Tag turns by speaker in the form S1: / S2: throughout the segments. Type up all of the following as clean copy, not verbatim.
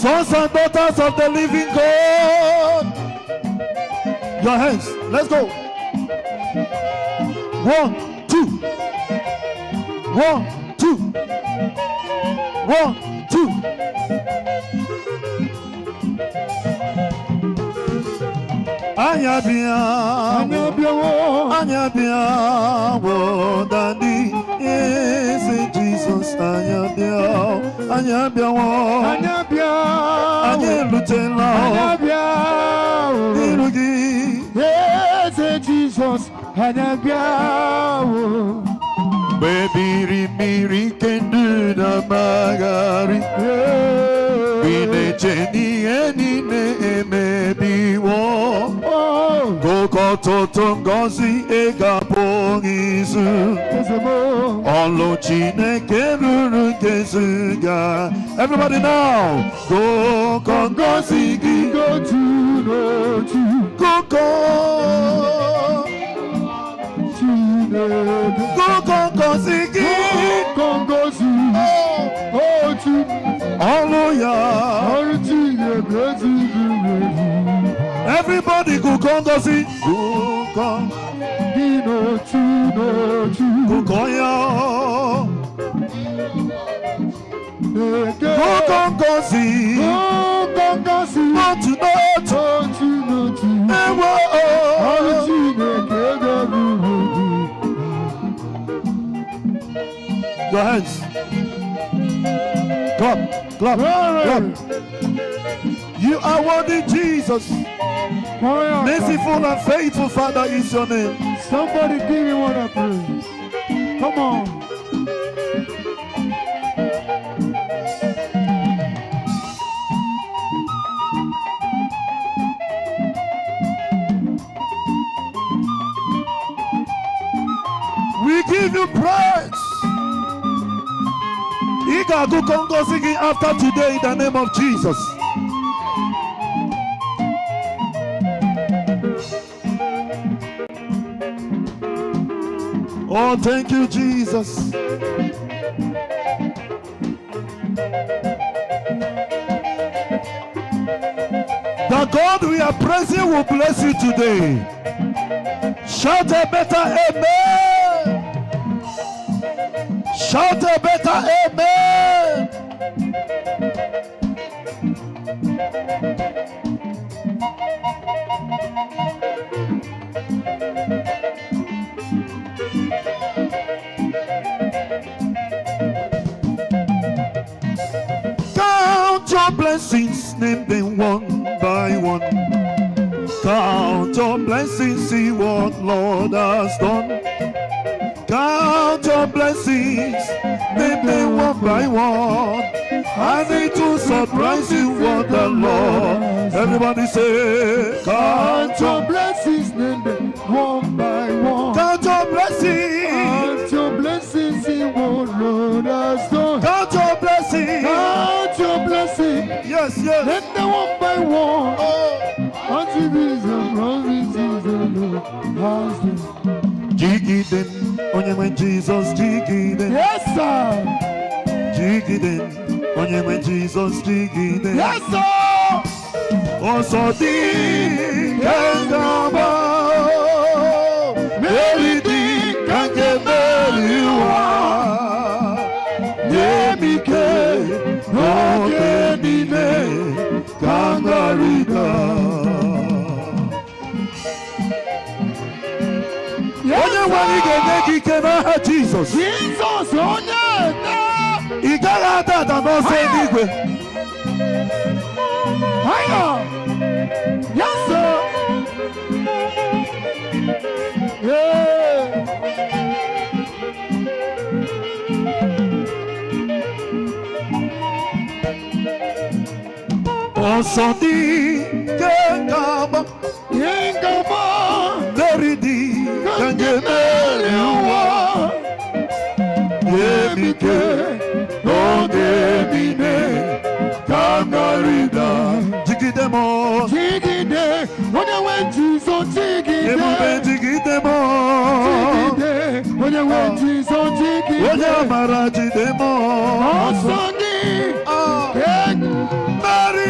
S1: Sons and daughters of the living God. Your hands. Let's go. 1, 2. 1, 2. 1, 2. Anya bia, wo dadi, yes, Jesus, anya bia, wo, anya lutela, irugi,
S2: yes, Jesus, anya bia, wo.
S1: Baby, miri kendu na magari, bine cheni eni ne emebi wo. Gokototo ngozi egapongizu Olo Chineke ruru kezuga. Everybody now. Goko ngozi gi go to no to Goko Goko ngozi gi Goko ngozi oh to Olo ya Olo Chineke everybody go Congozi, go Kong, no Kukoya, go Congozi, not to your hands. Clap. You are worthy, Jesus. Merciful and faithful Father is your name.
S2: Somebody give me one of praise. Come on.
S1: We give you praise. Igagu Congo singing after today in the name of Jesus. Oh, thank you, Jesus. The God we are praising will bless you today. Shout a better amen. Shout a better amen. Count your blessings, name them one by one. Count your blessings, see what Lord has done. Count your blessings, name them one by one. I need to surprise you what the Lord. Everybody say, count your blessings, name them one by one. Count your blessings.
S2: Count your blessings, see what Lord has done.
S1: Count your blessings.
S2: Count your blessings.
S1: Yes.
S2: Let them one by one. Unto these and promises the Lord has done.
S1: Jiggy them, onye when Jesus jiggy them.
S2: Yes, sir.
S1: Jiggy them, onye when Jesus jiggy them.
S2: Yes, sir.
S1: Also the Kangaba, Mary the Kangameliwa, Yemike, Ogenine, Kangarida. Onye wani gege kena Jesus.
S2: Jesus, onye na.
S1: Igara ata no se nigwe.
S2: Hiya. Yes, sir.
S1: Osodi Kengaba, Deridi Kangemeliwa, Yemike, Ogemine, Kangarida, Jigidemo,
S2: Jigide, when you went to so Jigide,
S1: Jigidemo,
S2: when you went to so Jigide,
S1: Maraji demo,
S2: Osodi,
S1: Mary.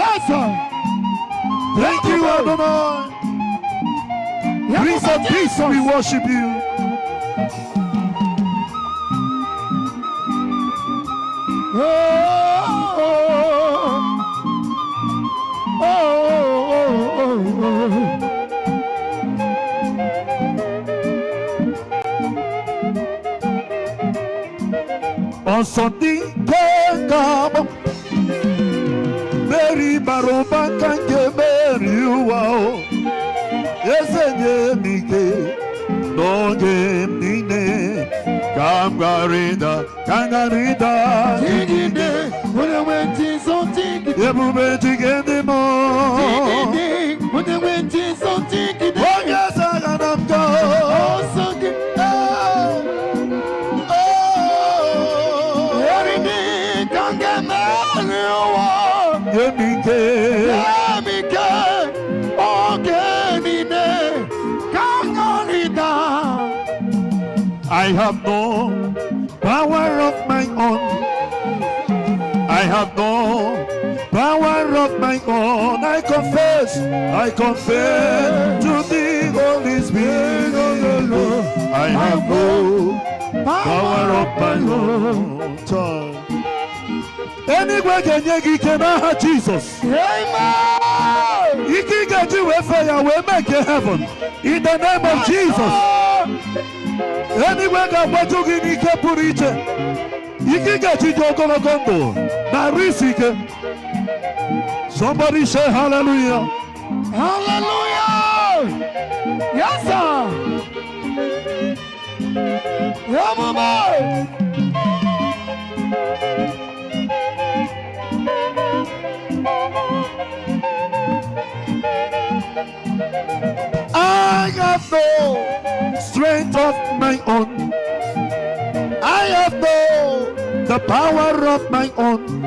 S2: Yes, sir.
S1: Thank you, Adonai. Prince of Peace, we worship you.
S2: Oh, oh, oh, oh,
S1: oh. On Sunday, come. Mary Baroba can get you out. Yes, and Mike. No game, Nine. Kangarida.
S2: Tigide, when I went in so tigide.
S1: Everybody together more.
S2: Tigide, when I went in so tigide.
S1: Oh, yes, I got them go.
S2: Oh, so good.
S1: Oh,
S2: Every day, can't get married.
S1: Yemike.
S2: Yemike. Okay, Nine. Kangarida.
S1: I have no power of my own. I have no power of my own. I confess to the Holy Spirit. I have no power of my own. Anywhere can you have Jesus?
S2: Amen.
S1: You can get you a fire, will make you heaven. In the name of Jesus. Anywhere that what you can put it, you can get it to go. Now, receive. Somebody say hallelujah.
S2: Hallelujah. Yes, sir. Yeah, mama.
S1: I have no strength of my own. I have no the power of my own.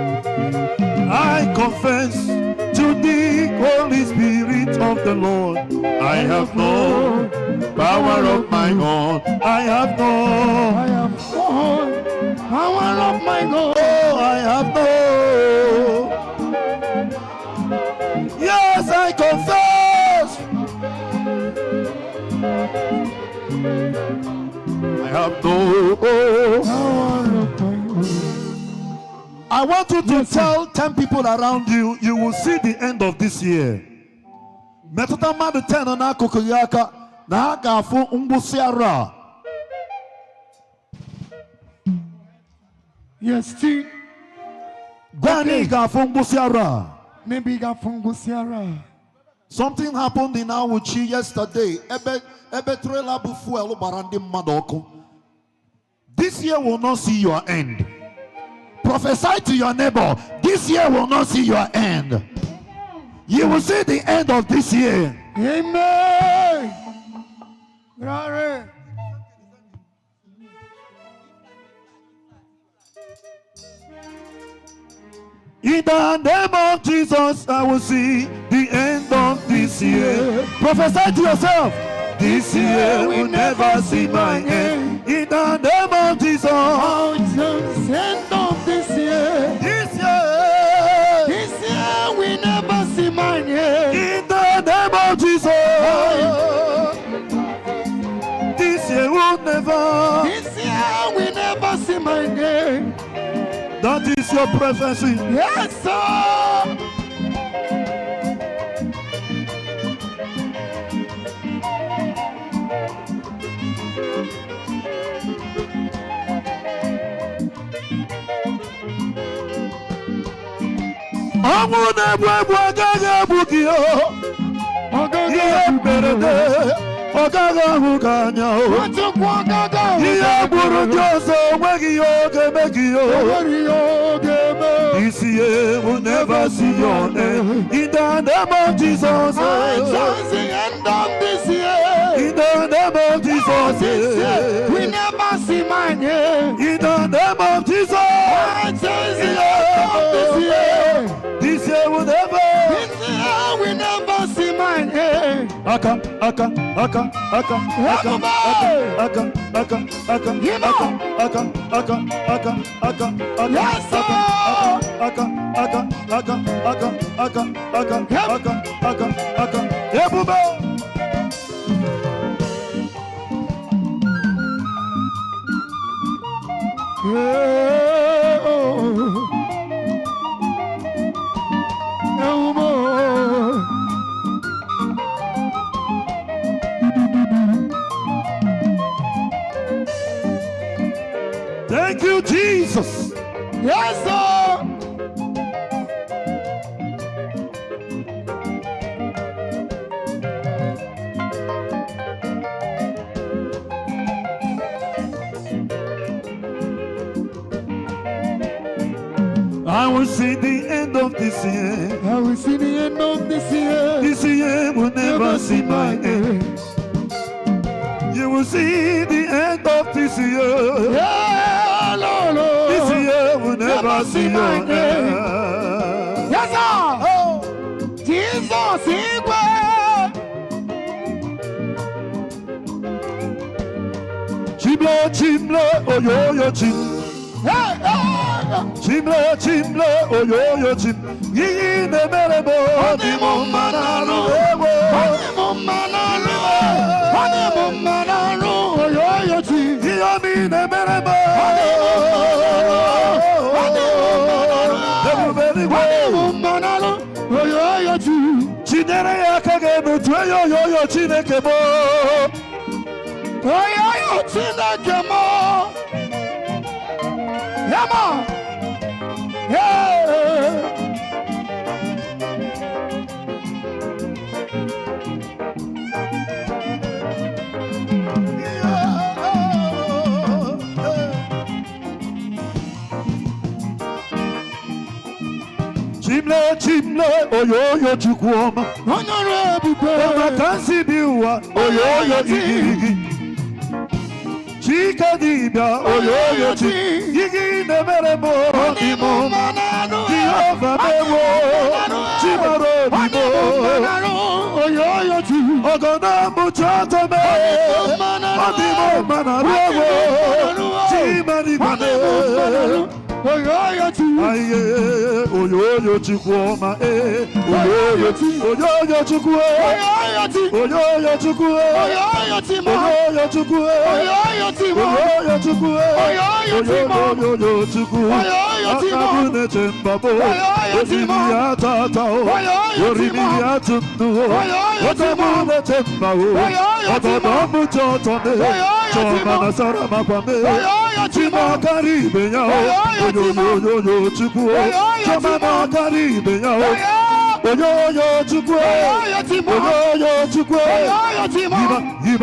S1: I confess to the Holy Spirit of the Lord. I have no power of my own. I have no
S2: Power of my God.
S1: Oh, I have no. Yes, I confess. I have no.
S2: Power of my God.
S1: I want you to tell 10 people around you, you will see the end of this year. Metota the 10 na kokoyaka na gafu umbusiara.
S2: Yes, T.
S1: Gani gafu umbusiara.
S2: Maybe got fungusiara.
S1: Something happened in Awuchi yesterday. Ebe trailer bufuelo barandi madoko. This year will not see your end. Prophesy to your neighbor. This year will not see your end. You will see the end of this year.
S2: Amen. Glory.
S1: In the name of Jesus, I will see the end of this year. Prophesy to yourself. This year will never see my end. In the name of Jesus.
S2: End of this year.
S1: This year.
S2: This year we never see my end.
S1: In the name of Jesus. This year will never.
S2: This year we never see my end.
S1: That is your prophecy.
S2: Yes, sir.
S1: I'm gonna book you. Ogaga hukanya buru joso this year will never see your end. In the name of Jesus.
S2: The end of this year.
S1: In the name of Jesus.
S2: We never see my name.
S1: In the name of Jesus.
S2: The end of this year.
S1: This year will never.
S2: This year we never see my name.
S1: Aka.
S2: Yes, sir.
S1: Thank you, Jesus.
S2: Yes, sir.
S1: I will see the end of this year.
S2: I will see the end of this year.
S1: This year will never see my end. You will see the end of this year.
S2: Yeah, Lord.
S1: This year will never see your end.
S2: Yes, sir. Oh, Jesus,
S1: Chimle, chimle, oyoyo chim. Chimle, chimle, oyoyo chim. Yine merebo, odimo manano,
S2: odimo manano, oyoyo chim.
S1: Yine merebo,
S2: odimo manano, oyoyo chim.
S1: Chinere yakage mutweyo yoyo chinekebo.
S2: Oyoyo chinekebo. Yama. Yeah.
S1: Chimle, chimle, oyoyo chukwoma.
S2: Honorable
S1: Makansi biwa, oyoyo igirigi. Chika dibia, oyoyo chi. Yigi nemeremo, odimo manano. Jehovah mewo, chimaro dimo.
S2: Oyoyo chi.
S1: Ogona muchato me, odimo manano. Chimari mane.
S2: Oyoyo chi.
S1: Aye, oyoyo chukwoma, oyoyo chi. Oyoyo chukwe.
S2: Oyoyo chi.
S1: Oyoyo chukwe.
S2: Oyoyo chi.
S1: Oyoyo chukwe.
S2: Oyoyo chi.
S1: Oyoyo chukwe.
S2: Oyoyo chi.
S1: Oyoyo chukwe.
S2: Oyoyo chi.
S1: Akabune chembabo.
S2: Oyoyo chi.
S1: Orimiya tatao. Orimiya tundu. Akabune chembao. Otodomu chotome. Choma nasara makwame. Chima karibe yao. Oyoyo chukwe. Choma karibe yao. Oyoyo chukwe. Oyoyo chukwe. Iba.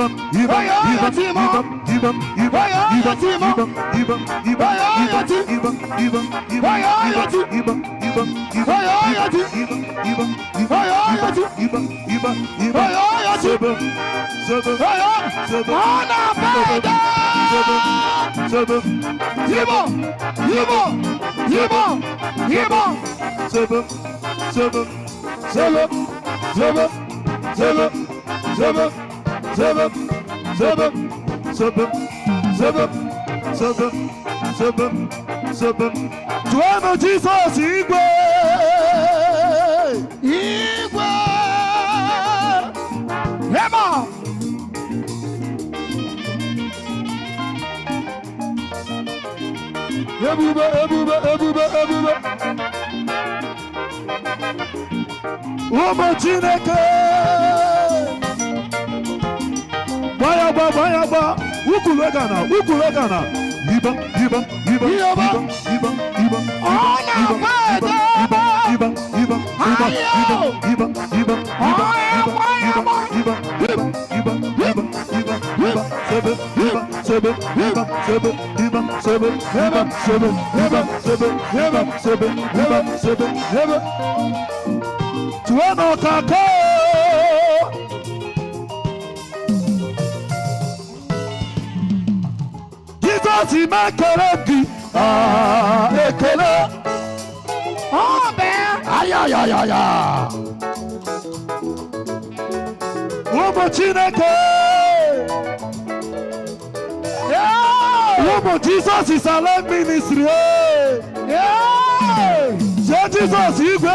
S1: Tuamo Jesus igwe.
S2: Hema. Ebube.
S1: Ụmụ Chineke. Gbaya. Ukulu gana. Iba. Tuano kako. Jesus imekeregi. Ekele.
S2: Oh, man.
S1: Ayayayaya. Ụmụ Chineke. Ụmụ Jesus is alive ministry.
S2: Yeah.
S1: Say Jesus, igwe.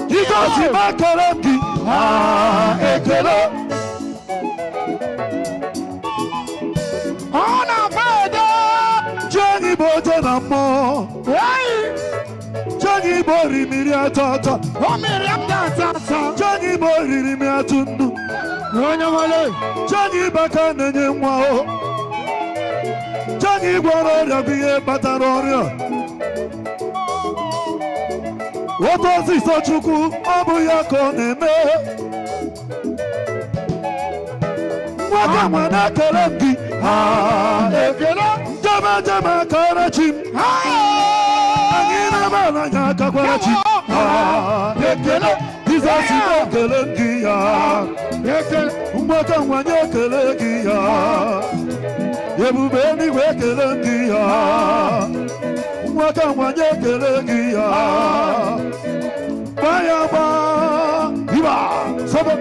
S1: Jesus, imakaraki. Ekele.
S2: Ona bada.
S1: Jenny bote na mo. Jenny bori miriatata.
S2: O miriatata.
S1: Jenny bori miriatundu.
S2: Onya wale.
S1: Jenny baka nenye mwao. Jenny gwara biye batarorio. Otozi Sochukwu obu yako neme. Mwaka mwana kelengi. Ekele. Jama karachim. Angina mana nyaka kwarachim. Ekele. Jesus imo kelengi ya.
S2: Ekele.
S1: Mwaka mwana kelengi ya. Yebubeni we kelengi ya. Mwaka mwana kelengi ya. Bayaba. Iba. Seven.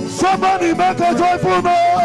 S1: Somebody make a joyful noise.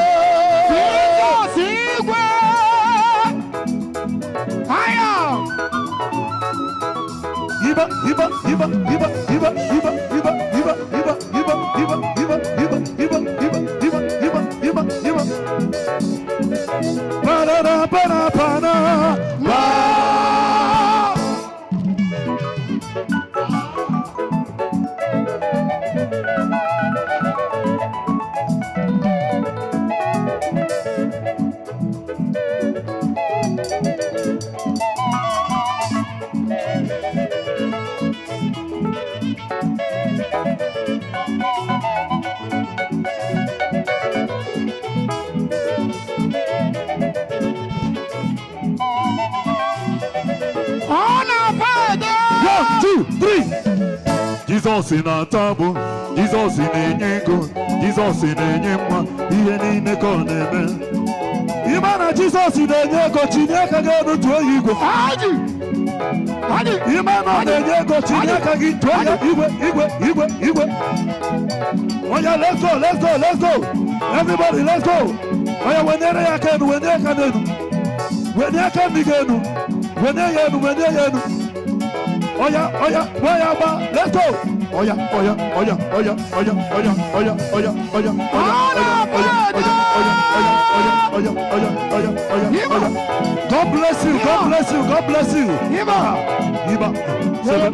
S1: Jesus in a table, Jesus in a ego, Jesus in a yema, ihe niile ka ọ na-eme. Ịma na Jesus in a ego, Chineke ga-enu tụọ ya igwe. Ịma na ọ na-enye ego, Chineke gị tụọ ya igwe. Oya, let's go. Everybody, let's go. Oya, wenyere ya aka enu, wenye aka n'enu. Wenye aka ndị ga-enu. Wenye ya enu. Oya, ba, let's go. Oya. God bless you. Iba. Seven.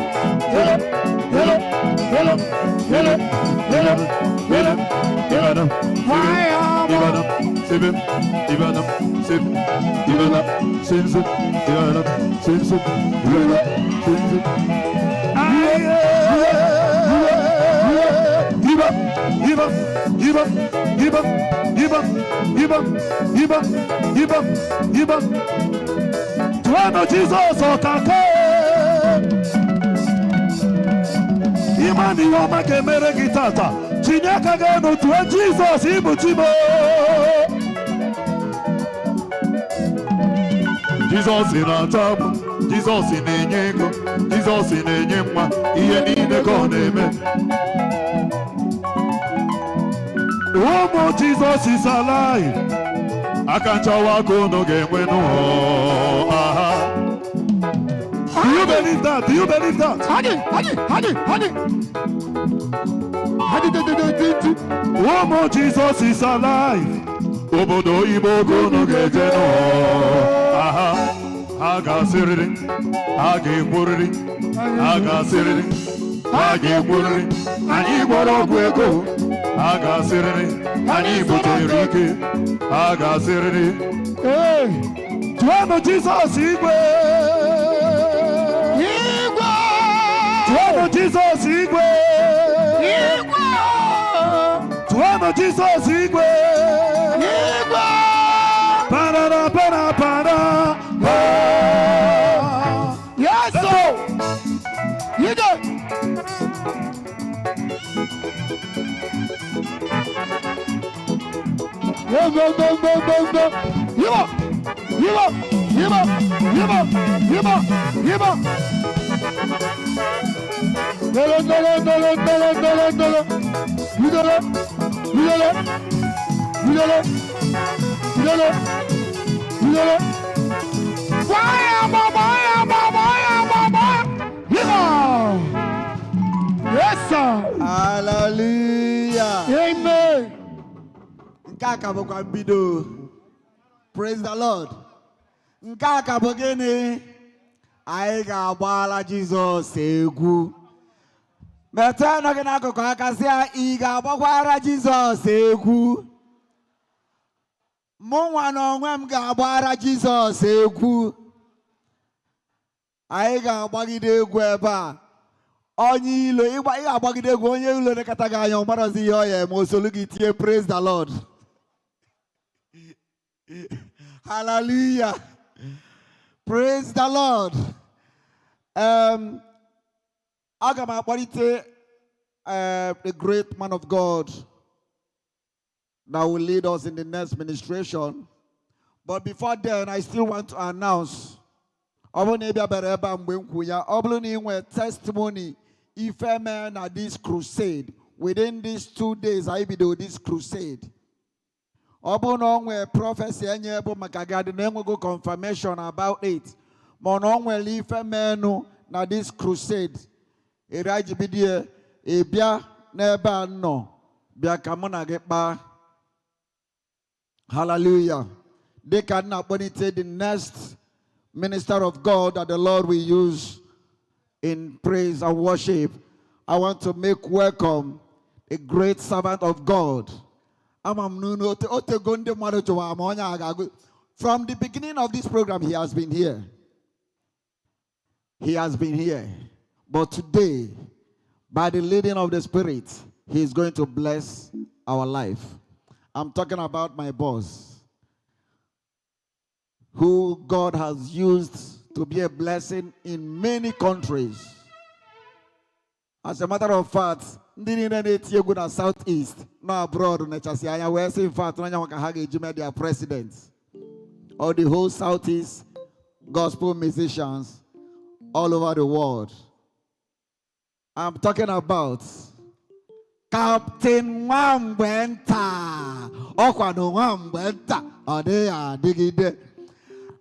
S1: Tuano Jesus okake. Imani yoma kemere gitata. Chineke ga-enu tụọ Jesus ibuchimo. Jesus na-atapụ, Jesus na-enye ego, Jesus na-enye mma, ihe niile ka ọ na-eme. Ụmụ Jesus is alive. Aka nchawa aka unu ga-enwe n'ụwa. Do you believe that? Ụmụ Jesus is alive. Obodo oyibo ka unu ga-eje n'ụwa. Ha ga-asịrịrị, ha ga-ekwurịrị, ha ga-asịrịrị, ha ga-ekwurịrị. Anyị gwara ọgwụ ego, ha ga-asịrịrị. Anyị butere ike, ha ga-asịrịrị. Tụọnụ Jesus igwe. Tụọnụ Jesus igwe. Tụọnụ Jesus igwe. Para
S2: Yes, sir.
S3: Hallelujah.
S2: Amen.
S3: Praise the Lord. Nkaka bogene. I ga Jesus egwu. Meta no gina akụkụ aka sị ị ga-agbakwara Jesus egwu. Mụ nwa na onwe m ga-agbara Jesus egwu. Anyị ga-agbagide egwu ebe a. Onye ilo ị ga-agbagide egwu onye ilo nekata gị anya ọmarazi ihe ọ ya eme osolu gị tie praise the Lord. Hallelujah. Praise the Lord. Aga m akpọlite the great man of God that will lead us in the next ministration. But before then, I still want to announce testimony if a man at this crusade within these 2 days I be do this crusade. Where prophecy go confirmation about it. Monongwe if a man na this crusade. Erajibidie ebia neba no bia kamona get ba. Hallelujah. They cannot take the next minister of God that the Lord will use in praise and worship. I want to make welcome a great servant of God. From the beginning of this program, he has been here. He has been here. But today, by the leading of the Spirit, he is going to bless our life. I'm talking about my boss, who God has used to be a blessing in many countries. As a matter of fact, good Southeast, no abroad, in fact, their president, or the whole Southeast gospel musicians all over the world. I'm talking about Captain Wambenta. Okwano Wambenta. Odea digide.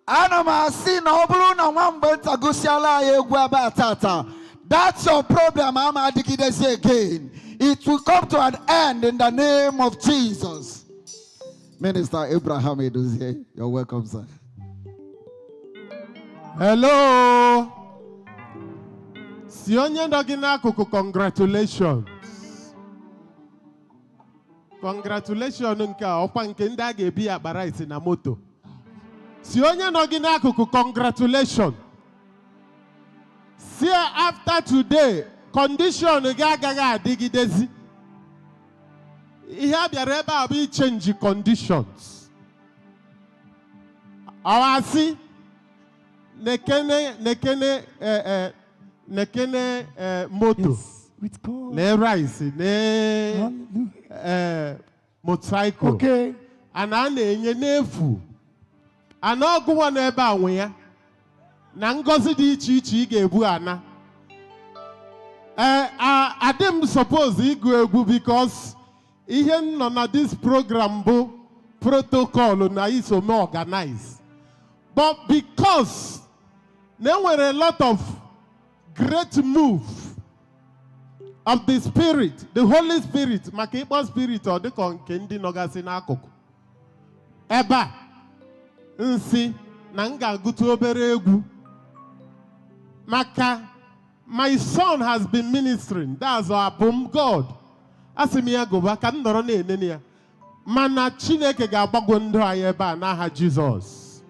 S3: Anama sin obluna Wambenta gusiala yegwaba tata. That's your problem, Ama digide say again. It will come to an end in the name of Jesus. Minister Abraham Eduzie, you're welcome, sir.
S2: Hello. Sionye ndogina kuku congratulations. Congratulations nka okwa nke ndị a ga-ebi akpara isi na moto. Sionye ndogina kuku congratulations. See after today, condition ga-agaghị adịgidezi. Ihe bịara ebe a bụ change conditions. Awasi nekene moto, ne rice, ne motorcycle. Okay. Ana na-enye n'efu. Ana ọgụwa n'ebe anwe ya. Na ngozi dị iche iche ị ga-ebu ana. Adem suppose ịgụ egwu because ihe nọ na this program bụ protocol na iso me organize. But because there were a lot of great move of the Spirit, the Holy Spirit, Makipa Spirit or the Konkendi Nogasi n'akụkụ. Eba, nsi, nanga gutu obere egwu. Maka, my son has been ministering. That's our boom God. Asimiya goba ka ndoro na enene ya. Mana Chineke ga-agbago ndụ anyị ebe a n'aha Jesus.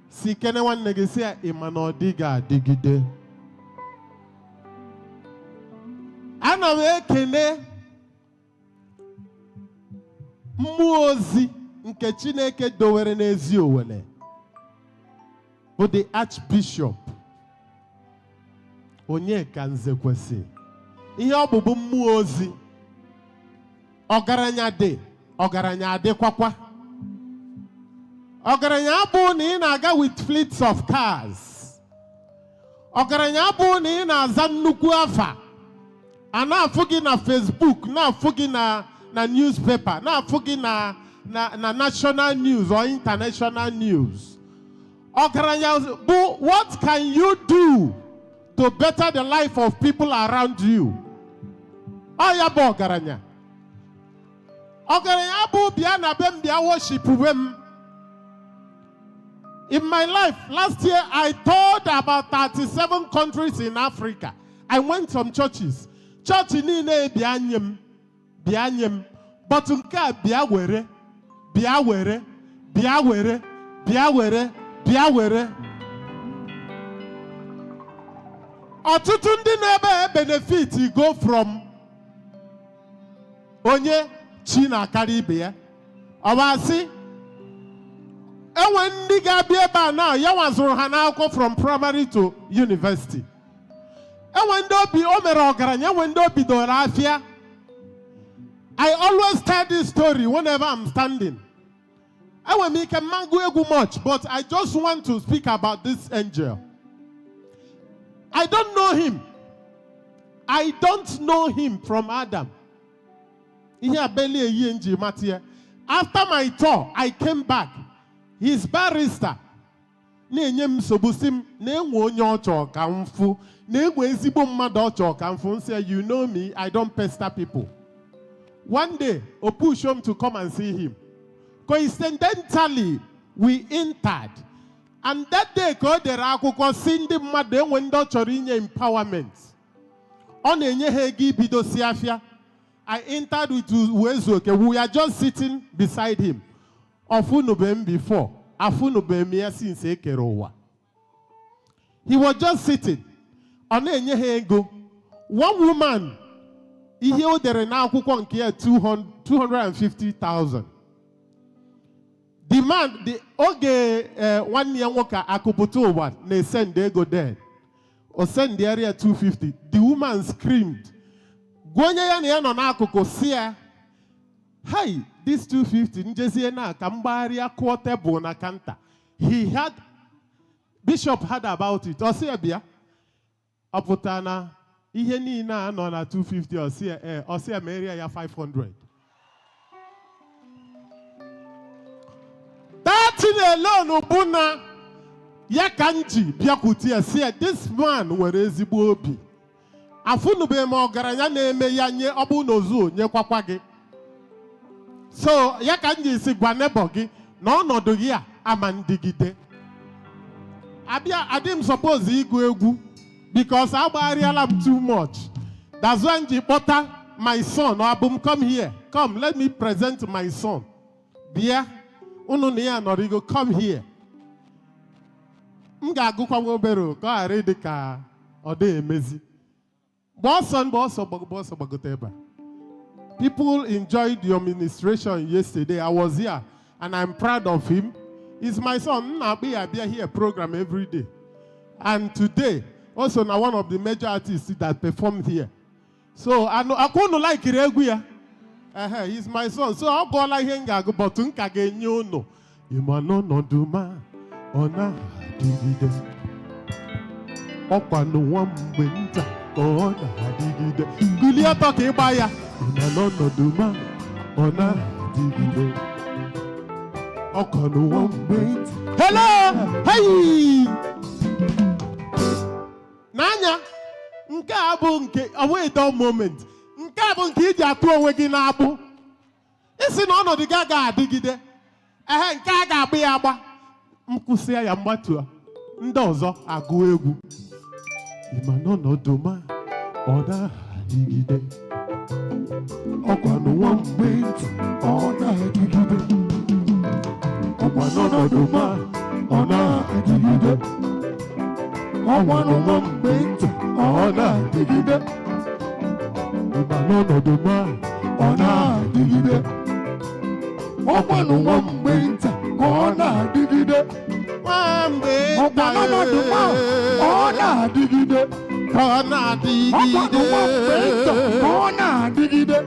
S2: Si kene nwanne gị si ya ịma na ọ dịga adịgide. Ana m ekene mmụọ ozi nke Chineke dowere n'ezi Owele bụ the Archbishop Onyekachukwu Nzekwesi. Ihe ọbụbụ mmụọ ozi ọgaranya dị, ọgaranya adịkwakwa. Ọgaranya bụ na ị na-aga with fleets of cars. Ọgaranya bụ na ị na-aza nnukwu afa. A na-afụ gị na Facebook, na-afụ gị na newspaper, na-afụ gị na national news or international news. Ọgaranya bụ, what can you do to better the life of people around you? Ọya bụ ọgaranya. Ọgaranya bụ bịa na be m bịa worship wem. In my life, last year, I toured about 37 countries in Africa. I went some churches. Church niile bianyem. But nke a bịa were. Ọtụtụ ndị na-ebe benefit go from onye chi na-akarị ibe ya. Ọbasị enwe ndị ga-abịa ebe a na ya nwazụrụ ha n'akwụkwọ from primary to university. Enwe ndị obi o mere ọgaranya, enwe ndị obi doro afịa. I always tell this story whenever I'm standing. Enwe m ike mmangu egwu much, but I just want to speak about this angel. I don't know him. I don't know him from Adam. After my tour, I came back. His barrister, say, you know me, I don't pester people. One day, I pushed him to come and see him. Coincidentally, we entered. And that day, empowerment. I entered with Uwezuoke. We are just sitting beside him. Before. He was just sitting. One woman, he held there now 250,000. The man, the oge 1 year worker, akuputo one, they send they go there. Or send the area 250. The woman screamed. Hey, this 250, he had, Bishop heard about it. Osebia, Apotana, Iheni na no na 250, Osea Maria ya 500. That in alone, Obuna, Yakanji, Biakutia, said, this man were Ezibobi. Afunu be mo garanya na-eme ya nye obunozu nye kwakwage. So ya ka nji si gwa nebo gi na onodu gi a amandigide. Abia adim suppose igu egwu because agbariala am too much. That's why nji kpota my son Abum, come here. Come, let me present my son. Bia unu na ya norigo, come here. M ga-agụkwa obere ka ọ ghara ịdị ka ọ dị emezi. People enjoyed your ministration yesterday. I was here and I'm proud of him. He's my son. I'll be here program every day. And today, also now one of the major artists that performed here. So I couldn't like it. He's my son. So I'll go like him, but no. No duma ona digide. Opa no one winter. Ona digide. Gulia toke baya. No duma ona digide. Oka no one wait. Hello! Hey! Nanya! Nke abu nke wait a moment. Nke abu nke iji atu onwe gị na-abụ. Isi na ọnọdụ gị aga adịgide. Nke a ga-agba ya agba. Mkwụsị ya mgbatu a. Ndị ọzọ agụ egwu. Ịma n'ọnọdụ ma ọ na-adịgide. Ọkwa n'ụwa mgbe ntị ọ na-adịgide. Ọkwa n'ọnọdụ ma ọ na-adịgide. Ọkwa n'ụwa mgbe ntị ọ na-adịgide. Ịma n'ọnọdụ ma ọ na-adịgide. Ọkwa n'ụwa mgbe ntị ọ na-adịgide. Ọkwa n'ọnọdụ ma ọ na-adịgide. Ọ na-adịgide. Ọ na-adịgide.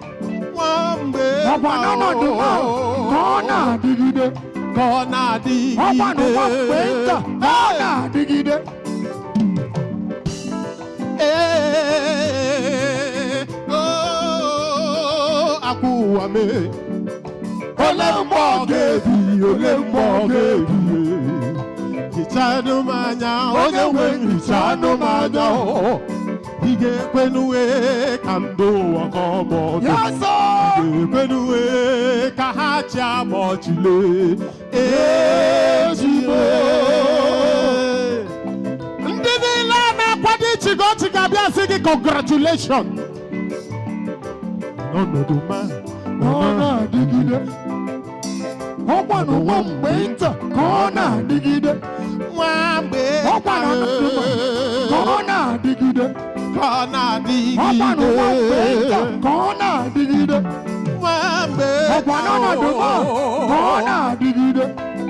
S2: Ọkwa n'ọnọdụ ma ọ na-adịgide. Ọ Kona digide.
S1: Kona digide.
S2: Oh, akuame.
S1: Ole mbogebi, ole mbogebi.
S2: Hichanu manya, onye we hichanu manya. Hige kwenue kando wakomo.
S1: Yes,
S2: Hige kwenue kahacha mochile. Ejime. Ndidi lana kwadi chigo chigabia sigi congratulations. No duma.
S1: Kona digide. Okwanu mwambe nta. Kona digide.
S2: Mwambe.
S1: Okwanu duma. Kona digide.
S2: Kona digide.
S1: Okwanu mwambe nta. Kona digide.
S2: Mwambe.
S1: Okwanu duma. Kona digide.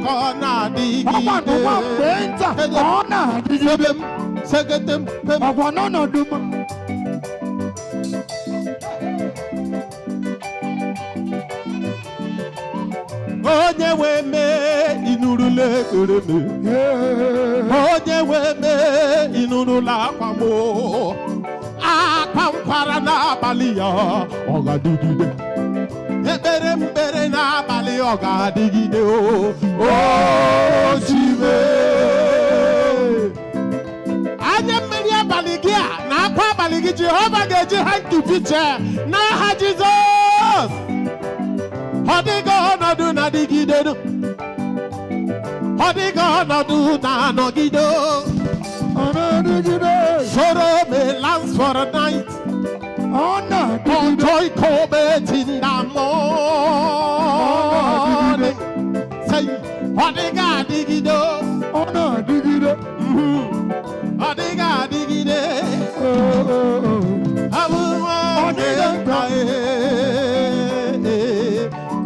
S2: Kona digide.
S1: Okwanu mwambe nta. Kona digide.
S2: Segetem.
S1: Okwanu duma.
S2: Onye weme inurule kereme. Onye weme inurula akwamo. Akwamkwara n'abalị ya ọ ga-adịgide. Ekpere mbere n'abalị ọ ga-adịgide o. O Chime. Anya mmiri abalị gị a na akwa abalị gị Jehova ga-eji ha ntupiche n'aha Jizọs. Ọ dịghị ọnọdụ na-adịgide. Ọ dịghị ọnọdụ na-anọgide. Sorrow may last for a night. But joy cometh in the morning. Say, ọ dịghị adịgide. Ọ dịghị adịgide. Abụwa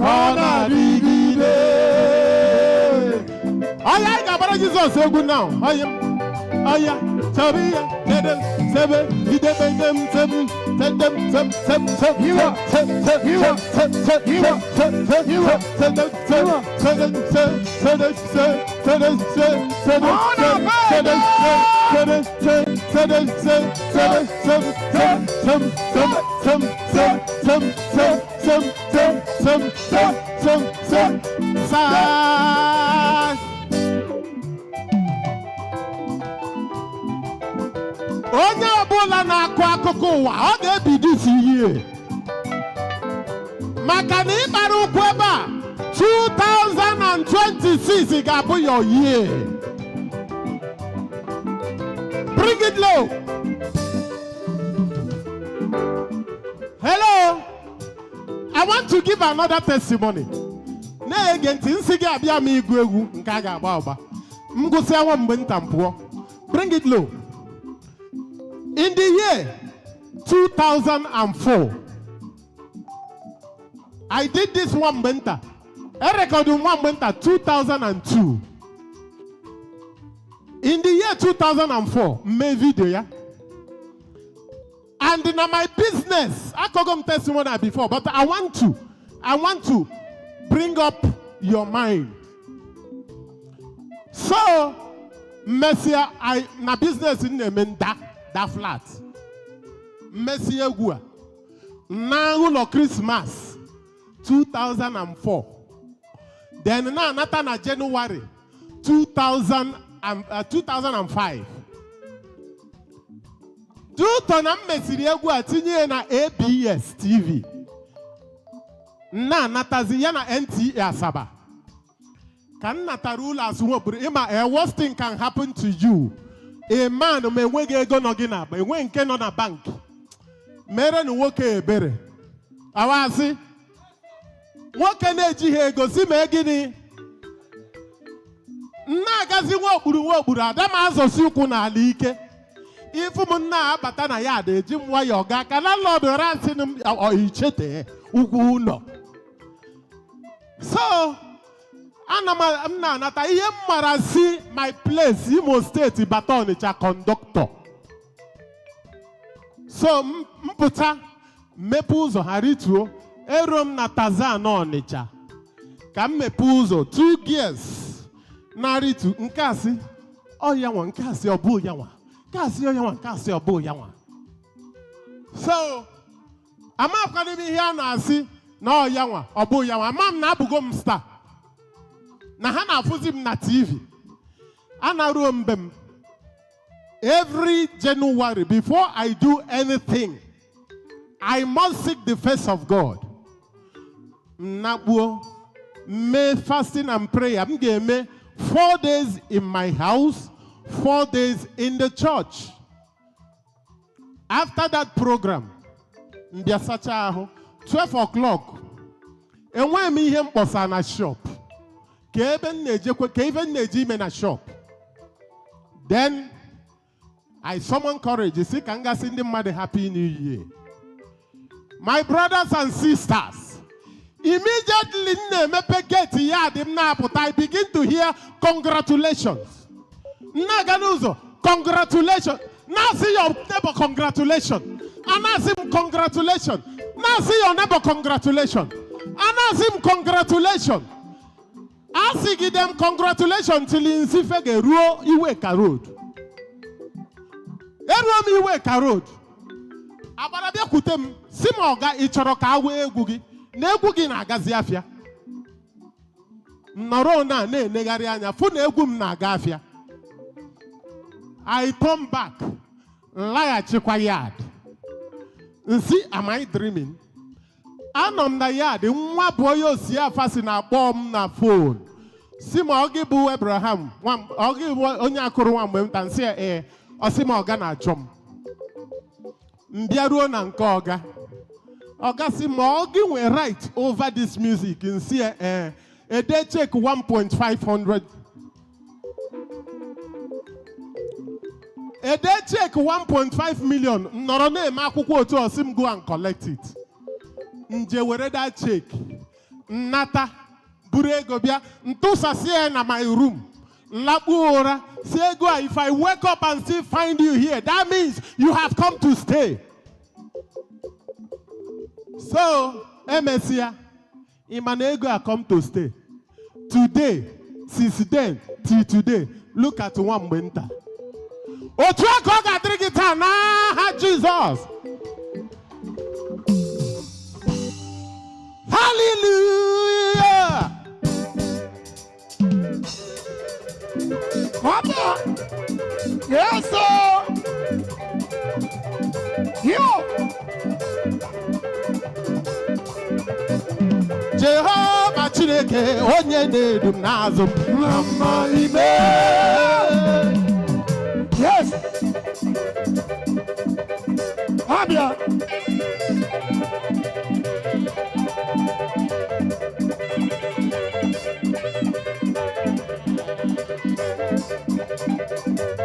S2: Kona digide. Oya, I got Jesus so good now. Oya, Tabia, Tedem, Seven, Idem, Seven, onye ọbụla na-akụ akụkọ ụwa ọ ga-ebido isi ihe maka na ịkpara ụkwụ ebe a 2026 ga-abụ your year. Bring it low. Hello, I want to give another testimony. Na-ege ntị nsị gị abịa m igwu egwu nke a ga-agba agba m gụsị nwa mgbe nta m pụọ. Bring it low. In the year 2004, I did this one benta. I recorded one benta 2002. In the year 2004, my video, yeah. And in my business, I could come testimony before, but I want to bring up your mind. So, Messiah, my business in the that flat. Messiah Gua. Now Christmas 2004. Then na January 2005. Tutonam Messiah Gua tinye na ABS TV. Na natazi na NTA Asaba. Can natarula asumobri ima a worst thing can happen to you. A man may wege go nogina, but when can on a bank. Mere no woke ebere. Awasi. What can they go see me gini? Nagazi wobura, that man's na like. If Muna Batana Yade, Jim Wayoga, can I love the ransom or ichete? Uguno. So, I'm not see my place, Imo State, Batonicha conductor. So, Mputa, Mepuzo Haritu, Erom Nataza no nicha. Come puzo 2 gears. Naritu nkasi. Oh yawa nkasi obu yawa. Kasi yawa nkasi obu yawa. So, ama akademi here na asi na yawa obu yawa. Mam na abugom star. Na ha na afuzim na TV. Ana ruombem. Every January, before I do anything, I must seek the face of God. Nabuo, may fasting and prayer. I'm going to 4 days in my house, 4 days in the church. After that program, 12 o'clock, and when me him was on a shop, even na shop. Then I summon courage. You see, Kanga sending mother Happy New Year. My brothers and sisters, immediately I begin to hear congratulations. Naganuzo, congratulations. Now see your neighbor congratulations. And ask him congratulations. Now see your neighbor congratulations. And ask him congratulations. Ask them congratulations till in Sifege Ruo Iweka Road. Eruo Iweka Road. Abarabia kutem simoga ichoro ka we egugi. Na egugi na agazi afia. Noro na negari anya fu na egum na aga afia. I come back. Laya chikwa yard. See, am I dreaming? Anom na yard, nwa boyo si afasi na bomb na phone. Sima ogi bu Abraham, ogi onye akuru wa mwe mtansi osima oga na chom. Mbiaruo na nke oga. Oga sima ogi we right over this music. Nsi a day check 1.500. A day check 1.5 million. Norone makuku otu osim go and collect it. Nje were that check. Nata burego bia ntusa sie na my room. Labuora say go, if I wake up and still find you here, that means you have come to stay. So, Emesia, Imanego I come to stay. Today, since then till today, look at one winter. Otuakoga drigita na Jesus. Hallelujah.
S1: Come on. Yes, sir. Yo.
S2: Jehovah Chineke onye na-edum n'azụ
S1: Mama ime. Yes. Abia.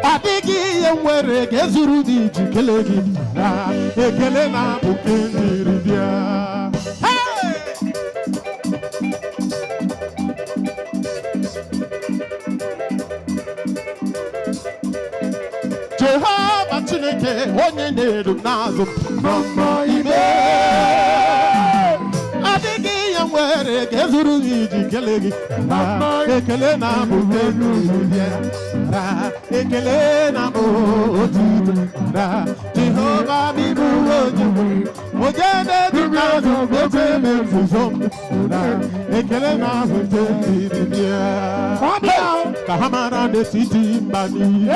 S2: Adịghị ihe nwere ga-ezuru dị iji kele gị na ekele na abụke ndịrị bịa. Jehovah Chineke onye na-edum n'azụ
S1: Mama ime.
S2: Adịghị ihe nwere ga-ezuru dị iji kele gị na ekele na abụke ndịrị bịa. Ekele na otuto na Jehovah bibu ojene dunazo bete mefuzo na ekele na otuto kahamara de titi mbani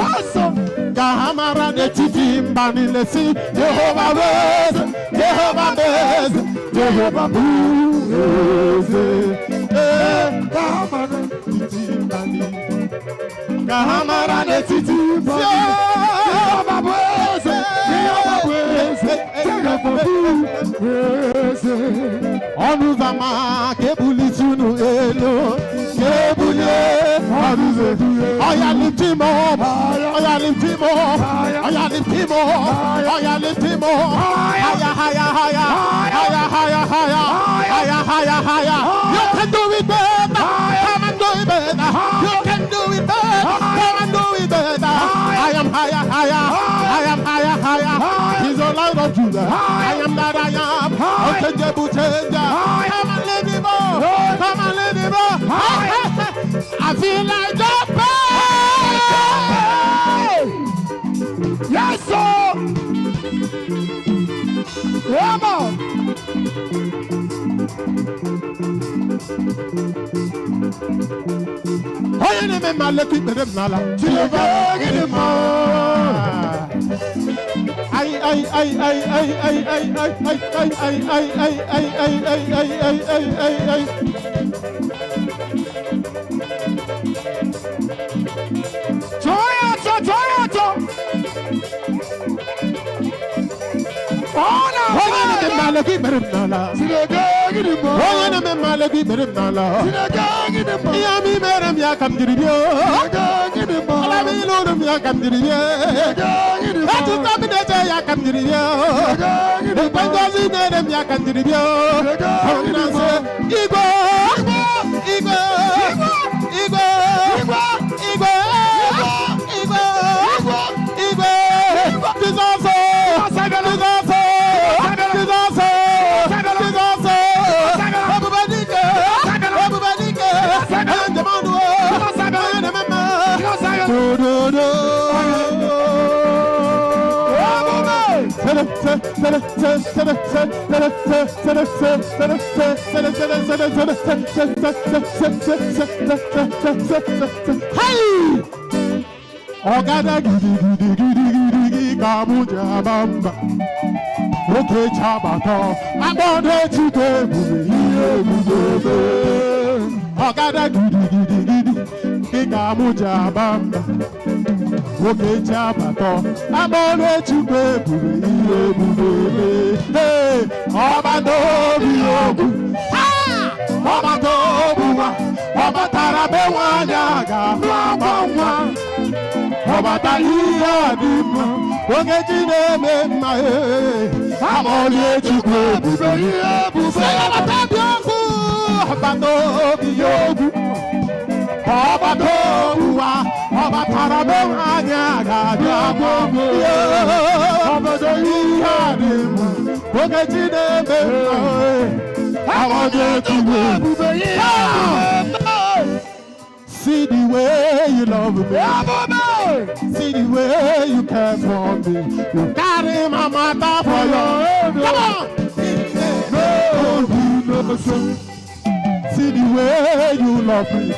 S2: kahamara de titi mbani lesi Jehovah beze Jehovah beze Jehovah beze kahamara titi mbani Kahamara de titi Jehovah bweze Jehovah bweze Onuzama kebuli tunu elo Kebuli Aruze Oya lift him up Oya lift him up Oya lift him up Oya lift him up Higher, higher, higher Higher, higher, higher Higher, higher, higher You can do it better Come and do it better You can do it better Come and do it better I am higher, higher I am higher, higher He's the Lion of Judah I am that I am Unchangeable changer Come and lift him up Come and lift him up I feel like jumping.
S1: Yes, sir. Come on.
S2: Oh, you never mind, look at them now.
S1: Toyota.
S2: Ogada gidi kamuja bamba. Okay, chabato. I'm on the chicken. Ogada gidi kamuja bamba. Okay, chabato. I'm on the chicken. Hey, Obado biogu. Obado buma. Obatara bewanyaga. Obata iya dima. Oge chineme mahe. Amoni chukwu bube iya bube. Obata biogu. Obado biogu. Obado buwa. Obatara bewanyaga. Obado iya dima. Oge chineme mahe. Amoni chukwu bube iya bube. See the way you love me. See the way you care for me. You carry my mother for your head. Come on. See the way you love me.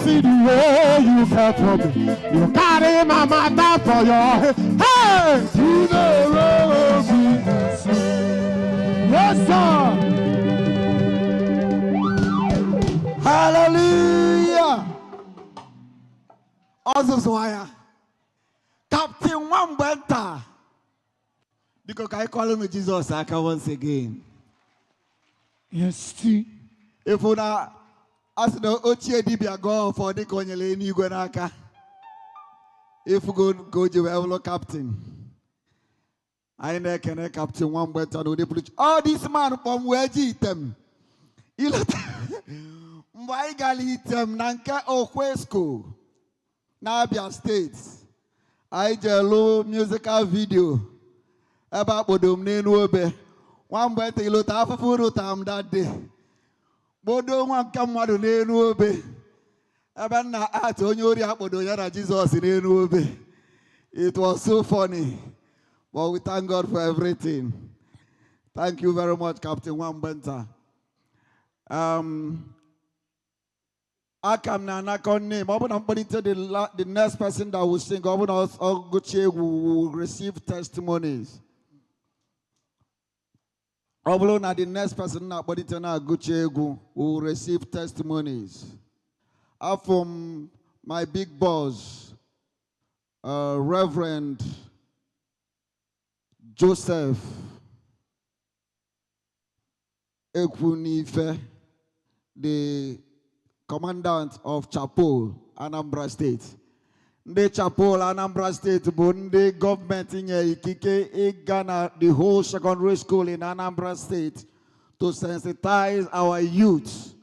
S2: See the way you care for me. You carry my mother for your head. Hey! Yes, sir.
S3: Hallelujah. Ozuzwaya. Captain Wambenta. Because I call him Jesus Aka once again.
S1: Yes, see.
S3: If we are as the Ochie Dibia go for the Konyele ni Gwenaka. If we go to the captain. I know can Captain Wambenta no they preach. Oh, this man from where them. Mbaigali nanka Okwesco, Nabia State. I jello musical video about Bodom Nenwobe. One better lot half a photo time that day. Bodom one come out of Nenwobe. Abana at Onyori Apodoyara Jesus in Nenwobe. It was so funny. But we thank God for everything. Thank you very much, Captain Wambenta. I come now, I can name. I'm putting to the next person that will sing. Will receive testimonies. The next person that will receive testimonies. From my big boss, Reverend Joseph Ekunife, the Commandant of Chapel, Anambra State. The Chapel, Anambra State, the government in Ghana, the whole secondary school in Anambra State, to sensitize our youth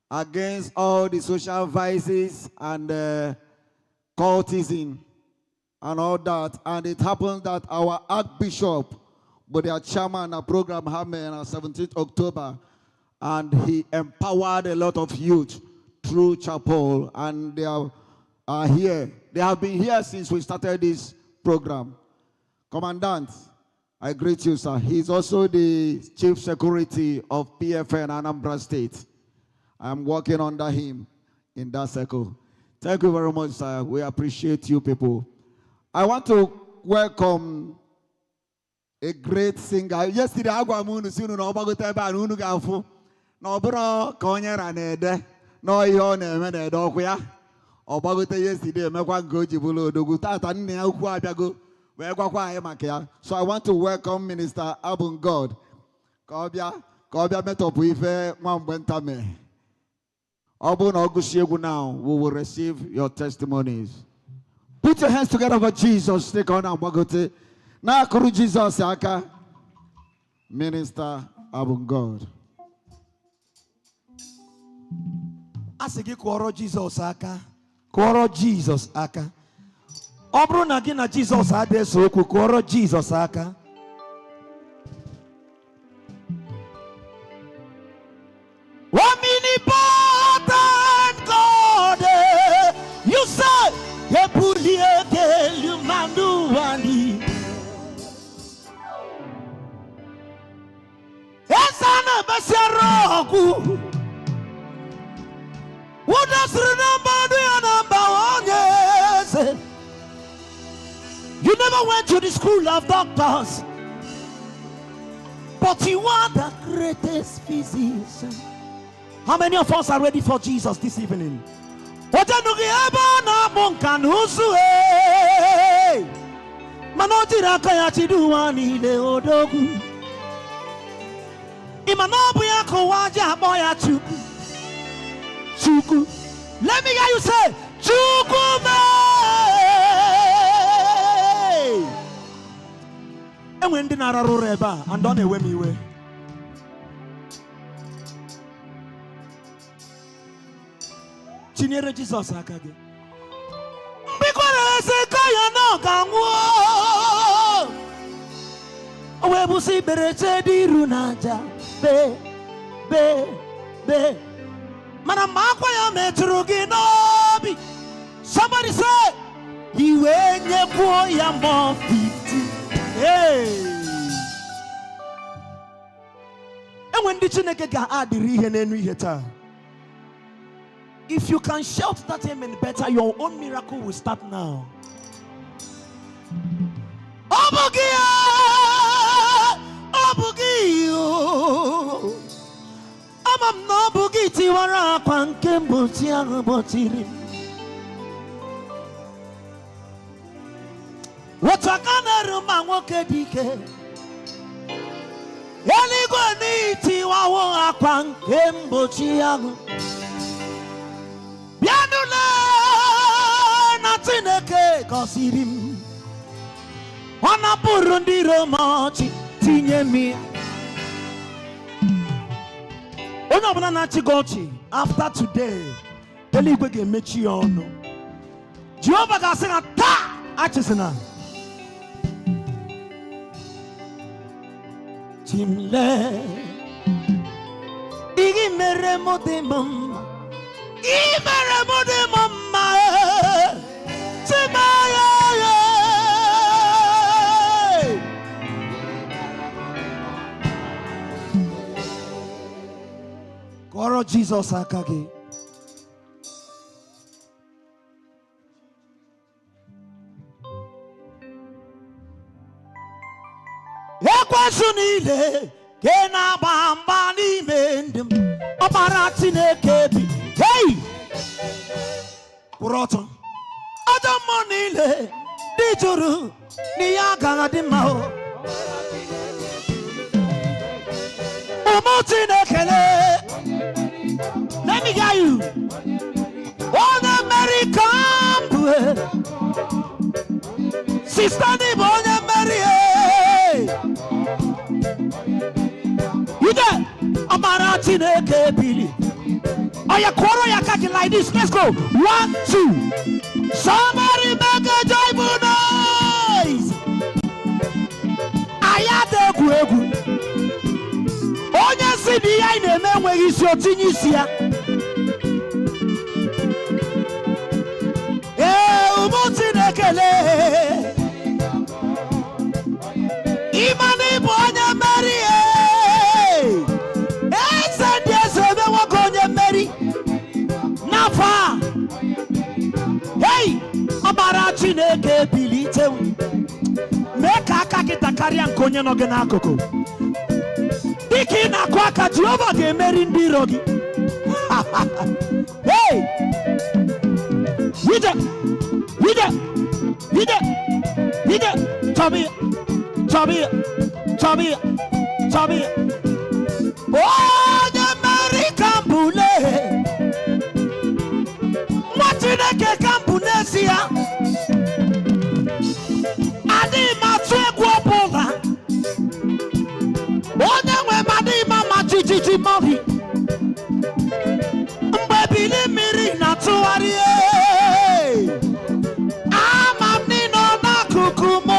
S3: against all the social vices and cultism and all that. And it happens that our Archbishop, but their chairman, a program happened on 17th October, and he empowered a lot of youth True Chapel, and they are here. They have been here since we started this program. Commandant, I greet you, sir. He's also the Chief Security of PFN Anambra State. I'm working under him in that circle. Thank you very much, sir. We appreciate you people. I want to welcome a great singer. Yesterday, I was going to say, no, but I don't know. No, bro, Konya Ranede. No, you're not a dog. Obagote yesterday, me kwa goji bulo doguta tani ne ukwa abiago we kwa kwa emakia. So I want to welcome Minister Abun God. Kobia metopu ife mwambenta me. Abun ogushiegu now, we will receive your testimonies. Put your hands together for Jesus. Take on Obagote. Na kuru Jesus aka. Minister Abun God.
S4: Asigi kworo Jesus aka. Kworo Jesus aka. Obru na gị na Jesus adịghị okwu, kworo Jesus aka. Omnipotent God, you say, Ebulie kelu manduani. Esana besiarogu. Who does remember the number one? Yes. You never went to the school of doctors, but you are the greatest physician. How many of us are ready for Jesus this evening? Chuku. Let me hear you say, Chukume. And when the Nararureba and don't away me way. Chinere Jesus akage. Because I kaya no kanwo. Webusi berete di runaja. Be. Somebody say, you ain't your boy, I'm more 50. Hey. And when the Chineke add the rehen and reheta, if you can shout that amen better, your own miracle will start now. Obugi. I'm no bugiti wara kwankembo tiago botiri. Watakana ruma woke dike. Yaligo ni tiwawo kwankembo tiago. Bianule natineke kosirim. Wana burundi romachi tinyemi. After today, Jehovah can sing a ta achisina. Chimle Igi meremo de mama. Chimaya. Koro Jesus akage. Ekwashunile kena bamba ni mendem obarati ne kebi. Hey! Puroto. Adamonile dijuru ni yaga di mao. Let me hear you. On American, sister, on you there? Amarati neke pili. Oya kworo ya kaki like this. Let's go. 1, 2. Somebody make a joyful noise. Ayade kuegu. Onya sidi ya ine mewe isi otinyi siya. Chineke bilite mee ka aka gị takarịa nke onye nọ gị n'akụkụ dịka ị na-akụ aka Jehova ga-emeri ndị iro gị. Hey! Ide Chọbịa onye mmeri ka mbụ nwa Chineke ka mbụ n'ezie adịghị m atụ egwu ọbụla onye nwe m adịghị m ama jijiji mọbi mgbe ebili mmiri na-atụgharị ama m n'ịnọ n'akụkụ m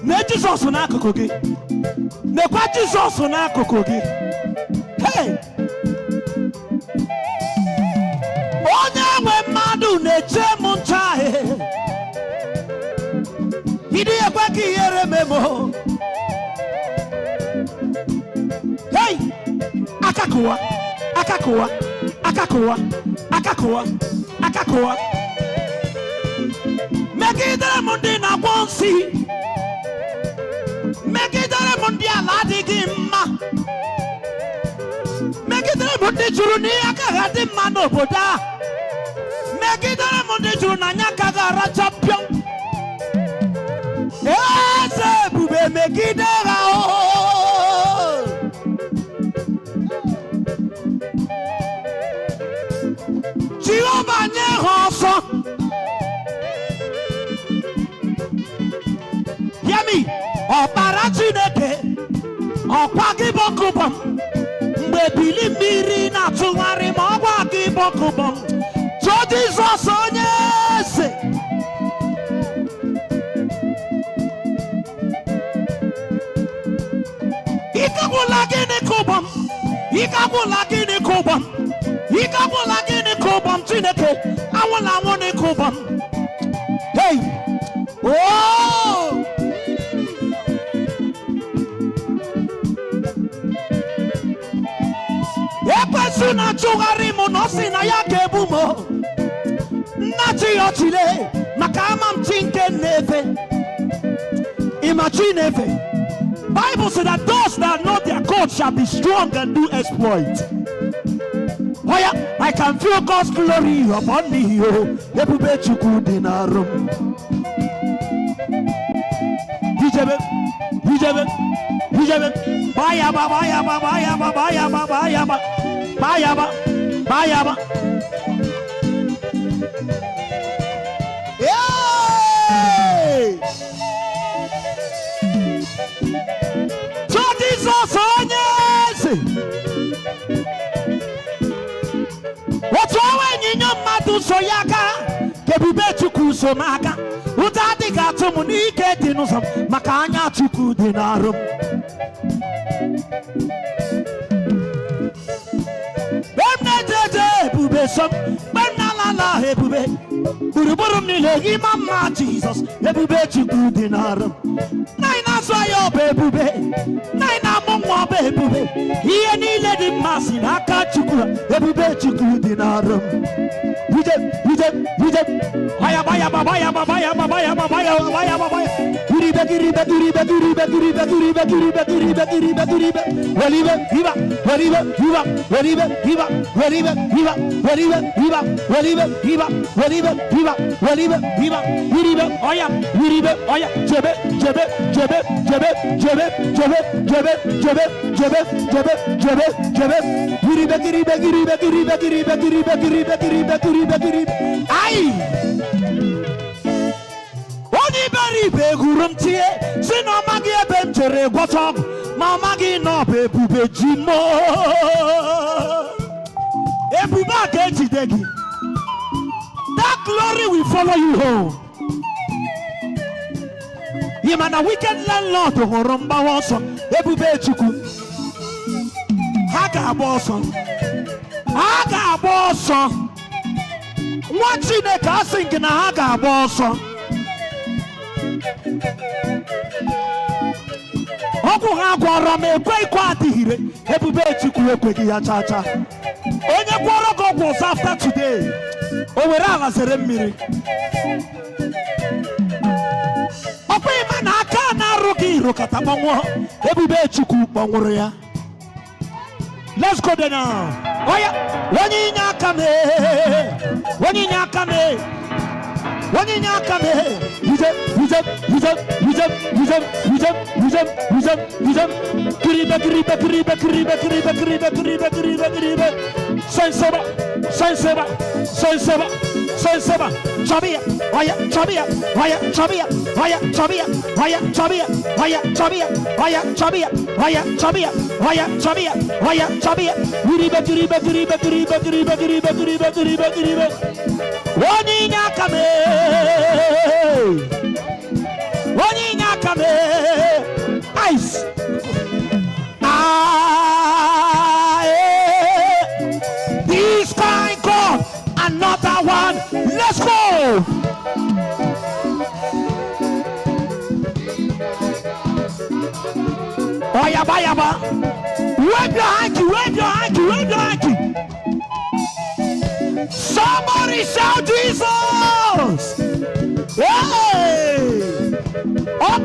S4: na Jizọs n'akụkụ gị nekwa Jizọs n'akụkụ gị. Hey! Onye nwe mmadụ na-eche m ncha ịdị ekwe ka ihere memo. Hey! Akakụwa megidere m ndị na-agwọ nsị, megidere m ndị ala adịghị mma, megidere m ndị jụrụ n'ihe agaghị adị mma n'obodo a, megidere m ndị jụrụ na anya agaghị aracha pịọm. Eze ebube megide ha Jehova nye ha ọsọ. Yemi ọbara Chineke ọkwa gị bọkụbọm mgbe ebili mmiri na-atụgharị ma ọgwa gị bọkụbọm jụọ Jizọs onye eze. Ikagwụla gịnị kụbọm, ikagwụla gịnị kụbọm, ikagwụla gịnị kụbọm Chineke anwụla anwụ n'ịkụbọm. Hey! Oh! Ekwesu na-achụgharị m na ọ sị na ya ga-ebu m nnachi ya ọchịle maka ama m chi nke na-efe ịma chi na-efe. Bible says that those that know their God shall be strong and do exploit. Oh yeah, I can feel God's glory upon me. Ebube Chukwu dị n'arụ m. Ijebe, bayaba. Hey! Jizọs onye eze otu ọnwa ịnyịnya mmadụ so ya gaa ka ebube Chukwu so m aka ụta adịghị atụ m n'ike dị n'ụzọ m maka anya Chukwu dị n'arụ m. Ejeje ebube so m mgbe m na-alala ebube gburugburu m niile ịma mma Jizọs ebube Chukwu dị n'arụ m. Naanị na-azụ ya ọba ebube, naanị na-amụ nwa ọba ebube, ihe niile dị mma si n'aka Chukwu ebube Chukwu dị n'arụ m. Onye iberibe gụrụ m tie si na ọ maghị ebe m jere gwọta ọgwụ ma ọ maghị na ọ bụ ebube ji m. Ebube a ga-ejide gị. That glory will follow you home. Ị ma na wicked landlord hụrụ mgbawa ọsọ ebube Chukwu. Ha ga-agba ọsọ. Nwa Chineke asị gị na ha ga-agba ọsọ. Ọgwụ ha gwọrọ m ekwe adịghịre ebube Chukwu ekweghị ya chacha. Onye gwọrọ gị ọgwụ ọzọ after today Overala seremiri. Opa imana aka na roki rokata monwo. Ebube chuku monworo ya. Let's go there now. Oya, waninya kame. Waninya kame. Waninya kame. Kiribe. Senseba. Chabia. Waninya kame. Ice. This kind God, another one. Let's go. Oyaba. Wave your hanky. Somebody shout Jesus. Hey. Up.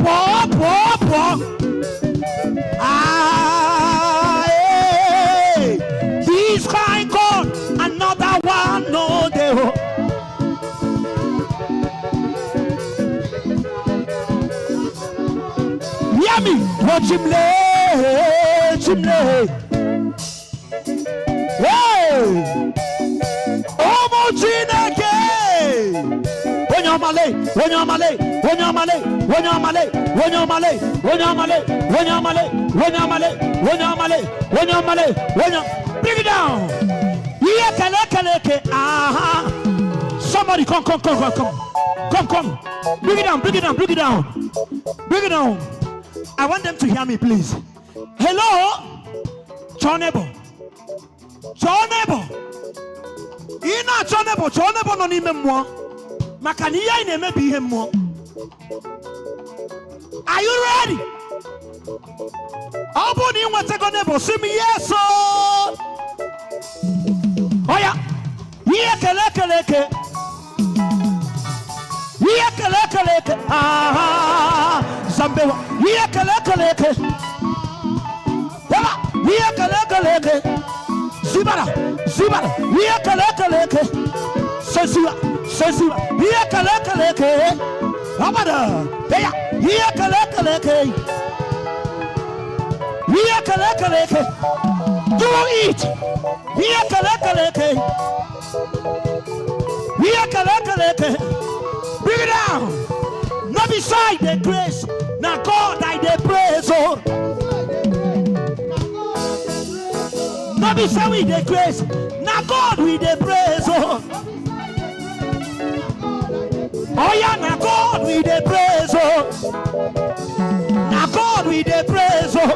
S4: Hey. This kind God, another one, no devil. Yummy, watch him lay. Hey, Omo Chineke. When bring it down. Somebody come. Bring it down. I want them to hear me, please. Hello, Chonebo. Ina Chonebo no nime mwa. Makaniya ine me bihe mwa. Are you ready? Obu ni mwateko nebo. Simi yes, so. Oya. Iye keleke. Zambewa. Iye keleke. Iye keleke. Zibara. Iye keleke. Sensiwa. Iye keleke. Abada. Eya. Iye keleke. Do it. Iye keleke. Bring it down. Not beside the grace. Now God I dey praise. Oh. Not beside with the grace. Now God we dey praise. Oh. Oh yeah, now God we dey praise. Oh. Now God we dey praise. Oh.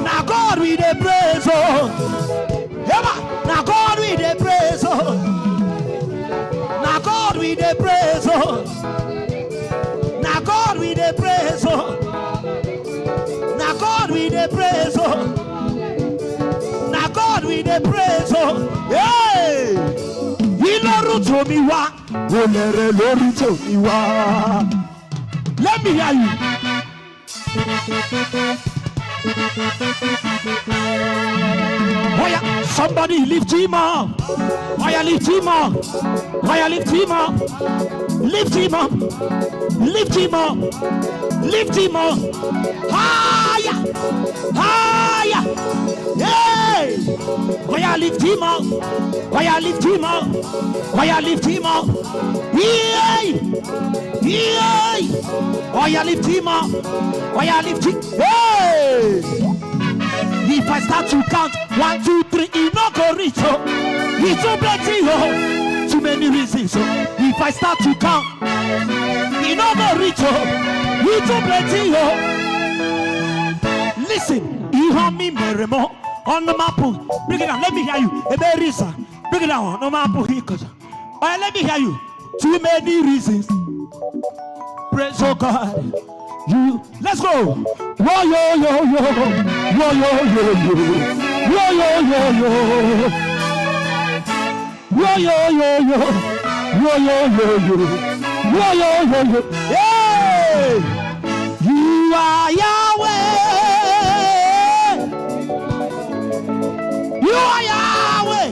S4: Now God we dey praise. Oh. Now God we dey praise. Oh. Now God we dey praise. Oh. Now God we dey praise. Oh. Now God we dey praise. Oh. Now God we dey praise. Oh. Hey! Iloru to mi wa, olere loru to mi wa. Let me hear you. Oh yeah, somebody lift him up. Oh yeah, lift him up. Oh yeah, lift him up. Lift him up. Lift him up. Lift him up. Higher. Higher. Hey. Oh yeah, lift him up. Oh yeah, lift him up. Oh yeah, lift him up. Yay. Yay. Oh yeah, lift him up. Oh yeah, lift him. Hey. If I start to count 1, 2, 3, it no go reach. Oh, it's so plenty. Oh, too many reasons. Oh, if I start to count, it no go reach. Oh, it's so plenty. Oh, listen, you hear me, Meremo, on the map. Bring it down. Let me hear you. Eberisa, bring it down on the map. Alright, let me hear you. Too many reasons. Praise oh God. You let's go. Whoa yo yo yo. Whoa yo yo yo. Whoa yo yo yo. Yo yo yo yo. Yo yo yo yo. Yo yo yo yo. Hey! You are Yahweh. You are Yahweh.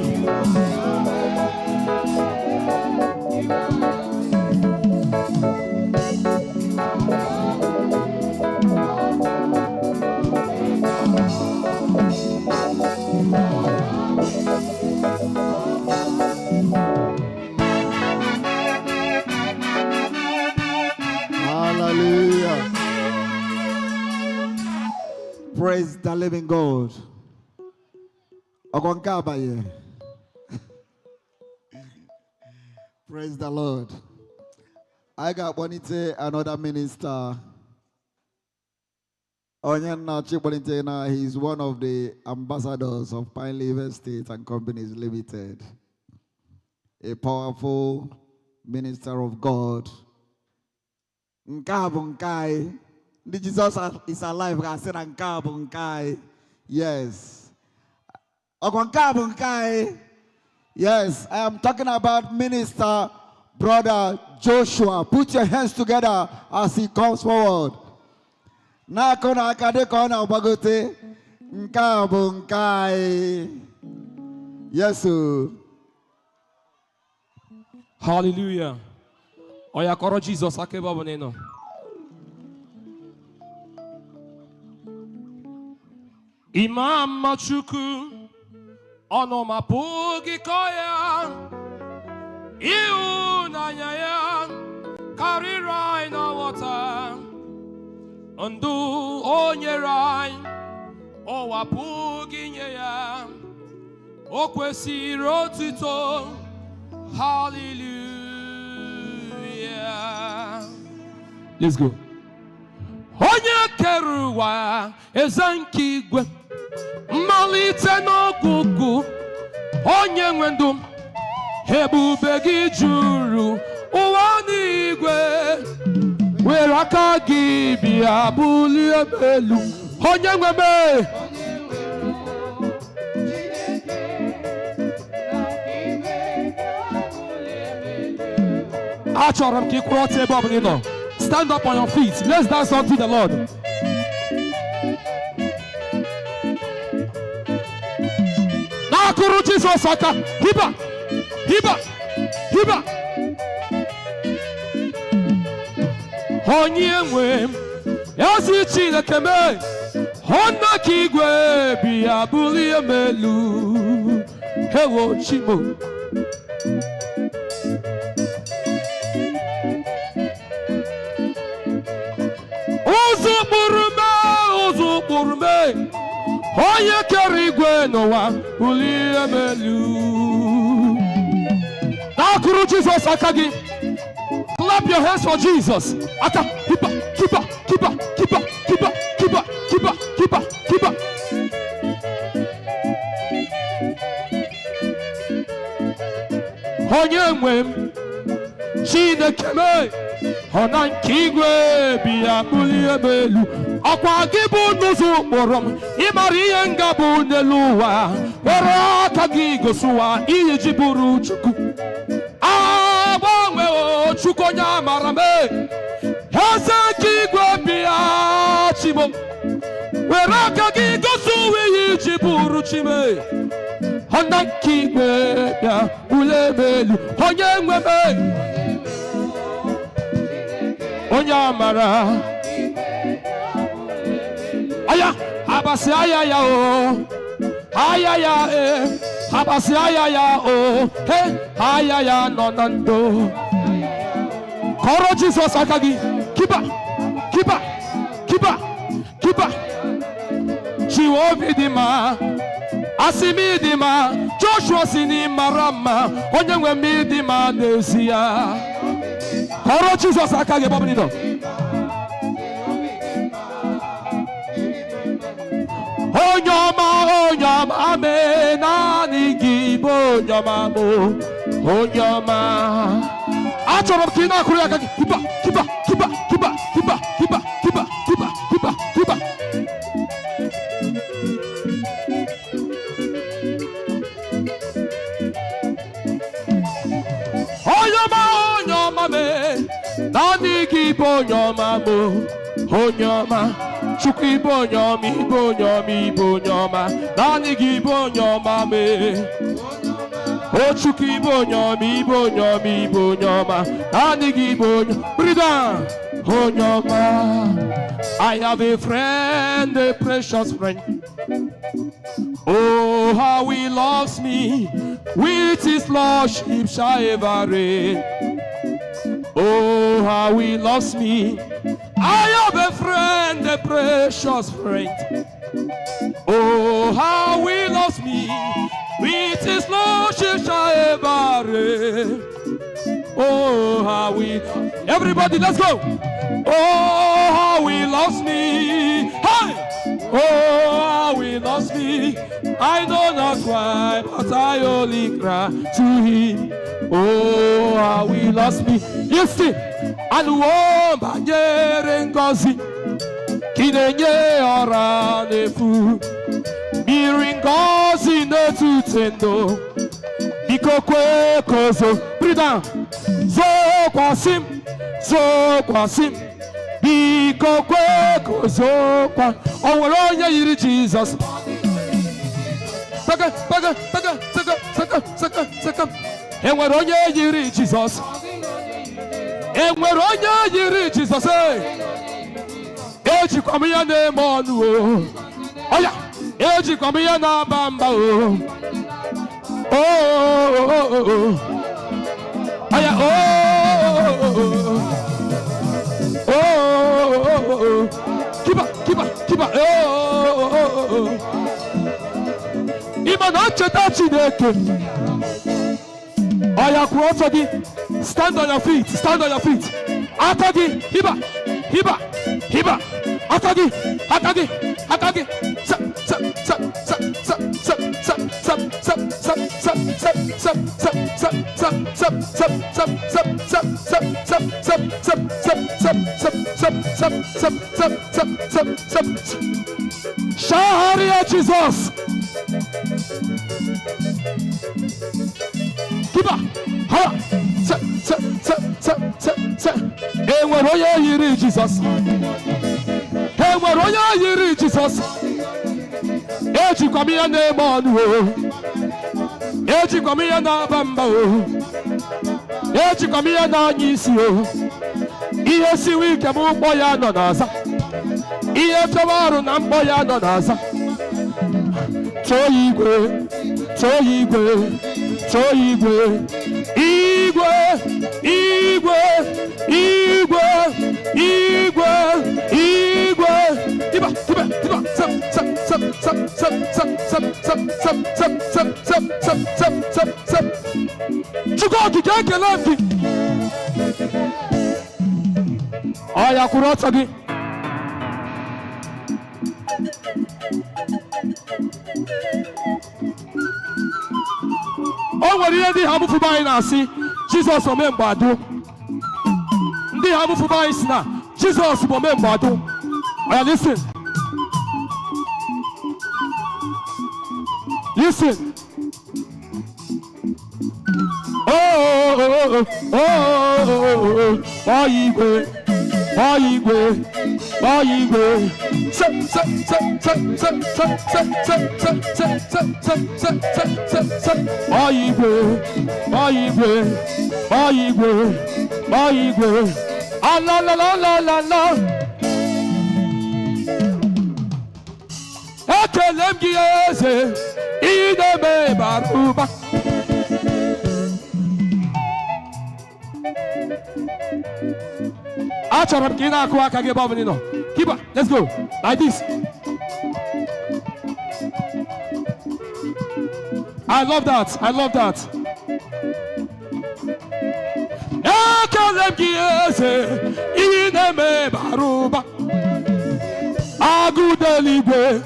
S3: Hallelujah. Praise the living God. Ogonkabaye. Praise the Lord. I got Bonite, another minister. Onyekachukwu Nzekwesi, he's one of the ambassadors of Pine Leaf Estate and Companies Limited. A powerful minister of God. Nkabunkai. Jesus is alive. I said Nkabunkai. Yes. Nkabunkai. Yes, I am talking about Minister Brother Joshua. Put your hands together as he comes forward. Nakona akade kona ubagote. Nkabunkai. Yes, sir.
S5: Hallelujah. Oya koro Jesus akeba boneno. Imam Chukwu ono mapugi koya. Iu nanya ya karira ina wata. Ndu onye rai o wapugi nye ya. O kwesiri otito. Hallelujah. Let's go. Onye keruwa ezankigwe malite n'ogugu onye nwendu ebube gị juru ụwa n'igwe were aka gị bịa bulie elu onye nweme achọrọ m ka ị kwụrụ ọtọ ebe ọ bụla ị nọ. Stand up on your feet. Let's dance unto the Lord. Nakuru Jesus aka. Hiba. Hiba. Hiba. Onye nwe ezi Chineke me. Hona ka igwe bịa bulie m elu. Ewo Chimo. Onye kere igwe n'ụwa bulie m elu. Nakuru Jesus aka gị. Clap your hands for Jesus. Aka kipa kipa kipa kipa kipa kipa kipa kipa kipa. Onye nwe m Chineke me ọ na nke igwe bịa bulie m elu. Ọkwa gị bụ n'ụzọ ụkpụrụ m ịmara ihe nga bụ n'elu ụwa were aka gị gosi ụwa ihe ji bụrụ Chukwu agbanwe o Chukwu onye amara m eze nke igwe bịa Chimo were aka gị gosi ụwa ihe ji bụrụ Chime ọ na nke igwe bịa bulie m elu onye nwe m onye amara aya abasi aya ya o aya ya abasi aya ya o he aya ya no nando koro Jesus aka gị kiba kiba kiba kiba chiwo bidima asimi dima Joshua sini marama onye nwe mi dima n'esia koro Jesus aka gị bọbụ nido. Onyoma me nani gibo onyoma mo onyoma. Achọrọ m ka ị na-akụrụ ya aka gị kiba kiba kiba kiba kiba kiba kiba kiba kiba kiba. Nani gibonyoma mo, onyoma. Chukwu ibonyoma, ibonyoma, ibonyoma. Nani gibonyoma me. Oh, Chukwu ibonyoma, ibonyoma, ibonyoma. Nani gibonyoma. Breathe down. Onyoma. I have a friend, a precious friend. Oh, how he loves me, with his lordship shall ever reign. Oh, how he loves me. I have a friend, a precious friend. Oh, how he loves me, with his lordship shall ever reign. Oh, how he... Everybody, let's go. Oh, how he loves me. Hey! Oh, how he loves me. I know not why, but I only cry to him. Oh, how he loves me. Listen. And one banyere ngozi kinenye ora nefu miri ngozi netutendo biko kwe kozo. Breathe down. Zo kwasim biko kwe kozo kwa. Onwere onye yiri Jesus. Saka. Enwere onye yiri Jesus. Enwere onye yiri Jesus. Ejikwa m ya na-eme ọnụ o. Oya, ejikwa m ya na-aba mba o. Oh. Oya, oh. Kiba. Oh. Ima na ncheta Chineke. Oya, kwụrụ ọtọ gị. Stand on your feet. Atagi, hiba. Atagi. Shaharia Jesus. Kiba. Ha. Enwere onye yiri Jesus. Enwere onye yiri Jesus. Ejikwa m ya na-eme ọnụ o. Ejikwa m ya na-aba mba o. Ejikwa m ya na-anya isi o. Ihe siwe ike m mkpọ ya nọ n'aza. Ihe fịawa arụ na mkpọ ya nọ n'aza. Too igwe. Chukwu okike ekele gị. Oya, kwụrụ ọtọ gị. O nwere ihe ndị ha bụfụba anyị na-asị Jizọs omemgbadu. Ndị ha bụfụba anyị si na Jizọs bụ omemgbadu. Oya, listen. Ekele m gị eze, ị na-eme bara ụba. Achọrọ m ka ị na-akụ aka gị ebe ọ bụla ị nọ. Keeper, let's go. Like this. I love that. Ekele m gị eze, ị na-eme bara ụba. Agụ deligwe,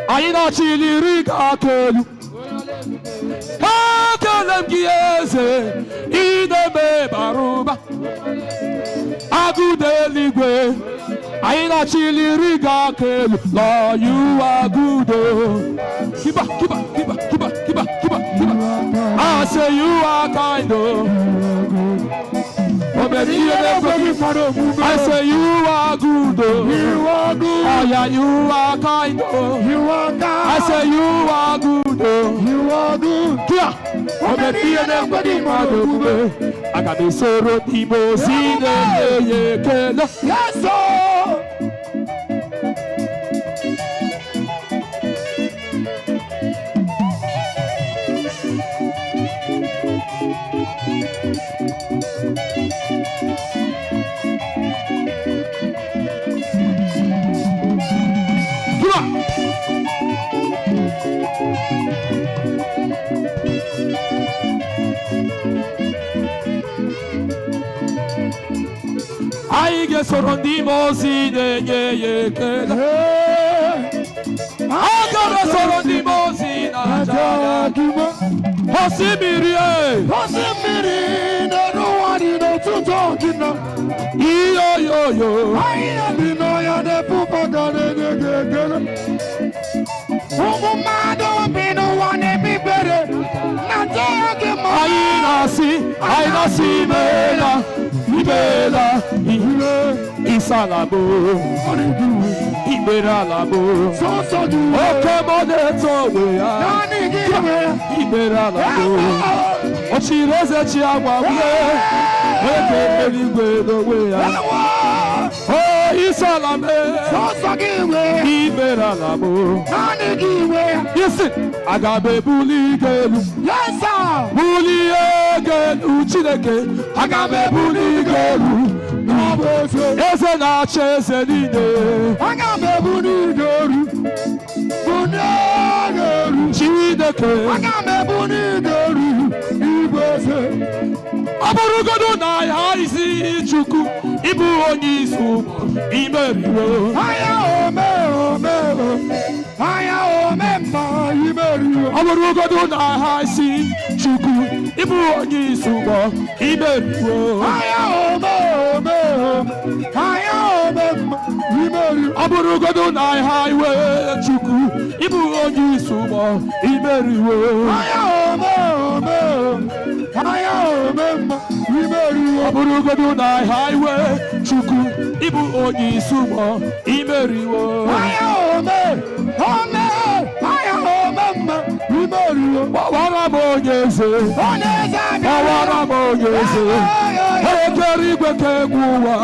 S5: anyị na-achịliri gị aka elu. Ekele m gị eze, ị na-eme bara ụba. Agụ deligwe, anyị na-achịliri gị aka elu. Lord, you are good. Keeper. I say you are kind. I say you are good. You are good. Oh yeah, you are kind. You are kind. I say you are good. You are good. I got the sorrow, the most in the yes, sir. I guess on the mosi de ye kela. I got us on the mosi na jaya. Hosimiri, no one knows to talk in the yo. I am the noya de pupa gane de gana. Oh, my don't be no one be better. I see Ibela, Isalabo, Iberalabo, Okemoneto, Iberalabo, Ochireze Chiawa, oh, Isalame, Iberalabo, listen, Agabe Bully Gelu, yes, sir, Bully Gelu, Chineke, Agabe Bully Gelu, Ezena Cheseline, Agabe Bully Gelu, Chineke, Agabe Bully Gelu, Aburugodo na haisi chuku ibu onyisu imeriwo aya ome ma imeriwo Aburugodo na haisi chuku ibu onyisu imeriwo aya ome ma imeriwo Aburugodo na highway chuku ibu onyisu imeriwo aya ome Aburugodo na highway chuku ibu onye sumo imeriwo Bawara monyeze Ekeri igwekeguwa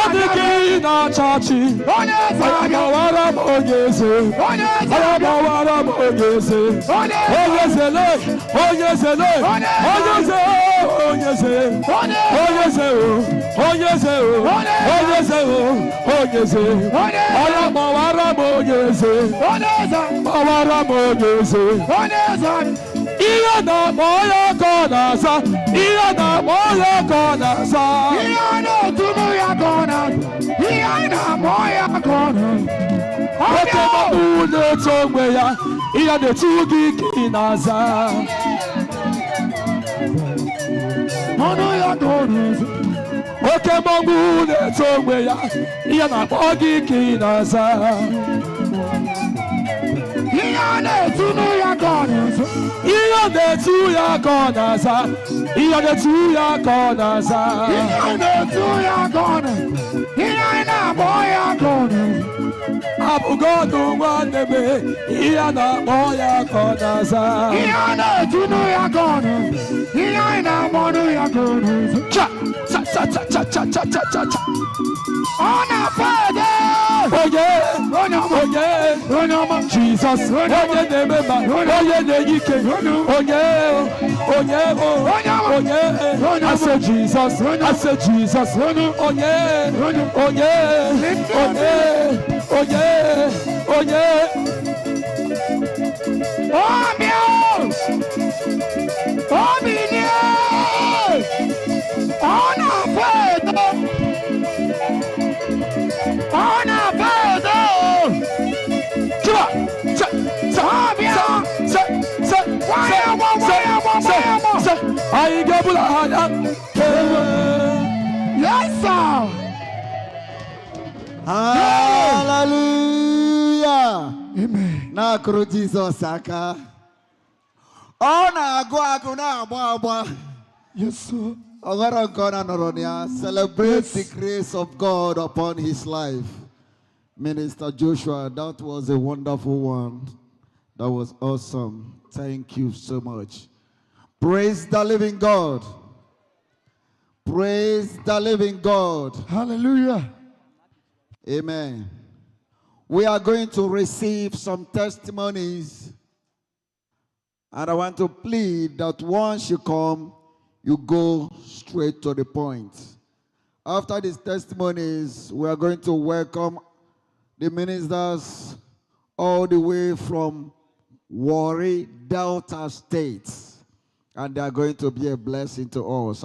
S5: Adiki na chachi Bawara monyeze Iya na moya konasa, iya na moya konasa, iya na tumu ya konasa, iya na moya konasa. Oke mabune tongwe ya, iya de tugi kinaza. Mono ya konasa. Oke mabune tongwe ya, iya na bogi kinaza. Iyane tu ya konasa. Iyane tu ya konasa. Iyane tu ya konasa. Iyane tu ya konasa. Iyane boya konasa. Abugodo wanebe. Iyane boya konasa. Iyane tu ya konasa. Iyane mono ya konasa. Cha cha. Ona fede. Oye. Jesus, oye nemeba, oye neike, oye, I say Jesus, oye, yes, sir.
S3: Hallelujah.
S5: Amen.
S3: Na kuru Jesus aka. Ọ na-agụ agụ na-agba agba.
S5: Yes, sir.
S3: Celebrate the grace of God upon his life. Minister Joshua, that was a wonderful one. That was awesome. Thank you so much. Praise the living God. Praise the living God.
S1: Hallelujah.
S3: Amen. We are going to receive some testimonies. And I want to plead that once you come, you go straight to the point. After these testimonies, we are going to welcome the ministers all the way from Warri, Delta State. And they are going to be a blessing to us.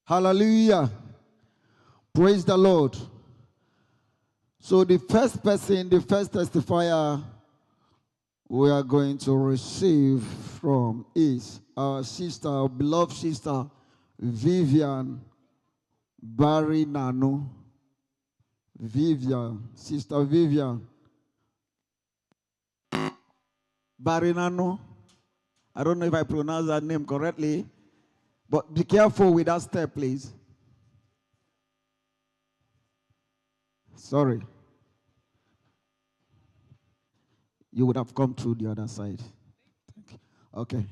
S3: Hallelujah. Praise the Lord. So the first person, the first testifier we are going to receive from is our sister, our beloved sister, Vivian Barry Nano. Vivian, Sister Vivian Barry Nano. I don't know if I pronounce that name correctly, but be careful with that step, please. Sorry. You would have come through the other side. Okay.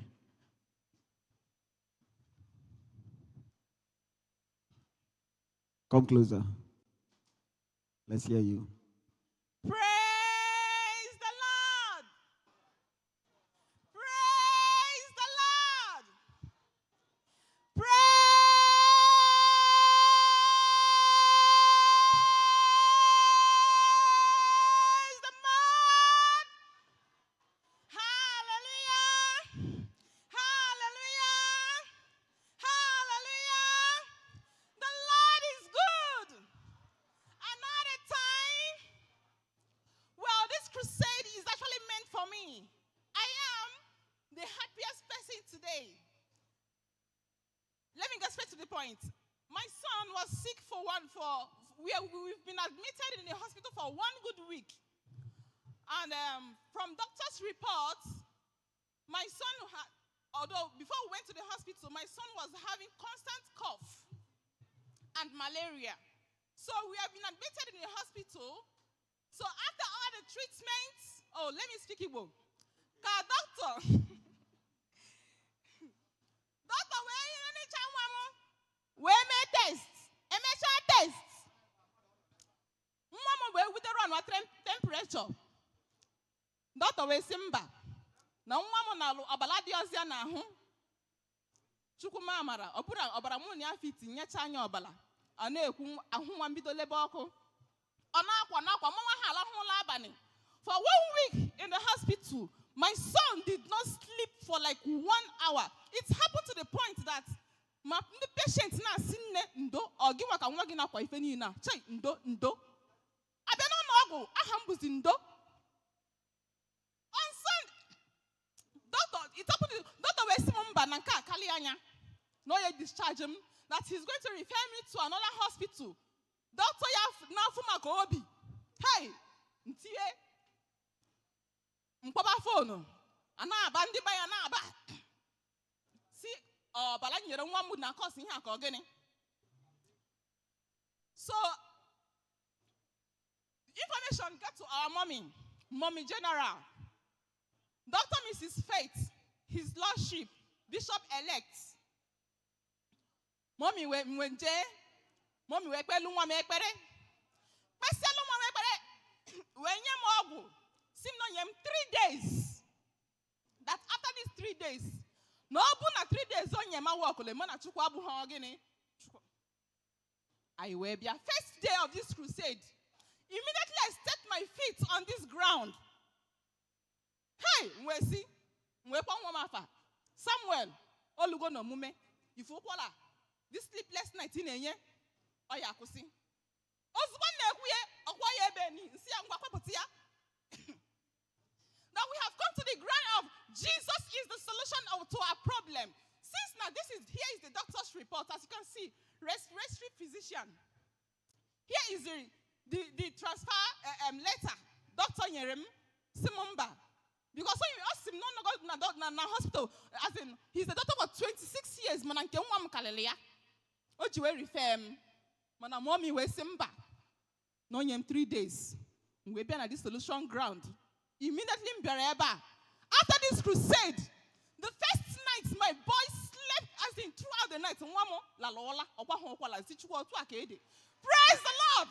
S3: Come closer. Let's hear you.
S6: Praise the Lord. Praise the Lord. Praise the Lord. Hallelujah. Hallelujah. Hallelujah. The Lord is good. Another time. Well, this crusade is actually meant for me. I am the happiest person today. Let me get straight to the point. My son was sick we've been admitted in the hospital for 1 good week. And from doctor's reports, my son although before we went to the hospital, my son was having constant cough and malaria. So we have been admitted in the hospital. So after all the treatments, let me speak Igbo. Doctor, we made tests. MHR tests. We with the temperature. Doctor, we simba. Na na abaladi ozia na ahu. Chukwu mamara, obara mu ni afiti nyecha anya obala. Ana ekwu ahu nwa mbido lebe oku. For 1 week in the hospital, my son did not sleep for like 1 hour. It happened to the point that the patient na sinne ndo ogiwa ka nwa gi na kwa ife ni na chai ndo abia no ogu aha mbuzi ndo on Sunday doctor it happened doctor we simumba na nka akali anya no ye discharge him that he's going to refer me to another hospital. Doctor ya na fuma ko obi hey ntie mkpaba phone ana aba ndi ba ya na aba si bala nyere nwa mu na cause ihe aka ogene. So information got to our mommy general, Dr. Mrs. Faith, his lordship, bishop elect. Mommy we mwenje, mommy we pelu nwa me ekpere. Peselu nwa me ekpere. We nyem ogu. Sim no yem 3 days. That after these 3 days, no na 3 days on yema work le mana chukwu abu ha ogene. I will be a first day of this crusade. Immediately I set my feet on this ground. Hey, we see, we Samuel, olugo no mume. If you this sleepless night in a year, oh yeah, kusi. Osman Now we have come to the ground of Jesus is the solution to our problem. Since now here is the doctor's report, as you can see, respiratory physician. Here is the transfer letter. Dr. Yerem Simumba. Because when you ask him, no hospital, as in, he's a doctor for 26 years, mananke umam kalelea. Ojiwe refem, manamomi we simba. No yem 3 days. We be at this solution ground. Immediately after this crusade, the first night my boy slept as in throughout the night. Praise the Lord.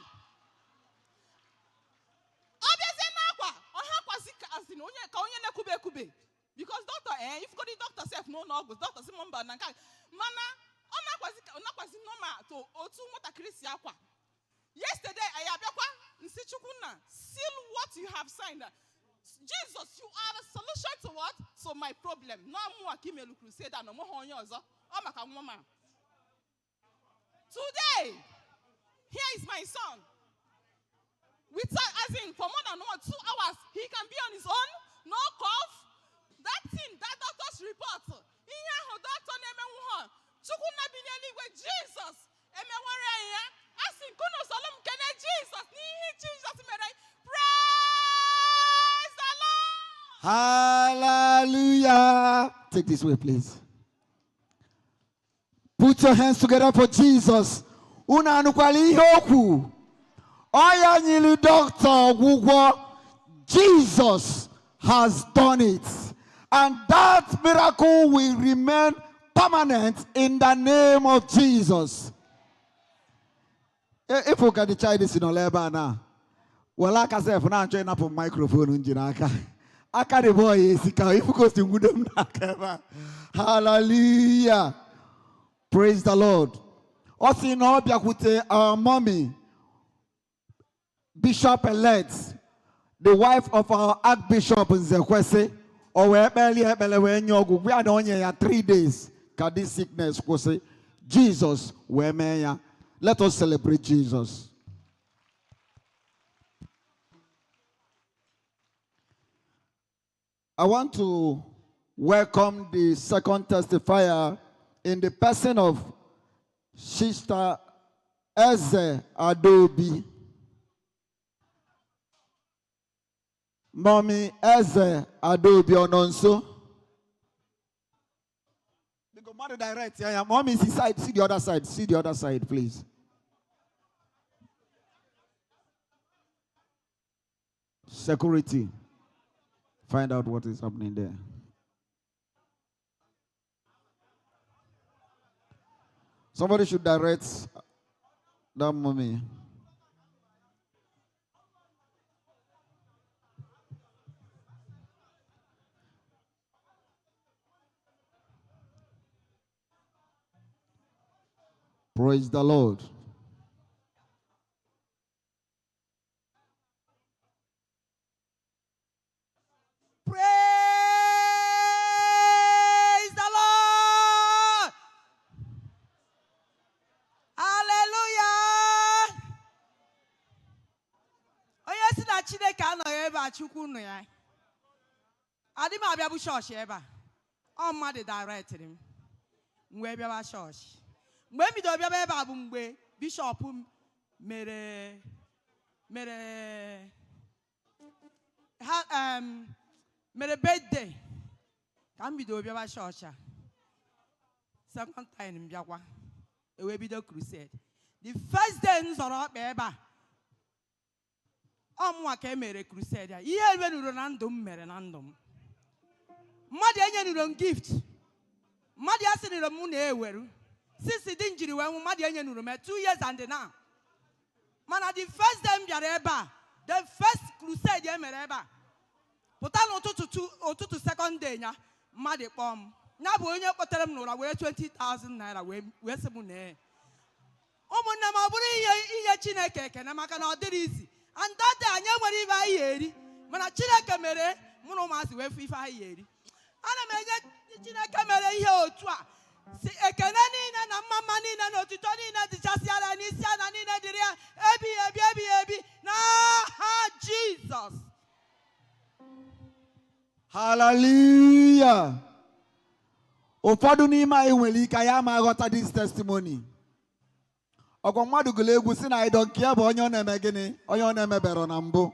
S6: Because doctor, if you go to doctor self, no, doctor Simon Bananka, mana, yesterday, seal what you have signed. Jesus, you are the solution to what? So my problem. No more crusade and no more. Today, here is my son. As in, for more than 2 hours, he can be on his own, no cough. That thing, that doctor's report. Jesus. Praise the Lord.
S3: Hallelujah. Take this way, please. Put your hands together for Jesus. Una anukwali hoku. Oya nyili doctor Gugwo. Jesus has done it. And that miracle will remain permanent in the name of Jesus. If you can try this in Oleba now, well, like I said, I'm trying up a microphone in Jinaka. I can't avoid it. If you go to Woodham, hallelujah. Praise the Lord. Also, in our mommy, Bishop elect, the wife of our Archbishop Nzekwesi, or we are on 3 days. Can this sickness say, Jesus, where may ya? Let us celebrate Jesus. I want to welcome the second testifier in the person of Sister Eze Adobe. Mommy Eze Adobe Ononso. Because mother direct. Yeah, mommy is inside. See the other side. See the other side, please. Security. Find out what is happening there. Somebody should direct that mommy. Praise the Lord.
S4: Praise the Lord. Hallelujah. Onye si na Chineke anọghị ebe a Chukwu nọ ya. Adị m abịa bụ chọọchị ebe a. Ọ mmadụ directịrị m. M wee bịaba chọọchị. Mgbe m bidoro bịaba ebe a bụ mgbe bishọp mere birthday. Ka m bidoro bịaba chọọchị a. Second time m bịakwa. Ewe bido crusade. The first day m zọrọ ọkpa ebe a. Ọ mụnwa ka e mere crusade a. Ihe ebe nụrụ na ndụ m mere na ndụ m. Mmadụ enyenụrụ m gift. Mmadụ ya sịrịrị m na-eweru. Since the injury when mmadụ enyenụrụ m 2 years and now. Mana the first day m bịara ebe a. The first crusade e mere ebe a. Pụta n'ụtụtụ second day nya mmadụ kpọọ m. Ya bụ onye kpọtere m n'ụra were 20,000 naira wee sị m nee. Ụmụnne m ọ bụrụ ihe Chineke ekene maka na ọ dịrị isi. And that day anyị nwere ife anyị eri. Mana Chineke mere mụ na ụmụazị wee fụ ife anyị eri. Ana m enye Chineke mere ihe otu a. Si ekeneni na mama ni na otito ni na dichasiara ni siana ni na diria ebi na Jesus.
S3: Hallelujah. Ụfọdụ n'ime anyị nwere ike ya ma ghọta this testimony. Ọgwa mmadụ gụrụ egwu si na I don't care bụ onye ọ na-eme gịnị, onye ọ na-emebere na mbụ.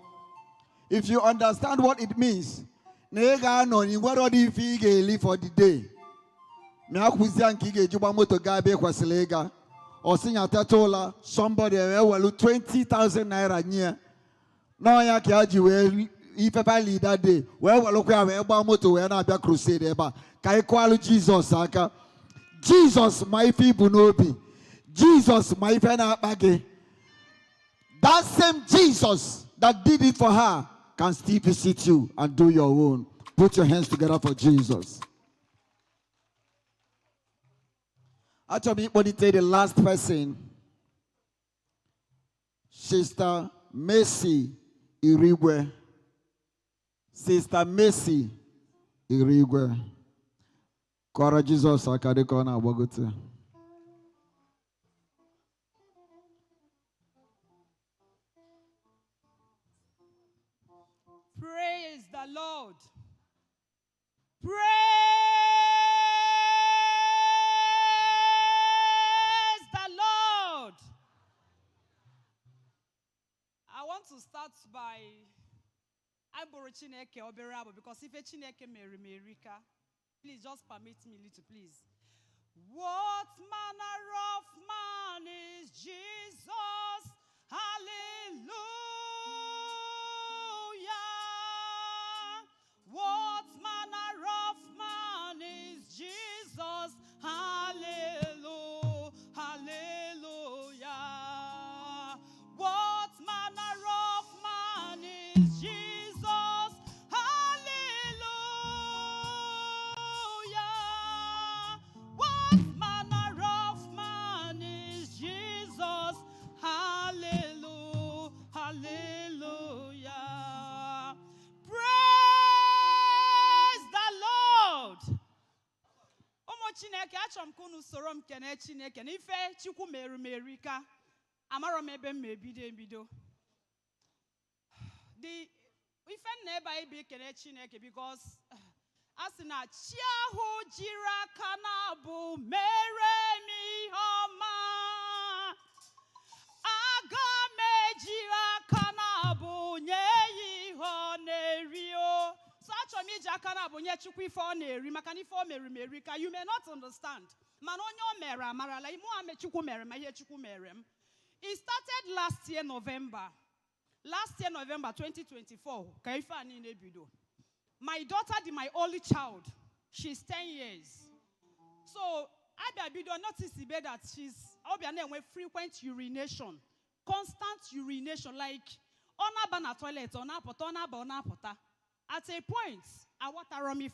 S3: If you understand what it means, na ị ga-anọ n'inwere ọdị ife ị ga-eli for the day. Ma akwụzia nke ị ga-eji gba moto gaa ebe ị kwesịrị ịga. Ọ sị ya teta ụla, somebody ewelu 20,000 naira nye. N'ọnya ka ya ji wee ifefe li that day. Wee welụkwa ya wee gba moto wee na-abịa crusade ebe a. Ka ị kụalụ Jesus aka. Jesus ma ife ibu n'obi. Jesus ma ife na-akpa gị. That same Jesus that did it for her can still visit you and do your own. Put your hands together for Jesus. Actually, the last person, Sister Mercy Irigwe. Sister Mercy Irigwe. Kora Jesus akadeko na wagote.
S6: Praise the Lord. Praise the Lord. I want to start by I borrow Chineke Oberabo because if a Chineke Merika, please just permit me little, please. What manner of man is Jesus? Hallelujah. What manner of man is Jesus? Hallelujah. Hallelujah. What manner of man is Jesus? Hallelujah. What manner of man is Jesus? Hallelujah. Hallelujah. Praise the Lord. Omo Chineke achọm kunu soro m kene Chineke n'ife Chukwu merika amaro m ebe m ebido. The ife na ebe anyị bi kene Chineke because asị na chi ahụ jiri aka na bụ mere m ihe ọma. Aga m ejiri aka na bụ nye ya ihe ọ na-eri o. So achọrọ m iji aka na bụ nye Chukwu ife ọ na-eri maka na ife o meri ka you may not understand. Mana onye o mere amarala ime ame Chukwu mere ma ihe Chukwu mere m. It started last year November 2024 ka ife a niile bido. My daughter, my only child, she's 10 years. So I don't notice that she's frequent urination, constant urination, like on a toilet, on a pota. At a point, I want to run me.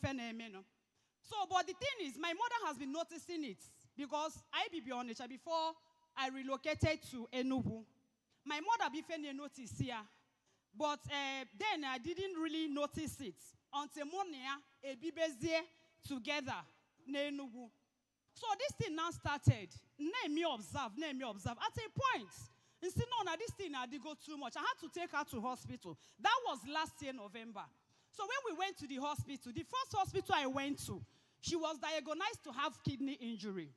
S6: So, but the thing is, my mother has been noticing it because I be honest before I relocated to Enugu. My mother be notice here, but then I didn't really notice it until morning a bibezie together Enugu. So this thing now started. Name me observe. At a point, you see, no, this thing I did go too much. I had to take her to hospital. That was last year November. So when we went to the hospital, the first hospital I went to, she was diagnosed to have kidney injury.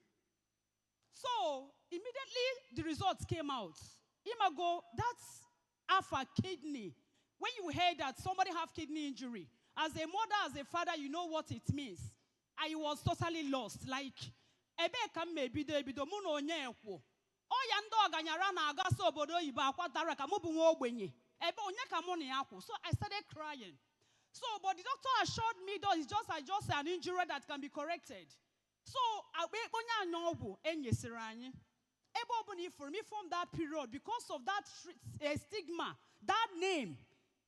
S6: So immediately the results came out. Imago, that's half a kidney. When you hear that somebody have kidney injury, as a mother, as a father, you know what it means. I was totally lost. Like, ebe kam me bido muno nyekwo. O yando ganyara na agaso obodo ibo akwatara ka mubu nwa ogbenye. Ebe onye ka mo na yakwo. So I started crying. So, but the doctor assured me that it's just an injury that can be corrected. So, onya nyobu enyesira anyi. Ebe obuni for me from that period because of that stigma, that name,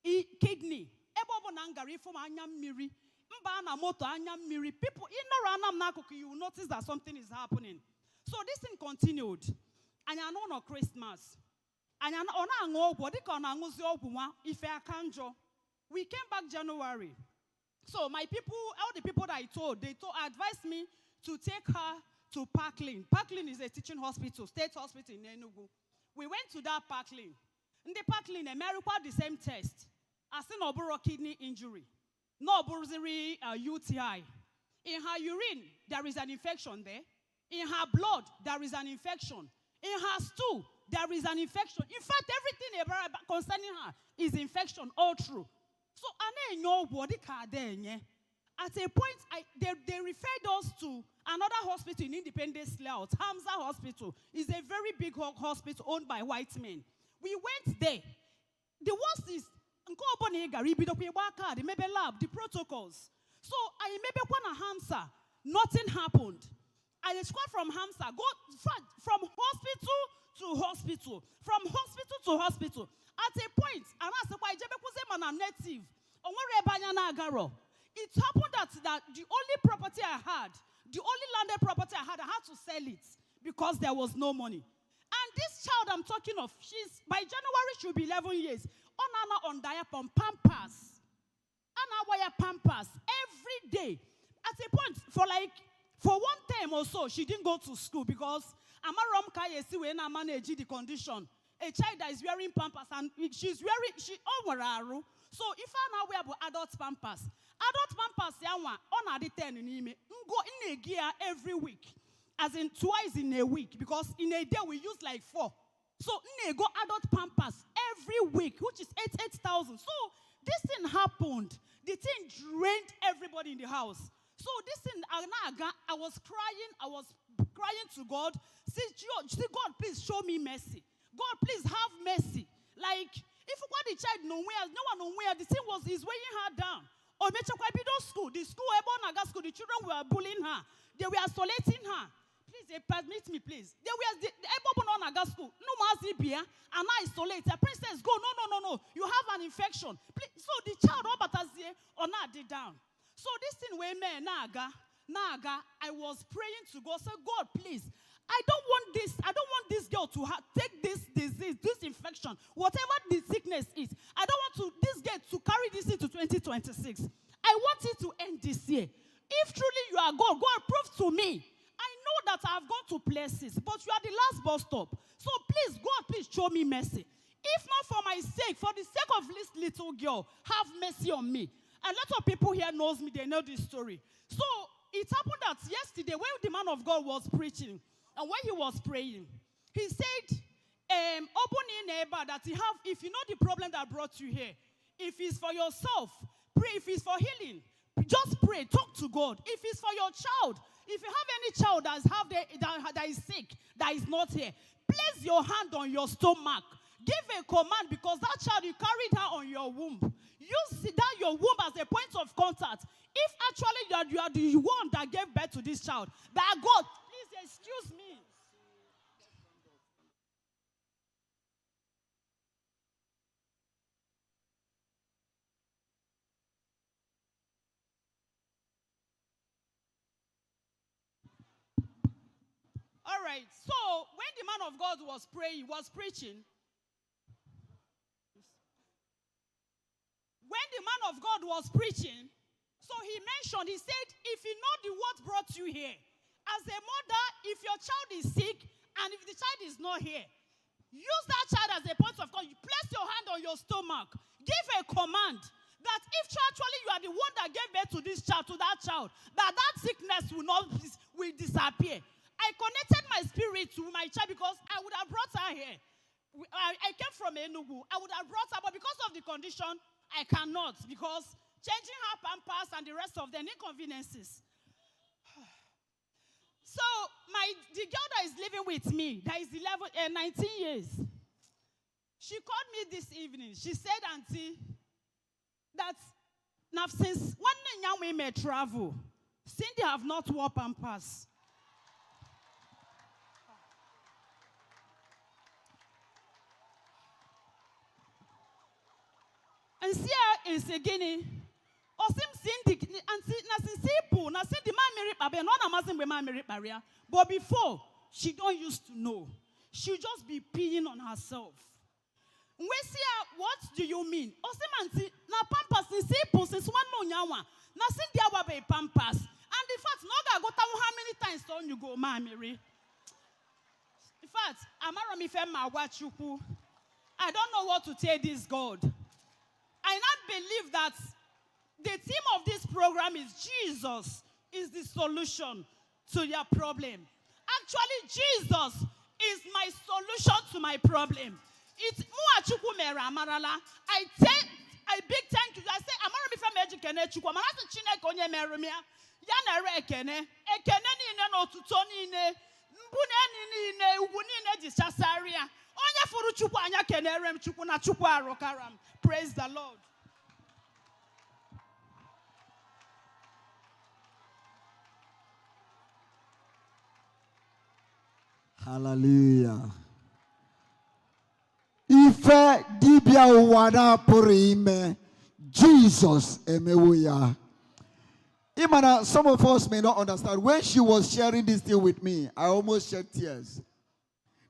S6: kidney. Ebe obuna ngari from anya mmiri. Mba na moto anya mmiri. People in around nakuku, you will notice that something is happening. So this thing continued. And I know no Christmas. And I know ife akanjo. We came back January. So my people, all the people that I told, advised me to take her
S7: to Parkland. Parkland is a teaching hospital, state hospital in Enugu. We went to that Parkland. In the Parkland, America the same test. As in oboro kidney injury. No bursary UTI. In her urine, there is an infection there. In her blood, there is an infection. In her stool, there is an infection. In fact, everything concerning her is infection all through. So I know what it can. At a point, they referred us to another hospital in Independence Layout, Hamza Hospital. It's a very big hospital owned by white men. We went there. The worst is maybe lab, the protocols. So I maybe want a Hamza. Nothing happened. I described from Hamza, go from hospital to hospital, from hospital to hospital. At a point, and I said, why native? It happened that the only property I had, the only landed property I had to sell it because there was no money. And this child I'm talking of, by January she'll be 11 years. On diaper, on Pampers. Wear Pampers every day. At a point, for one time or so, she didn't go to school because Amarom Kayesi when I manage the condition. A child that is wearing Pampers and she's wearing, so if I now wear adult Pampers on the 10 in go in a gear every week, as in twice in a week, because in a day we use like 4. So in go adult Pampers every week, which is 8,000. So this thing happened. The thing drained everybody in the house. So this thing, I was crying to God. Say, God, please show me mercy. God, please have mercy. Like, if what the child no one nowhere, the thing is weighing her down. Or school, the school, the children were bullying her. They were isolating her. Please, permit me, please. They were school. No more Zibia, and I isolate. A princess, go. No. You have an infection. Please. So the child, or not did down. So this thing where Naga, I was praying to God. Say, God, please, I don't want this girl to take this disease, this infection, whatever the sickness is. I don't want this girl to carry this into 2026. I want it to end this year. If truly you are God, God, prove to me. I know that I've gone to places, but you are the last bus stop. So please, God, please show me mercy. If not for my sake, for the sake of this little girl, have mercy on me. A lot of people here knows me, they know this story. So it happened that yesterday when the man of God was preaching, and when he was praying, he said, open in neighbor that if you know the problem that brought you here, if it's for yourself, pray. If it's for healing, just pray, talk to God. If it's for your child, if you have any child that is sick, that is not here, place your hand on your stomach. Give a command because that child, you carried her on your womb. Use that your womb as a point of contact. If actually you are the one that gave birth to this child, that God, please excuse me. All right. So when the man of God was preaching, when the man of God was preaching, so he mentioned, he said, if you know the what brought you here, as a mother, if your child is sick, and if the child is not here, use that child as a point of contact. You place your hand on your stomach. Give a command that if actually you are the one that gave birth to this child, to that child, that sickness will disappear. I connected my spirit to my child because I would have brought her here. I came from Enugu. I would have brought her, but because of the condition, I cannot, because changing her Pampers and the rest of the inconveniences. So the girl that is living with me, that is 19 years, she called me this evening. She said, Auntie, that now since one young we may travel, Cindy have not worn Pampers. And see is again. Osim Cindy and Cindy na Cindy man married no na mazin we man married barrier. But before, she don't used to know. She'll just be peeing on herself. We see her, what do you mean? Osim na Pampers since one no nyawa. Na Cindy awa be Pampers. And the fact no go how many times don't you go, Mary? In fact, Onyekachukwu, I don't know what to tell this God. I not believe that the theme of this program is Jesus is the solution to your problem. Actually, Jesus is my solution to my problem. It's Onyekachukwu mere amarala. I big thank you. I say amara mi fam ejikene chukwu. Mana se Chineke onye mere me ya na re ekene. Ekene niile na otuto niile. Mbune niile ugwu niile di chasaria. Onye furu chukwu anya kenere m chukwu na chukwu arokaram. Praise the Lord.
S3: Hallelujah. Ife dibia wada purime Jesus emewoya. Imana, some of us may not understand. When she was sharing this thing with me, I almost shed tears.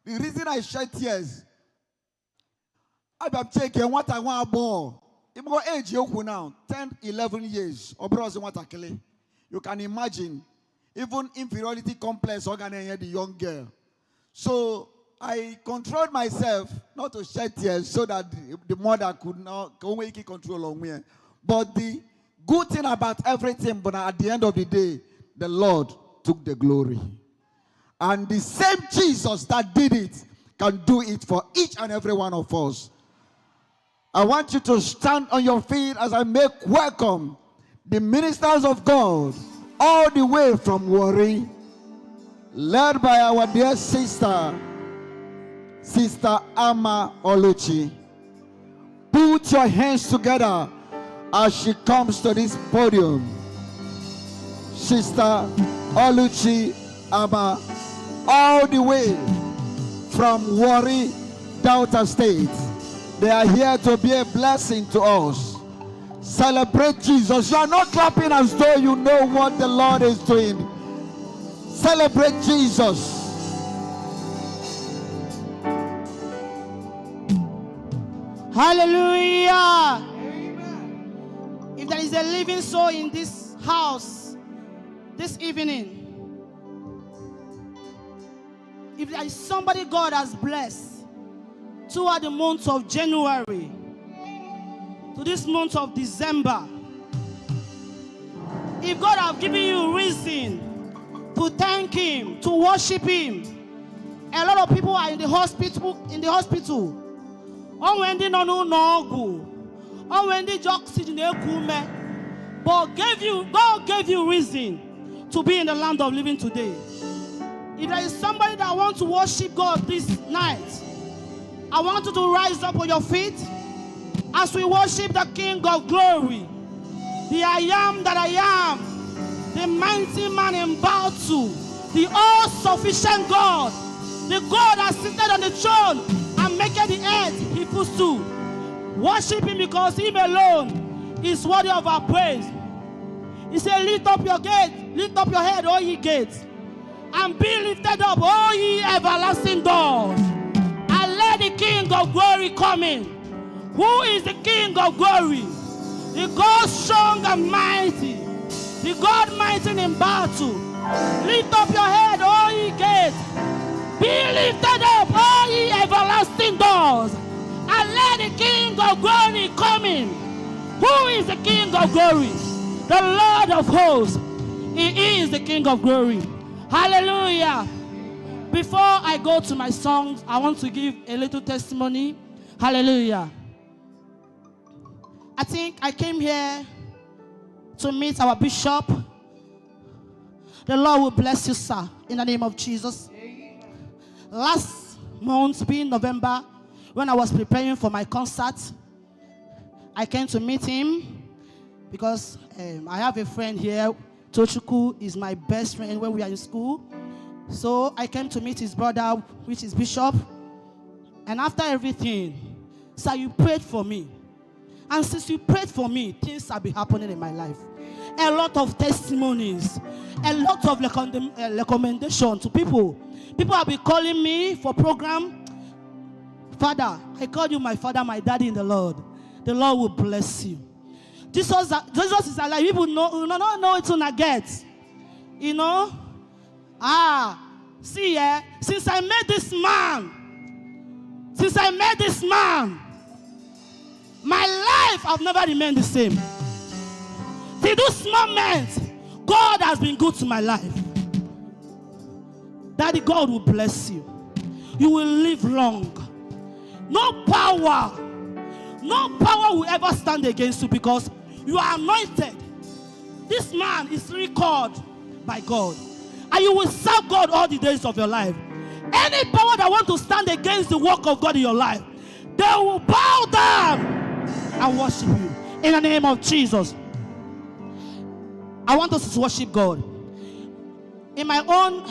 S3: The reason I shed tears, I'm checking what I want more. I'm age now, 10, 11 years. You can imagine, even inferiority complex organizing the young girl. So I controlled myself not to shed tears so that the mother could not keep control on me. But the good thing about everything, but at the end of the day, the Lord took the glory. And the same Jesus that did it can do it for each and every one of us. I want you to stand on your feet as I make welcome the ministers of God all the way from Warri, led by our dear sister, Sister Ama Oluchi. Put your hands together as she comes to this podium. Sister Oluchi Ama, all the way from Warri, Delta State. They are here to be a blessing to us. Celebrate Jesus. You are not clapping as though you know what the Lord is doing. Celebrate Jesus.
S7: Hallelujah. Amen. If there is a living soul in this house this evening, if there is somebody God has blessed toward the month of January to this month of December, if God has given you reason to thank Him, to worship Him, a lot of people are in the hospital. But God gave you reason to be in the land of living today. If there is somebody that wants to worship God this night, I want you to rise up on your feet as we worship the King of Glory, the I am that I am, the mighty man in battle, the all-sufficient God, the God that seated on the throne and maketh the earth He footstool. Worship Him because Him alone is worthy of our praise. He said, lift up your gate, lift up your head, all ye gates, and be lifted up, all ye everlasting doors, and let the King of Glory come in. Who is the King of Glory? The God strong and mighty, the God mighty in battle. Lift up your head, all ye gates, be lifted up, all ye everlasting doors, and let the King of Glory come in. Who is the King of Glory? The Lord of hosts. He is the King of Glory. Hallelujah. Before I go to my songs, I want to give a little testimony. Hallelujah. I think I came here to meet our bishop. The Lord will bless you, sir, in the name of Jesus. Last month, being November, when I was preparing for my concert, I came to meet him because I have a friend here. Tochukwu is my best friend when we are in school. So I came to meet his brother, which is Bishop. And after everything, sir, you prayed for me. And since you prayed for me, things have been happening in my life. A lot of testimonies, a lot of recommendation to people. People have been calling me for program. Father, I call you my father, my daddy in the Lord. The Lord will bless you. Jesus is alive. People know it on a get. You know? See, since I met this man, my life have never remained the same. Till this moment, God has been good to my life. Daddy, God will bless you. You will live long. No power will ever stand against you because you are anointed. This man is really called by God. And you will serve God all the days of your life. Any power that wants to stand against the work of God in your life, they will bow down and worship you. In the name of Jesus. I want us to worship God. In my own,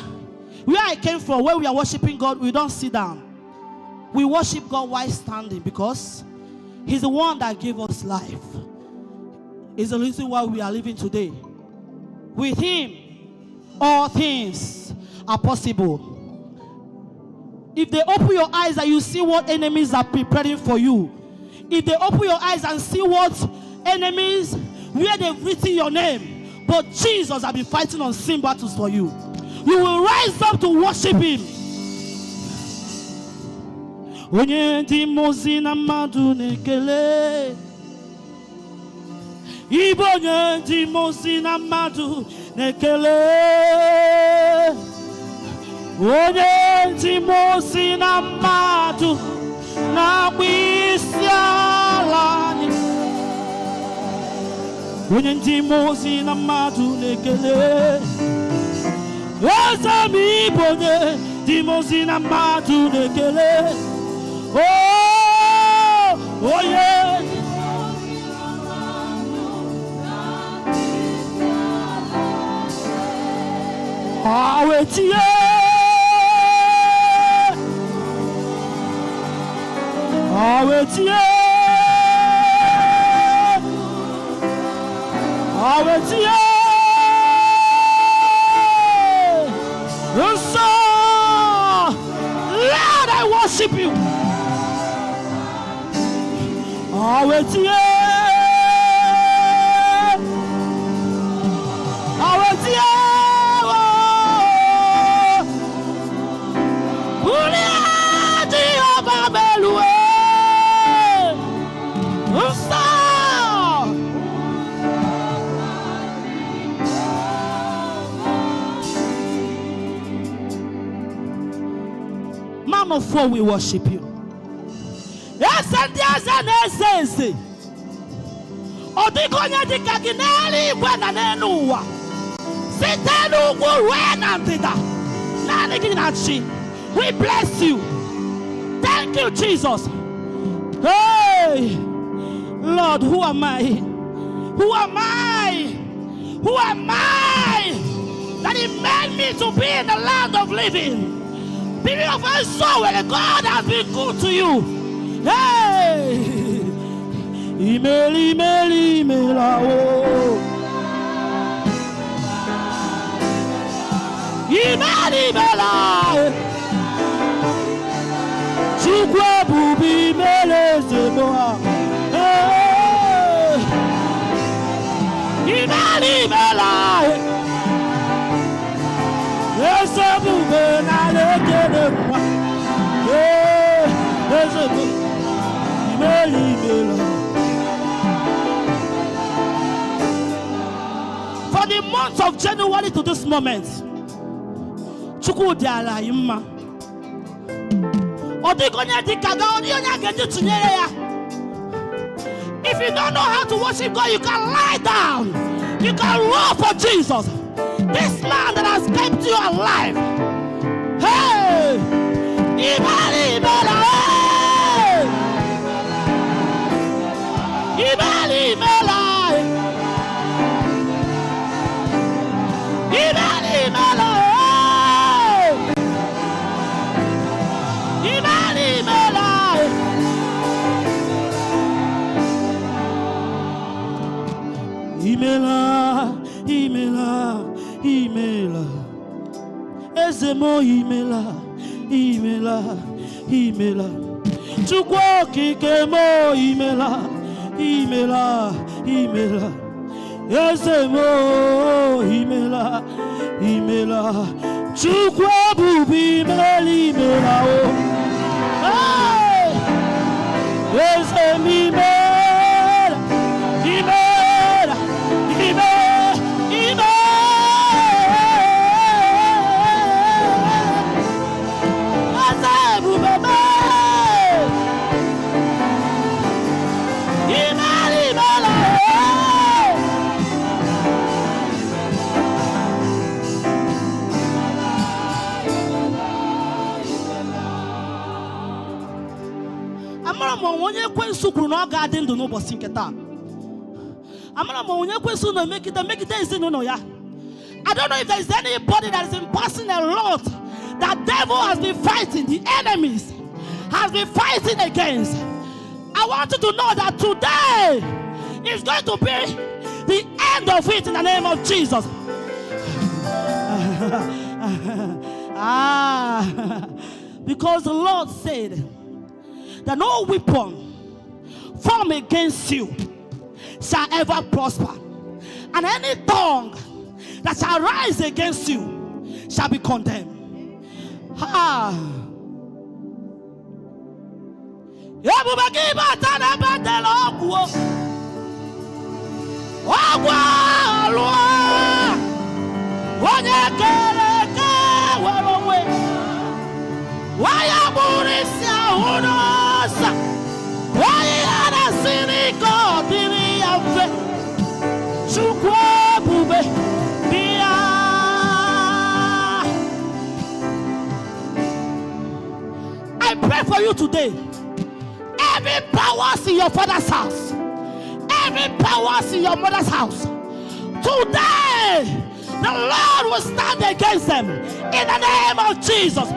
S7: where I came from, where we are worshiping God, we don't sit down. We worship God while standing because He's the one that gave us life. He's the reason why we are living today. With Him, all things are possible. If they open your eyes and you see what enemies are preparing for you, if they open your eyes and see what enemies, where they've written your name, but Jesus has been fighting unseen battles for you, you will rise up to worship Him. Onye ndi mozi na mmadụ na-ekele, Ibo onye ndi mozi na mmadụ na-ekele, onye ndi mozi na mmadụ na-akpọ isi ala anyị, onye ndi mozi na mmadụ na-ekele, eze m Ibo onye ndi mozi na mmadụ na-ekele. Oh, yeah. Oh, it's yeah. Oh, it's yeah. Oh, it's yeah. And so, Lord, I worship you. Oh, it's yeah. Oh, it's yeah. Uliaji obabelue. Usta. Man of war, we worship you. Yes, and yes, and yes, yes. Odikonya dikagineli wena nenuwa. Sitenu wena ntida. Nani ginachi. We bless you. Thank you, Jesus. Hey, Lord, who am I? Who am I? Who am I? That He made me to be in the land of living. People of my soul, when God has been good to you. Hey, email, oh. Email, oh. Chukwa bubi mele zeboa. Hey, email, oh. Yes, bube na lekele kwa. Hey, yes, for the month of January to this moment, Chukwu di ala imma. If you don't know how to worship God, you can lie down. You can roar for Jesus. This man that has kept you alive. Hey! Ibali, Ibala, hey! Ibali, Ibala, Ibali, Ibala, Ibali, Ibala. Imela, Imela, Imela, Ezemo Imela, Imela, Imela, Chukwu Kikemo Imela, Imela, Imela,
S4: Ezemo imela imela chukwa bubi meli imela o ezemi imela imela imela imela azabu baba imela imela amara mo onye kwensu kwuru na ọ ga-adị ndụ n'ụbọchị nke taa. Amara mo onye kwensu na megide ezinụlọ ya. I don't know if there is anybody that is imposing a lot that devil has been fighting, the enemies has been fighting against. I want you to know that today is going to be the end of it in the name of Jesus. Because the Lord said that no weapon formed against you shall ever prosper, and any tongue that shall rise against you shall be condemned. I pray for you today. Every powers in your father's house, every powers in your mother's house, today the Lord will stand against them in the name of Jesus.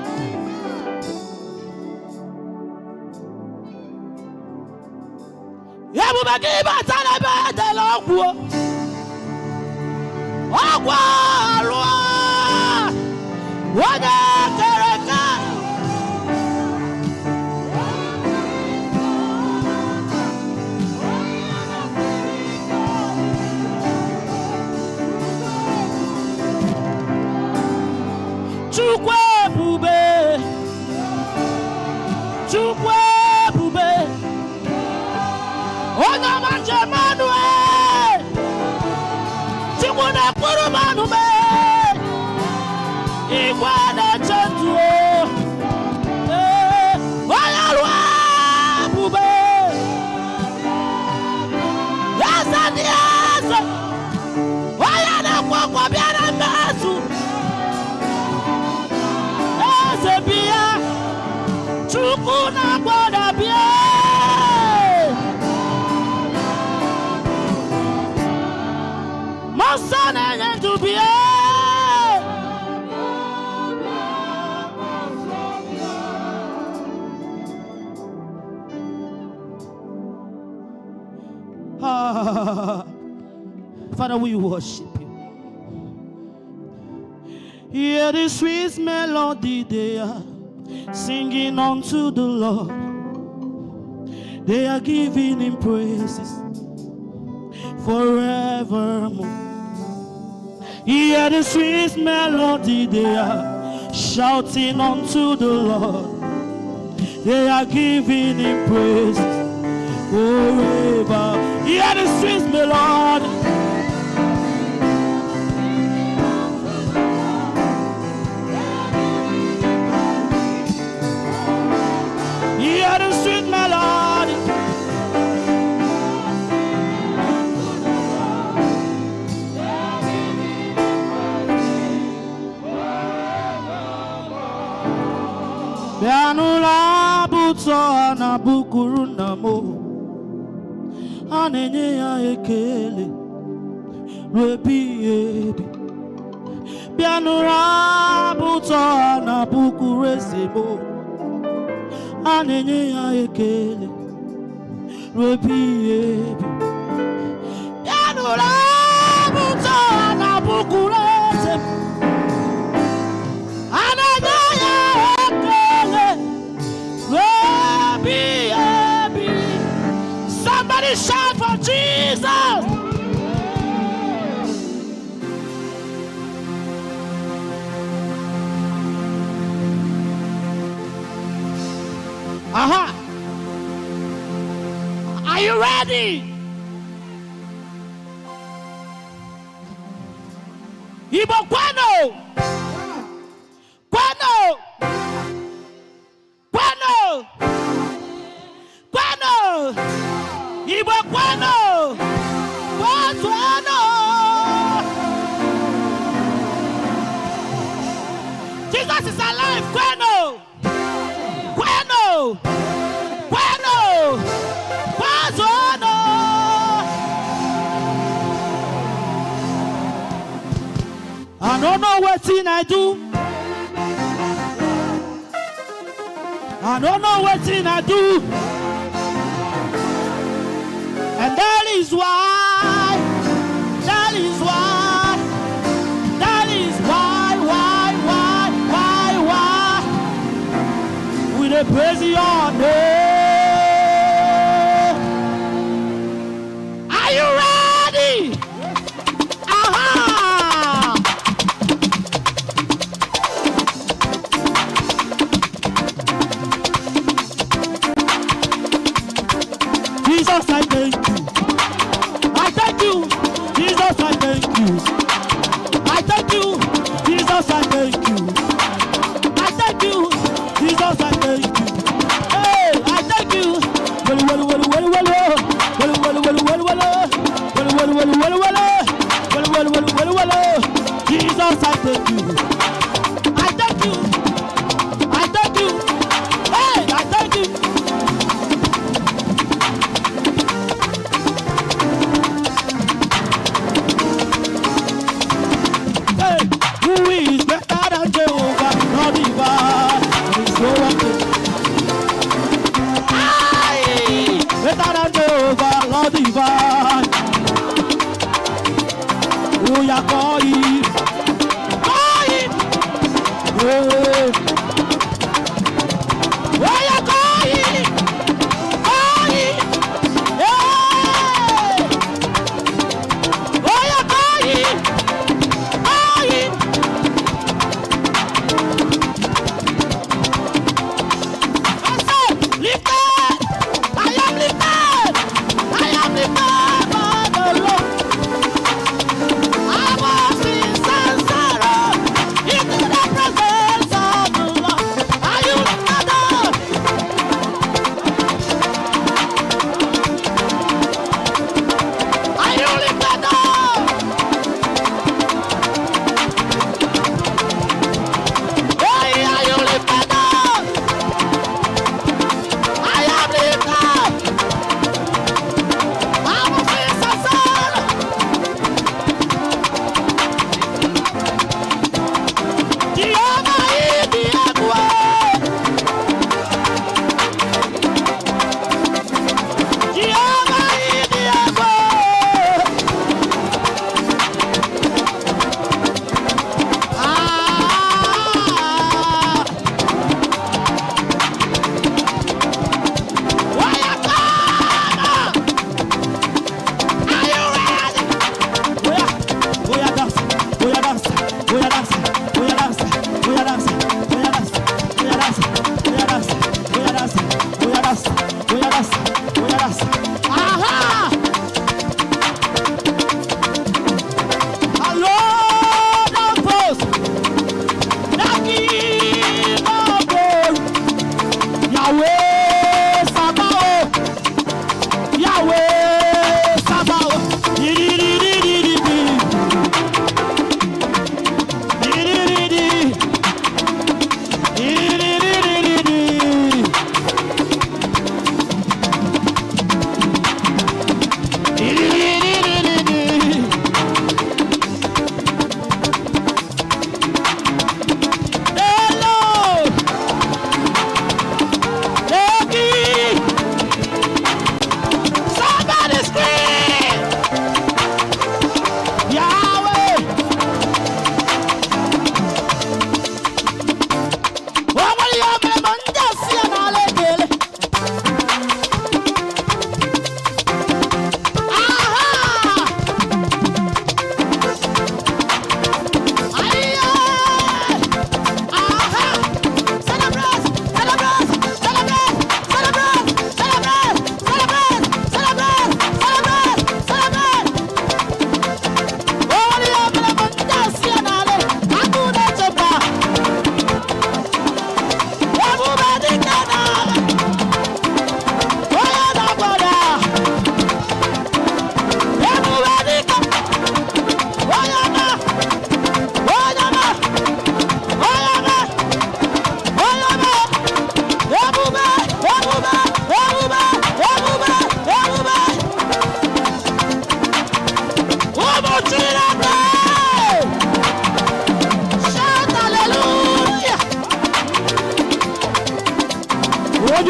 S4: Father, we worship you. Hear the sweet melody they are singing unto the Lord. They are giving him praises forevermore. Hear the sweet melody they are shouting unto the Lord. They are giving him praises forever. Hear the sweet melody. Hear the sweet melody. Bianula buto anabukuru namo. Anenye ya ekele rebi ebi. Bianula buto anabukuru ezebo. Anenye ya ekele rebi ebi. Bianula buto anabukuru ezebo. Anenye ya ekele rebi ebi. Somebody shout for Jesus. ready? Igbo kwano! Kwano! Kwano! Kwano! Igbo kwano! Kwano! Jesus is alive! Kwano! Kwano! Kwano! Kwano! I don't know what thing I do. I don't know what thing I do. And that is why, that is why, that is why, we dey praise your name. Are you ready? Aha! Jesus, I thank you. I thank you. Jesus, I thank you. I thank you. Jesus, I thank you. I thank you. Jesus, I thank you. Hey, I thank you. Jesus, I thank you. I thank you. I thank you. Hey, I thank you. Hey, who is better than Jehovah? Not divine. There is no one to. Aye, better than Jehovah, not divine. Oh, yeah, call him. Call him. Hey. Oh, yeah, call him. Call him. Hey. Oh, yeah, call him. Call him. I said, lifted. I am lifted. I am lifted by the Lord. I was in Sansara into the presence of the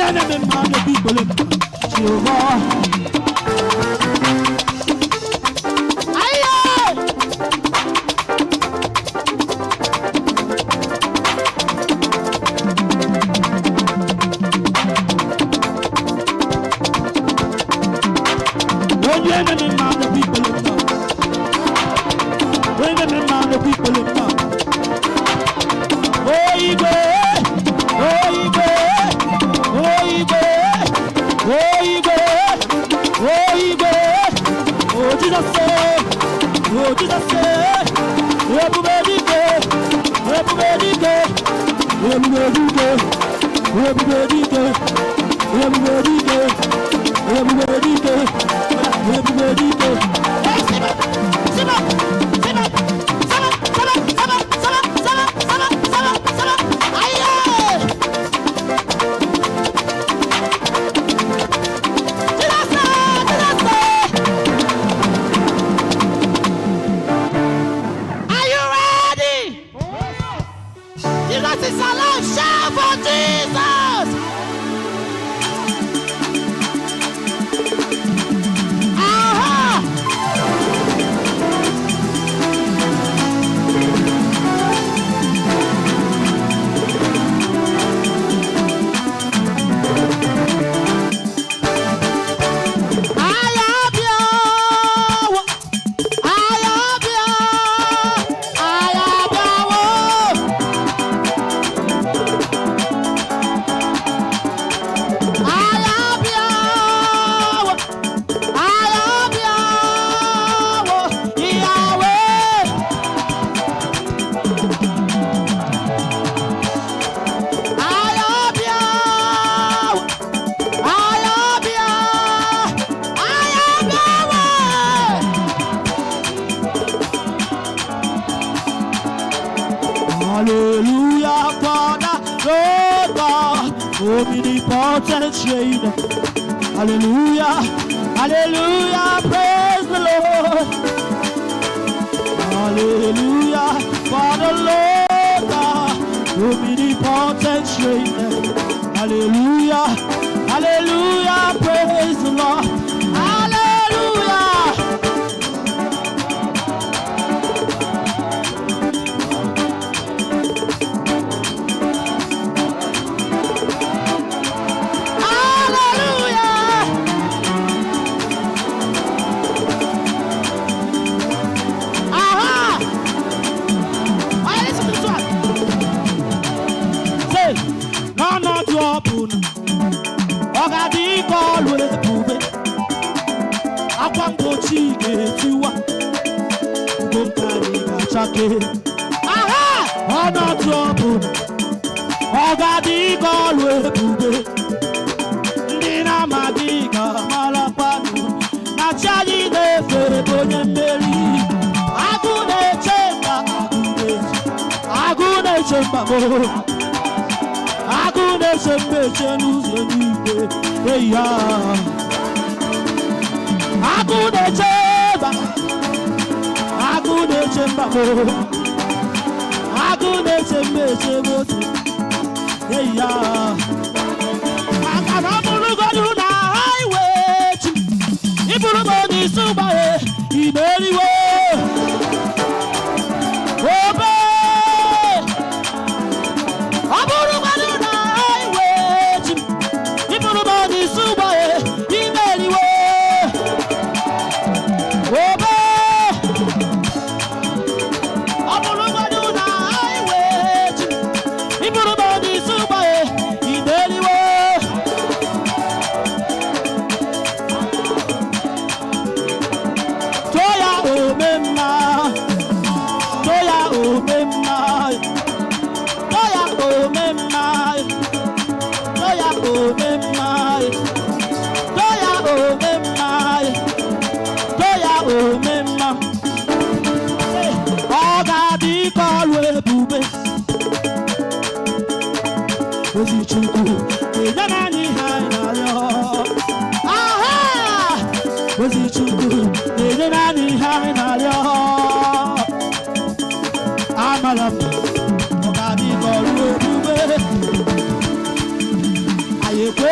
S4: enemy man the people Jehovah. Enemy man the people in love. Enemy man the people in love. Oh Igwe, oh Igwe, oh Igwe, oh Igwe, oh Igwe, oh Jesus say, oh Jesus say, everybody go, everybody go, everybody go, everybody go, everybody go, everybody go. Everybody go. Hey, sit up, sit up, sit up, sit up, sit up, sit up, sit up, sit up, sit up, sit up, sit up. Aye. Are you ready? Jesus is alive. Shout for Jesus. Hallelujah, Father, Lord God, omnipotent reigner. Hallelujah, hallelujah, praise the Lord. Hallelujah, Father, Lord God, omnipotent reigner. Hallelujah, hallelujah, praise the Lord. Hallelujah. Aha! Ọ̀nà trouble, ọ̀gá di gọ́ọ̀lù ebube. Ndị na-amaghị ka malakwanụ na chi anyị na-efe onye mmeri. Agụ na-eche mba, agụ na-eche mba mo. Agụ na-eche mba eche n'ụzọ niile. Eyi ya. Agụ na-eche mba. Agụ na-eche mba mo. Agụ na-eche mba eche motu. Eyi ya. Maka na ọ bụrụgodu na highway chi. Ị bụrụ m onye isi ụgbọala imeriwo. Obe. Ọ bụrụgodu na highway chi. Ị bụrụ m onye isi ụgbọala imeriwo. Obe. Ọ bụrụgodu na highway chi. Ị bụrụ m onye isi ụgbọala imeriwo. Toya omemma, toya omemma, toya omemma, toya omemma, toya omemma, toya omemma. Ọga dị kọlụ ebube, ozi Chukwu enye anyị ihe anyị na-arịọ. Aha! Ozi Chukwu enye anyị ihe anyị na-arịọ. Amara m ọ ga-adị ka ọrụ ebube. Anyị ekwe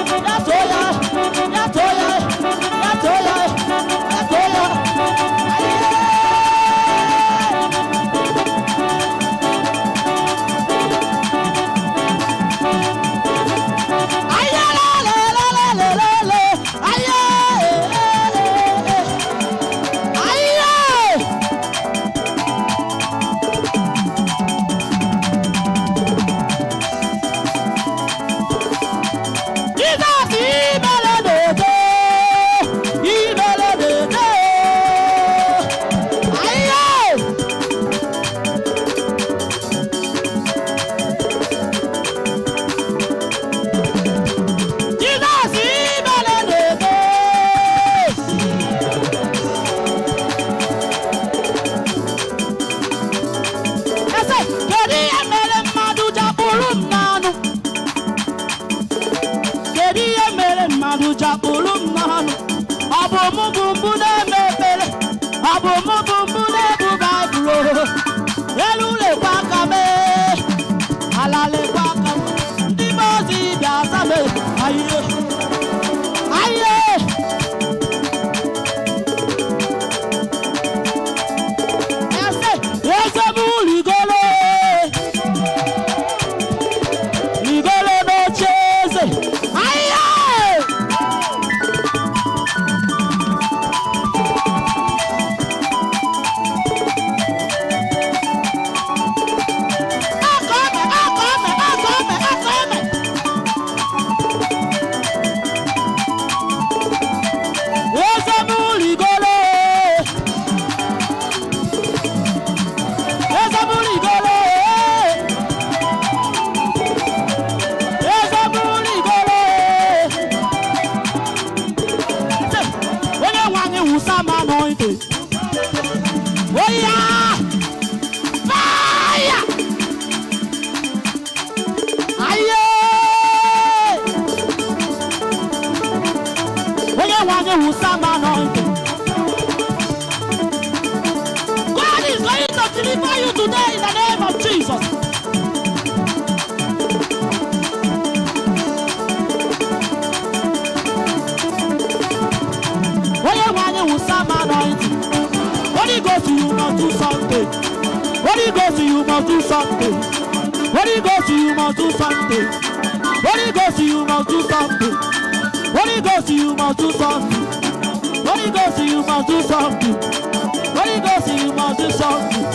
S4: Japulum Nanu, Abomubumbu Mepele, Abomubumbu Bible, Elule Wakame, Alale Wakame, Dimozi Biasabe, Aye. Yes, I'm only golo. Ligolo no chase. Aye. God is going to deliver you today in the name of Jesus. Holy Ghost, you must do something. Holy Ghost, you must do something. Holy Ghost, you must do something. Holy Ghost, you must do something. Holy Ghost, you must do something. Holy Ghost, you must do something. Holy Ghost, you must do something.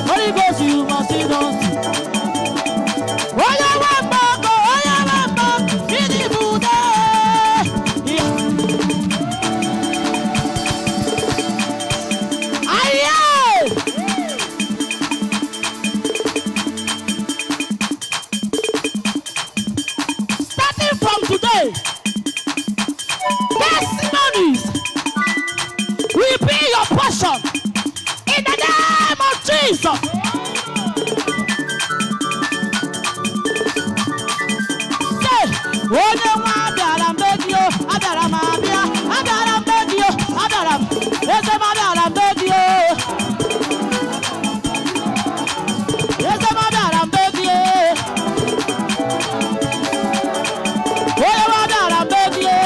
S4: Holy Ghost, you must do something. Oh, yeah, one back, in the Buddha. Aye. Starting from today, testimonies will be your portion in the name of Jesus. Say, onye nwa abịara mbegio, abịara m abịa, abịara mbegio, abịara m, eze m abịara mbegio. Eze m abịara mbegio. Onye nwa abịara mbegio.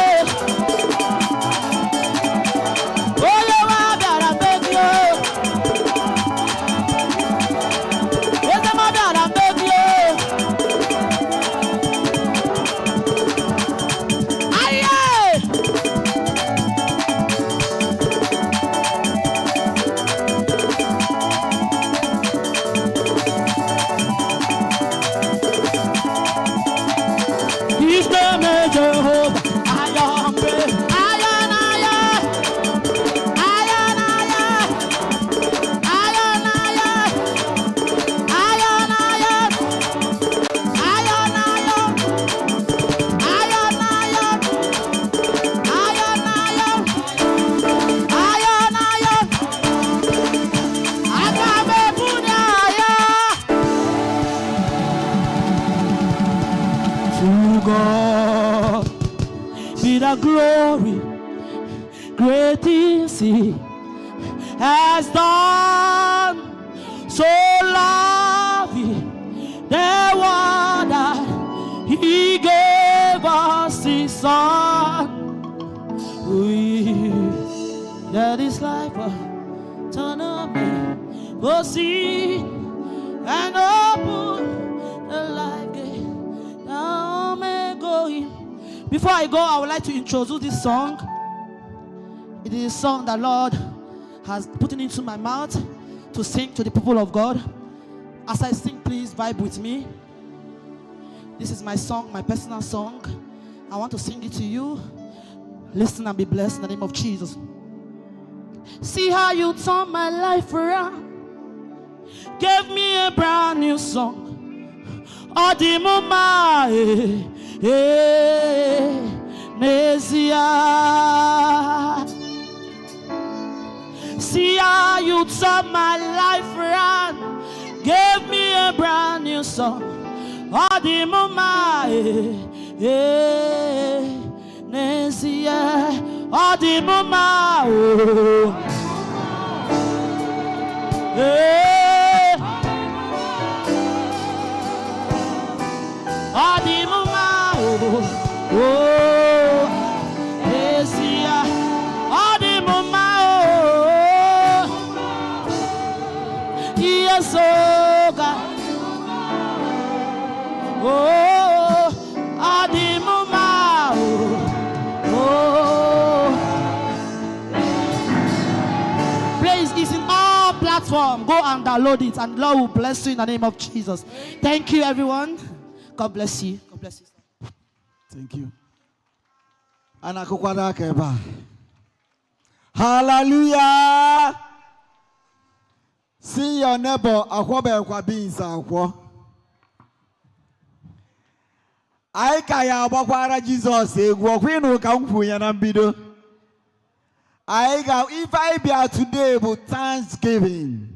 S4: Glory, great things He has done. So lovely the one that He gave us His Son. We that is life, turn on me, go see and open the life gate. Now may go in. Before I go, I would like to introduce this song. It is a song that Lord has put into my mouth to sing to the people of God. As I sing, please vibe with me. This is my song, my personal song. I want to sing it to you. Listen and be blessed in the name of Jesus. See how you turn my life around. Gave me a brand new song. Odimuma, Nesia. See how you turn my life around. Gave me a brand new song. Odimuma, Nesia. Adimuma, oh. Eh. Adimuma, oh. Oh. Esia. Adimuma, oh. Yes, oh God. Oh. Adimuma, oh. Please, it's in all platform. Go and download it, and Lord will bless you in the name of Jesus. Thank you, everyone. God bless you. God bless you.
S3: Thank you. Hallelujah. See your neighbor. I kaya abakwara Jesus egwu kwinu ka nkwu ya na mbido. If I be here today with thanksgiving.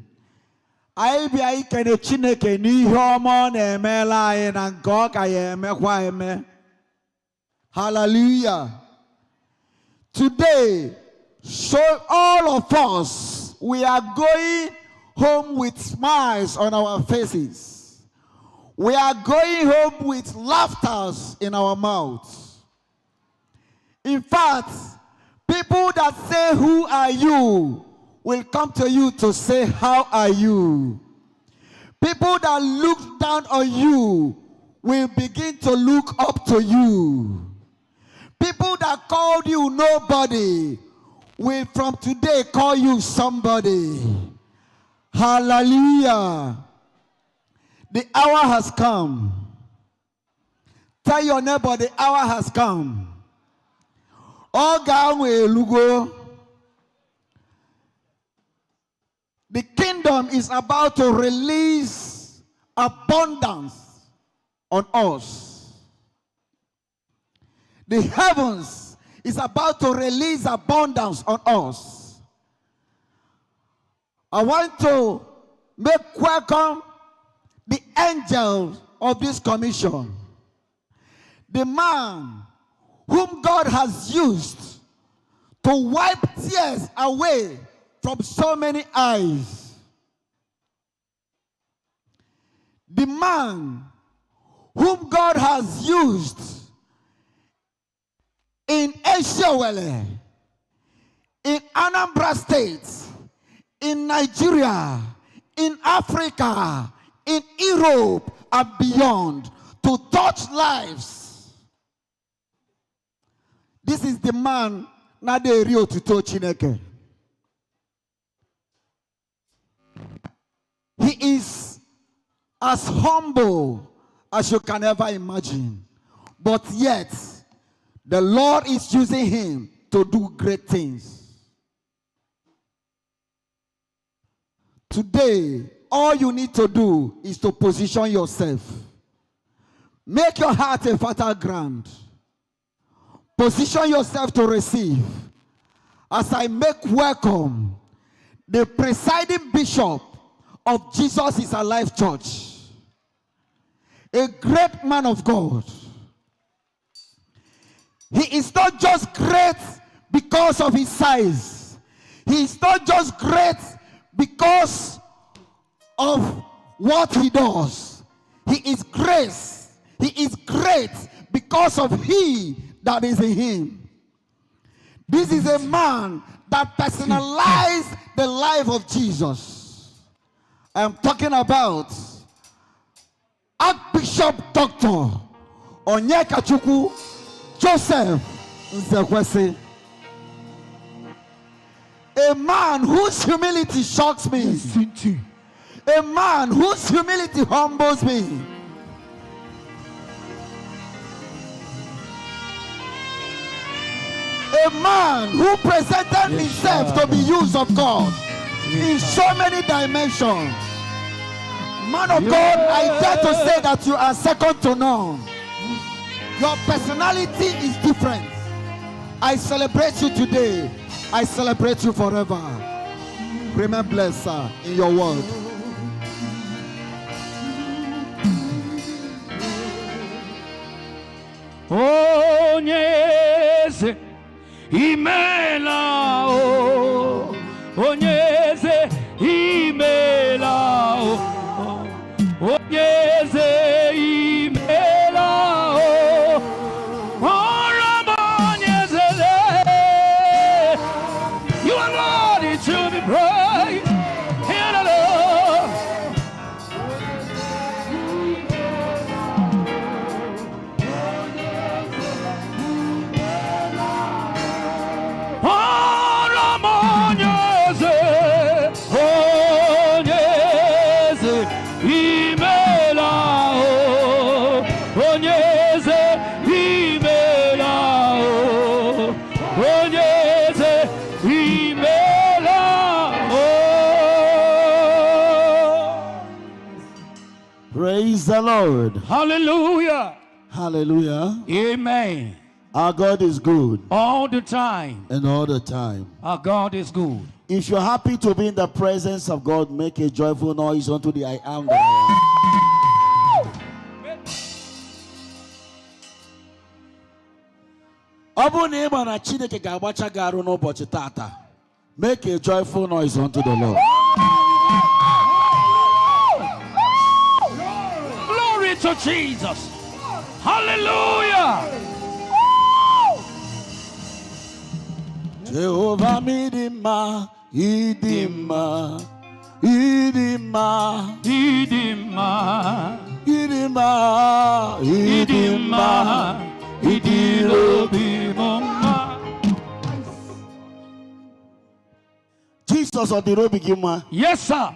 S3: I be ikene Chineke n'ihe ọma na-emela anyị na nke ọ ka ya emekwa eme. Hallelujah. Today, so all of us, we are going home with smiles on our faces. We are going home with laughter in our mouths. In fact, people that say, "Who are you?" will come to you to say, "How are you?" People that look down on you will begin to look up to you. People that called you nobody will from today call you somebody. Hallelujah. The hour has come. Tell your neighbor the hour has come. The kingdom is about to release abundance on us. The heavens is about to release abundance on us. I want to make welcome the angel of this commission, the man whom God has used to wipe tears away from so many eyes. The man whom God has used in Asia, in Anambra State, in Nigeria, in Africa, in Europe and beyond, to touch lives. This is the man Nade Rio Tuto Chineke. He is as humble as you can ever imagine, but yet the Lord is using him to do great things. Today, all you need to do is to position yourself. Make your heart a fertile ground. Position yourself to receive. As I make welcome the presiding bishop of Jesus is Alive Church, a great man of God. He is not just great because of his size. He is not just great because of what he does. He is grace. He is great because of he that is in him. This is a man that personalized the life of Jesus. I am talking about Archbishop Dr. Onyekachukwu Nzekwesi. A man whose humility shocks me. A man whose humility humbles me. A man who presented himself to be used of God in so many dimensions. Man of God, I dare to say that you are second to none. Your personality is different. I celebrate you today. I celebrate you forever. Remain blessed, sir, in your word.
S5: Onyeze imela o onyeze imela o onyeze imela o onyeze. You are worthy to be praised.
S3: Praise the Lord.
S5: Hallelujah.
S3: Hallelujah.
S5: Amen.
S3: Our God is good.
S5: All the time.
S3: And all the time.
S5: Our God is good.
S3: If you're happy to be in the presence of God, make a joyful noise unto the I am that I am. Make a joyful noise unto the Lord.
S5: Glory to Jesus. Hallelujah.
S3: Jehovah midima, idima, idima,
S5: Idima,
S3: idima, idima,
S5: Idilobimoma.
S3: Jesus of the Robigima.
S5: Yes, sir.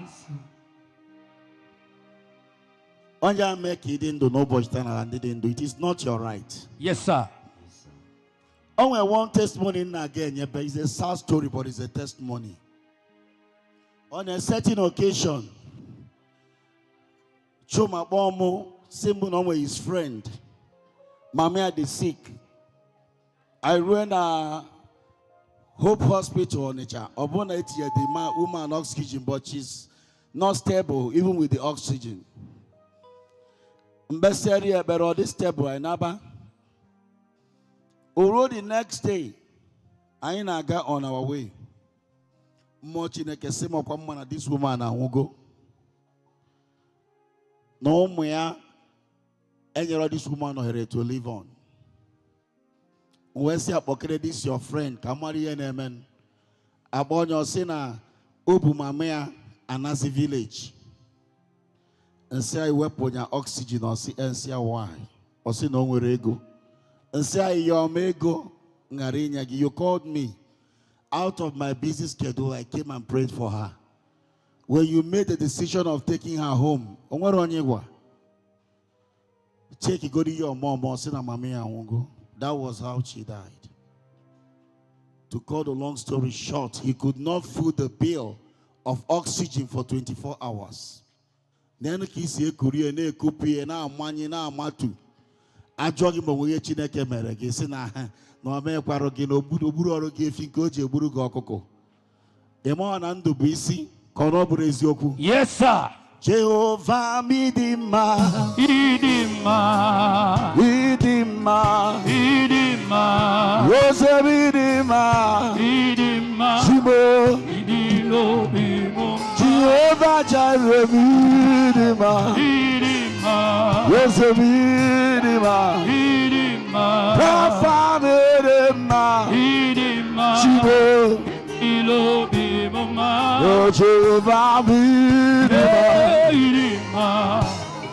S3: Onja make it into no Boston and didn't do it. It's not your right.
S5: Yes, sir.
S3: Only one testimony again, yeah, but it's a sad story, but it's a testimony. On a certain occasion, Chuma Bomo, Simon his friend, Mamia the sick. I ran a Hope Hospital on it. Upon it, the woman oxygen, but she's not stable, even with the oxygen. Mbesseria, but all this stable, I never. Already the next day, I got on our way. Much in a casimo common this woman and will go. No more, any this woman or her to live on. When you pocket this your friend, Kamari and Amen. About your sinner, Ubumamea, and as a village. And say I weapon your oxygen or see and see why. Or see no more ego. And say your mego, Ngarinya, you called me. Out of my busy schedule, I came and prayed for her. When you made the decision of taking her home, check you go to your mom or send mommy and go. That was how she died. To cut a long story short, he could not foot the bill of oxygen for 24 hours. Then he said, "Korea ne kupi na amani na amatu." I drug him away. Chineke mere. He said, "Na no me kwaro gi no buru oro gi finko je buru go okoko." Emo na ndu bisi kono buru ezioku.
S5: Yes, sir.
S3: Jehovah midima,
S5: Idima,
S3: idima,
S5: Idima,
S3: Rose midima,
S5: Idima,
S3: Shimo,
S5: Idilobimoma.
S3: Jehovah Jireh midima,
S5: Idima,
S3: Rose midima,
S5: Idima,
S3: Rafa midima,
S5: Idima,
S3: Shimo,
S5: Idilobimoma.
S3: oh Jehovah midima,
S5: Idima,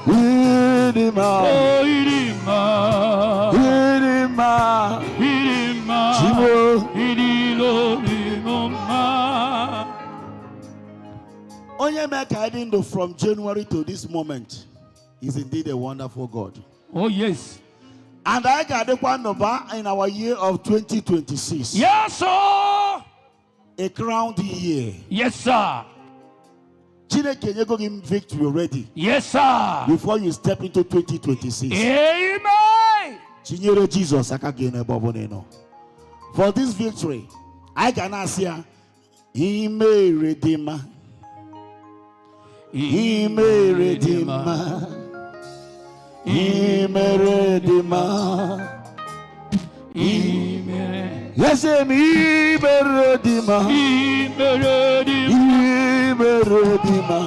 S3: idima,
S5: oh Idima,
S3: idima,
S5: Idima,
S3: Shimo.
S5: Idilobimoma.
S3: Onyekachukwu from January to this moment is indeed a wonderful God.
S5: Oh yes.
S3: And I got the one number in our year of 2026.
S5: Yes, sir.
S3: A crowned year.
S5: Yes, sir.
S3: Chineke you going victory already.
S5: Yes, sir.
S3: Before you step into 2026.
S5: Amen.
S3: Chinyere Jesus akagene boboneno. For this victory, I can ask you, He may redeem. He may redeem. He may redeem.
S5: Amen.
S3: Yeah. Esem imeredima. Imeredima.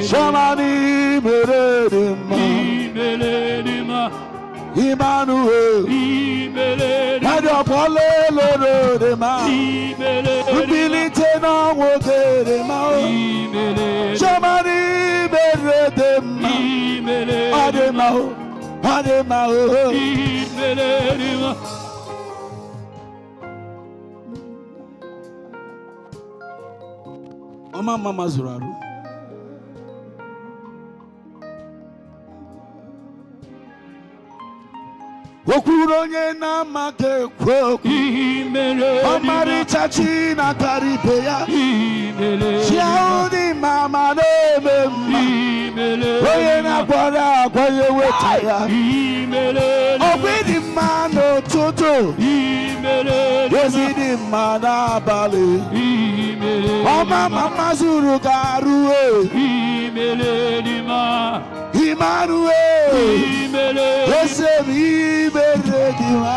S3: Shamani imeredima. Emmanuel. Adopole lorodema. Ubilite na wogerema. Shamani imeredima. Adema. Adema. Mama Zuraru. Okuronye na make kwoku. Omari chachi na karibe ya. Shiaudi mama neme ma. Oye na kwara kwaye wetaya. Obidi mano toto. Yezidi mana bale. Mama Zuru garu. Emmanuel. Esem imeredima.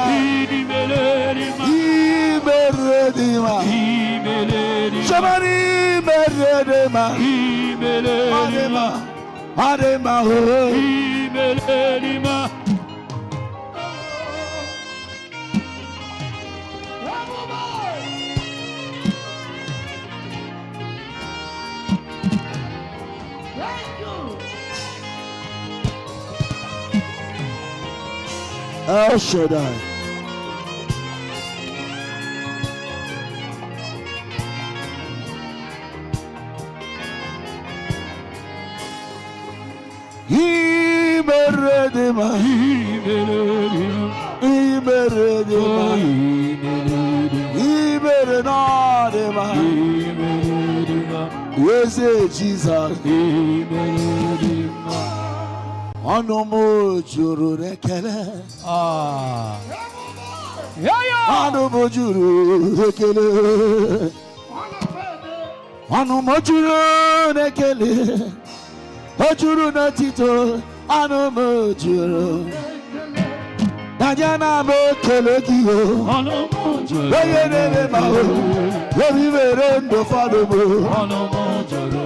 S3: Imeredima. Shamani imeredima. Adema. Adema. Imeredima. El Shaddai. Imeredima. Imeredima. Imeredima. Yes, Jesus. Anomo juru rekele. Anomo juru rekele. Anomo juru rekele. Ojuru na tito. Anomo juru. Najana mo kele kiyo. Anomo juru. Oye nebe mao. Obi verendo fadomo. Anomo juru.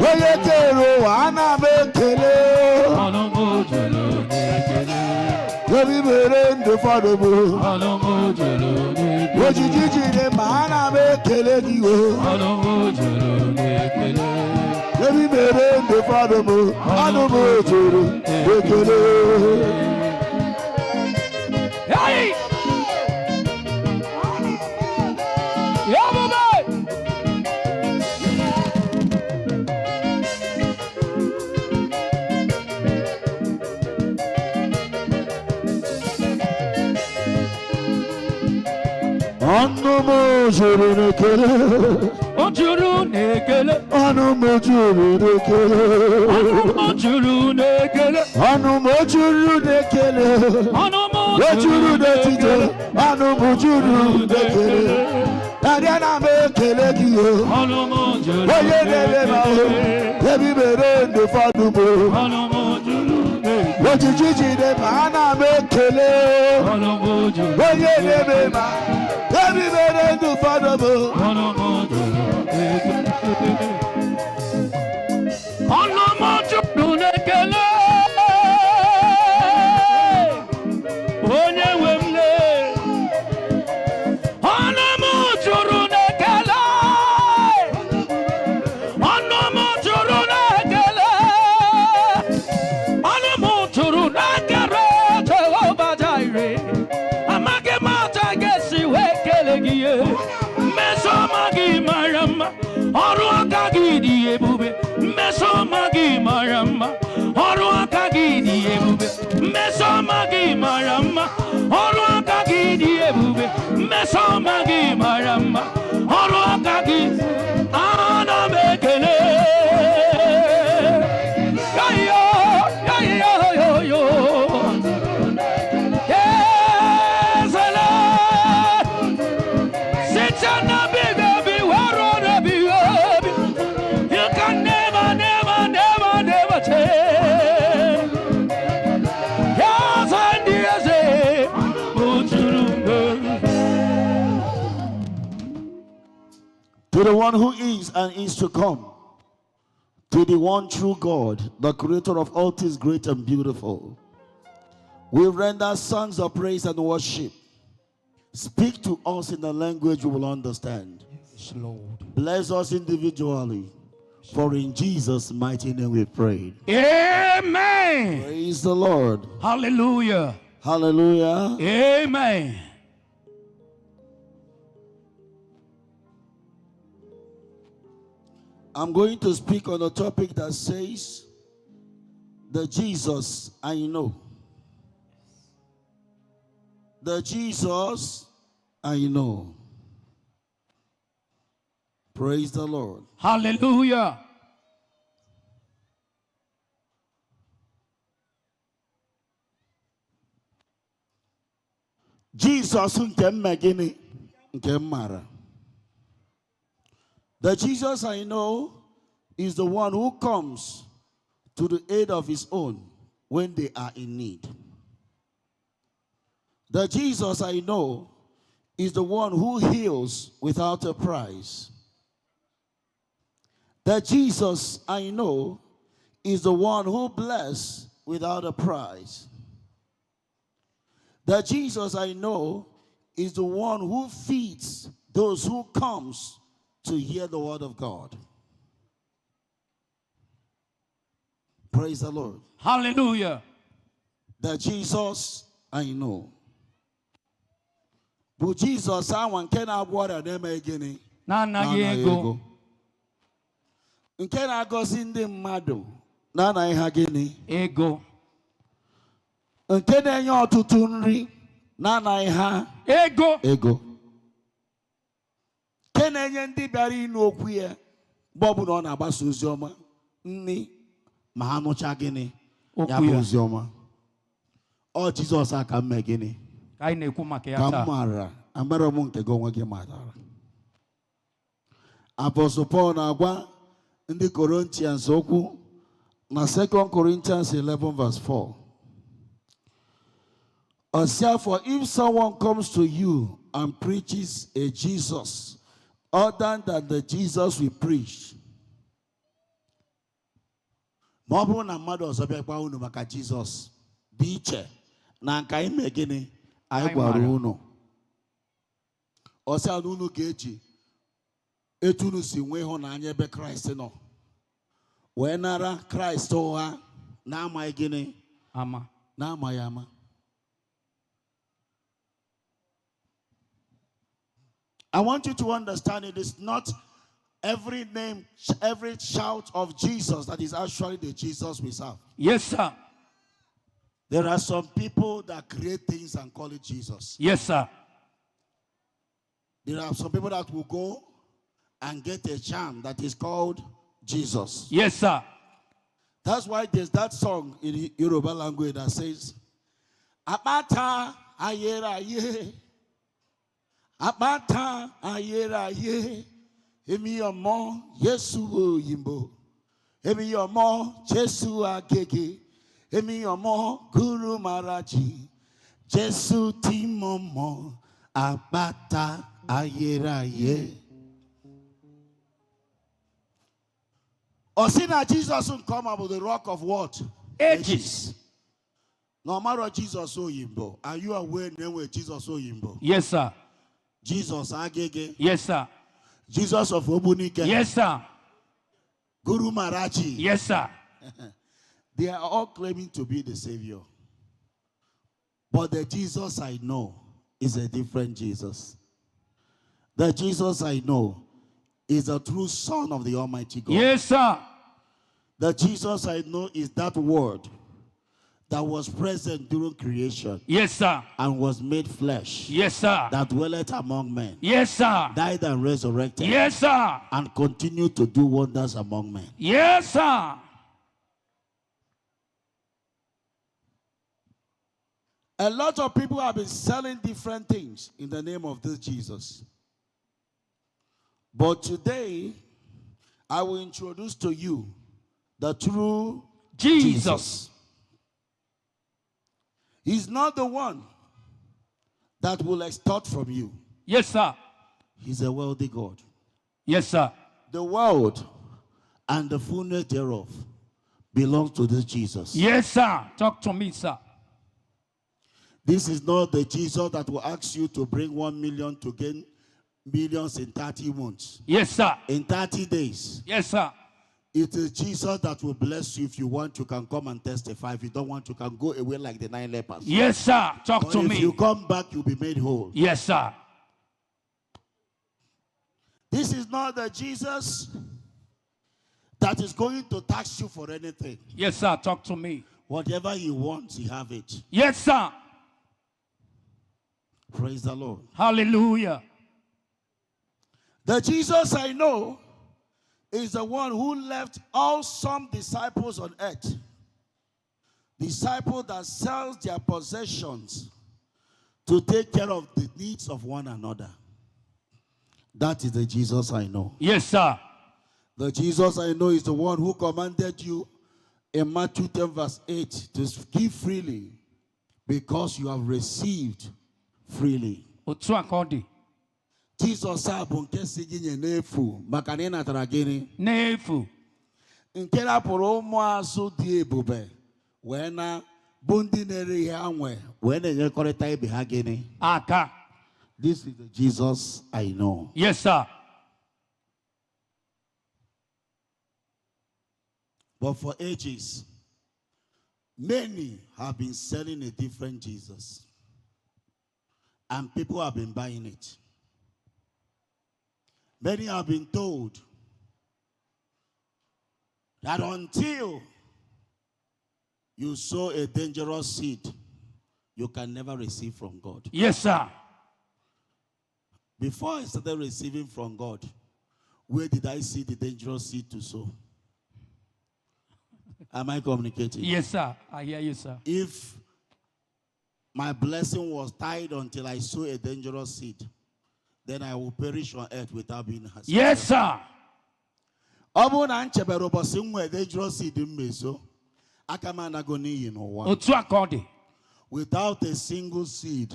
S3: Oye kero ana me kele. Obi verendo fadomo. Oji jiji ne mana me kele kiyo. Obi verendo fadomo. Anomo juru kele.
S5: Hey! Yeah, baby!
S3: Anomo juru nekele.
S5: Ojuru nekele.
S3: Anomo juru nekele.
S5: Anomo juru nekele.
S3: Anomo juru nekele.
S5: Anomo
S3: juru nekele. Anomo juru nekele. Ariana me kele kiyo.
S5: Anomo juru.
S3: Oye nebe mao. Ebi merendo fadumo.
S5: Anomo juru nekele.
S3: Oji jiji ne mana me kele.
S5: Anomo juru.
S3: Oye nebe ma. Ebi merendo fadumo.
S5: Anomo juru nekele. Anomo juru nekele. Onye wemle. Anomo juru nekele. Anomo juru nekele. Anomo juru nekele. Jehovah Jireh. Amage mata gesi wekele giye. Meso magi marama. Oru akagi di ebube. Meso magi marama. Oru akagi di ebube. Meso magi marama. Oru akagi di ebube. Meso magi marama. Oru akagi. Ana mekele. Yo yo yo yo yo. Yes, Lord. Sit on the big baby, warrior baby. You can never, never, never, never change. Yes, and yes,
S3: to the one who is and is to come, to the one true God, the creator of all things great and beautiful, we render songs of praise and worship. Speak to us in a language we will understand.
S5: Yes, Lord.
S3: Bless us individually, for in Jesus' mighty name we pray.
S5: Amen.
S3: Praise the Lord.
S5: Hallelujah.
S3: Hallelujah.
S5: Amen.
S3: I'm going to speak on a topic that says, the Jesus I know. The Jesus I know. Praise the Lord.
S5: Hallelujah.
S3: Jesus nke mmegini nke mmara. The Jesus I know is the one who comes to the aid of his own when they are in need. The Jesus I know is the one who heals without a price. The Jesus I know is the one who blesses without a price. The Jesus I know is the one who feeds those who comes to hear the word of God. Praise the Lord.
S5: Hallelujah.
S3: The Jesus I know. But Jesus I want can I water them again.
S5: Nana yego.
S3: Nke na-agọzi ndị mmadụ na-anaghị ha gịnị?
S5: Ego.
S3: Nke na-enye ọtụtụ nri na-anaghị ha
S5: Ego.
S3: ego. Nke na-enye ndị bịara ịnụ okwu ya mgbe ọ bụla ọ na-agbasa ozi ọma nri ma ha nụcha gịnị ya bụ ozi ọma. Ọ Jizọs aka mme gịnị?
S5: Ka anyị na-ekwu maka ya
S3: Ka
S5: taa.
S3: m mara amara m nke gị onwe gị matara. Apostle Paul na-agwa ndị Corinthians okwu na 2 Corinthians 11 verse 4. For if someone comes to you and preaches a Jesus other than the Jesus we preach, ma ọ bụrụ na mmadụ ọzọ bịa gwa unu maka Jizọs dị iche na nke anyị mee gịnị anyị gwara unu, ọsịa na unu ga-eji etu unu si nwee ịhụnanya ebe Kraịst nọ wee nara Kraịst ụgha na-amaghị gịnị
S5: Ama.
S3: na-amaghị ama. I want you to understand it is not every name, every shout of Jesus that is actually the Jesus we serve.
S5: Yes, sir.
S3: There are some people that create things and call it Jesus.
S5: Yes, sir.
S3: There are some people that will go and get a charm that is called Jesus.
S5: Yes, sir.
S3: That's why there's that song in Yoruba language that says, Apata ayeraye, Apata ayeraye, Emi yomo Yesu oyimbo, Emi yomo Jesu agege, Emi yomo Guru Maraji, Jesu timomo, Apata ayeraye. Or see that Jesus will come up with the rock of what?
S5: Ages.
S3: No matter Jesus oyimbo. Are you aware name where Jesus oyimbo?
S5: Yes, sir.
S3: Jesus agege.
S5: Yes, sir.
S3: Jesus of Obunike.
S5: Yes, sir.
S3: Guru Marachi.
S5: Yes, sir.
S3: They are all claiming to be the Savior. But the Jesus I know is a different Jesus. The Jesus I know is the true Son of the Almighty God.
S5: Yes, sir.
S3: The Jesus I know is that word that was present during creation.
S5: Yes, sir.
S3: And was made flesh.
S5: Yes, sir.
S3: That dwelleth among men.
S5: Yes, sir.
S3: Died and resurrected.
S5: Yes, sir.
S3: And continued to do wonders among men.
S5: Yes, sir.
S3: A lot of people have been selling different things in the name of this Jesus. But today, I will introduce to you the true Jesus. He's not the one that will extort from you.
S5: Yes, sir.
S3: He's a wealthy God.
S5: Yes, sir.
S8: The world and the fullness thereof belongs to this Jesus.
S5: Yes, sir. Talk to me, sir.
S8: This is not the Jesus that will ask you to bring 1 million to gain millions in 30 months.
S5: Yes, sir.
S8: In 30 days.
S5: Yes, sir.
S8: It is Jesus that will bless you. If you want, you can come and testify. If you don't want, you can go away like the 9 lepers.
S5: Yes, sir. Talk
S8: But
S5: to
S8: if
S5: me.
S8: you come back, you'll be made whole.
S5: Yes, sir.
S8: This is not the Jesus that is going to tax you for anything.
S5: Yes, sir. Talk to me.
S8: Whatever he wants, he have it.
S5: Yes, sir.
S8: Praise the Lord.
S5: Hallelujah.
S8: The Jesus I know is the one who left awesome disciples on earth. Disciples that sells their possessions to take care of the needs of one another. That is the Jesus I know.
S5: Yes, sir.
S8: The Jesus I know is the one who commanded you in Matthew 10 verse 8 to give freely because you have received freely.
S5: Otu akodi.
S8: Jesus said, "Bunke siginye nefu makane na taragini."
S5: Nefu.
S8: Nke rapụrụ ụmụazụ dị ebube wee na bụ ndị na-ere ihe anwe wee na-enyekọrịta ibe ha gịnị.
S5: Aka.
S8: This is the Jesus I know.
S5: Yes, sir.
S8: But for ages, many have been selling a different Jesus. And people have been buying it. Many have been told that until you sow a dangerous seed, you can never receive from God.
S5: Yes, sir.
S8: Before I started receiving from God, where did I see the dangerous seed to sow? Am I communicating?
S5: Yes, sir. I hear you, sir.
S8: If my blessing was tied until I sow a dangerous seed, then I will perish on earth without being successful.
S5: Yes, sir.
S8: Dangerous seed
S5: Otu akodi.
S8: without a single seed,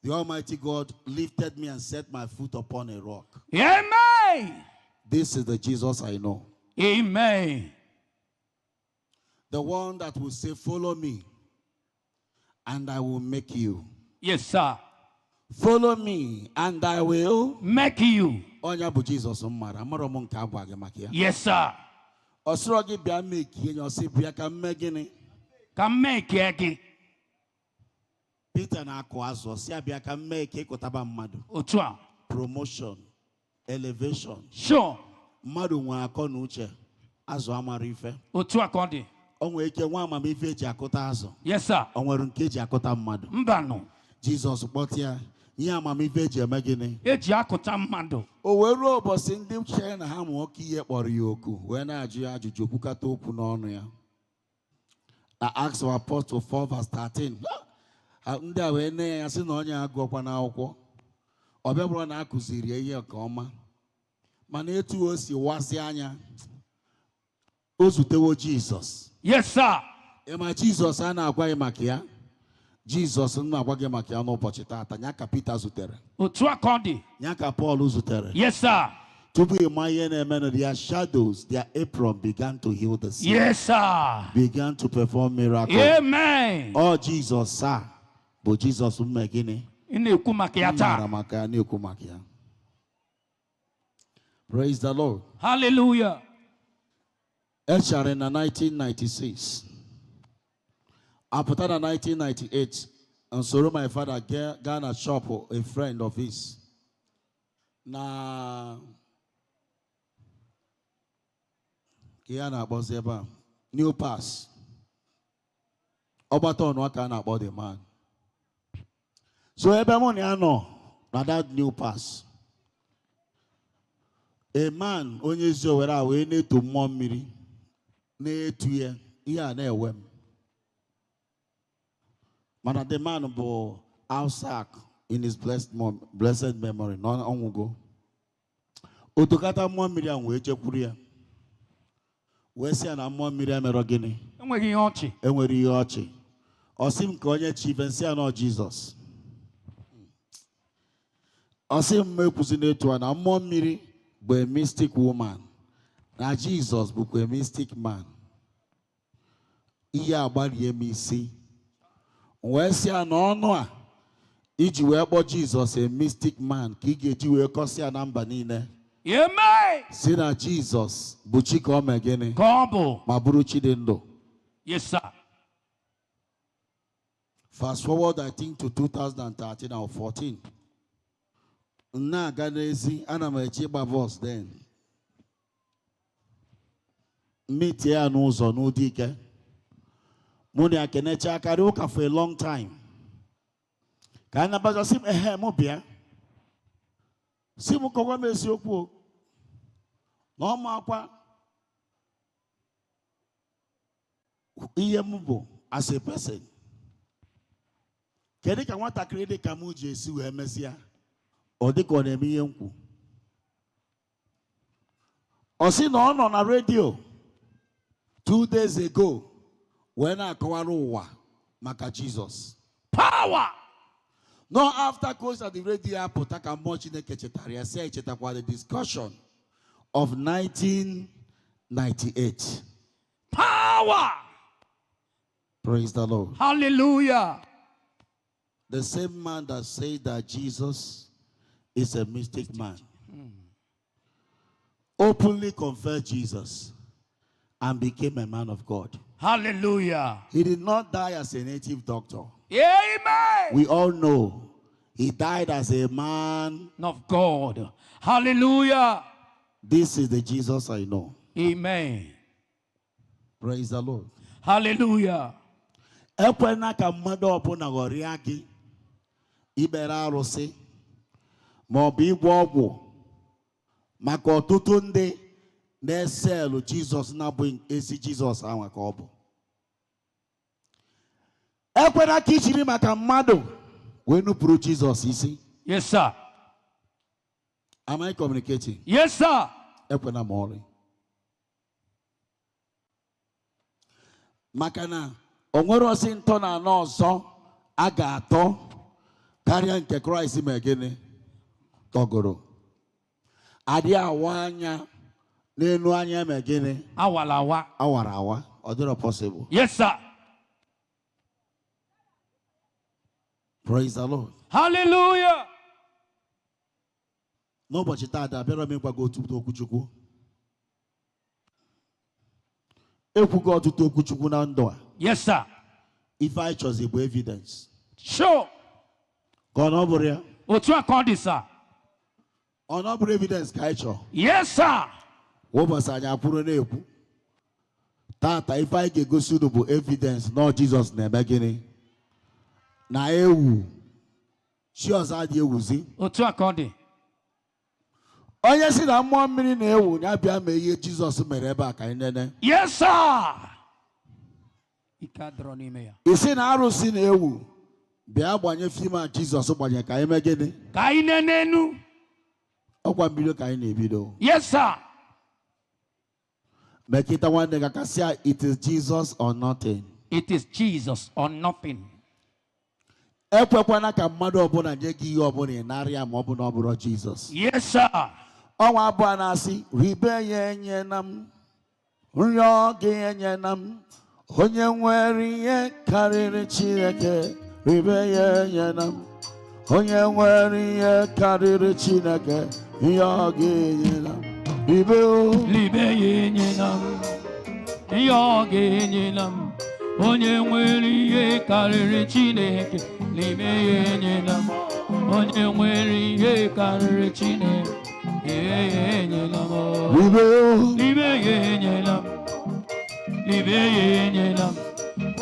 S8: the Almighty God lifted me and set my foot upon a rock.
S5: Amen.
S8: This is the Jesus I know.
S5: Amen.
S8: The one that will say, "Follow me, and I will make you."
S5: Yes, sir.
S8: Follow me, and I will
S5: Make you.
S8: Onya bụ Jesus mmara amara m nke agwa gị maka ya.
S5: Yes, sir.
S8: Ọsọrọ gị bịa make ihe nye ọsị bịa ka mme gịnị.
S5: Come make it.
S8: Peter na-akụ azụ ọsị abịa ka mme ka ịkụtaba mmadụ.
S5: Otu a.
S8: Promotion, elevation.
S5: Sure.
S8: Mmadụ nwere akọ na uche azụ amara ife.
S5: Otu akodi.
S8: O nwere ike nwa amamife eji akụta azụ.
S5: Yes, sir.
S8: O nwere nke eji akụta mmadụ.
S5: Mbano.
S8: Jizọs kpọtịa ihe amamife eji eme gịnị.
S5: Eji akụta mmadụ.
S8: O wee ruo ụbọchị ndị chere na ha ma nwoke ihe kpọrọ ya oku wee na-ajụ ya ajụjụ okwukata okwu n'ọnụ ya. Na Acts of Apostles 4 verse 13. Ndị a wee nne ya sị na onye agụọkwa n'akwụkwọ. Ọ bịa bụrụ na akụziri ya ihe nke ọma. Mana etu o si wasị anya o zutewo Jizọs.
S5: Yes, sir.
S8: Ịma Jizọs a na-agwa gị maka ya. Jizọs na-agwa gị maka ya n'ụbọchị taata nya ka Peter zutere.
S5: Otu akodi.
S8: Nya ka Paul zutere.
S5: Yes, sir.
S8: Tupu ịma ihe na-eme na their shadows, their apron began to heal the sick.
S5: Yes, sir.
S8: Began to perform miracles.
S5: Amen.
S8: Oh, Jesus, sir. But Jesus mme gịnị?
S5: Ina-ekwu maka ya taa.
S8: Mmara maka ya na-ekwu maka ya. Praise the Lord.
S5: Hallelujah.
S8: Echara na 1996. Apụta na 1998. And so my father gaa na shop a friend of his. Na ka ya na-akpọzi ebe a. New Pass. Ọgbata ọnụ aka na-akpọ the man. So ebe mụ na ya nọ na that New Pass. A man onye ezi owere a wee na-eto mmụọ mmiri na-etu ya ihe a na-ewe m. Mana the man bụ Isaac in his blessed memory na ọnwụgo. Otokata mmụọ mmiri a wee chekwuru ya. Wee sị ya na mmụọ mmiri emerọ gịnị?
S5: Enweghị ihe ọchị.
S8: Enwere ihe ọchị. Ọ sị m ka onye chief nsị ya na Jizọs. Ọ sị m ekwuzi n'etu a na mmụọ mmiri bụ a mystic woman. Na Jesus bụ a mystic man. Ihe agbalie m isi. Wee sị ya na ọnụ a iji wee kpọ Jesus a mystic man ka ị ga-eji wee kọsịa na mba niile.
S5: Amen.
S8: Si na Jesus bụ chi ka ọ mee gịnị?
S5: Ka ọ bụ.
S8: Ma bụrụ chi dị ndụ.
S5: Yes, sir.
S8: Fast forward, I think, to 2013 or 14. Na ganezi ana m eche ịgba bọs then. Meet ya n'ụzọ n'ụdị ike. Mụ na Kenecha akarị ụka for a long time. Ka anyị na-abaja sị m ehe mụ bịa. Sị m kọwa m eziokwu na ọ makwa ihe m bụ as a person. Kedu ka nwatakịrị dị ka m ji esi wee mesịa? Ọ dị ka ọ na-eme ihe nkwu. Ọ sị na ọ nọ na redio 2 days ago wee na-akọwara ụwa maka Jesus.
S5: Power.
S8: No, after close at the radio apụta ka mmụọ Chineke chetara ya sị echetakwa the discussion of 1998.
S5: Power.
S8: Praise the Lord.
S5: Hallelujah.
S8: The same man that said that Jesus is a mystic man openly confessed Jesus and became a man of God.
S5: Hallelujah.
S8: He did not die as a native doctor.
S5: Amen.
S8: We all know he died as a man
S5: Of God. Hallelujah.
S8: This is the Jesus I know.
S5: Amen.
S8: Praise the Lord.
S5: Hallelujah.
S8: Ekwena ka mmadụ ọbụla ghọrịa gị ibere arụsị ma ọ bụ ịgwọ ọgwụ maka ọtụtụ ndị na-eselu Jizọs na-abụghị ezi Jizọs ahụ ka ọ bụ. Ekwena ka ijiri maka mmadụ wee nupụrụ Jizọs isi.
S5: Yes, sir.
S8: Am I communicating?
S5: Yes, sir.
S8: Ekwena ma ọrị. Maka na o nwere osi ntọ na anọ ọzọ a ga-atọ karịa nke Kraịst mee gịnị tọgoro. Adị awa anya n'elu anya mee gịnị
S5: Awalawa.
S8: awara awa. Ọ dịrọ possible.
S5: Yes, sir.
S8: Praise the Lord.
S5: Hallelujah.
S8: N'ụbọchị taata abịara m ịgwa gị otu okwuchukwu. Ekwugo ọtụtụ okwuchukwu na ndụ a.
S5: Yes, sir.
S8: Ife anyị chọzi bụ evidence.
S5: Sure.
S8: Ka ọ na ọ bụrụ ya?
S5: Otu akọdị, sir.
S8: Ọ na ọ bụrụ evidence ka anyị chọọ?
S5: Yes, sir.
S8: Ụbọchị anyị akwụrụ na-ekwu. Tata ife anyị ga-egosi unu bụ evidence na Jizọs na-eme gịnị? Na ewu. Chi ọzọ adị ewuzi.
S5: Otu akọdị.
S8: Onye si na mmụọ mmiri na-ewu ya bịa mee ihe Jizọs mere ebe a ka anyị nene.
S5: Yes, sir. Ike adọrọ n'ime ya.
S8: Isi na arụsị na-ewu bịa gbanye fim a Jizọs gbanye ka anyị mee gịnị?
S5: Ka anyị nenenu.
S8: Ọkwa mbido ka anyị na-ebido.
S5: Yes, sir.
S8: Mekịta nwanne gị aka sị it is Jesus or nothing.
S5: It is Jesus or nothing.
S8: Ekwekwana ka mmadụ ọbụla nye gị ihe ọbụla ị narịa ma ọ bụ na ọ bụrụ Jizọs.
S5: Yes, sir.
S8: Ọnwa abụọ na-asị ribe ya enye na m nrịọ gị enye na m onye nwere ihe karịrị Chineke ribe ya enye na m onye nwere ihe karịrị Chineke ihe ọ ga-enye na m ribe o
S5: Libe ya enye na m. Ihe ọ ga-enye na m. Onye nwere ihe karịrị Chineke. Libe ya enye na m. Onye nwere ihe karịrị Chineke. Libe ya enye na m.
S8: ribe o
S5: Libe ya enye na m. Libe ya enye na m.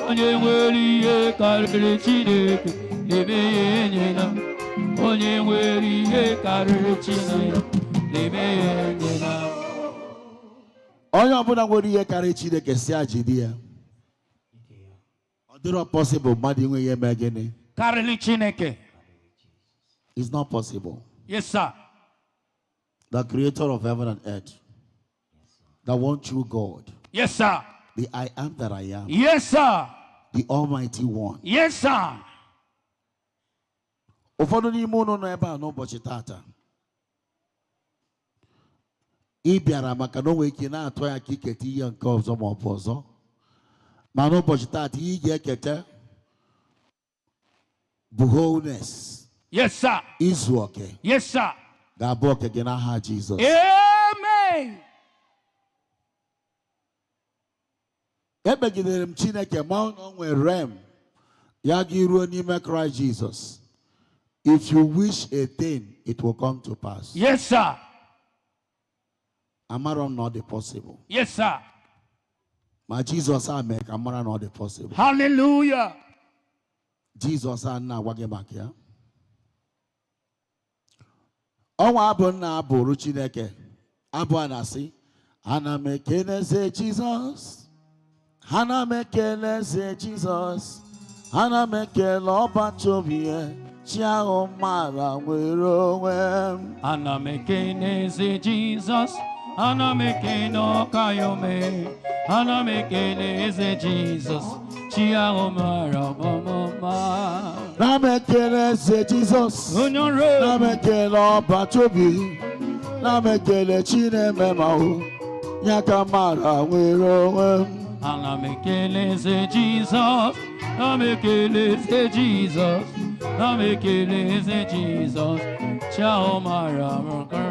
S5: Onye nwere ihe karịrị Chineke. Libe ya enye na m. Onye nwere ihe karịrị Chineke. Libe ya enye na m.
S8: onye ọbụla nwere ihe karịrị Chineke si ajidi ya. Ọ dịrọ possible mmadụ inwe ihe mee gịnị?
S5: Karịrị Chineke.
S8: It's not possible.
S5: Yes, sir.
S8: The creator of heaven and earth, the one true God,
S5: Yes, sir.
S8: the I am that I am,
S5: Yes, sir.
S8: the Almighty One.
S5: Yes, sir.
S8: Ụfọdụ n'ime unu nọ ebe a n'ụbọchị tata ị bịara maka na o nwere ike na-atụ ya ka iketa ihe nke ọzọ ma ọ bụ ọzọ ma n'ụbọchị taata ihe ị ga-eketa bụ wholeness.
S5: Yes, sir.
S8: Izu oke.
S5: Yes, sir.
S8: Ga-abụ oke gị n'aha Jizọs.
S5: Amen.
S8: Ekpegidere m Chineke ma ọ nwere rem ya gị ruo n'ime Christ Jesus. If you wish a thing, it will come to pass.
S5: Yes, sir.
S8: Amara not the possible.
S5: Yes, sir.
S8: Ma Jesus a mee ka amara not the possible.
S5: Hallelujah.
S8: Jesus a na-agwa gị maka ya. Ọnwa abụ nna abụrụ Chineke. Abụ a na-asị, ana m ekele eze Jizọs. Ana m ekele eze Jizọs. Ana m ekele ọbata obi ya. Chi ahụ mara nwere onwe m.
S5: Ana m ekele eze Jizọs. Ana m ekele ọka ya ome. Ana m ekele eze Jizọs. Chi ahụ mara ọmụma.
S8: Na m ekele eze Jizọs.
S5: Onye ọrụ.
S8: Na m ekele ọbata obi. Na m ekele Chi na-eme ma hụ. Ya ka mara nwere onwe m.
S5: Ana m ekele eze Jizọs. Ana m ekele eze Jizọs. Ana m ekele eze Jizọs. Chi ahụ mara ọmụma.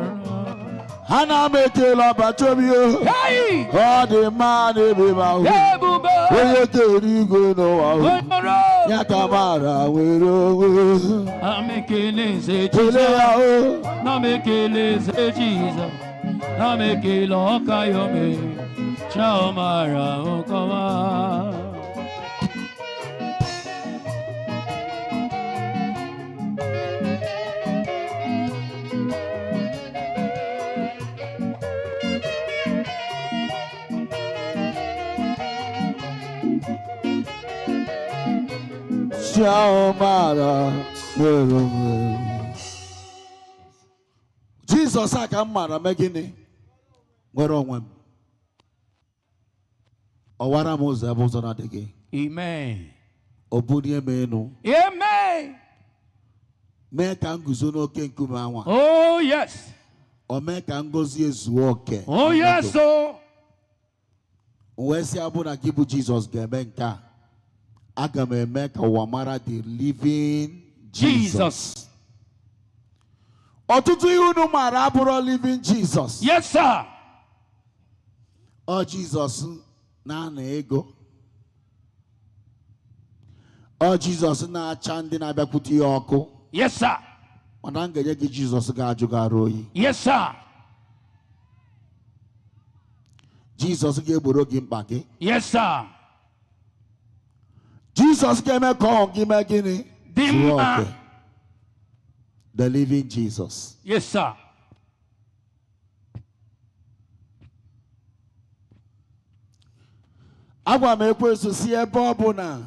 S8: Ana m ekele ọbata obi o.
S5: Hey!
S8: Ọ dị mma n'ebe ma hụ.
S5: Ebube!
S8: Onye kere igwe n'ụwa hụ.
S5: Onye ọrụ.
S8: Ya ka mara nwere onwe.
S5: Ana m ekele eze
S8: Kele ya
S5: Jizọs.
S8: o.
S5: Ana m ekele eze Jizọs. Ana m ekele ọka ya ome. Chi ahụ mara ọmụma.
S8: Chi ahụ mara nwere onwe. Jizọs a ka m mara mee gịnị? Nwere onwe m. Ọwara m ụzọ ebe ụzọ na-adịghị.
S5: Amen.
S8: Ọ bulie m enu.
S5: Amen.
S8: Mee ka m guzo n'oke nkume anwa.
S5: Oh, yes.
S8: O mee ka ngozi ezuo oke.
S5: Oh, yes, so.
S8: Wee sị abụ na gị bụ Jizọs ga-eme nke a. Aga m eme ka ụwa mara the living Jesus. Ọtụtụ ihe unu mara abụrụ living Jesus.
S5: Yes, sir.
S8: Ọ Jizọs na-ana ego. Ọ Jizọs na-acha ndị na-abịakwute ya ọkụ.
S5: Yes, sir.
S8: Mana m ga-enye gị Jizọs ga-ajụgara oyi.
S5: Yes, sir.
S8: Jizọs ga-egboro gị mkpa gị.
S5: Yes, sir.
S8: Jizọs ga-eme ka ọhụ gị mee gịnị?
S5: Dị
S8: Zuo
S5: mma.
S8: oke. The living Jesus.
S5: Yes, sir.
S8: Agwa m ekwensu si ebe ọ bụ na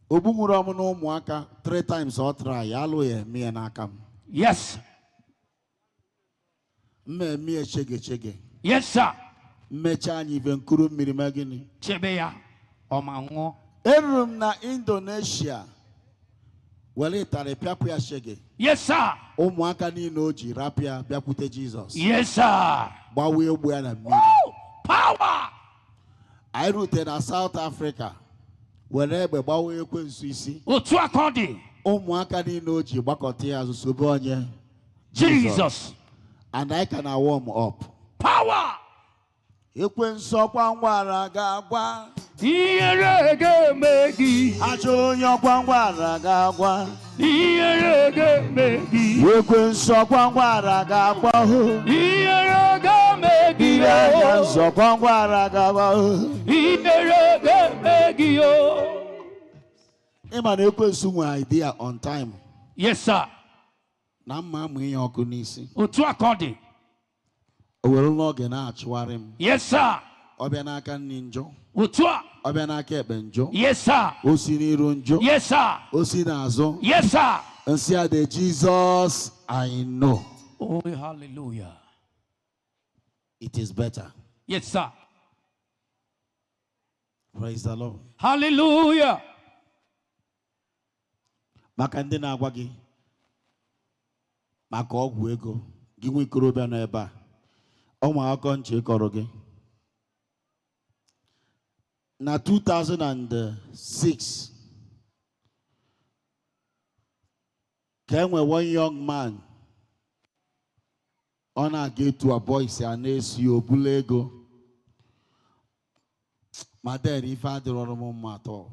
S8: ogbu nwụrụ ọmụ na ụmụaka 3 times ọ try ya alụ ya eme ya n'aka m.
S5: Yes.
S8: Mma eme ya chege.
S5: Yes, sir.
S8: Mmecha anyị ibe nkuru mmiri mee gịnị?
S5: Chebe ya. Ọma nwụọ.
S8: Eruru m na Indonesia were ịtarị pịapụ ya shege.
S5: Yes, sir.
S8: Ụmụaka niile o ji rapịa bịakwute Jizọs.
S5: Yes, sir.
S8: Gbawa egbu ya na mmiri.
S5: Woo! Power.
S8: Anyị rute na South Africa were egbe gbawa ekwensu isi.
S5: Otu aka ọ dị.
S8: Ụmụaka niile o ji gbakọta ya azụ sobe onye
S5: Jesus.
S8: and I can warm up.
S5: Power.
S8: Ekwensu ọkwa ngwara ga-agwa.
S5: Ihere ga-eme gị.
S8: Ajọ onye ọkwa ngwara ga-agwa.
S5: Ihere ga-eme gị.
S8: Ekwensu ọkwa ngwara ga-agwa.
S5: Ihere ga-eme gị.
S8: Ihe anya nzọkwa ngwara ga-agwa.
S5: Ihere ga-eme gị.
S8: Ịma na ekwensu nwe idea on time.
S5: Yes, sir.
S8: Na mma amụ ihe ọkụ n'isi.
S5: Otu aka ọ dị.
S8: O were n'oge na-achụgharị m.
S5: Yes, sir.
S8: Ọ bịa n'aka nri njọ.
S5: Otu a.
S8: Ọ bịa n'aka ekpe njọ.
S5: Yes, sir.
S8: O si n'iru njọ.
S5: Yes, sir.
S8: O si n'azụ.
S5: Yes, sir.
S8: Nsị a dị Jesus I know.
S5: Oh, hallelujah.
S8: It is better.
S5: Yes, sir.
S8: Praise the Lord.
S5: Hallelujah.
S8: Maka ndị na-agwa gị maka ọgwụ ego gị nwe ikorobịa nọ ebe a ụmụaka nche kọrọ gị na 2006 ka enwe one young man ọ na-aga etu abụọ isi a na-esi obula ego ma then ife adịrọrọ m mma atọ.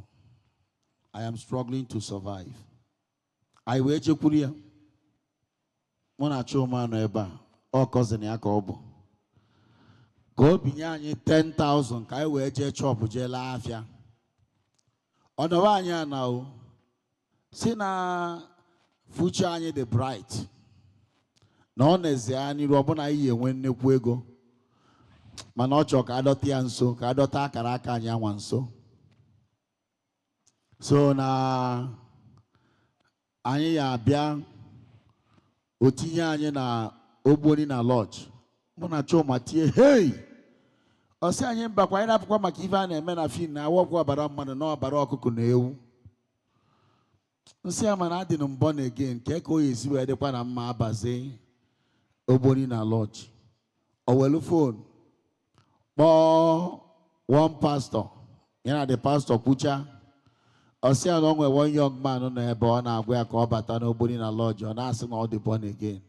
S8: I am struggling to survive. I wee chekwuru ya mụ na Chuma nọ ebe a ọ cousin ya ka ọ bụ ka o binye anyị 10,000 ka anyị wee jee chọpụ jee laa afịa. Ọ nọrọ anyị ana o si na future anyị dị bright na ọ na-eze ya n'iru ọbụna anyị enwe nnekwu ego mana ọ chọrọ ka adọta ya nso ka adọta akara aka anyị anwa nso. So na anyị ya abịa o tinye anyị na ogboni na lodge mụ na Chuma tie hey ọ sị anyị mbakwa anyị na-apụkwa maka ife a na-eme na fin na awọkwa ọbara mmadụ na ọbara ọkụkọ na ewu. Nsị ya mana adị na mbọ na again ka o ya esi wee dịkwa na mma abazi ogboni na lodge. O welu phone kpọọ one pastor ya na the pastor kwucha ọ sị ya na ọ nwere one young man nọ ebe ọ na-agwa ya ka ọ bata n'ogboni na lodge ọ na-asị na ọ dị born again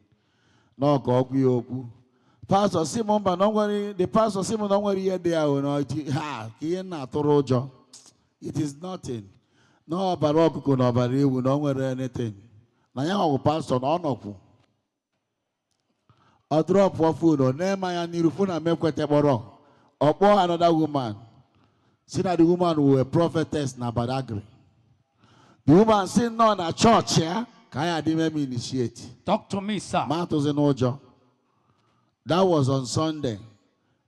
S8: na ọ ka ọ gwa ya okwu. Pastor si m mba na nwere the pastor si m na nwere ihe dị ahụ na ha ka ihe na-atụrụ ụjọ. It is nothing. Na ọbara ọkụkọ na ọbara ewu na ọ nwere anything. Na ya ọgwụ pastor na ọ nọkwu. Ọ drop phone ọ na-eme ya n'iru phone na mekwete kpọrọ. Ọ kpọọ another woman. Si na the woman were a prophetess na Badagry. The woman si no na church ya ka ya dị me initiate.
S5: Talk to me, sir.
S8: Ma tụzi n'ụjọ. That was on Sunday.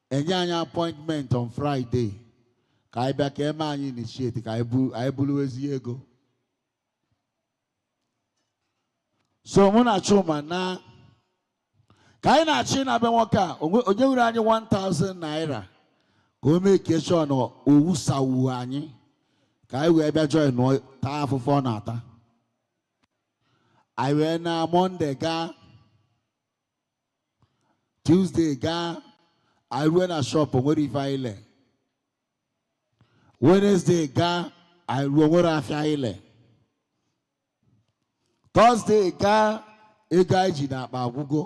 S8: Enye anyị appointment on Friday. Ka anyị bịa ka eme anyị initiate ka anyị bulu ezi ego. So mụ na Chuma na ka anyị na-achị na be nwoke a onye were anyị 1,000 naira ka o mee keshọn owu sawu anyị ka anyị wee bịa join nọ taa afụfụ ọ na-ata. Anyị wee na Monday gaa Tuesday gaa anyị ruo na shop nwere ife anyị le. Wednesday gaa anyị ruo nwere afịa anyị le. Thursday gaa ego anyị ji n'akpa agwụgo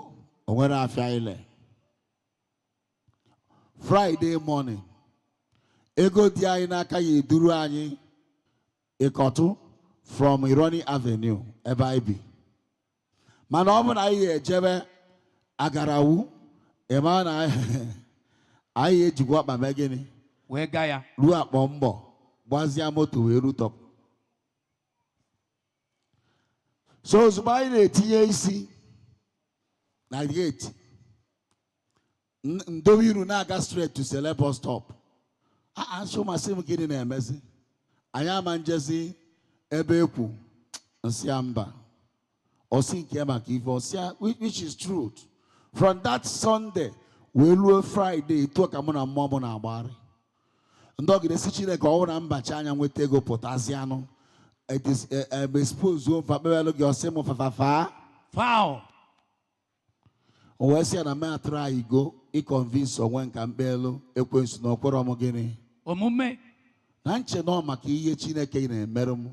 S8: o nwere afịa anyị le. Friday morning ego dị anyị n'aka ya eduru anyị Ịkọtụ from Ironi Avenue ebe anyị bi. Mana ọ bụ na anyị ejebe Agarawu ema na anyị ejikwa akpa mee gịnị
S5: wee gaa ya
S8: ruo akpọ mbọ gbazia moto wee rutọ. So ozugbo anyị na-etinye isi na gate ndowe iru na-aga straight to Sele bus stop. Chuma sị m gịnị na-emezi anyị ama njezi ebe ekwu nsị ya mba osi nke maka ife osia which is truth. From that Sunday wee ruo Friday etu ka mụ na mmụọ m na-agbara ndị ọgidesi Chineke ọ na mbachi anya nweta ego pụtazianụ it is expose mfa kpewelu gị ọsị m fafafa
S5: foul
S8: o wee sị ya na m atụrụ anyị go ịconvince onwe nka mkpelu ekwensu na okporo m gịnị
S5: omume
S8: na nche nọ maka ihe Chineke na-emere m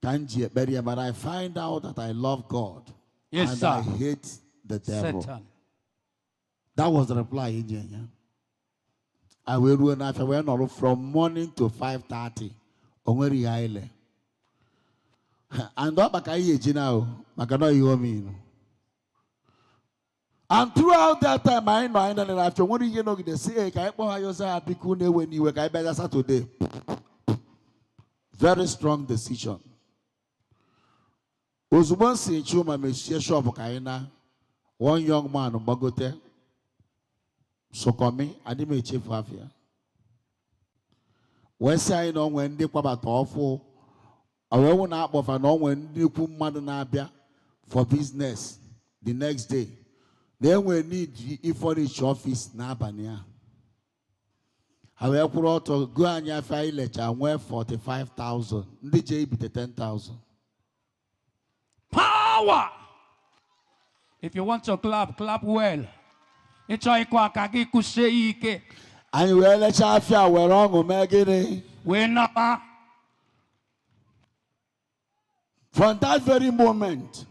S8: ka m ji ekpere ya but I find out that I love God.
S5: Yes,
S8: and
S5: sir.
S8: I hate the devil.
S5: Satan.
S8: That was the reply in here. I will run after we are from morning to 5:30. Onwere ya ile. And up back I now, makano you mean. And throughout that time, I know and after when you know they say, "I yourself pikune when you were better Saturday." Very strong decision. Ozugbo si Chuma mechie shop kaina. One young man Bagote Sokomi adịm echefu afịa wee sị anyị na onwe ndị kwabata ọfụ awewu na-akpọfa na onwe ndị ikwu mmadụ na-abịa for business the next day na enwe need ifọnish office n'abalị a ha wee kwụrụ ọtọ go anyị afịa ilecha nwee 45,000 ndị je ibite 10,000.
S5: Power. If you want to clap, clap well. ịchọ ịkụ aka gị kụsie ike.
S8: Anyị wee lechaa afịa were ọṅụ mee gịnị?
S5: Wee naba.
S8: From that very moment,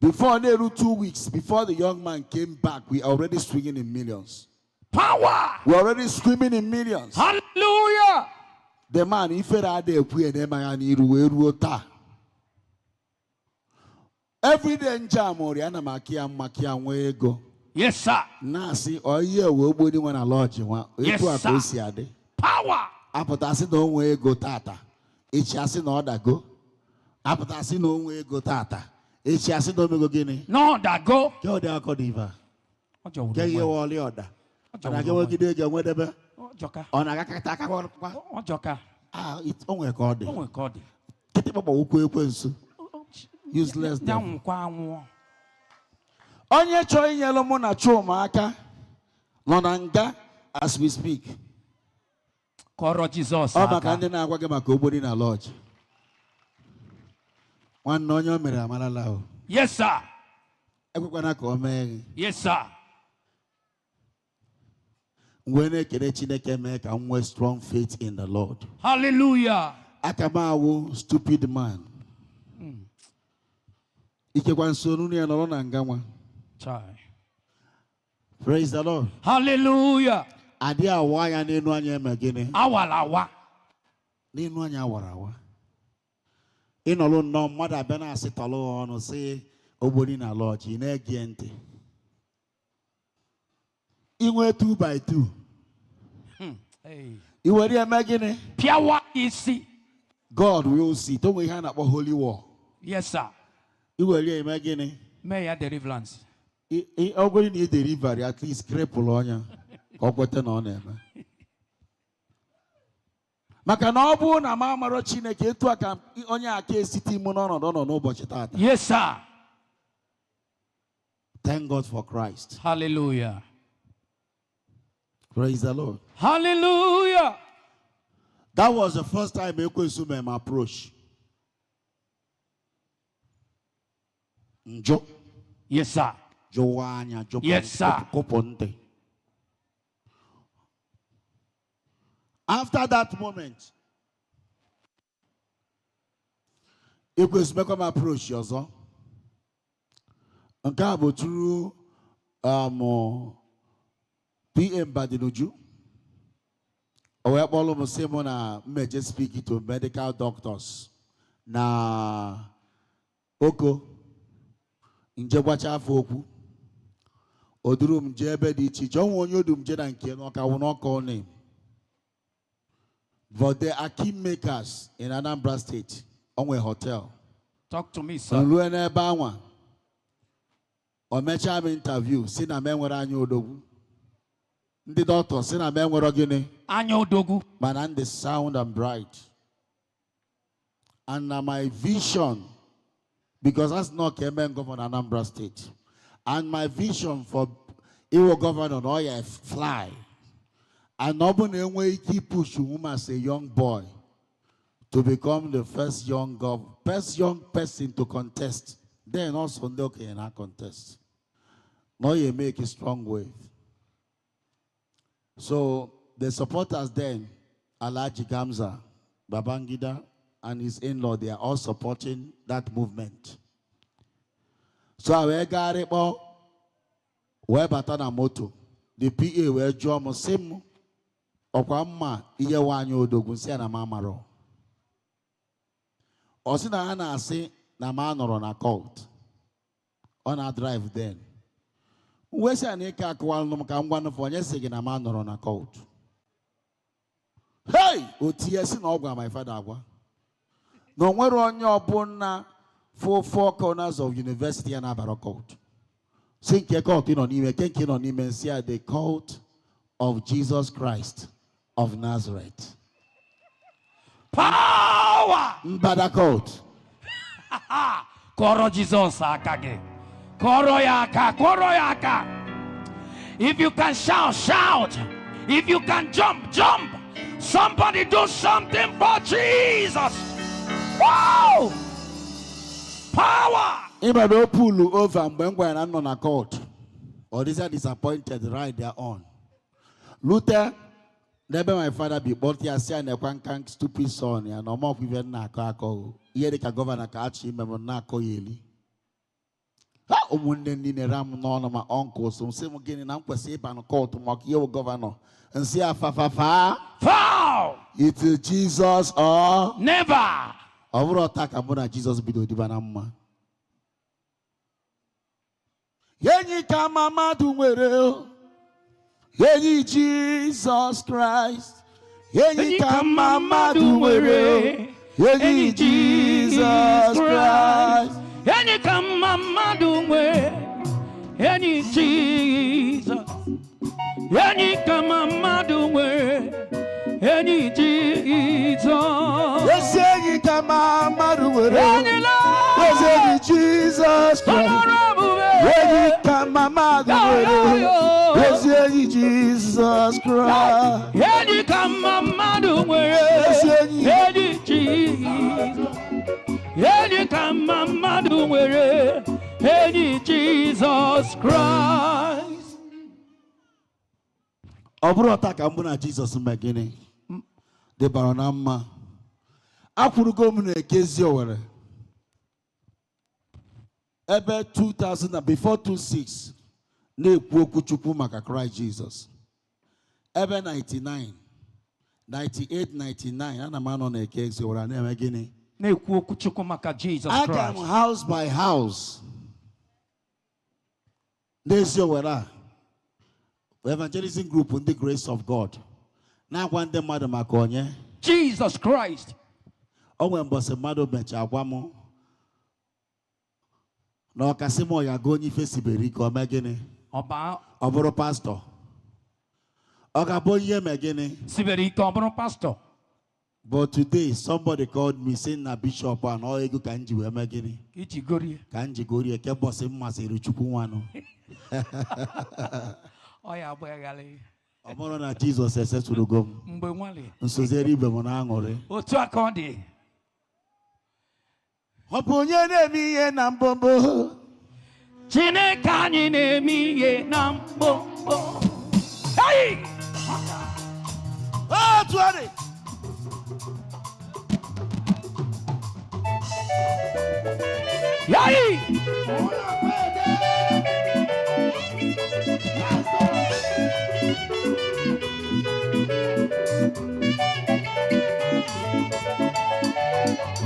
S8: before nearly 2 weeks, before the young man came back, we are already swinging in millions.
S5: Power.
S8: We're already screaming in millions.
S5: Hallelujah.
S8: The man, if it had a queen, every day in Jamoriana Makia go.
S5: Yes, sir.
S8: Nasi, or ye will be when I lodge you.
S5: Yes, sir. Power.
S8: Apotasi no way go tata. It's just no other go. Apotasi no way go tata. It's just no go guinea.
S5: No, that go.
S8: Go there, Codiva. Get you all the order. And I go get you whatever. On a
S5: Joka.
S8: Ah, it's only God.
S5: Oh, God.
S8: Get him about useless.
S5: Down.
S8: Onye choy yellow mona chomaka. Nonanga as we speak.
S5: Koro Jesus.
S8: Oh, my candina wagama go in a lodge. One no your mirror, Malalao.
S5: Yes, sir.
S8: Everyone come.
S5: Yes, sir.
S8: When a Kenechineke make and with strong faith in the Lord.
S5: Hallelujah.
S8: Akamawo, stupid man. Ikewan sonuni and Angama. Praise the Lord.
S5: Hallelujah.
S8: Adia waya ni nwanya megini.
S5: Awalawa.
S8: Ni nwanya warawa. Inolo no mother bena sitolo ono say obodi na lodge ina giente. Inwe 2 by 2.
S5: Hey.
S8: You were imagine
S5: Piawa isi.
S8: God will see. Don't we hand up a holy war?
S5: Yes, sir.
S8: You were imagine.
S5: May I deliverance?
S8: He already need the river at least cripple on you. Or what on him. Makanobu na mama rochine ketu aka onya ake city mono no bochita.
S5: Yes, sir.
S8: Thank God for Christ.
S5: Hallelujah.
S8: Praise the Lord.
S5: Hallelujah.
S8: That was the first time Ekwesumem approached. Njo.
S5: Yes, sir.
S8: Joanya.
S5: Yes, sir.
S8: Koponte. After that moment, Ekwesumem approached yozo. Nkabo through PM Badinuju. Owe bolo mo say mo na me speak to medical doctors. Na oko nje gwacha afọ okwu. Oduru mje ebe di iche jo won yodu mje na nke no ka won call name. But there are key makers in Anambra State on a hotel.
S5: Talk to me, sir.
S8: Luene Bawa. O mecha interview si na me nwere anya odogwu. The doctor said, "I'm going to but and the sound and bright, and my vision, because that's not Kemen governor Anambra State, and my vision for Iwo governor Oya fly, and nobody way keep push him as a young boy to become the first young person to contest. Then also okay in our contest. Now you make a strong wave." So the supporters then, Alhaji Gamza, Babangida, and his in-law, they are all supporting that movement. So we got it all. We batana moto. The PA we join same. Okwama iye wanyo odogun si na mamaro. Osina ana ase na manoro na cult. On our drive then. We say nika kwalnum ka ngwanu for onye sigi na man noro na court. Hey, otiesi na ogwa my father agwa. No nwere onye obunna for 4 corners of university and abaro court. Sing ke court no nime kenke no nime sia the cult of Jesus Christ of Nazareth.
S5: Power!
S8: Mbada court.
S5: Koro Jesus akage. Koroyaka, koroyaka. If you can shout, shout. If you can jump, jump. Somebody do something for Jesus. Wow! Power!
S8: Iba do pull over mgbe ngwa na no na court. or these are disappointed right there on. Luther, never my father be bought here, say, and a quank stupid son, and no more even Nako. Here they can govern a catch him and Nako Yeli. Oh, when then in a ram, none of my uncles, some same again in Uncle Sap and call to mock your governor and say, Foul! It's Jesus or
S5: Never!
S8: Over attack upon Jesus be the divanama. Yenny Kamama do well. Yenny Jesus Christ. Yenny Kamama do well. Yenny Jesus Christ.
S5: Yenny Kamama do well. Yenny Jesus. Yenny Kamama do well. Any Jesus,
S1: Yes, any Kamama do well. Yes, any Jesus Christ. Any Kamama do well. Yes, any Jesus Christ.
S5: Any Kamama do well. Any Jesus. Any Kamama do well. Any Jesus Christ.
S8: Obrota Kamuna Jesus Magini. The Baronama. Apurugo mune kezio were. Ebe 2000 before 26. Ne Onyekachukwu maka Christ Jesus. Ebe 99. 98, 99. Ana mano ne kezio were ne magini.
S5: Ne Onyekachukwu maka Jesus
S8: I
S5: Christ.
S8: come house by house. Nezio were. Evangelism group in the grace of God. Now one day, Madam Makonye.
S5: Jesus Christ.
S8: Oh, when boss a mado bench agwamo. No kasimo ya goni fesiberi ko megene.
S5: Oba.
S8: Oboro pastor. Ogabonye megene.
S5: Siberi oboro pastor.
S8: But today somebody called me saying na bishop and all ego kanji we megene.
S5: Ichi gori.
S8: Kanji gori ke boss mmasiri chukwu wano.
S5: Oya bwegali.
S8: Omoro na Jesus ese turugom.
S5: Mgbe nwale.
S8: Nsozeri ibe mo na angore.
S5: Otu aka ọ dị.
S8: Ọ bụ onye na-eme ihe na mbombo.
S5: Chineke anyị na-eme ihe na mbombo. Hey!
S8: Oh, tuare.
S5: Yay!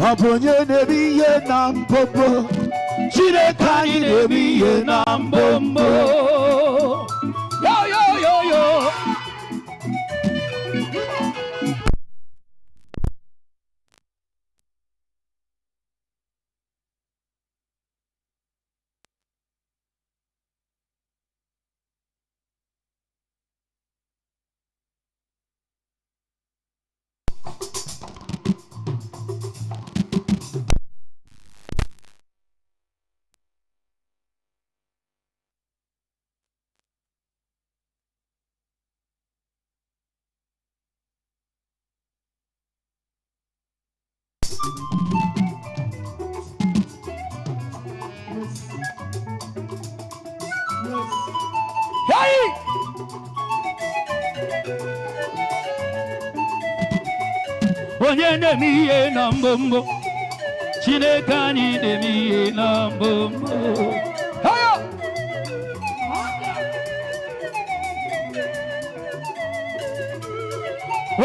S1: Ọ bụ onye na-eme ihe na mbombo. Chineke anyị na-eme ihe na mbombo.
S5: Yo, yo, yo, yo. Hey! Onye na-eme ihe na mbombo. Chineke anyị na-eme ihe na mbombo. Hey!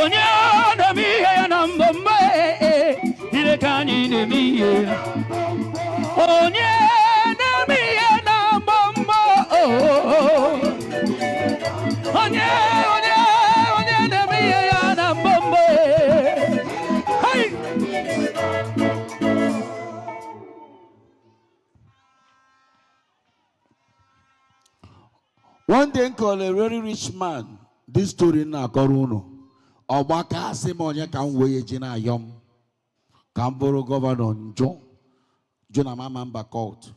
S5: Onye na-eme ihe na mbombo. Chineke anyị na-eme ihe. Onye na-eme ihe na mbombo. Onye na-eme ihe ya na mbombo. Hey!
S8: One day called a very rich man. This story na koruno. Obaka simonye kan weye jina yom. Kamboro governor njo. Jona mama mba court.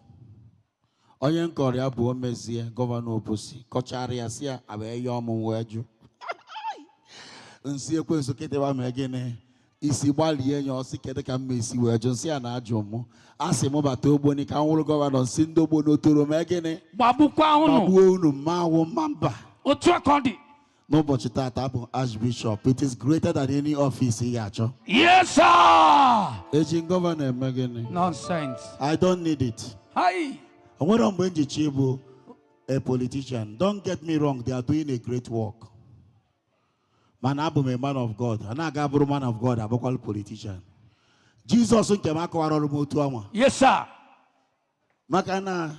S8: Onye nkọrọ ya bụ omezie gọvanọ oposi kọchara ya si abe yom weju. Nsi ekwensu ketewa megene isi gbali enyo osi kede ka mmesi we jonsi ana ajomo asi mo bata ogboni ka nwuru governor si ndogbo n'otoro ma gini
S5: gbabukwa unu
S8: magbuo unu mawo mamba
S5: otu akodi
S8: n'ụbọchị tata bụ Archbishop. It is greater than any office ị ga-achọ.
S5: Yes sir.
S8: Eji governor eme gịnị?
S5: Nonsense.
S8: I don't need it.
S5: Hi.
S8: Onwere mgbe njichi bụ a politician. Don't get me wrong, they are doing a great work. Mana abụ m a man of God. A na-aga bụrụ man of God abụkwala politician. Jesus nke m akọwara ọrụ m otu ọnwa.
S5: Yes sir.
S8: Maka na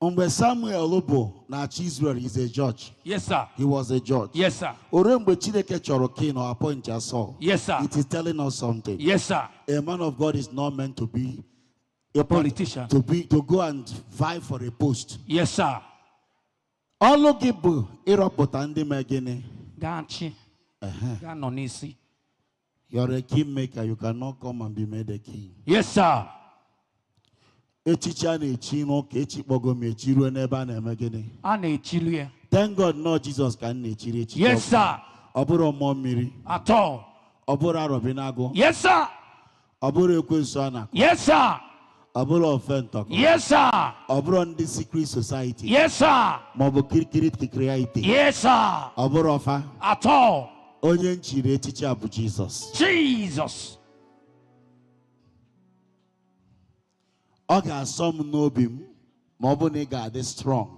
S8: mgbe Samuel bụ na-achị Israel is a judge.
S5: Yes sir.
S8: He was a judge.
S5: Yes sir.
S8: Ore mgbe Chineke chọrọ king or appoint Saul.
S5: Yes sir.
S8: It is telling us something.
S5: Yes sir.
S8: A man of God is not meant to be a
S5: politician.
S8: To go and vie for a post.
S5: Yes sir.
S8: Ọlụ gị bụ ịrọpụta ndị mee gịnị?
S5: Gachi. Ga-anọ n'isi.
S8: You're a king maker. You cannot come and be made a king.
S5: Yes sir.
S8: Echichi a na-echi n'ụka echikpọgo m echi ruo n'ebe a na-eme gịnị?
S5: A na-echilu ya.
S8: Thank God no Jesus ka m na-echiri echichi.
S5: Yes sir.
S8: Ọ bụrụ mmụọ mmiri.
S5: At all.
S8: Ọ bụrụ arọbinagụ.
S5: Yes sir.
S8: Ọ bụrụ ekwensu a na-akụ.
S5: Yes sir.
S8: Ọ bụrụ ofentọkọ.
S5: Yes sir.
S8: Ọ bụrụ ndị secret society.
S5: Yes sir.
S8: Ma ọ bụ kirikiri kikiriaite.
S5: Yes sir.
S8: Ọ bụrụ ọfa.
S5: At all.
S8: Onye nchiri echichi a bụ Jesus.
S5: Jesus.
S8: Ọ ga-asọ m n'obi m ma ọ bụ na ị ga-adị strong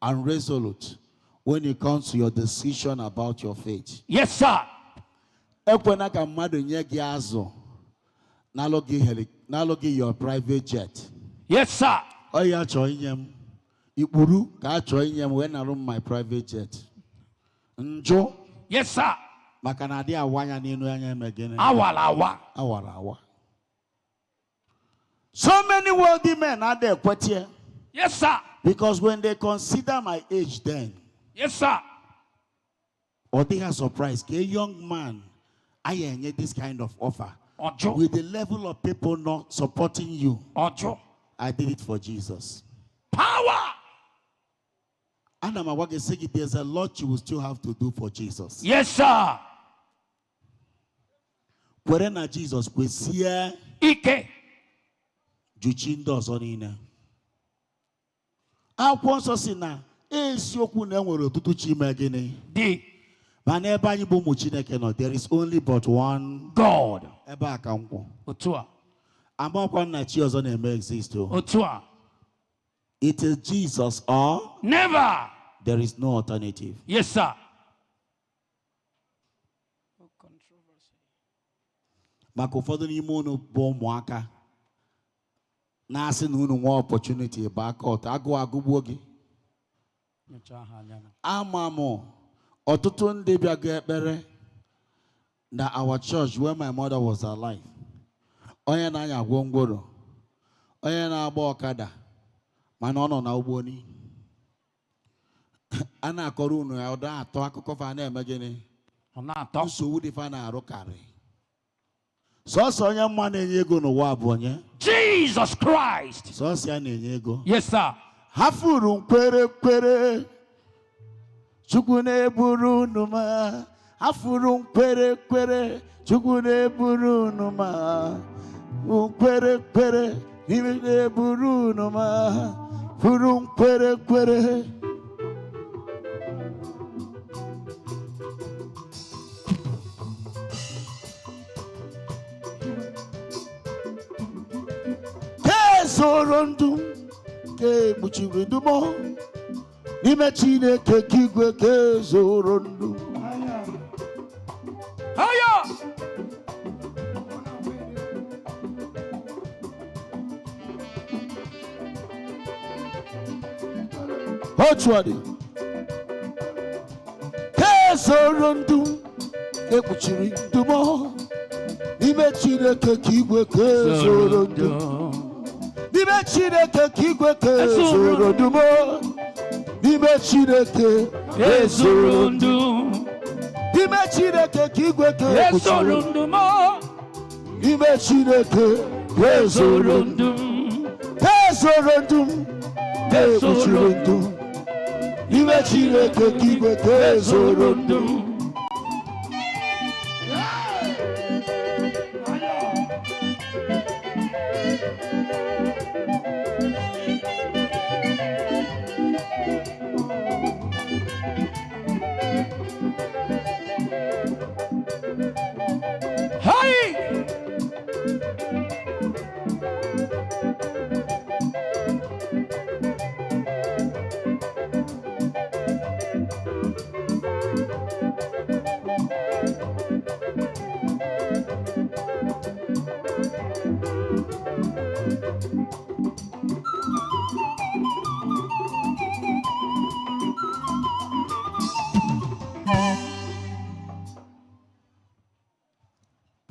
S8: and resolute when it comes to your decision about your faith.
S5: Yes sir.
S8: Ekwena ka mmadụ nye gị azụ n'alụ gị your private jet.
S5: Yes sir.
S8: Ọ ya chọọ inye m ikpuru ka a chọọ inye m wee narụ m my private jet. Njụ.
S5: Yes sir.
S8: Maka na adị awa anya n'elu anya eme gịnị?
S5: Awara awa.
S8: Awara awa. So many wealthy men are there, Kwetie.
S5: Yes, sir.
S8: Because when they consider my age then,
S5: yes, sir,
S8: or they are surprised, a young man, I get this kind of offer.
S5: Ojo.
S8: With the level of people not supporting you,
S5: Ojo.
S8: I did it for Jesus.
S5: Power.
S8: And I'm going to say there's a lot you will still have to do for Jesus.
S5: Yes, sir.
S8: When Jesus was here,
S5: Ike.
S8: Juchindo zonina. Akwụkwọ nsọ si na esiokwu na enwere ọtụtụ chi ime gịnị?
S5: Dị.
S8: Ma n'ebe anyị bụ ụmụ Chineke nọ, there is only but one
S5: God.
S8: Ebe a ka nkwụ.
S5: Otu a.
S8: Amakwa na chi ọzọ na-eme exist.
S5: Otu a.
S8: It is Jesus or
S5: never.
S8: There is no alternative.
S5: Yes, sir. No controversy.
S8: Maka ụfọdụ n'ime unu bụ ụmụaka na-asị na unu nwe opportunity back out agụgbuo gị. Ama m ọtụtụ ndị bịago ekpere na our church when my mother was alive. Onye na-anya gwongworo, onye na-agba ọkada, mana ọ nọ na ugboni. A na-akọrọ unu ya ụda atọ akụkọ fa na-eme gịnị?
S5: Ọ na-atọ.
S8: Nsogbu dị fa na-arụkarị. Sọsọ onye mma na-enye ego n'ụwa bụ onye?
S5: Jesus Christ.
S8: Sọsọ ya na-enye ego.
S5: Yes, sir.
S8: Ha furu nkwere Chukwu na-eburu unu ma. Ha furu nkwere Chukwu na-eburu unu ma. Nkwere n'ime na-eburu unu ma. Furu nkwere. Zoro ndụ ke ekpuchiri ndụ m n'ime Chineke ka igwe ke zoro ndụ.
S5: Haya.
S8: Otu ọ dị ke zoro ndụ ke ekpuchiri ndụ m n'ime Chineke ka igwe ke zoro ndụ. N'ime Chineke ka igwe ka zoro ndụ m. N'ime Chineke ka zoro ndụ. N'ime Chineke ka igwe ka zoro ndụ m. N'ime Chineke ka zoro ndụ. Ka zoro ndụ. Ka zoro ndụ. N'ime Chineke ka igwe ka zoro ndụ.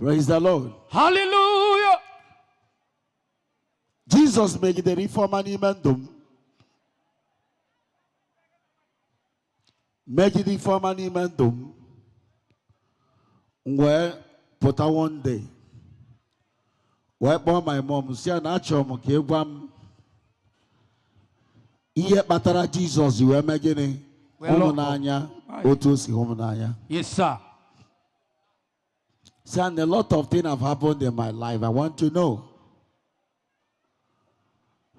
S8: Praise the Lord.
S5: Hallelujah.
S8: Jesus made the reform and emendum. Make the reform and emendum. Where put a one day. Where born my mom, see an actual monkey one. Iye batara Jesus, you were making Homonanya, Otus, Homonanya.
S5: Yes, sir.
S8: See, and a lot of things have happened in my life. I want to know.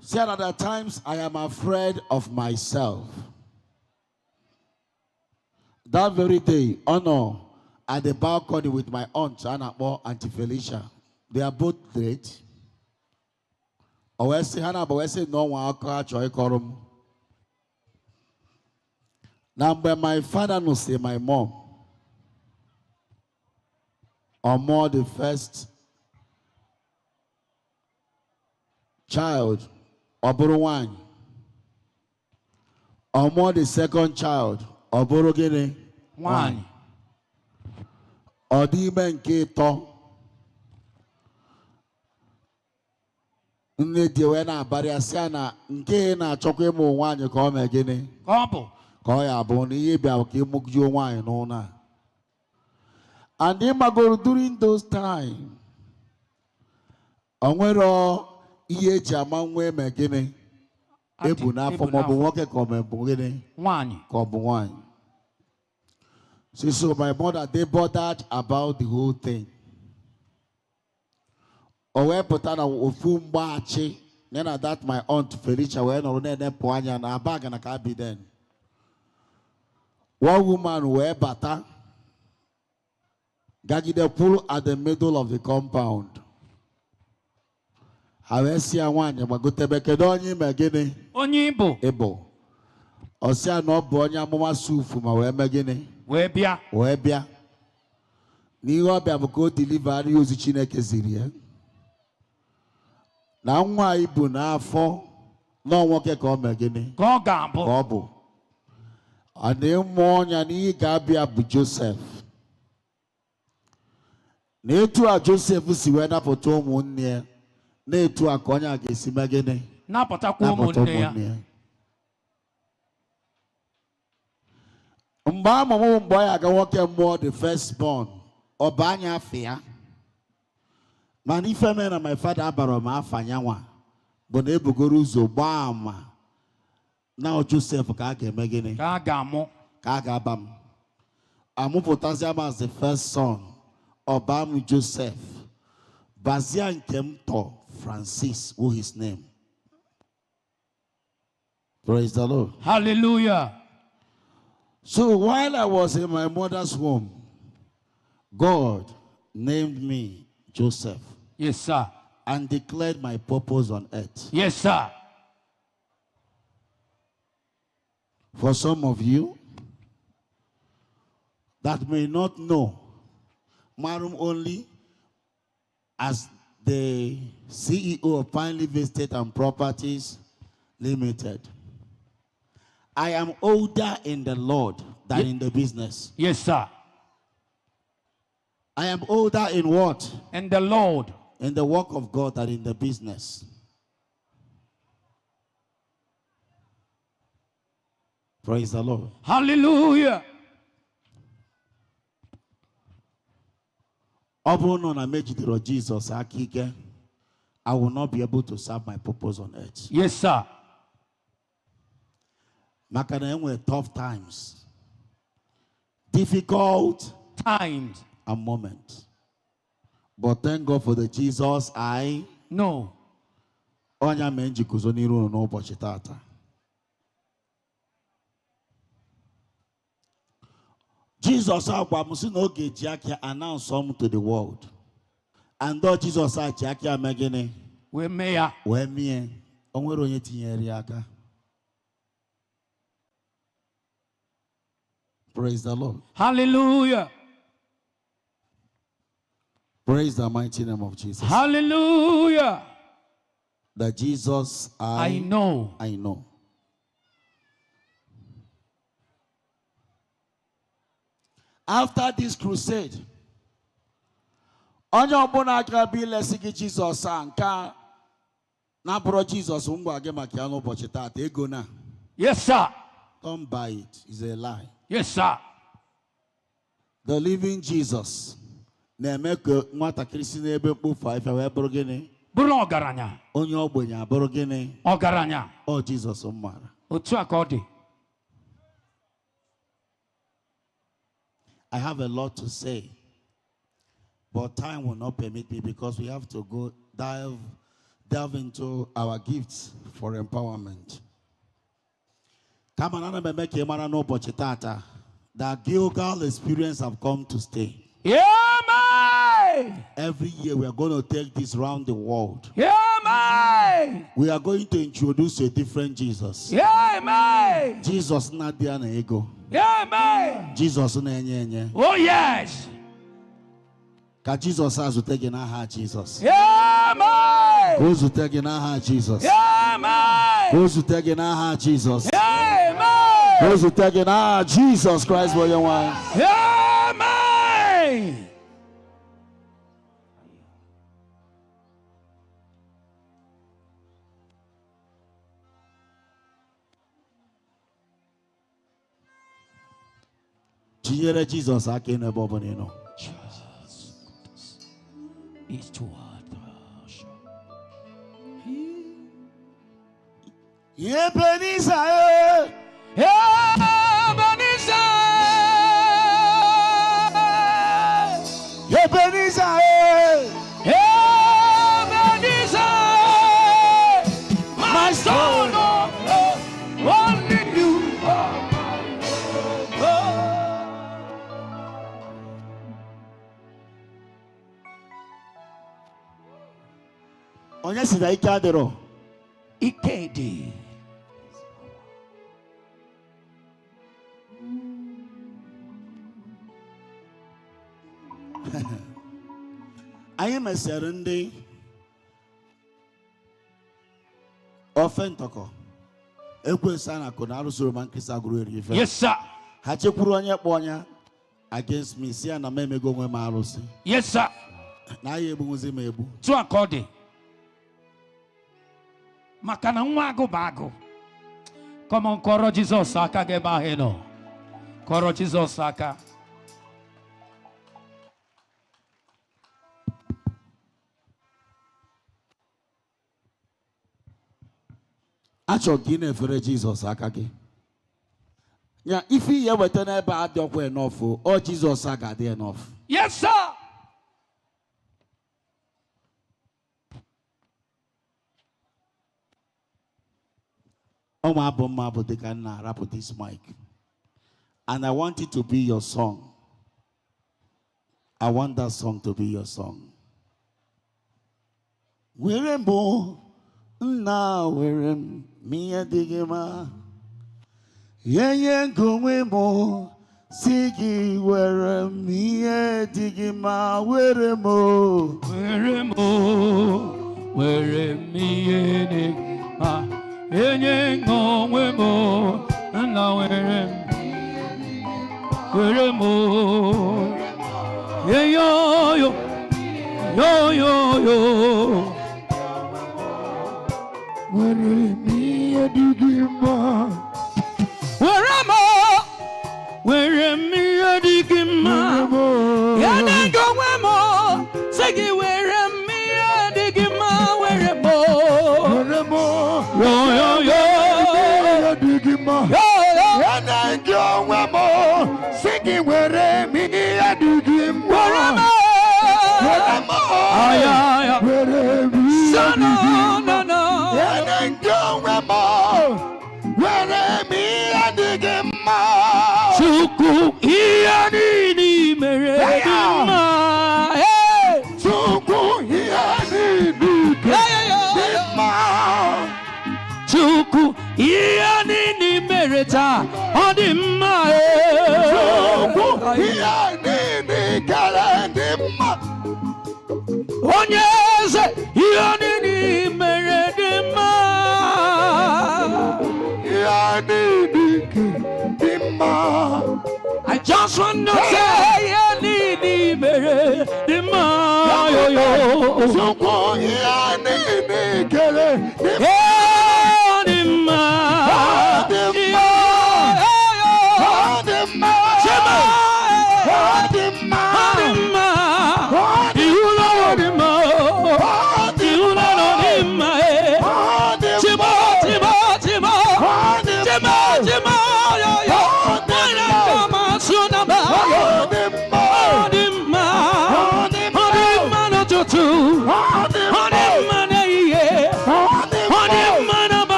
S8: See, at other times, I am afraid of myself. That very day, Honor, at the balcony with my aunt, Anna or Auntie Felicia, they are both great. Or say, Hannah, but I say, no one, I'll now, when my father no say my mom, or more the first child, or one, or more the second child, or borogene
S5: One.
S8: or the man keto. Nne diwe na bariasia na nke na chokwe mo wanyi ko me gini.
S5: Couple.
S8: Ko ya bo ni ye bia ke mugju wanyi no na. And him go during those time. Onwero iye jama nwe me gini. Ebu na fo mo bo woke ko me bo gini.
S5: One.
S8: Ko bo wanyi. So my mother, they bothered about the whole thing. Owe putana ofumba achi. Nena that my aunt Felicia we no ne poanya na bag na ka be then. One woman we bata. Gagi the pool at the middle of the compound. Hawesi awanya magotebe kedonyi megene.
S5: Onyibo.
S8: Ebo. Osia no bonya mama sufu ma we megene.
S5: Webia.
S8: Webia. Ni obia boko delivery ozi Chineke ziri ya. Na nwa ibu na afọ na nwoke ka o megene.
S5: Go gambo.
S8: Ka ọ bụ. Ade mmụọ ọnya n'ihe ga-abịa bụ Joseph. Na etu a Joseph si wee napụta ụmụnne ya, na etu a ka onye a ga-esi megene.
S5: Napụtakwa ụmụnne ya.
S8: Mgbe amụmụ mgbe ya ga nwoke mmụọ the firstborn, ọba anya afọ ya. Man, if I na my father abara ma afanya nwa bụ na ebugoro ụzọ gbaa ama na Joseph ka a ga-eme gịnị
S5: Ka ga-amụ.
S8: ka a ga-aba m amụpụtazi m as the first son ọba m Joseph bazia nke m tọ Francis who his name. Praise the Lord.
S5: Hallelujah.
S8: So while I was in my mother's womb, God named me Joseph.
S5: Yes, sir.
S8: And declared my purpose on earth.
S5: Yes, sir.
S8: For some of you that may not know, Marum only as the CEO of Pine Leaf Estate and Properties Limited. I am older in the Lord than in the business.
S5: Yes, sir.
S8: I am older in what?
S5: And the Lord.
S8: In the work of God than in the business. Praise the Lord.
S5: Hallelujah.
S8: Jesus, I will not be able to serve my purpose on earth.
S5: Yes, sir.
S8: Makana were tough times, difficult
S5: Times.
S8: and moments. But thank God for the Jesus I
S5: know.
S8: Onya menji kuzoniru no tata. Jesus agwamusi no gejiakia announce some to the world. And though Jesus ajiakia megene
S5: We may.
S8: we mie onwero onye tinyere aka. Praise the Lord.
S5: Hallelujah.
S8: Praise the mighty name of Jesus.
S5: Hallelujah.
S8: That Jesus
S5: I know.
S8: I know. After this crusade, Onye ọbụla aka bụ ilesi gị Jizọs a nke na bụrụ Jizọs ngwa gị maka ya n'ụbọchị taata ego na.
S5: Yes, sir.
S8: Don't buy it. It's a lie.
S5: Yes, sir.
S8: The living Jesus na-eme ka nwatakịrị si n'ebe mkpofu afịa wee bụrụ gịnị?
S5: Bụrụ ọgaranya.
S8: Onye ogbenye abụrụ gịnị?
S5: Ọgaranya.
S8: Ọ Jizọs mara.
S5: Otu a ka ọ dị.
S8: I have a lot to say, but time will not permit me because we have to go delve into our gifts for empowerment. Come on, that Gilgal experience have come to stay.
S5: Amen.
S8: Every year we are going to take this around the world.
S5: Amen.
S8: We are going to introduce a different Jesus.
S5: Amen.
S8: Jesus not there na ego.
S5: Amen.
S8: Jesus na enye.
S5: Oh yes.
S8: Ka Jesus has to take in aha Jesus.
S5: Amen.
S8: Goes to take in aha Jesus.
S5: Amen.
S8: Goes to take in aha Jesus.
S5: Amen.
S8: Goes to take in aha Jesus Christ for your one.
S5: Amen.
S8: Chinyere Jesus ake na bobo nino.
S5: Jesus. It's too hard.
S8: Ebenezer.
S5: Ebenezer.
S8: Ebenezer.
S5: Ebenezer. My son of love, only you are my love.
S8: Onye si na ike adịrọ.
S5: Ike dị.
S8: Anyị mesịrị ndị ofe ntọkọ ekwensu a na-akụ na arụsị Roman Krista gụrụ eri ife.
S5: Yes, sir.
S8: Ha chekwuru onye kpọ onye against me si ya na m emego onwe m arụsị.
S5: Yes, sir.
S8: Na anyị egbunwuzi m egbu.
S5: Tụ aka ọ dị. Maka na nwa agụ bụ agụ. Kọmọ kọrọ Jizọs aka gị ebe ahụ ị nọ. Kọrọ Jizọs aka.
S8: Achọrọ ka ị na-efere Jizọs aka gị. Ya ife ihe weta n'ebe a dị ọkwa enough ọ Jizọs a ga-adị enough.
S5: Yes, sir.
S8: Ọ ma abụ mma bụ dịka nna rapụ this mic. And I want it to be your song. I want that song to be your song. Were mbụ nna were m ihe dịghị mma. Yenye ngonwe m si gị were m ihe dịghị mma were m.
S5: Were m were m ihe dịghị mma. Enye ngonwe m nna were m. Were m. Yo yo yo yo yo. Were m ihe dịghị mma. Were m ihe dịghị mma. Enye ngonwe m si gị were m ihe dịghị mma. Were m. Yo yo yo. Yo yo.
S1: Ene gị onwe m si gị were m ihe dịghị mma. Were m
S5: Aya aya.
S1: were m ihe
S5: Sana
S1: dịghị
S5: na na.
S1: Ene gị onwe m were m ihe dịghị mma.
S5: Chukwu ihe niile mere dị mma.
S1: Chukwu ihe niile dị mma.
S5: Chukwu ihe niile mere taa ọ dị mma.
S1: Chukwu ihe niile kere dị mma.
S5: Onye eze ihe niile mere dị mma.
S1: Ihe niile dị mma.
S5: I just want to say ihe niile mere dị mma.
S1: Chukwu ihe niile kere
S5: dị mma.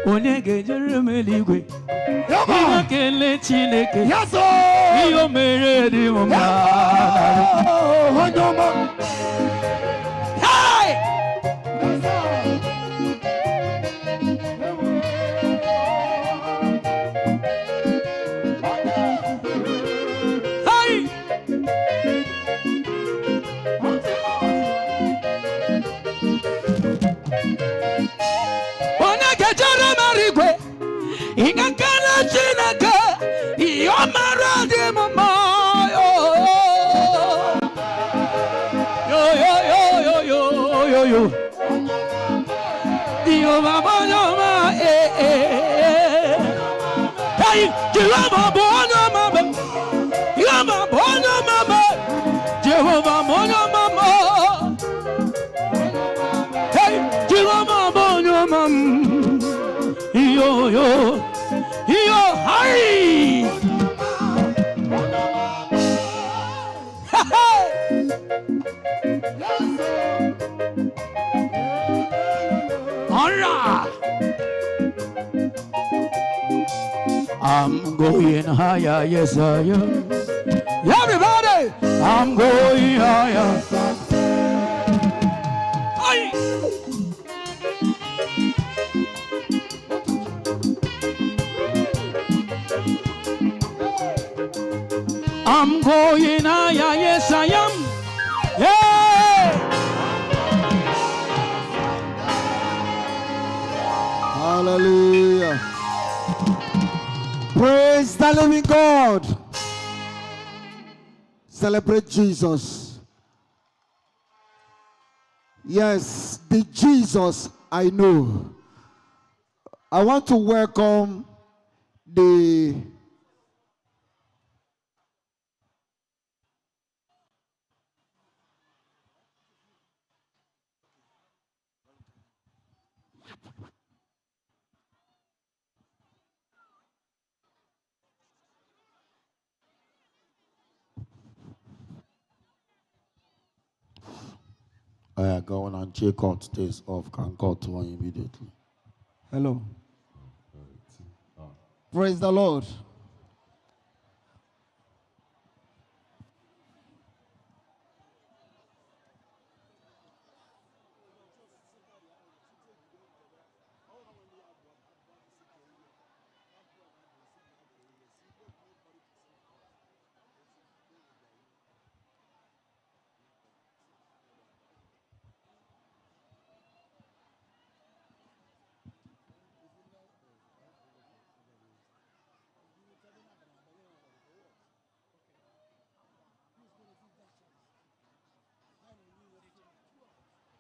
S5: Onye ga-ejere m eluigwe ihe kele Chineke ihe o mere dị m mma. I'm going higher, yes I am. Everybody, I'm going higher. I'm going higher, yes I am. Yeah.
S3: Hallelujah. Praise the living God. Celebrate Jesus. Yes, the Jesus I know. I want to welcome the
S8: Go on and check out this off. Can cut one immediately.
S3: Hello. Praise the Lord.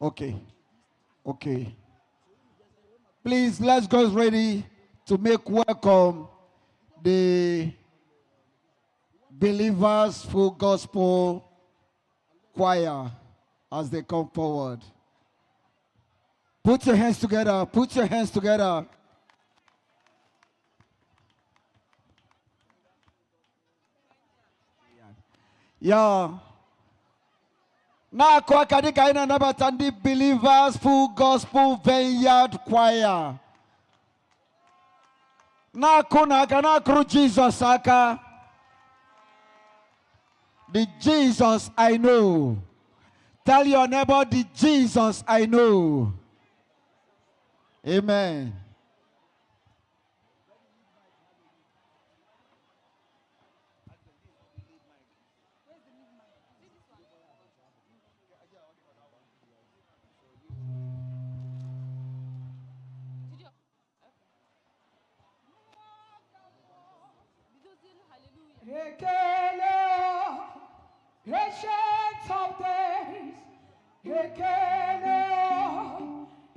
S3: Okay. Okay. Please, let's go ready to make welcome the Believers Full Gospel Choir as they come forward. Put your hands together. Put your hands together. Yeah. Na kwa kadika ina nabatandi Believers Full Gospel Vineyard Choir. Na kuna kana kru Jesus aka. The Jesus I know. Tell your neighbor the Jesus I know. Amen.
S9: Ekele,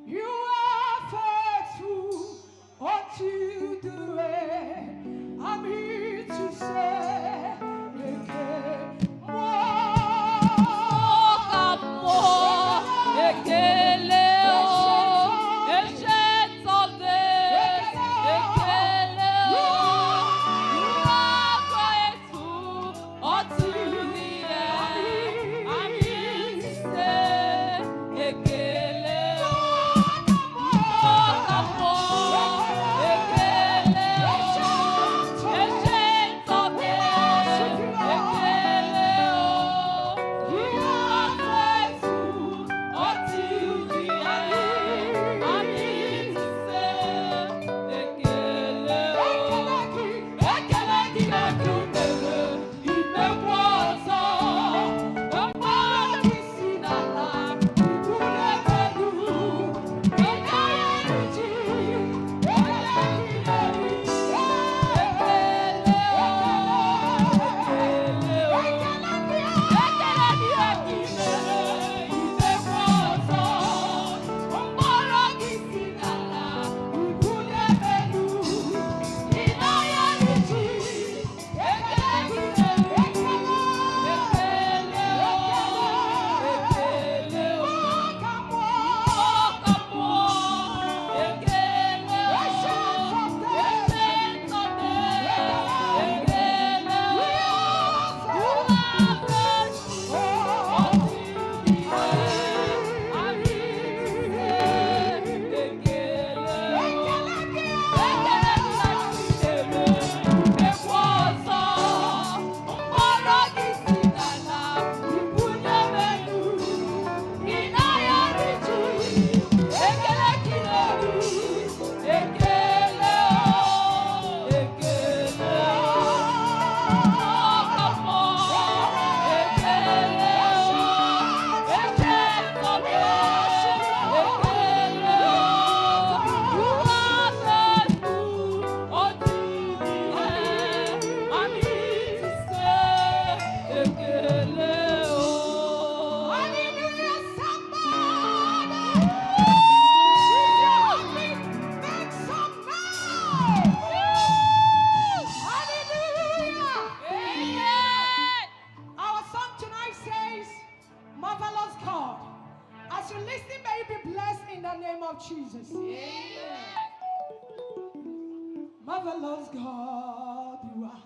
S9: you are faithful until the end. I'm here to say, Ekele,
S10: Ekele, ancient of days, Ekele, you are faithful until the end. I'm here to say, Ekele, Ekele, ancient of days, Ekele, you are faithful until the end. I'm here to say, Ekele, Ekele, Ekele, imekwa ọzọ, ọkpara isi n'ala, iburu ebelu, ịga ya eji, ekele gị
S9: Our song tonight says, Marvelous God. As you listen, may you be blessed in the name of Jesus. Marvelous God, you are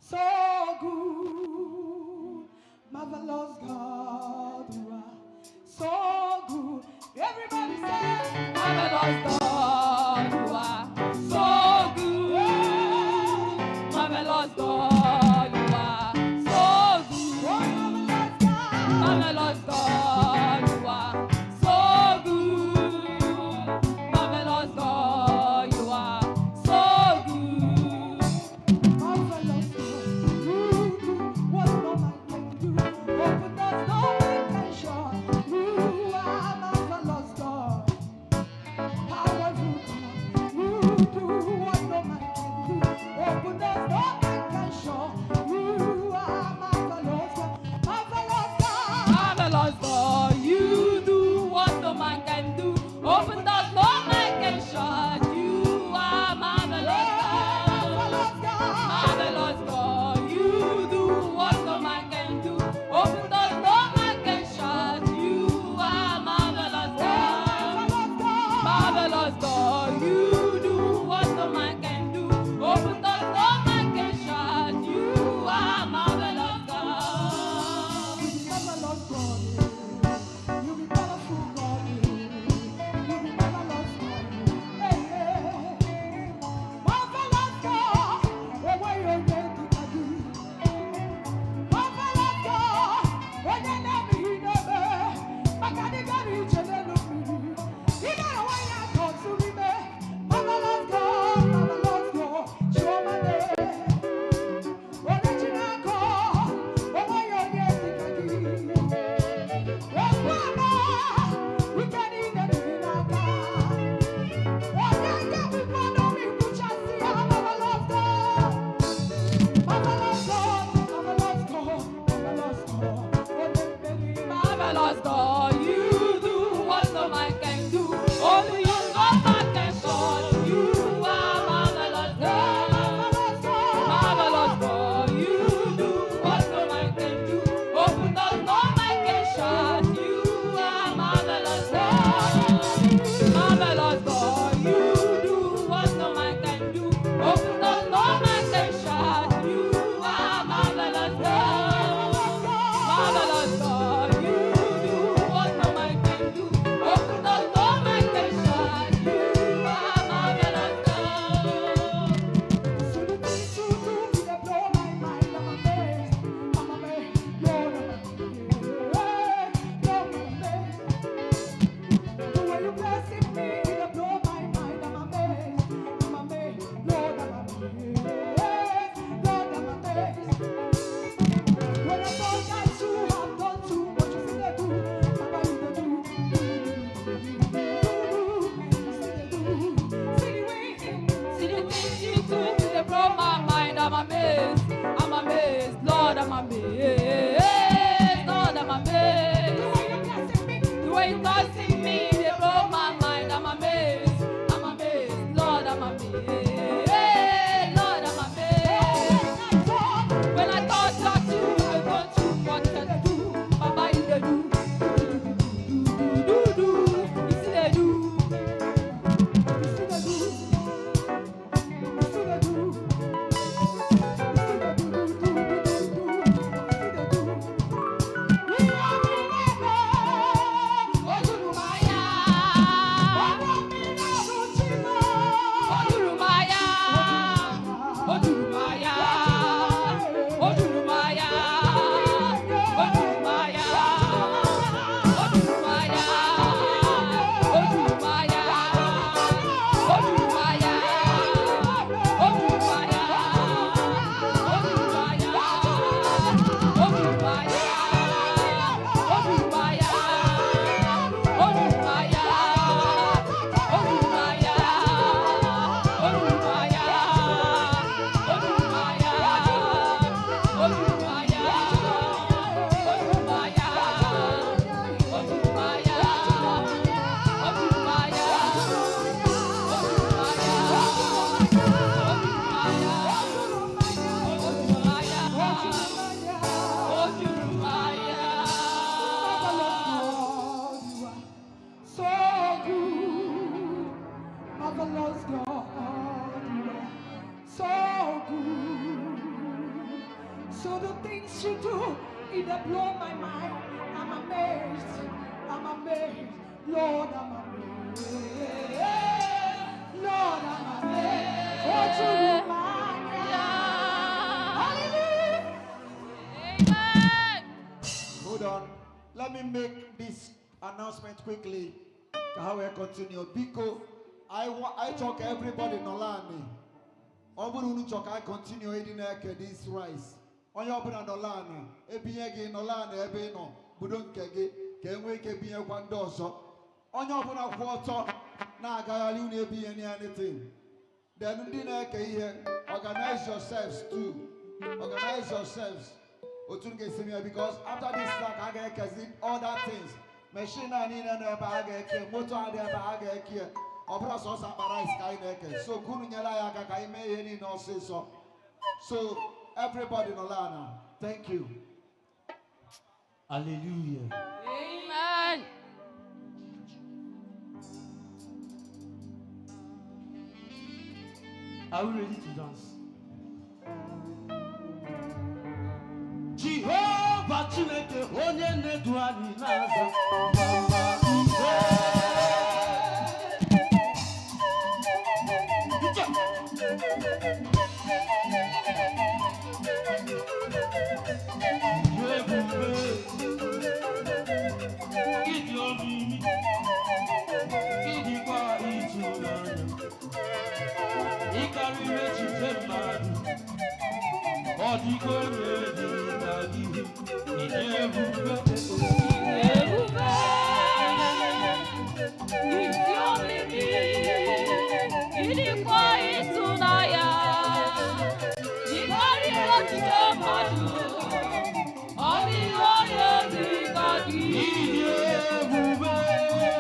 S9: so good. Marvelous God, you are so good. Everybody say,
S10: Marvelous God, you are so good. Marvelous God, you are so good. Marvelous God, you are so good. Marvelous God, you are so good.
S9: Marvelous God, you do what no man can do. Open doors no man can shut. You are marvelous God. Power So the things you do, it blow my mind. I'm amazed. I'm amazed. Lord, I'm amazed. Lord, I'm amazed. What you do, man. Hallelujah.
S3: Amen. Hold on. Let me make this announcement quickly. How we continue. Because I talk everybody in Olani. I continue eating this rice. On your open and Olana. Ebiegi in Olana, Ebino. Budon Kegi. Can we keep being one dozo? On your open of water. Now, Gayaluni be anything. Then here. Organize yourselves too. Organize yourselves. Because after this track, I get other things. Machine and in and bag, motor and bag here. Opera sauce and sky neck. So Kunyala I may any no say so. So everybody in Olana, thank you.
S5: Hallelujah.
S10: Amen.
S5: Are we ready to dance? Jehovah Chineke onye na-edu anyị n'aza mama ise. Ebube ịdị omimi ịdịkwa ịtụnanya ịkarịrị echiche mmadụ ọ dịgo onye dị na gị ịdị ebube
S10: Ebube, ịdị omimi, ịdịkwa ịtụnanya, ịkarịrị echiche mmadụ, ọ dịghị onye dị ka gị.
S5: ịdị ebube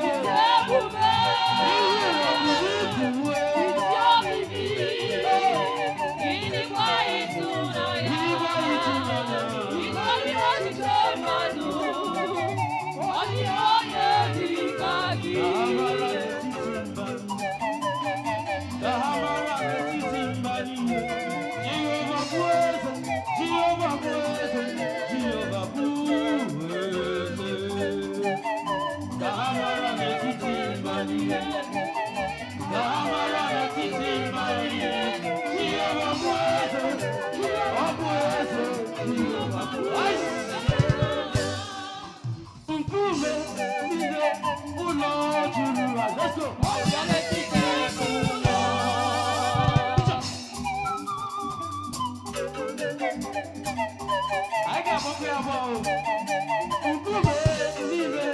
S10: Ịdị ebube, ịdị omimi, ịdịkwa ịtụnanya, ịkarịrị echiche mmadụ, ọ dịghị onye dị ka gị.
S5: Dahamara n'etiti mba niile. Jehova bụ eze, Jehova bụ eze, Jehova bụ eze. Dahamara n'etiti mba niile. Dahamara n'etiti mba niile. Jehova bụ eze, ọ bụ eze, Jehova bụ eze. Nkume niile ụlọ juru ha. Let's go.
S10: Ọbịa n'etiti ụlọ.
S5: I got my grandma. Nkume niile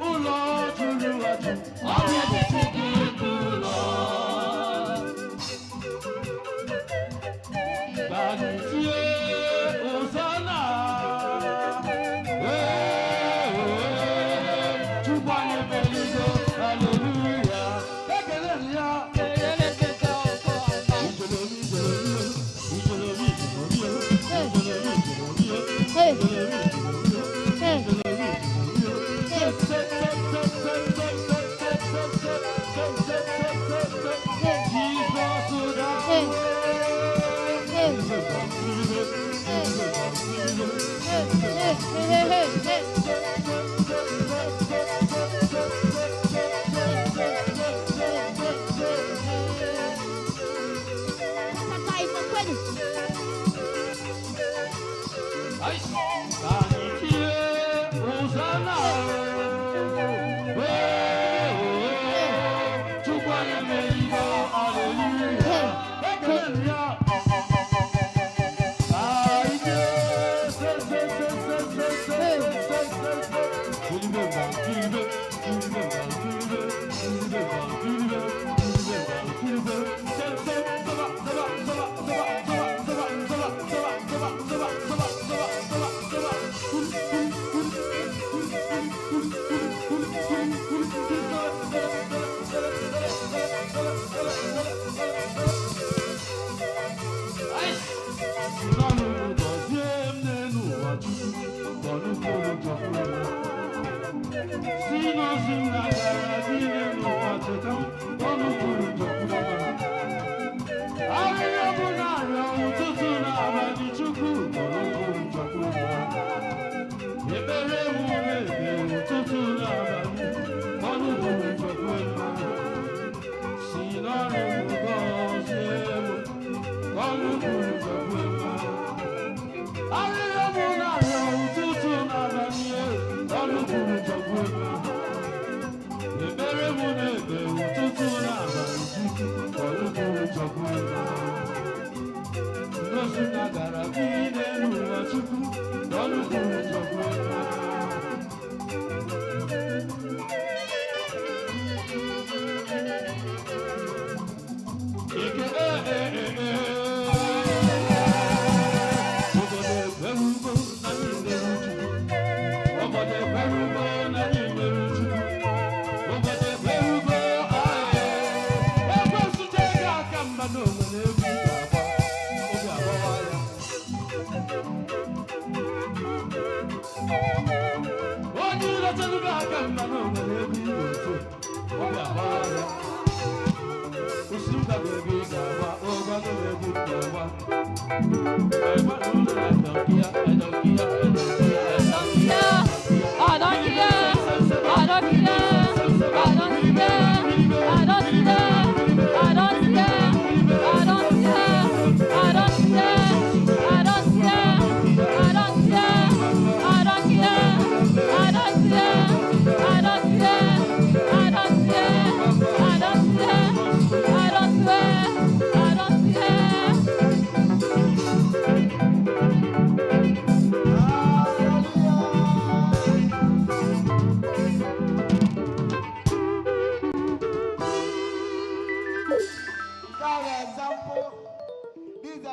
S5: ụlọ juru aju.
S10: Ọbịa n'etiti ụlọ.
S5: Bani tie Hosanna. Chukwu anyị emeligo. Hallelujah. Ekele ya.
S10: Elelekete ọkọ ọma.
S5: Ijolomi, ijolomi, ijolomi, ijolomi, ijolomi, Chukwu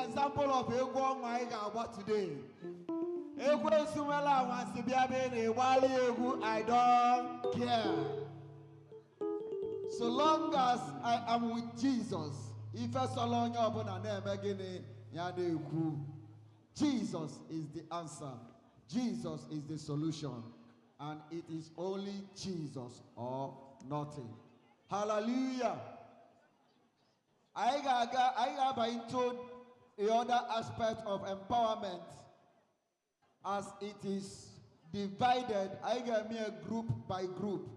S3: Example of ego my God today. Ego sumela wants to be a wali ego. I don't care. So long as I am with Jesus, if I so long upon a name again, yadeku. Jesus is the answer. Jesus is the solution, and it is only Jesus or nothing. Hallelujah. I got into the other aspect of empowerment as it is divided. I got me a group by group.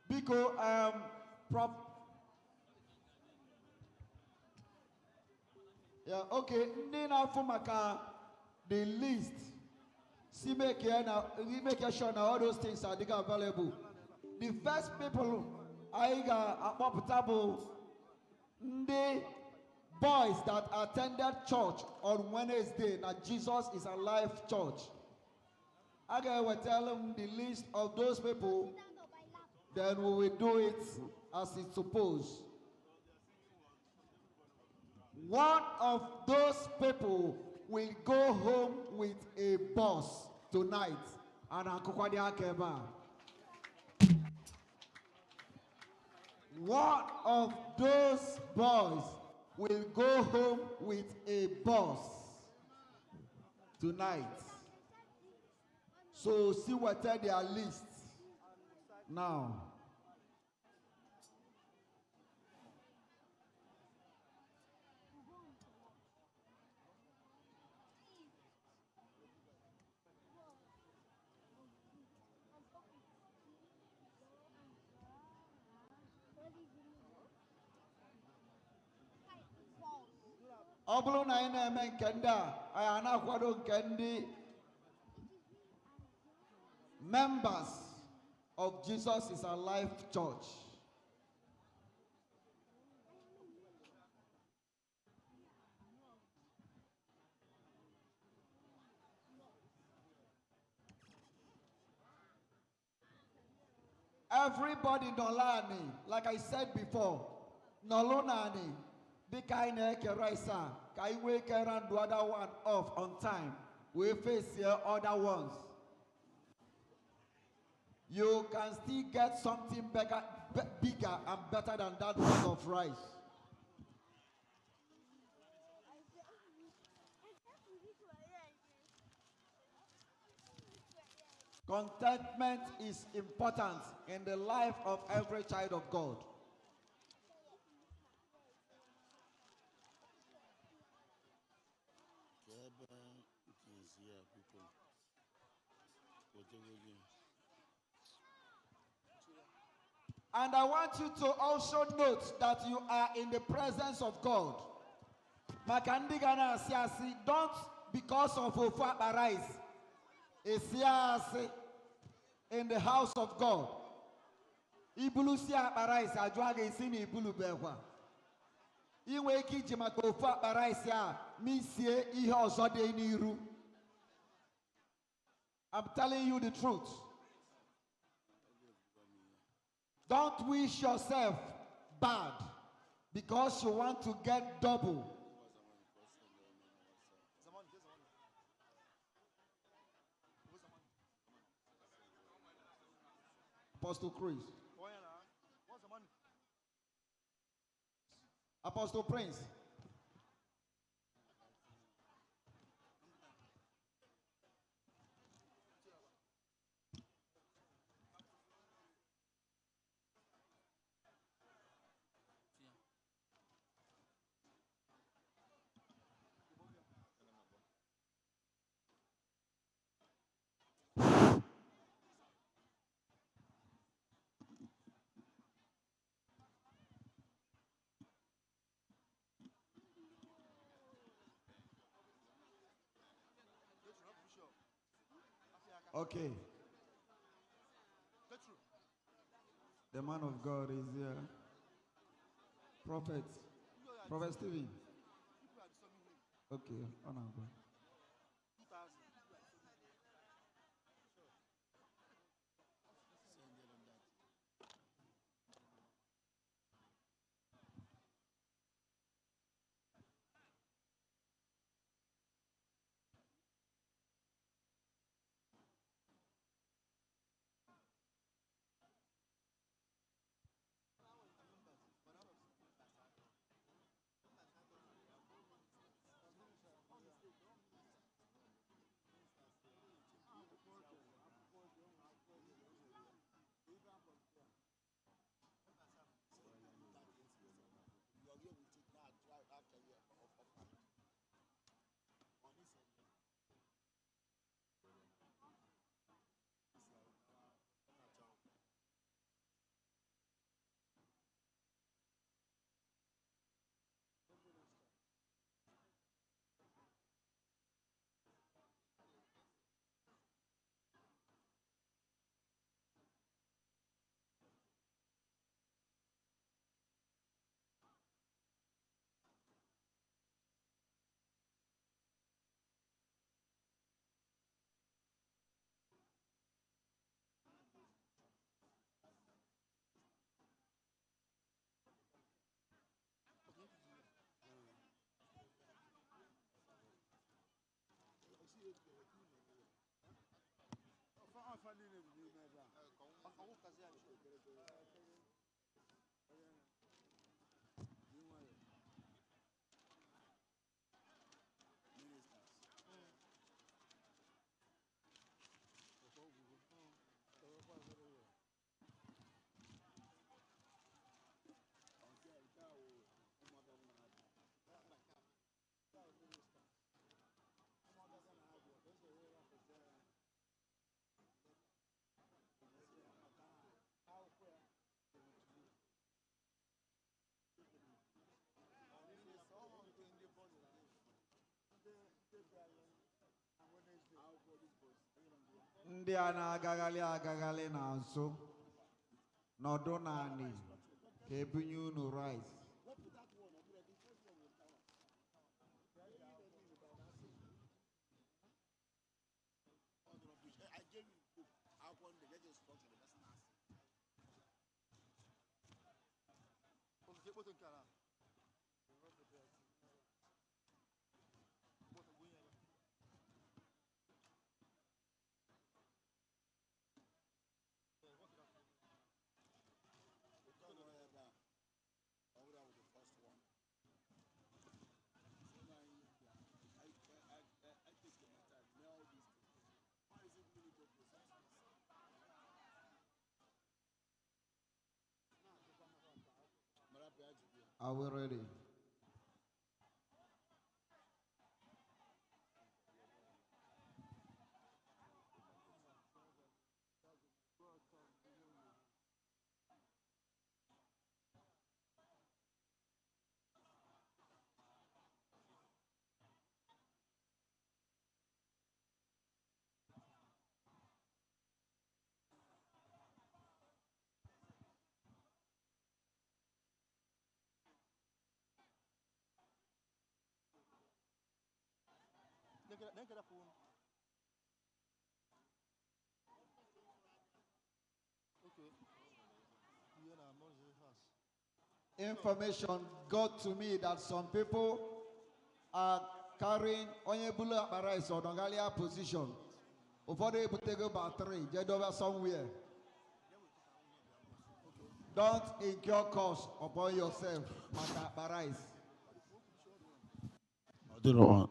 S3: Because yeah, okay. Nina Fumaka, the list. See make sure now all those things are available. The first people I got portable the boys that attended church on Wednesday. Now Jesus is alive church. I will tell them the list of those people. Then we will do it as it's supposed. One of those people will go home with a bus tonight. And one of those boys will go home with a bus tonight. So see what are their lists now. Oblo na ina men kenda ayana kwado kendi members of Jesus is Alive Church. Everybody nolani, like I said before, nolonani. Be kind of raisa. Can we can do other one off on time? We face here other ones. You can still get something bigger and better than that one of rice. Contentment is important in the life of every child of God. And I want you to also note that you are in the presence of God. Makandigana siasi, don't because of Ofa arise. Siasi in the house of God. Ibulu sia arise, ajuage isini ibulu bewa. Iwe kiji makofa arise ya misie ihe ozode niru. I'm telling you the truth. Don't wish yourself bad because you want to get double. Apostle Chris. Apostle Prince. Okay. The man of God is here. Prophet. Prophet Stephen. Okay. On and go. Ndị a na-agagharị agagharị n'azụ nọdụ naanị ka ebunye unu rice. Are we ready? Information got to me that some people are carrying Onyebulu Akbarais or Dongalia position. Before they put go about 3, get over somewhere. Don't incur cost upon yourself, Akbarais.
S8: I don't know.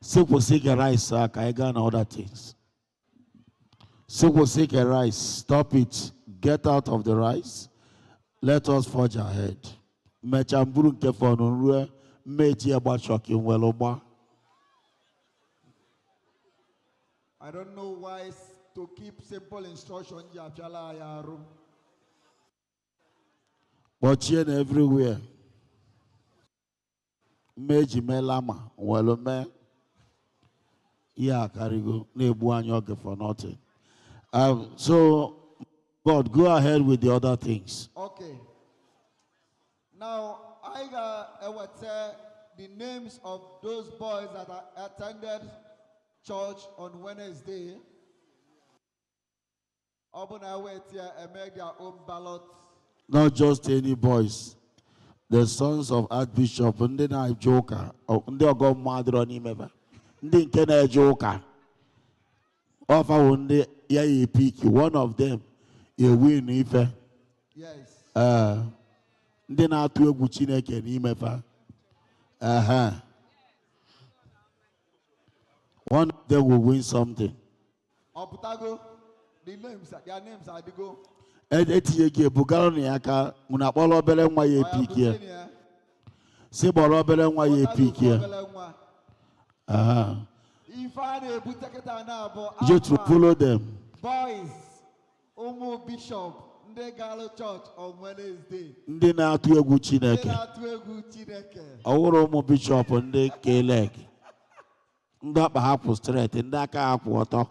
S8: Seek rice, Kaiga and other things. Seek rice. Stop it. Get out of the rice. Let us forge ahead. Mechamburu kefonunwe meji aba shocking weloba.
S3: I don't know why to keep simple instructions.
S8: Watching everywhere. Meji melama welome. Yeah, karigo nebu anyoke for nothing. So God, go ahead with the other things.
S3: Okay. Now, I would say the names of those boys that attended church on Wednesday. Open wait here and make their own ballot.
S8: Not just any boys. The sons of Archbishop, and then I joker, and they go mad on him ever. Then can I joker? Offer one day, yeah, you pick one of them. You win if
S3: yes.
S8: Then I to a Gucci can him ever. One of them will win something.
S3: Oputago, their names are the go.
S8: Etiye Bugaloni aka munapolo bele nwa ye pick here. Se bolo bele nwa ye pick here. You to follow them.
S3: Boys, Omo Bishop, Ndegalo Church on Wednesday.
S8: Ndi na atu egwu Chineke. Aworo Omo Bishop ndi kelek. Ndi akpa hapụ straight, ndi aka hapụ ọtọ.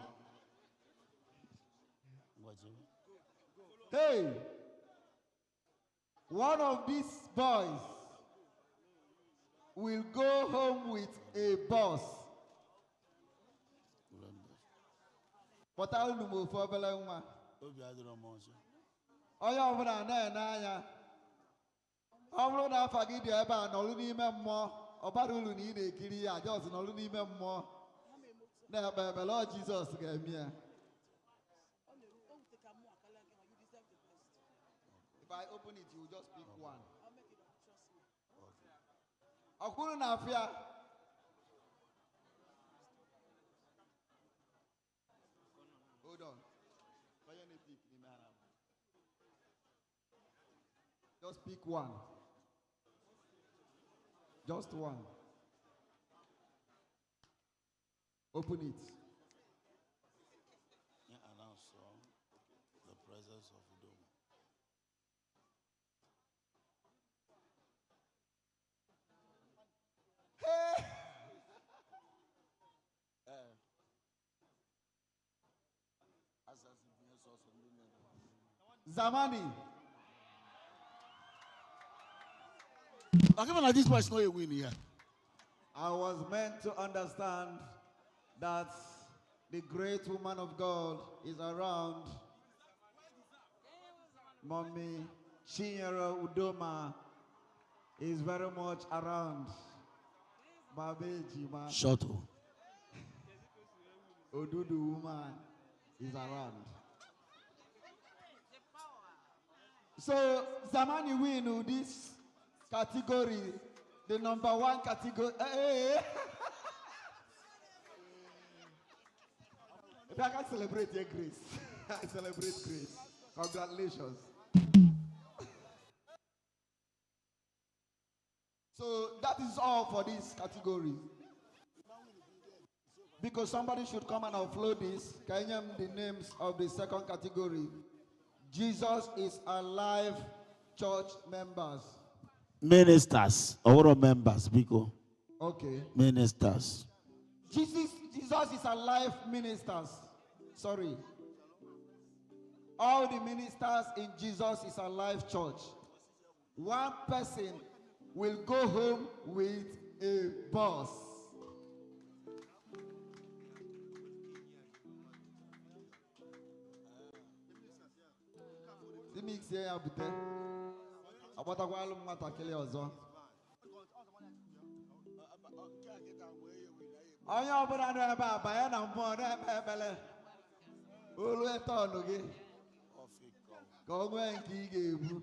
S3: Hey, one of these boys will go home with a bus. But I don't know for Belema. Oh, yeah, over there, I'm not forget the Eba, no Lunima more, or Baruluni, the Kiria, just no Lunima more. Never, Lord Jesus gave me. If I open it, you just pick one. Akuna Afia. Hold on. Just pick one. Just one. Open it.
S8: Announce the presence of Udoma.
S3: Zamani.
S8: I give like this much no a win here.
S3: I was meant to understand that the great woman of God is around. Mommy Chinyere Udoma is very much around. Babeji man.
S8: Shuttle.
S3: Odudu woman is around. So Zamani win this category, the number 1 category. If I can celebrate your grace, I celebrate grace. Congratulations. So that is all for this category. Because somebody should come and upload this. Can you name the names of the second category? Jesus is alive church members.
S8: Ministers. Or members, because.
S3: Okay.
S8: Ministers.
S3: Jesus is alive ministers. Sorry. All the ministers in Jesus is alive church. One person will go home with a bus. mix here ya bute. Agbatakwala nwatakịrị ọzọ. Onye ọbụla nọ ebe a banye na mmụọ na-ekpe ekpere. Olu eto ọnụ gị. Ka o nwee nke ị ga-ebu.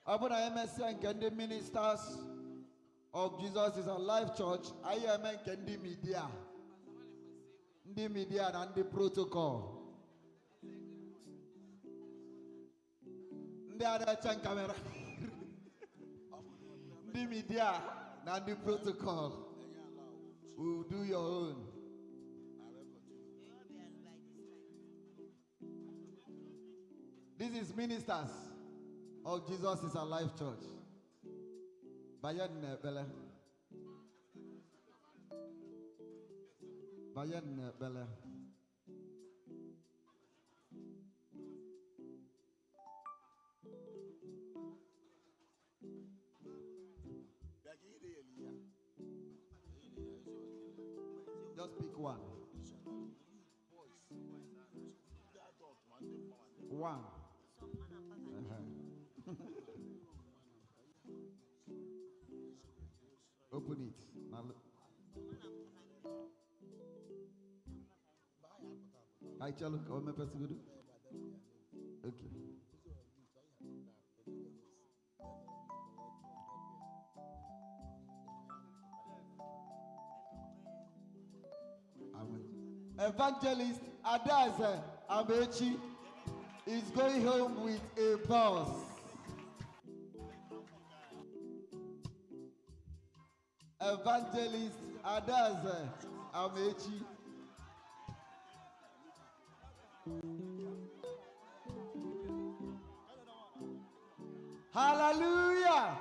S3: Ọ bụ na emesịa nke ndị ministers of Jesus is Alive Church, anyị eme nke ndị media. Ndị media na ndị protocol. Ndị a na-eche kamera. Ndị media na ndị protocol. Will do your own. This is ministers of Jesus is Alive Church. Bayan Bele. Bayan Bele. Just pick one. One. Open it. Now look. I tell you, how many person do? Okay. Evangelist Adaze Amechi is going home with a bus. Evangelist Adaze Amechi. Hallelujah!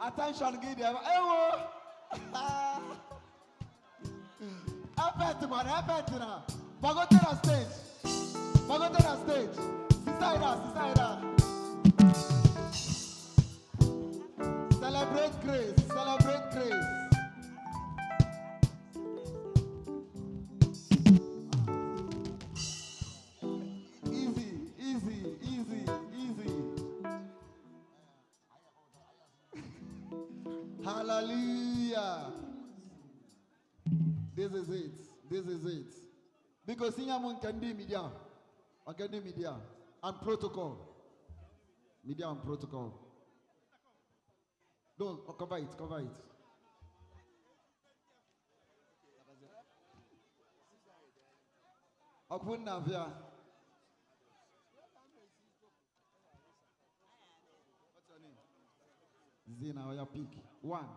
S3: Attention, give them. Effect, man, effect now. Go to the stage. Go to the stage. Sister. Celebrate grace. Celebrate grace. Easy. Hallelujah. This is it. Because Sinyamun can do media and protocol. Media and protocol. Don't cover it. Open Navia. What's your name? Zina, or your pick. One.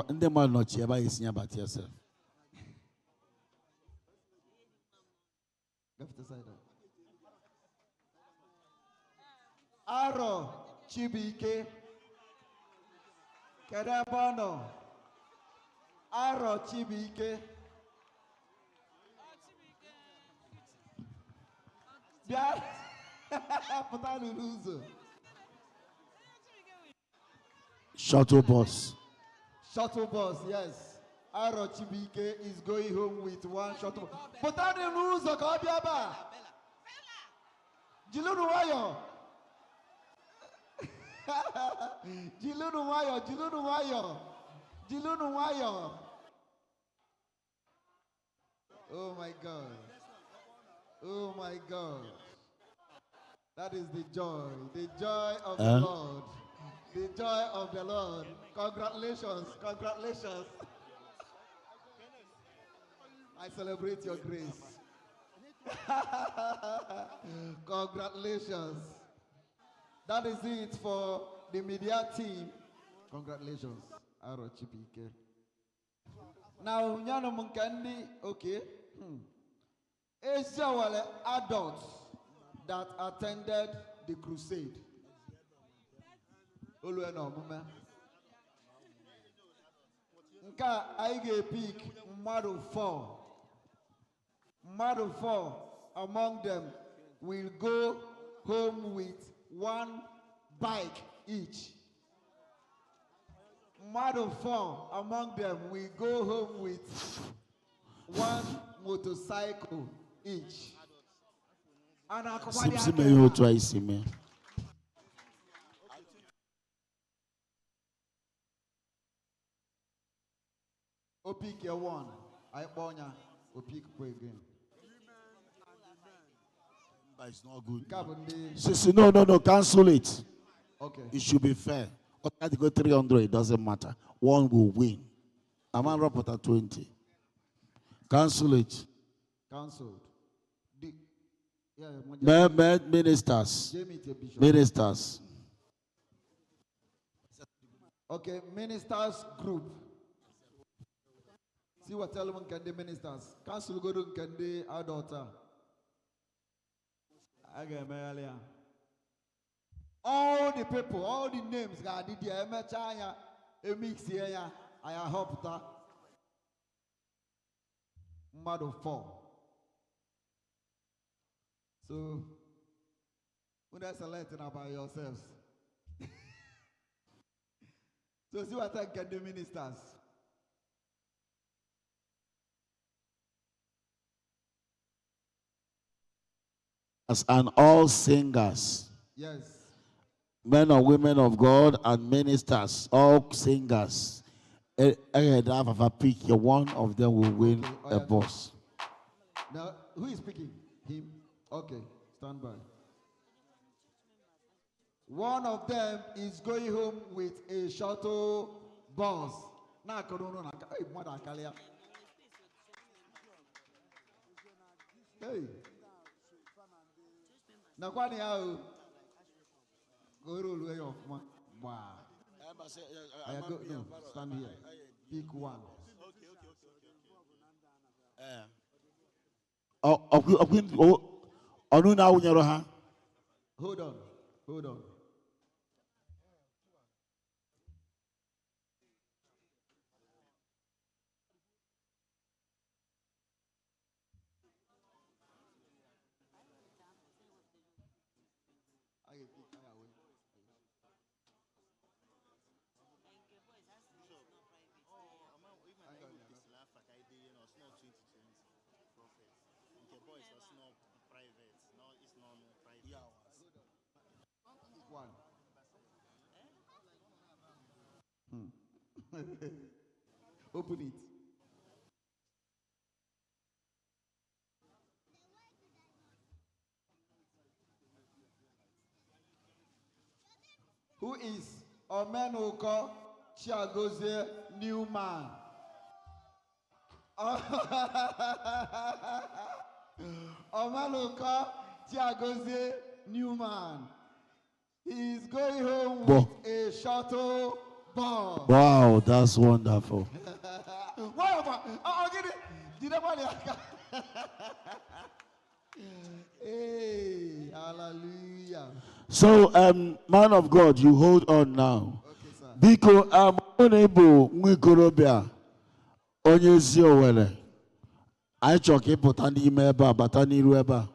S8: Ndị mmadụ nọchi ebe anyị si nyabata yourself.
S3: Aro Chibike. Kedu ebe ọ nọ? Aro Chibike. Bịa pụta n'ụzọ.
S8: Shuttle bus, yes. Aro Chibike is going home with one shuttle. But I didn't lose the Kabiaba. Jilunu Wayo. Oh my God. That is the joy of the Lord. The joy of the Lord. Congratulations. I celebrate your grace. Congratulations. That is it for the media team. Congratulations. Aro Chibike. Now, Nyano Munkandi, okay. Asia wale adults that attended the crusade. Nka I get pick model 4. Model 4 among them will go home with one bike each.
S3: Model 4 among them, we go home with one motorcycle each. And Opik your one. I bonya. Opik again.
S8: But it's not good.
S3: No.
S8: No, cancel it.
S3: Okay.
S8: It should be fair. I to go 300, it doesn't matter. One will win. I'm on report at 20. Cancel it.
S3: Cancelled.
S8: Ministers. Ministers.
S3: Okay, ministers group. See what element can the ministers. Council go to can the our daughter. All the people, all the names, God did a mix here. I hope that Model 4. So, when I selecting about yourselves. So, see what I can do, ministers.
S8: And all singers.
S3: Yes.
S8: Men or women of God and ministers, all singers. Pick one of them will win a boss.
S3: Now, who is speaking? Him? Okay, stand by. One of them is going home with a shuttle bus. Hey. Now, what are go roll way off. Wow. I go, no, stand here. Pick one. Hold on. Hold on. Open it. Who is Omenuko Chiagozie Newman? Omenuko Chiagozie Newman. He is going home with a shuttle bus.
S8: Wow, that's wonderful.
S3: Hey, hallelujah.
S8: So, man of God, you hold on now.
S3: Okay, sir.
S8: Because I'm unable to onye ezi owere anyị chọrọ ka ịpụta n'ime ebe a bata n'iru ebe a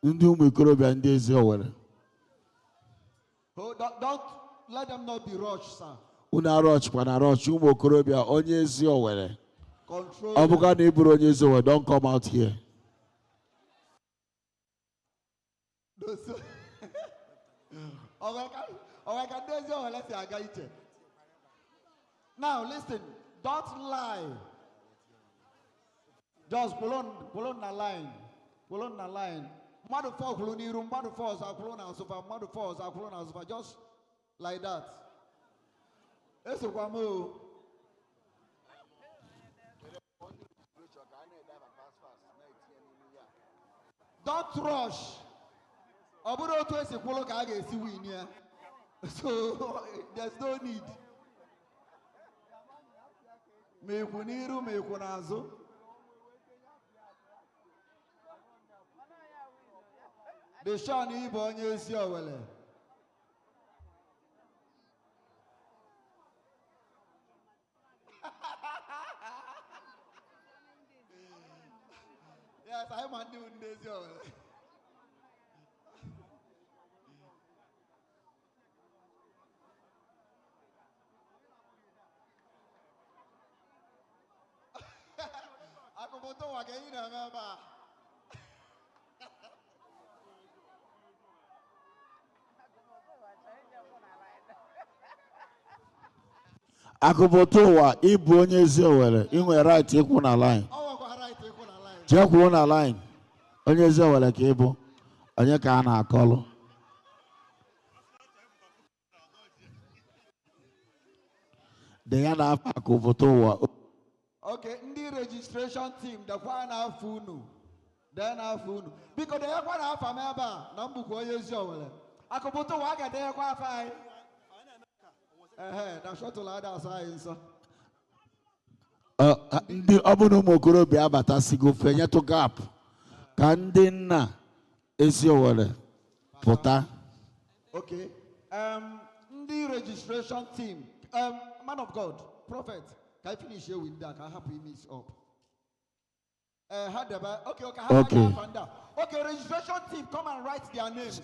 S8: ndị ụmụ ikorobịa ndị ezi owere
S3: Don't let them not be rushed, sir.
S8: unu arọchịkwa na arọchị ụmụ okorobịa onye ezi owere
S3: Control.
S8: ọ bụga na ịbụrụ onye ezi owere don't come out here.
S3: Now listen, don't lie. Just pull on the line. Pull on the line. Madu four kuluni room, madu fours are kulon and sofa, madu fours are kulon and sofa, just like that. It's a guamu. Don't rush. Obudo to esi kulo kage si win here. So there's no need. Me kuniru me kunazo. The shani bonye isi owele. Yes, I'm a new isi owele.
S8: Akubotowa, ịbụ onye ezi Owere, ị nwere right ịkwụ na line. Jee kwuo na line. Onye ezi Owere ka ịbụ. Onye ka a na-akọlụ. De ya na-afọ Akubotowa.
S3: Okay, ndị registration team, the one half unu. Then half unu. Because the one half a member, Nambuko onye ezi Owere. Akubotowa ga de kwa fai. Na shuttle ada aside so.
S8: Ndị ọbụna ụmụ okorobịa abatasigo fenyetụ gap ka ndị nna ezi Owere pụta.
S3: Okay. The registration team. Man of God, prophet, can I finish here with that? I happy mix up. Okay. Okay, registration team, come and write their names.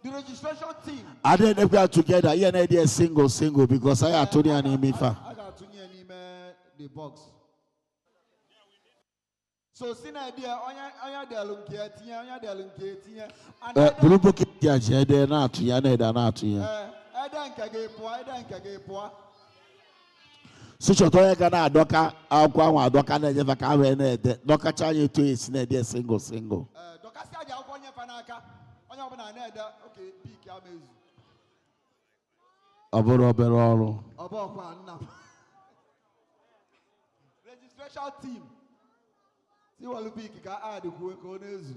S3: The registration team.
S8: I didn't get together. You need a single because I had to name Mifa.
S3: I got to name the box. So, sin idea, onya delunketia.
S8: Bulubu kitia jede na tu ya na na tu ya.
S3: Eden kage poa.
S8: So choto ya kana adoka akwa nwa adoka na jefa ka we na ede. Doka chanye to esi na ede single.
S3: Doka si aja akwa nye fanaka. Onya obana na ede. Okay, big amezu.
S8: Oboro ọrụ.
S3: Obo kwa nna. Registration team. Si walu big ka add ku ko nezu.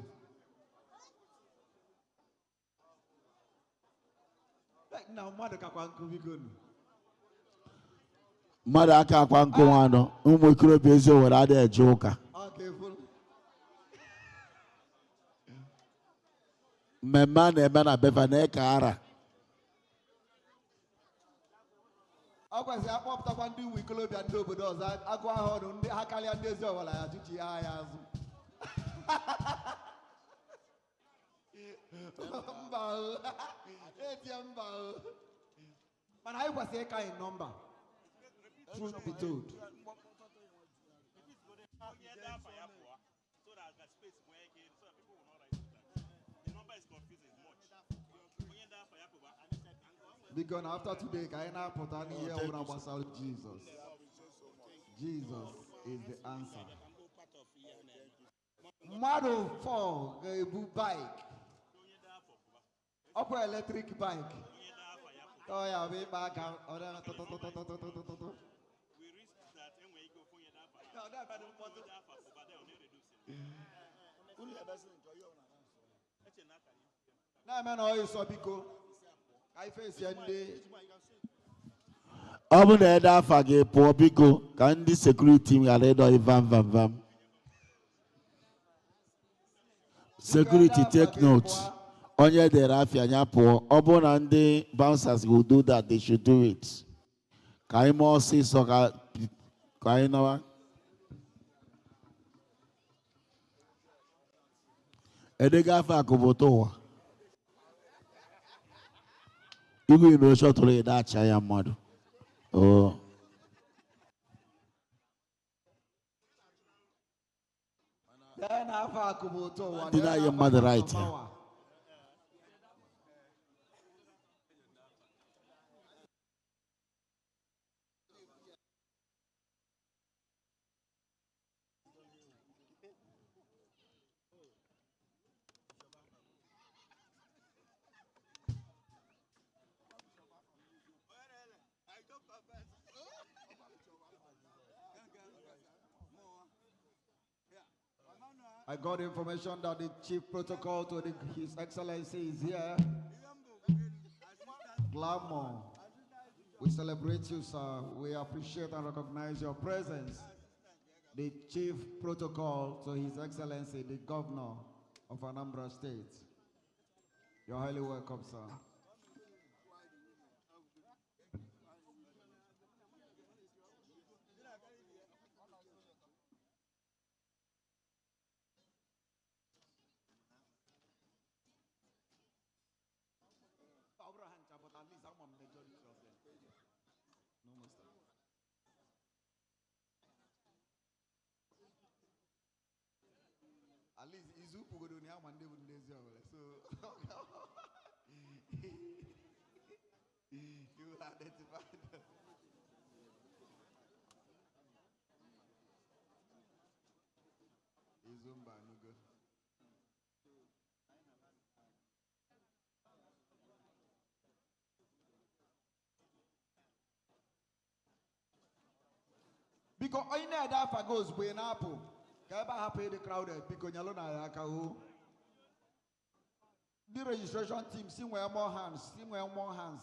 S3: Now, mother
S8: mmadụ aka akwa nkụ nwanọ ụmụ ikorobịa ezi Owere adịghị eje ụka. Mmemme a na-eme na befa na-eke ara.
S3: Ọ kwesịrị akpọpụtakwa ndị ụmụ ikorobịa ndị obodo ọzọ agụ ahụ ọnụ ndị ha karịa ndị ezi Owere ya tuchi ha ya azụ. Mba o. Mba o. Mana anyị kwesịrị ịka in number. Truth be told. Because after today, I now put on here about Jesus. Jesus is the answer. Model 4, a bike. Upper electric bike. Oh yeah, way back out. Now man, all you saw because I face Yende.
S8: Ọ bụ na ede afa gị pụọ biko ka ndị sekuriti ghara ịdọ vam. Security take note. Onye dere afia nya pụọ. Ọ bụ na ndị bouncers will do that, they should do it. Ka anyị ma ọsịsọ ka anyị nọwa. Edega afa Akubotowa. Igu ino shotụrụ ede acha ya mmadụ. Oh.
S3: Then afa Akubotowa.
S8: Did I your mother right here?
S3: I got information that the chief protocol to His Excellency is here. Glamour, we celebrate you, sir. We appreciate and recognize your presence. The chief protocol to His Excellency, the Governor of Anambra State. You're highly welcome, sir. least he's who go to Niam and they would so you identified. Izumba Nugo. Because I know that goes way in Apple. Kaba happy the crowded because Yalona Yakao. The registration team, see where more hands, see where more hands.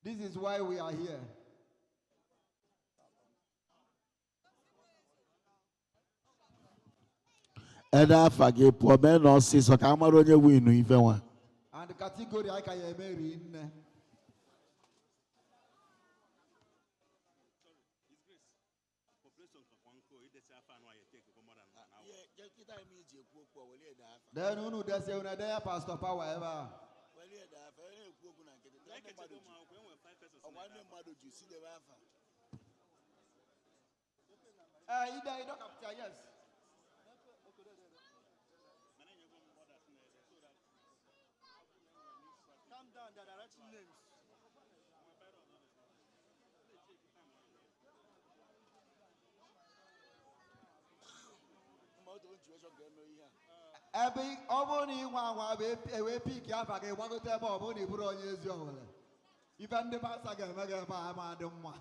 S3: This is why we are here.
S8: Eda fage poor men or sis or Cameroon win even one.
S3: And the category I can marry in. Then who does say when there pastor power ever? You don't capture, yes.
S4: Calm down, there are writing names.
S3: Ebe oboni nwa we pick ya fa ke wago te ba oboni buru onye ezi onwere. Ife ndị pasta ga-eme ga ebe a ma dị mma.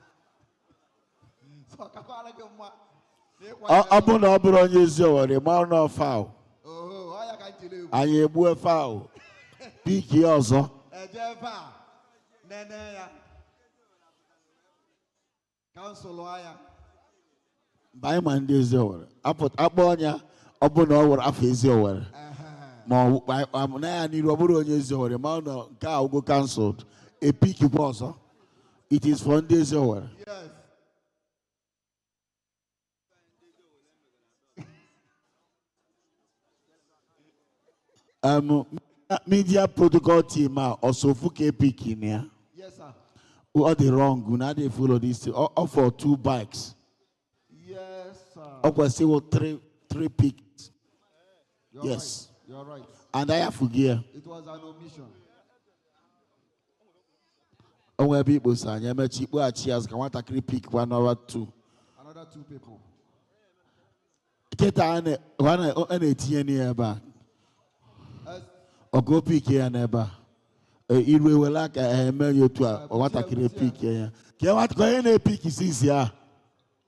S3: So ka kwala gị mma.
S8: Ọ bụ na ọ bụrụ onye ezi owere ma ọ nọ foul.
S3: Oh, ọ ya ka njile egwu.
S8: Anyị egbu foul. Pick ya ọzọ.
S3: Eje fa nene ya. Council ya.
S8: Bai ma ndị ezi owere. Akpọ ọnya ọ bụ na ọ were afọ ezi owere. Ma na ya n'iru ọ bụrụ onye ezi owere ma ọ nọ nke a ugo cancelled. A pick kwa ọzọ. It is for ndị ezi owere.
S3: Yes.
S8: Media protocol team also for pick in here.
S3: Yes, sir.
S8: All the wrong, now they follow this. All for 2 bikes.
S3: Yes, sir.
S8: All still three picks.
S3: You're
S8: yes.
S3: Right. You're right.
S8: And I have gear.
S3: It was an omission.
S8: Oh, where people say, "I'm a cheap boy. Cheers! Can want to pick 1 or 2."
S3: Another 2 people.
S8: Get one ATN here, or go pick here neighbor. It will like a million to or what I can pick here. Can what going to pick is here?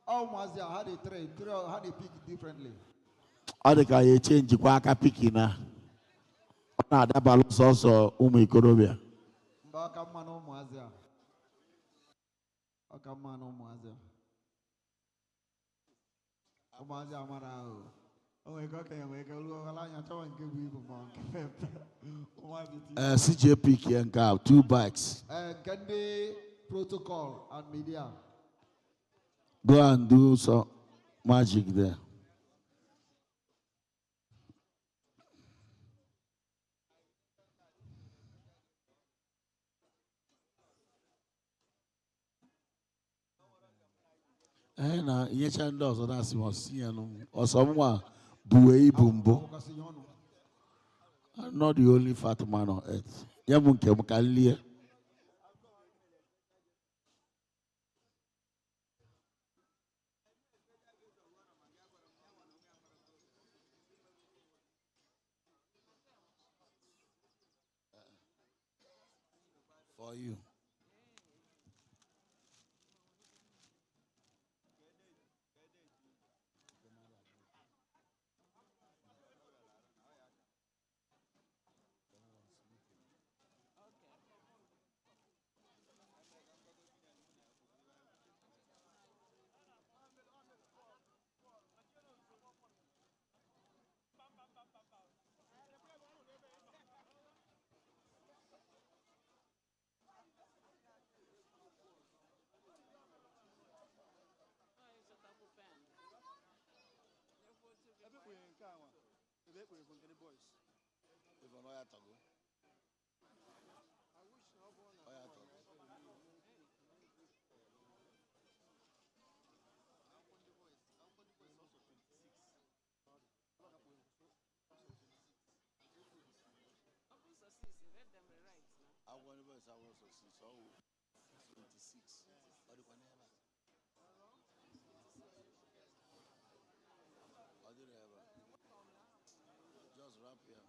S3: Oh, Mazia had a trade, had a pick differently.
S8: Other guy change the quack picking now. That balance also Korobia.
S3: Bakamano Mazia. Bakamano Mazia. Mazia Marao. Oh, my God, can we go along and tell and give you
S8: CJ pick and cow 2 bikes.
S3: Can they protocol and media?
S8: Go and do some magic there. Na ihe cha ndị ọzọ na-asị m ọsị ya ọsọ mwa bụ ibu mbụ. I'm not the only fat man on earth. Ya bụ nke m ka lie. For you. Just wrap here.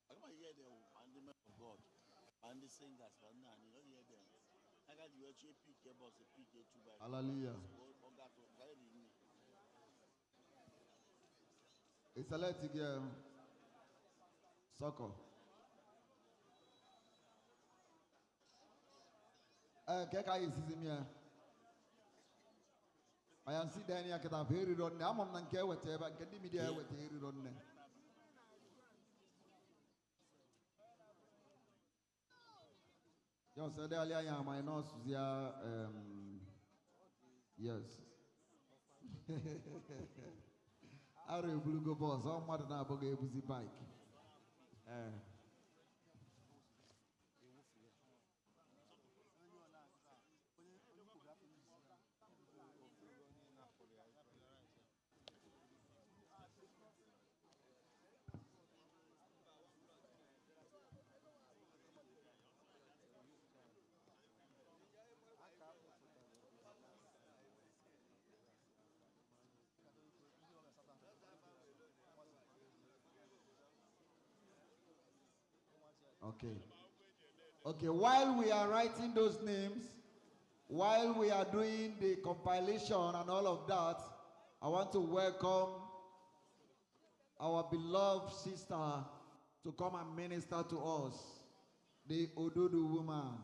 S8: I come hear them and the men of God and the singers, but now you don't hear them. I got you actually pick a boss, pick a two by.
S3: Hallelujah. It's a let's get soccer. Keka is here. I am see Daniel can have very run. I'm on care whatever. Can the media with very run? Yo, said earlier, yeah, my nose, yeah, yes. I will go boss. I'm more than a busy bike. Okay. Okay, while we are writing those names, while we are doing the compilation and all of that, I want to welcome our beloved sister to come and minister to us, the Odudu woman.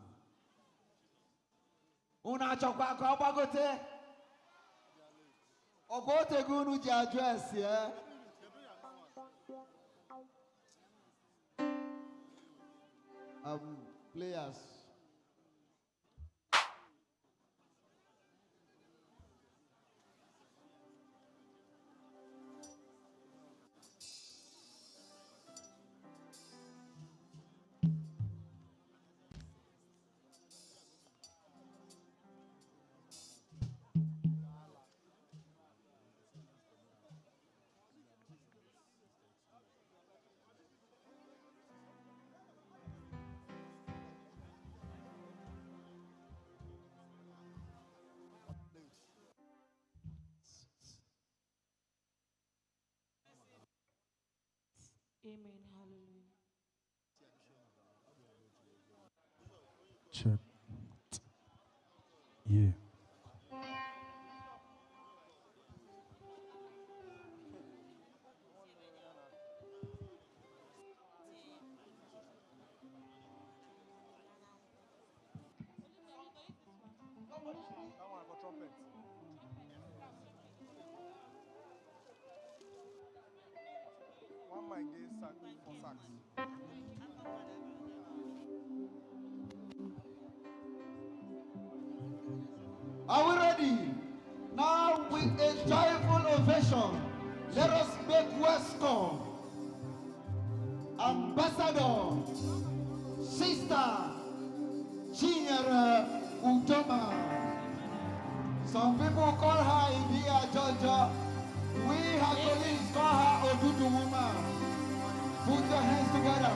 S3: Una chokwa kwa bagote. Ogote gunu ji address here. Players.
S10: Amen. Hallelujah.
S1: Check. Yeah.
S5: That one for trumpet. One mic is sax for sax.
S3: Are we ready? Now with a joyful ovation, let us make welcome Ambassador Sister Chinyere Utoma. Some people call her Ibia Georgia. We, her colleagues, call her Odudu woman. Put your hands together.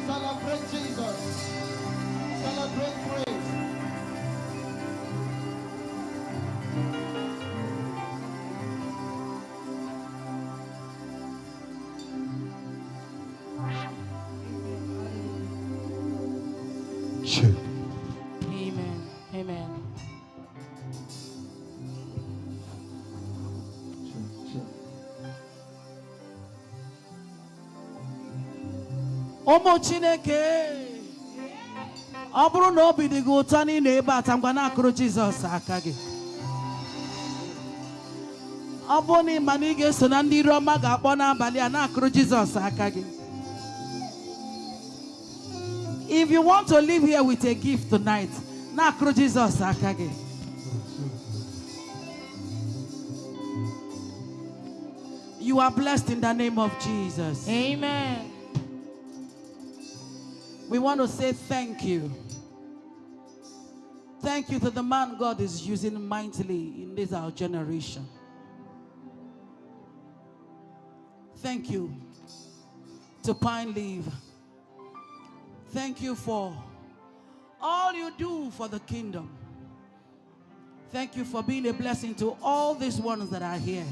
S3: Celebrate Jesus. Celebrate praise.
S1: Check.
S10: Amen. Amen.
S4: Ụmụ Chineke, ọ bụrụ na obi dị gị ụtọ n'ile ebe a, ngwa na-akụrụ Jizọs aka gị. Ọ bụrụ na ị ma na ị ga-eso na ndị ire ọma ga-akpọ n'abalị a, na-akụrụ Jizọs aka gị. If you want to live here with a gift tonight, na-akụrụ Jizọs aka gị. You are blessed in the name of Jesus.
S10: Amen.
S4: We want to say thank you.
S11: Thank you to the man God is using mightily in this our generation. Thank you to Pine Leaf. Thank you for all you do for the kingdom. Thank you for being a blessing to all these ones that are here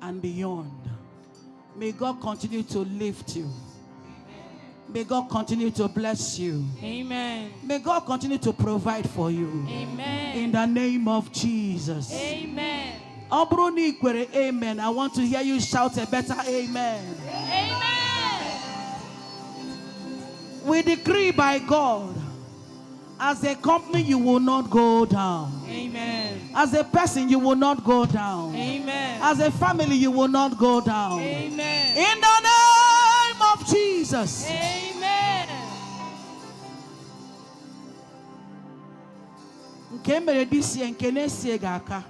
S11: and beyond. May God continue to lift you. May God continue to bless you.
S10: Amen.
S11: May God continue to provide for you.
S10: Amen.
S11: In the name of Jesus.
S10: Amen.
S11: Amen. I want to hear you shout a better amen.
S10: Amen.
S11: We decree by God, as a company you will not go down.
S10: Amen.
S11: As a person you will not go down.
S10: Amen.
S11: As a family you will not go down.
S10: Amen.
S11: In the name of Jesus.
S10: Amen.
S11: Nke mere this year, nke next year ga-aka.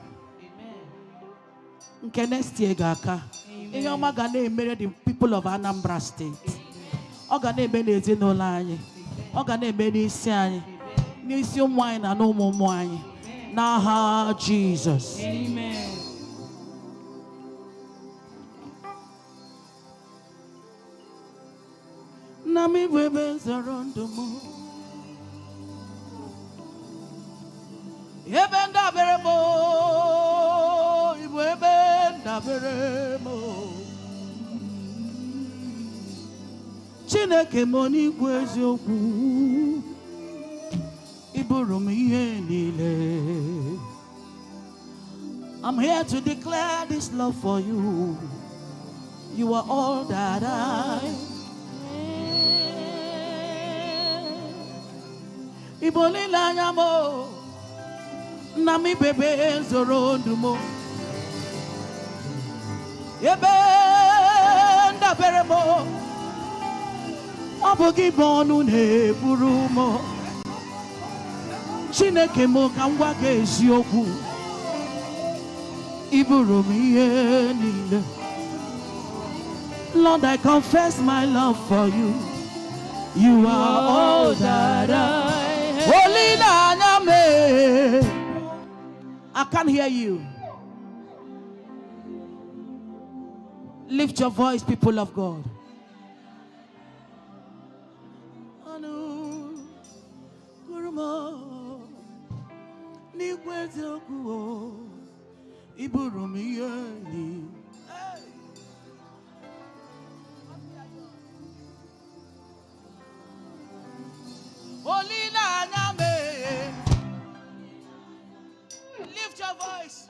S11: Nke next year ga-aka. Ihe ọma ga na-emere the people of Anambra State. Ọ ga na-eme n'ezinụlọ anyị. Ọ ga na-eme n'isi anyị. N'isi ụmụ anyị na n'ụmụ ụmụ anyị. N'aha Jesus.
S10: Amen.
S11: Na mi bebe zoro ndụ m. Ebe ndabere m, Igbo ebe ndabere m. Chineke m n'igwe eziokwu, iburu m ihe niile. I'm here to declare this love for you. You are all that I. Igbo niile anya m, na mi bebe zoro ndụ m. Ebe ndabere m, ọ bụ gị bụ ọnụ na-eburu m. Chineke m ka m gwa gị eziokwu, iburu m ihe niile. Lord, I confess my love for you. You are all that I have. I can't hear you. Lift your voice, people of God. Lift your voice.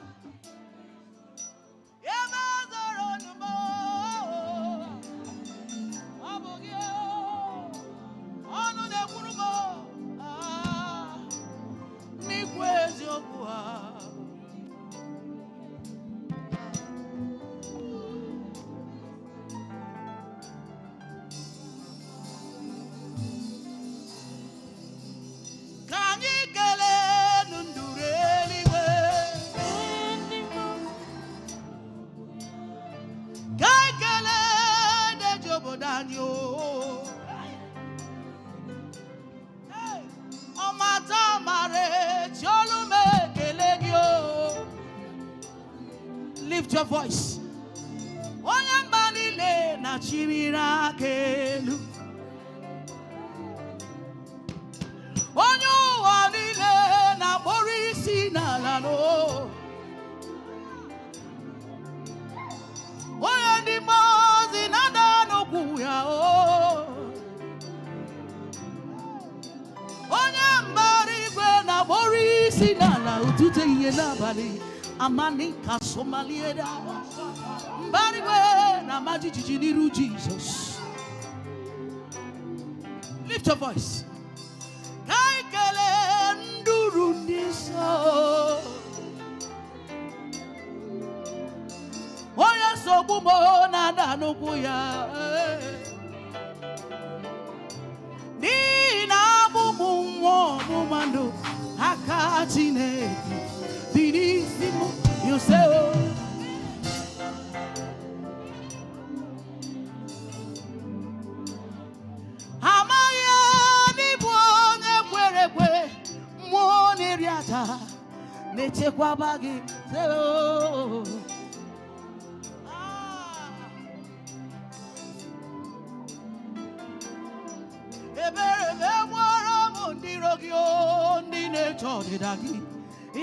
S11: Lift your voice. Onyambanile na chirira kelu. Onyuwanile na borisi na lalo. Oyandi mozi na dano kuya o. Onyambarigwe na borisi na la utute yena bali. Amanika Somalieda Mbariwe na majiji niru Jesus. Lift your voice. Kaikele nduru niso. Oya sobumo na danukuya. Ni na bumu mumando hakatine. Finissimo, you say, oh. Amaya ni buone kwerekwe, muone nechekwa bagi zero. Ebere memwara mundi rogio ndi nechode dagi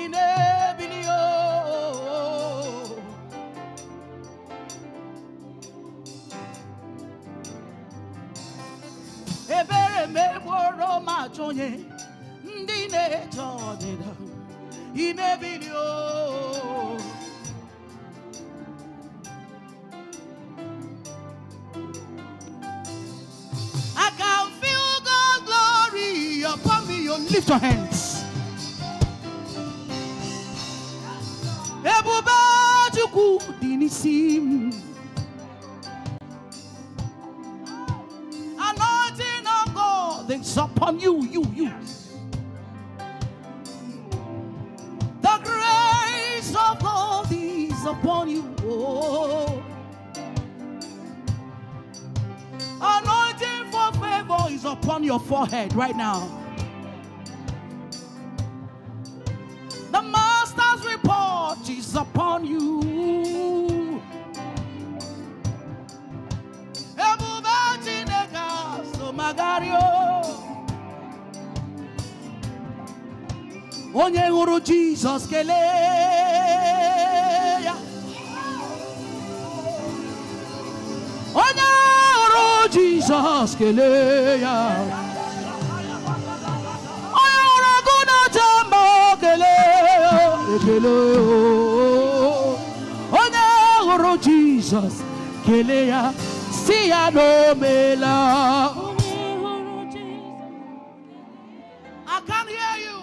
S11: inebilio. Ebere memwara machonye ndi nechode dagi inebilio. I can feel God's glory upon me. You lift your hands. Onyekachukwu Nzekwesi. Anointing of God is upon you. The grace of God is upon you. Oh. Anointing for favor is upon your forehead right now. The master's report is upon you. Onye hụrụ Jesus kelee ya. Onye hụrụ Jesus kelee ya. Onye hụrụ agụ na-acha mma kelee ya. Ekele o. Onye hụrụ Jesus kelee ya. Si ya n'omela. I can't hear you.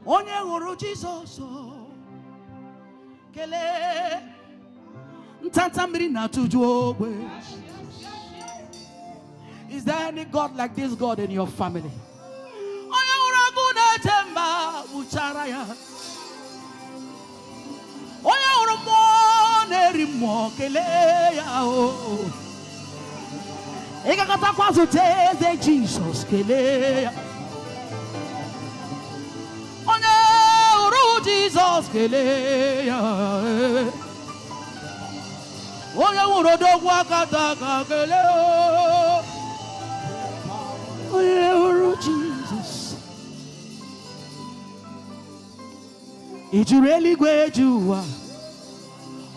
S11: Onye hụrụ Jesus kelee. Ntanta mmiri na-atụju ogbe. Is there any God like this God in your family? Onye hụrụ agụ na-eche mba kpuchara ya. Onye hụrụ mmụọ na-eri mmụọ kelee ya o. Ị ga-akatakwa zute eze Jesus kelee ya. Onye hụrụ Jesus kelee ya. Onye hụrụ odogwu akata aka kelee o. Onye hụrụ Jesus. Ị jụrụ eluigwe eju ụwa.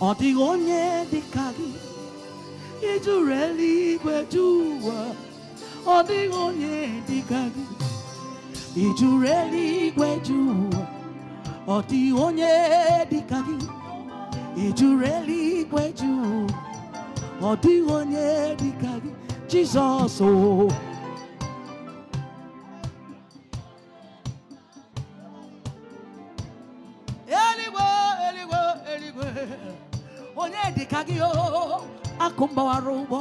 S11: Ọ dịghị onye dị ka gị. Ị jụrụ eluigwe eju ụwa. Ọ dịghị onye dị ka gị. Ị jụrụ eluigwe eju ụwa. Ọ dịghị onye dị ka gị. Ị jụrụ eluigwe eju ụwa. Ọ dịghị onye dị ka gị. Jizọs o. Eluigwe. Onye dị ka gị o. Akụ mgbawara ụgbọ.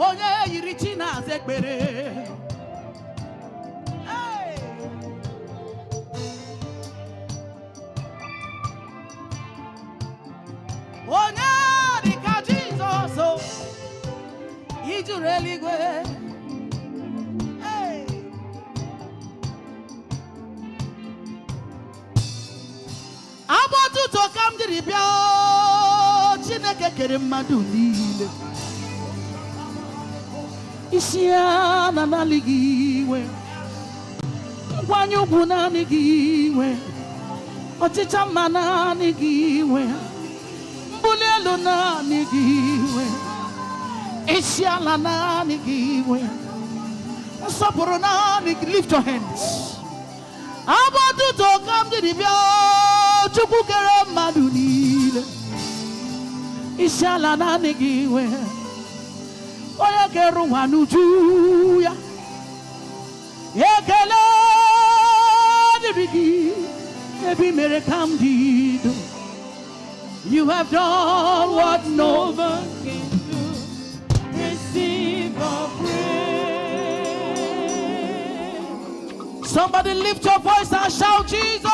S11: Onye yiri chi na-aza ekpere. Onye dị ka Jizọs. Ị jụrụ eluigwe. Abọtụtụ ka m jiri bịa. Chineke kere mmadụ niile. Isi ya na naanị gị nwe. Nkwanye ugwu naanị gị nwe. Ọchịcha mma naanị gị nwe. Mbuli elu naanị gị nwe. Isi ala naanị gị nwe. Nsọpụrụ naanị gị. Lift your hands. Abọtụtụ ka m jiri bịa. Chukwu kere mmadụ niile. Isi ala naanị gị nwe. Onye kere ụwa n'uju ya. Ekele dịrị gị. Ebe mere ka m dị ndụ. You have done what no man can do. Receive our praise. Somebody lift your voice and shout Jesus.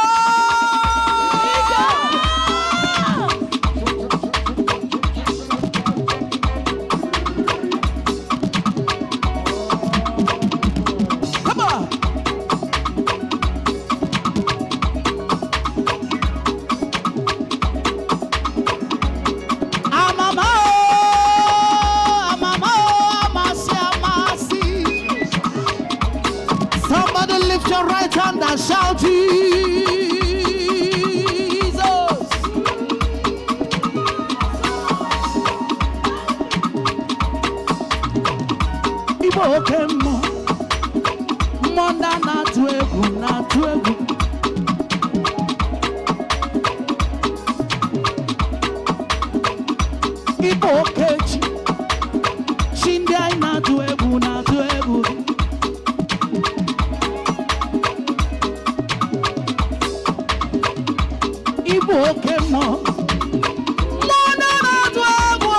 S4: hand and shout Jesus. Ibo okemo, monda na tuegu. Ibo okechi, shindai na tuegu. Ibo okemo, monda na tuegu.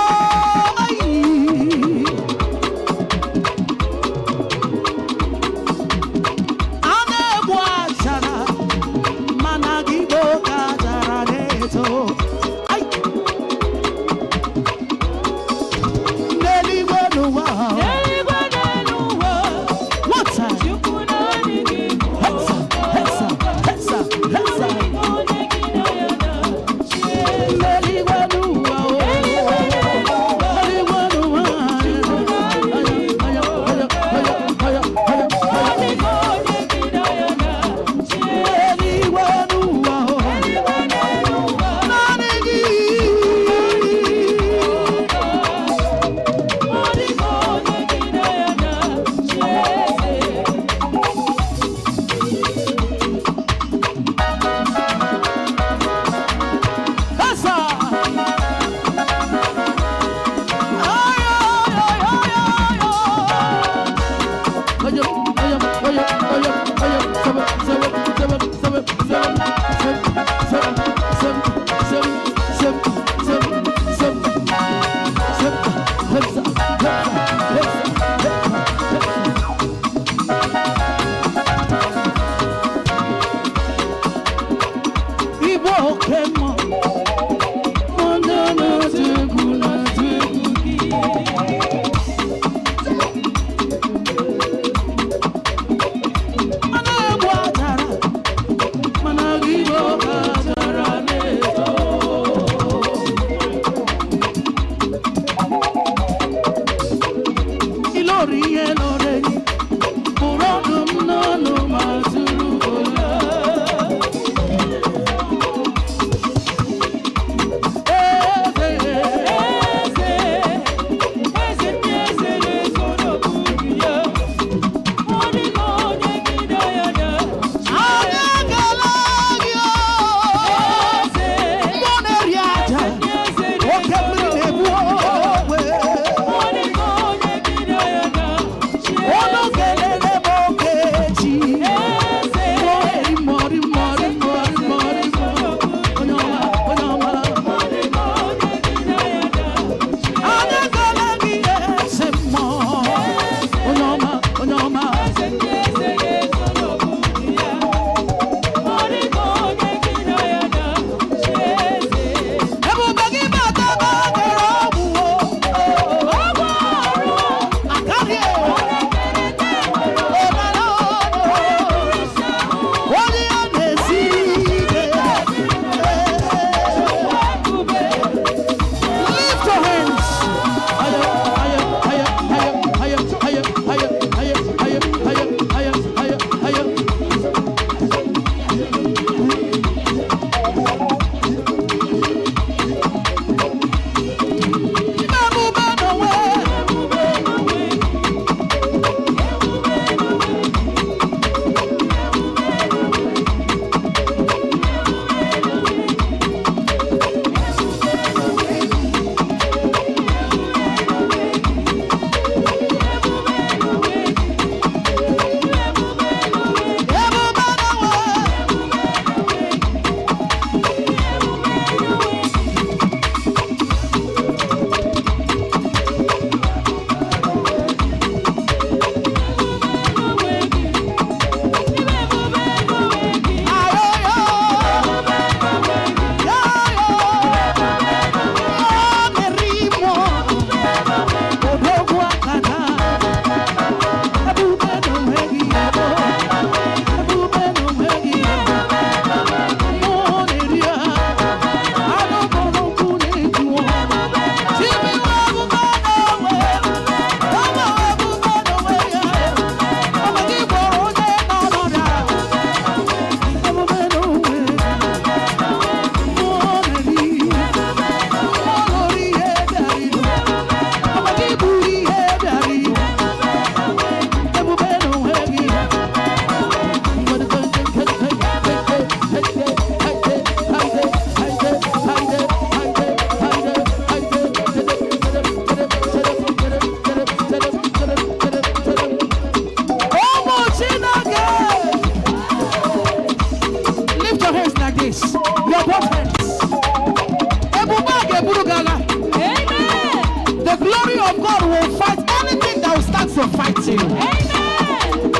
S4: to fight you.
S10: Amen.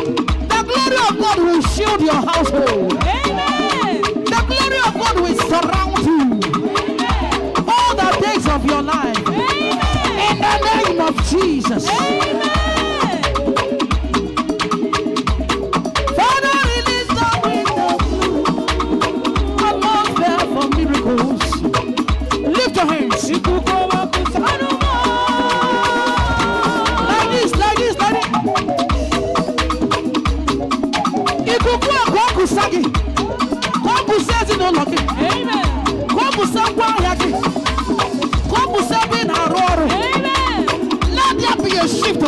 S4: The glory of God will shield your household.
S10: Amen.
S4: The glory of God will surround you.
S10: Amen.
S4: All the days of your life.
S10: Amen.
S4: In the name of Jesus.
S10: Amen.
S4: Father, release the wind of atmosphere for miracles. Lift your hands. Like this, like this, like this. Ikukua kwa kusagi. Kwa kusezi no loki.
S10: Amen.
S4: Kwa kusangwa yaki. Kwa kusabi na roro.
S10: Amen.
S4: Let there be a shift, oh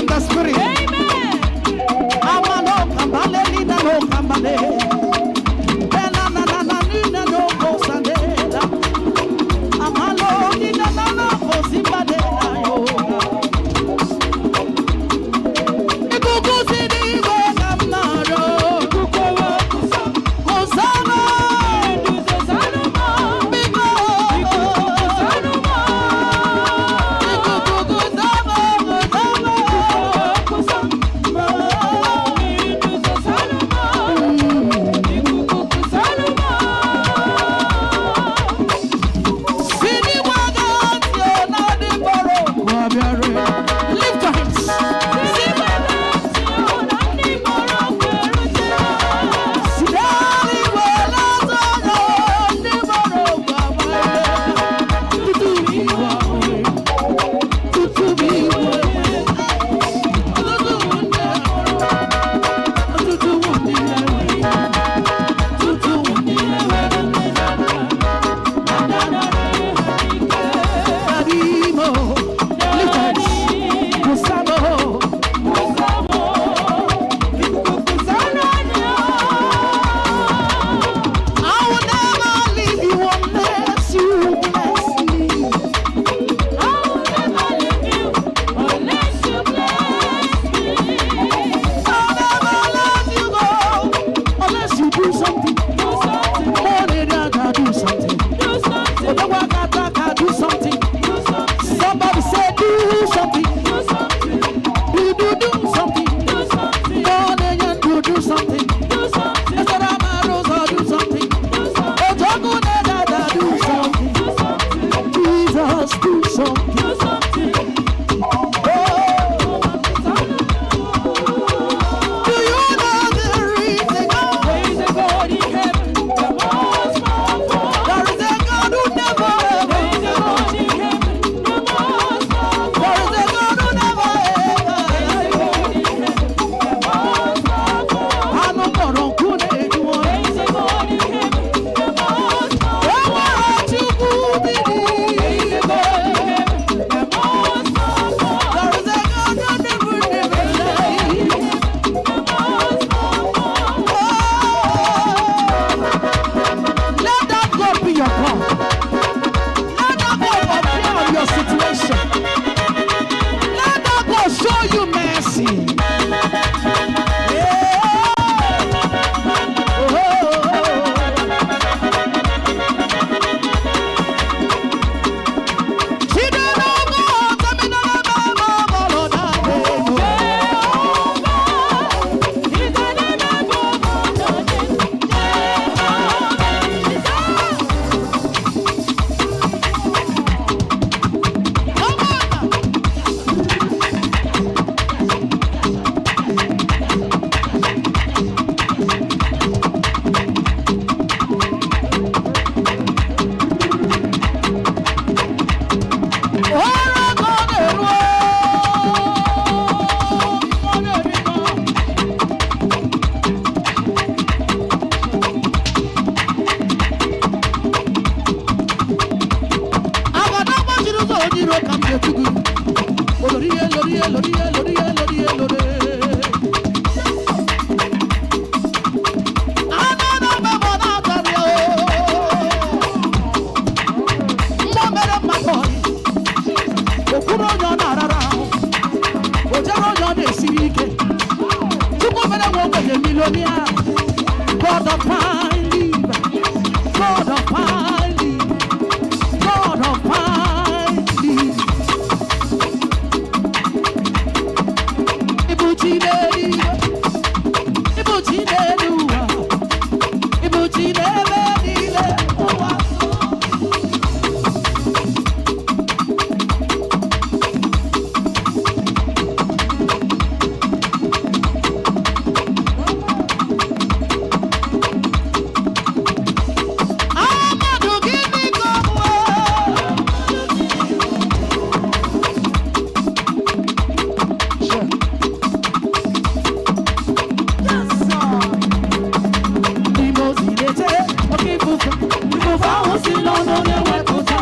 S11: na-eche oke ifufe ifufe ahụ si n'ọnụ na-ewepụta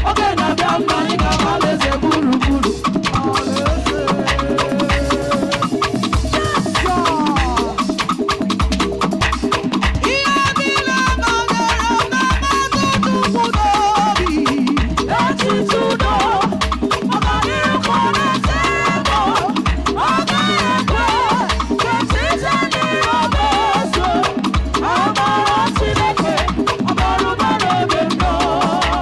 S11: oge na-abịa mgbe anyị ga-agba alaeze gburugburu ihe niile banyere mmemetụ Chukwu n'obi echiche udo ọganihu ka ọ na-ete ego ọ gaghị ekwe ka echiche ndị ọma eso amara Chineke ọbara ụba n'oge nnọọ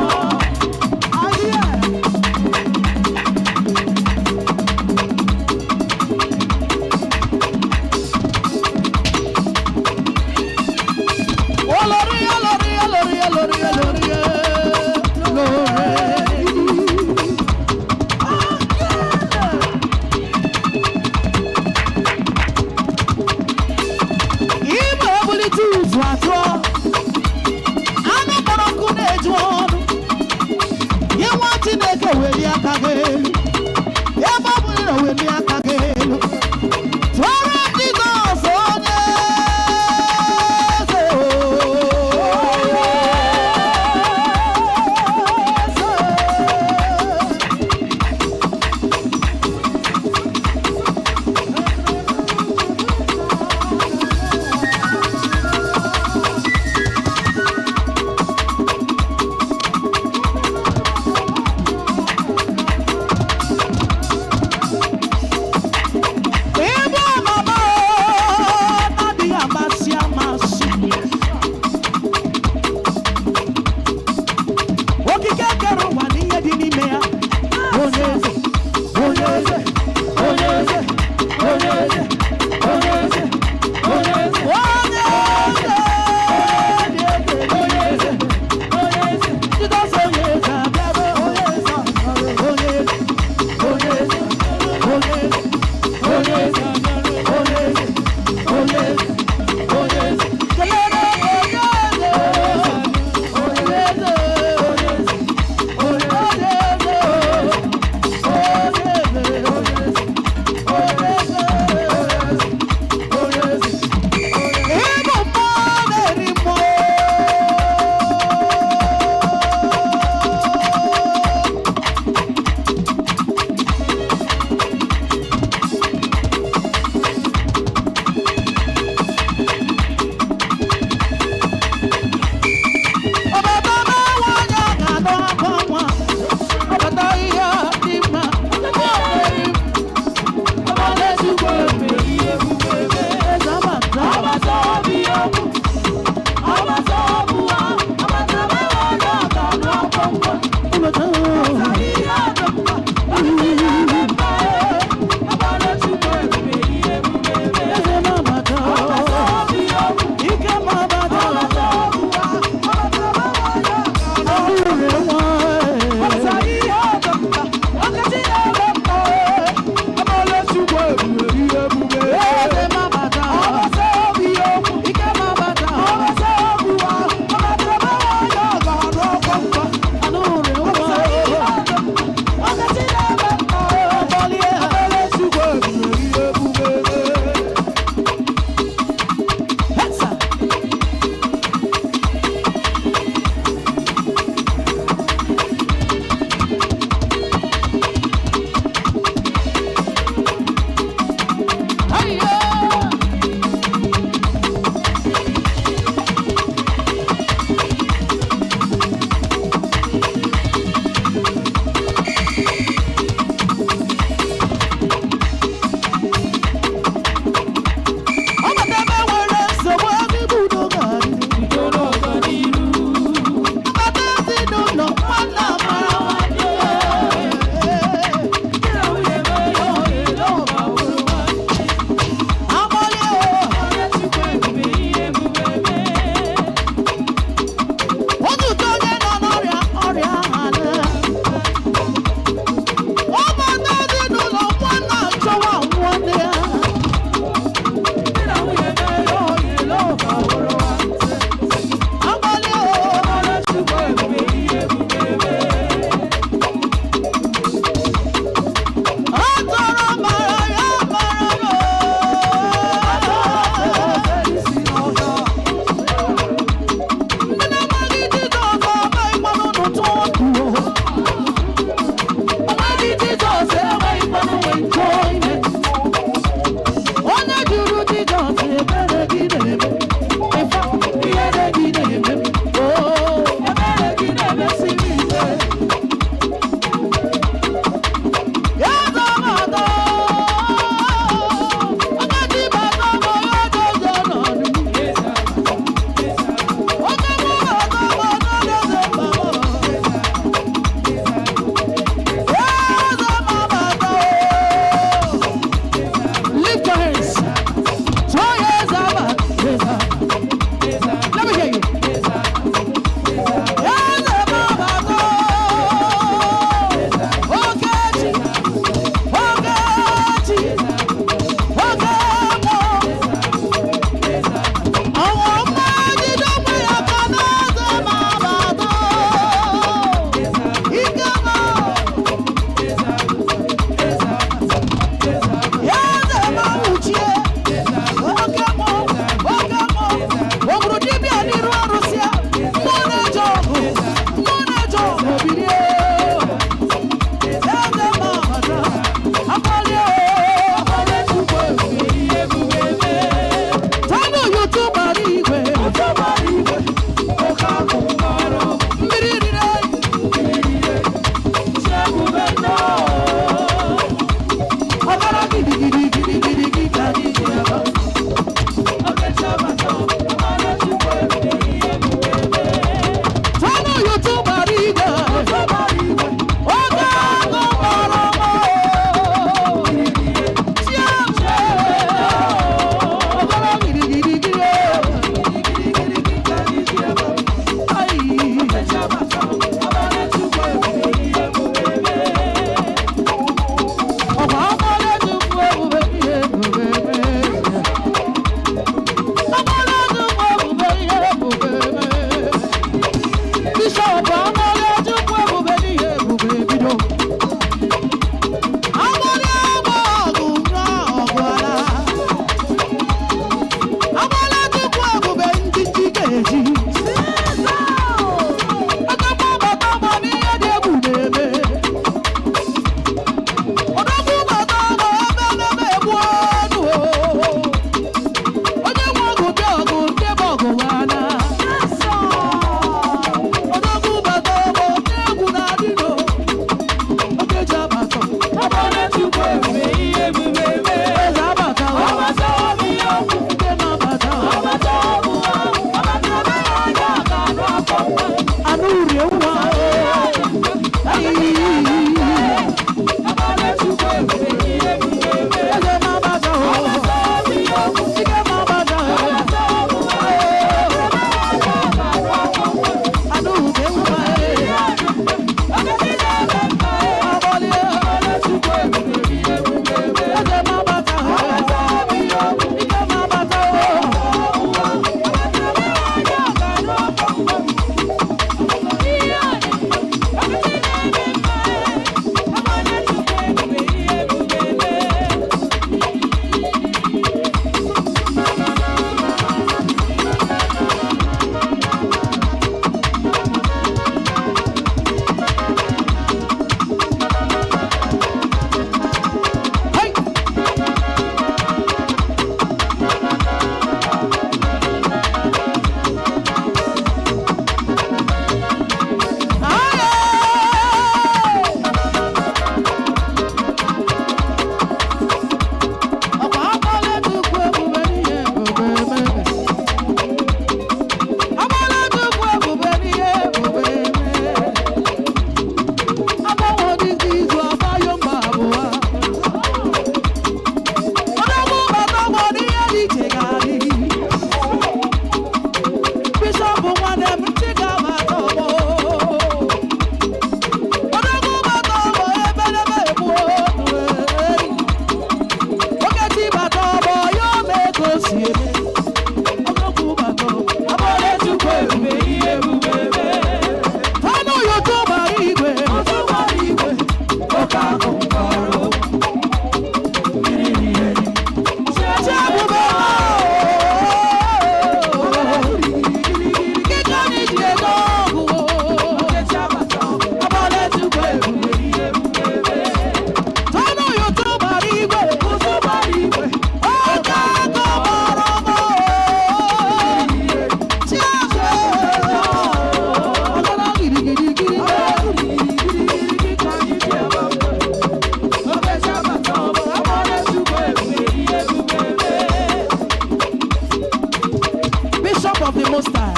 S11: understand?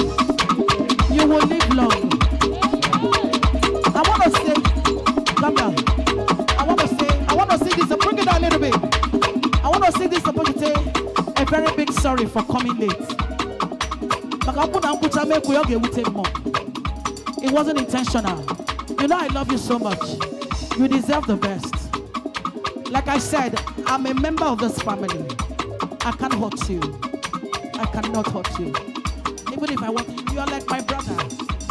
S11: You will live long. I want to say, come down. I want to say this. Bring it down a little bit. I want to say this about you. Say a very big sorry for coming late. It wasn't intentional. You know I love you so much. You deserve the best. Like I said, I'm a member of this family. I can't hurt you. I cannot hurt you. Even if I want you, you are like my brother,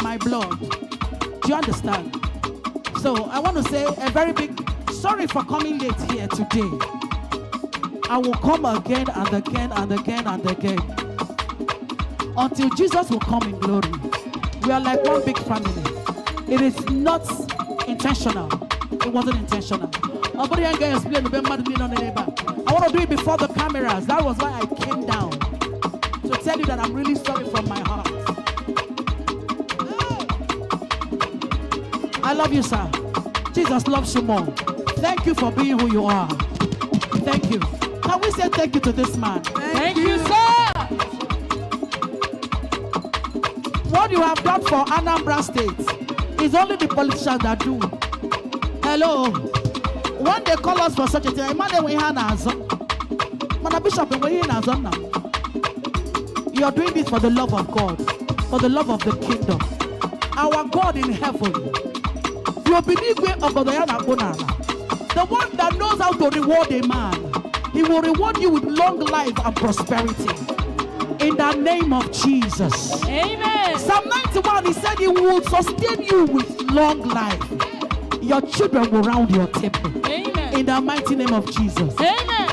S11: my blood. Do you understand? So I want to say a very big sorry for coming late here today. I will come again and again and again and again until Jesus will come in glory. We are like one big family. It is not intentional. It wasn't intentional. I want to do it before the cameras. That was why I came down to tell you that I'm really sorry from my heart. I love you, sir. Jesus loves you more. Thank you for being who you are. Thank you. Can we say thank you to this man?
S10: Thank you, sir.
S11: What you have done for Anambra State is only the politicians that do. Hello. When they call us for such a thing, Archbishop, you are doing this for the love of God, for the love of the kingdom. Our God in heaven, the one that knows how to reward a man, he will reward you with long life and prosperity. In the name of Jesus.
S10: Amen.
S11: Psalm 91, he said he will sustain you with long life. Your children will round your table.
S10: Amen.
S11: In the mighty name of Jesus.
S10: Amen.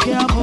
S11: Yeah.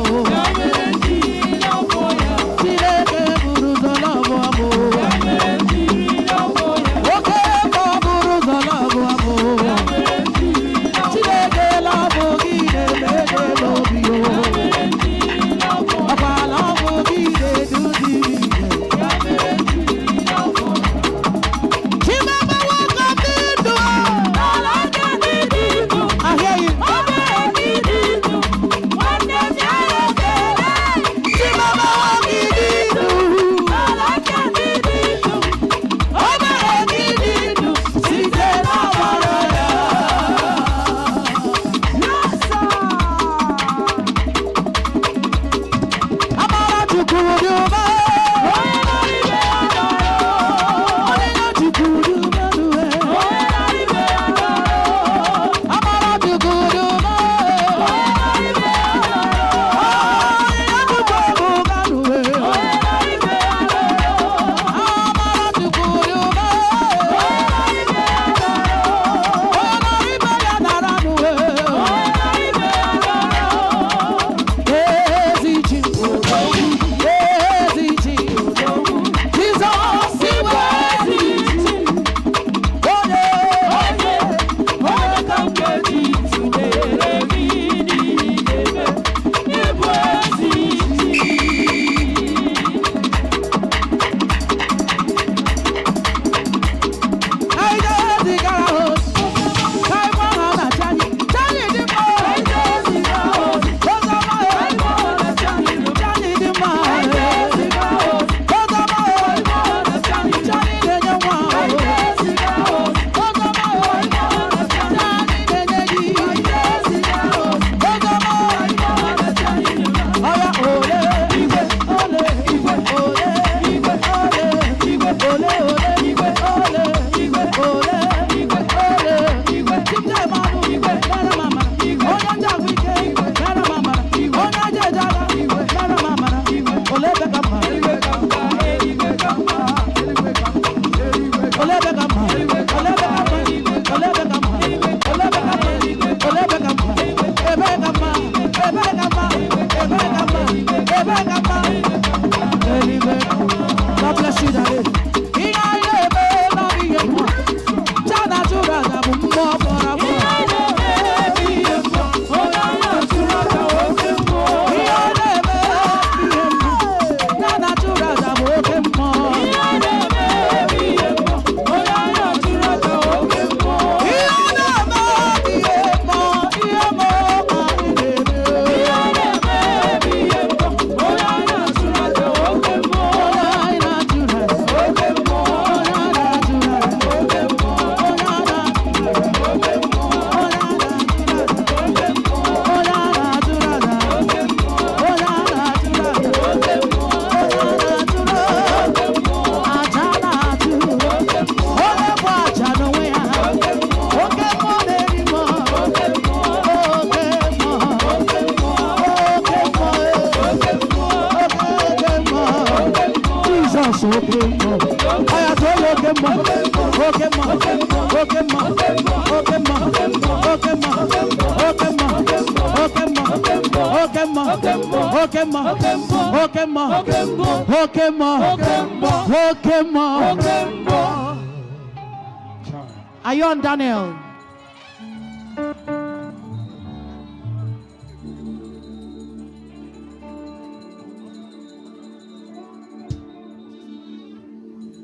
S11: Are you on, Daniel?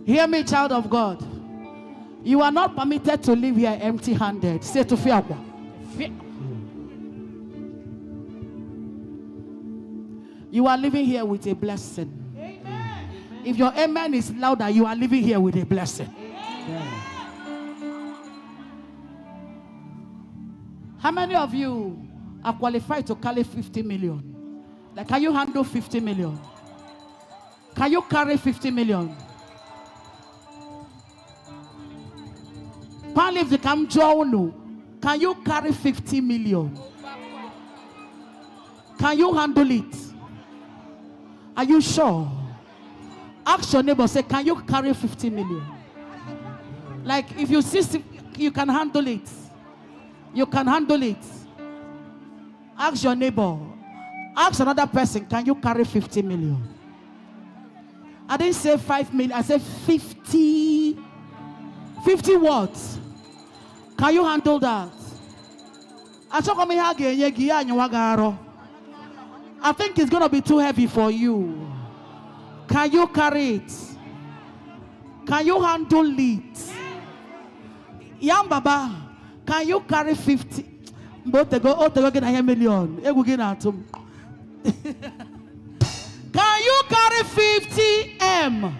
S11: Hear me, child of God. You are not permitted to live here empty-handed. Say to Fiagwa. You are living here with a blessing. Amen. If your amen is louder, you are living here with a blessing. Amen. How many of you are qualified to carry 50 million? Like, can you handle 50 million? Can you carry 50 million? If they come join, can you carry 50 million? Can you handle it? Are you sure? Ask your neighbor, say, can you carry 50 million? Like, if you see, you can handle it. You can handle it. Ask your neighbor. Ask another person, can you carry 50 million? I didn't say 5 million, I said 50. 50 what? Can you handle that? I think it's going to be too heavy for you. Can you carry it? Can you handle it? Young Baba, can you carry 50? Can you carry 50 M?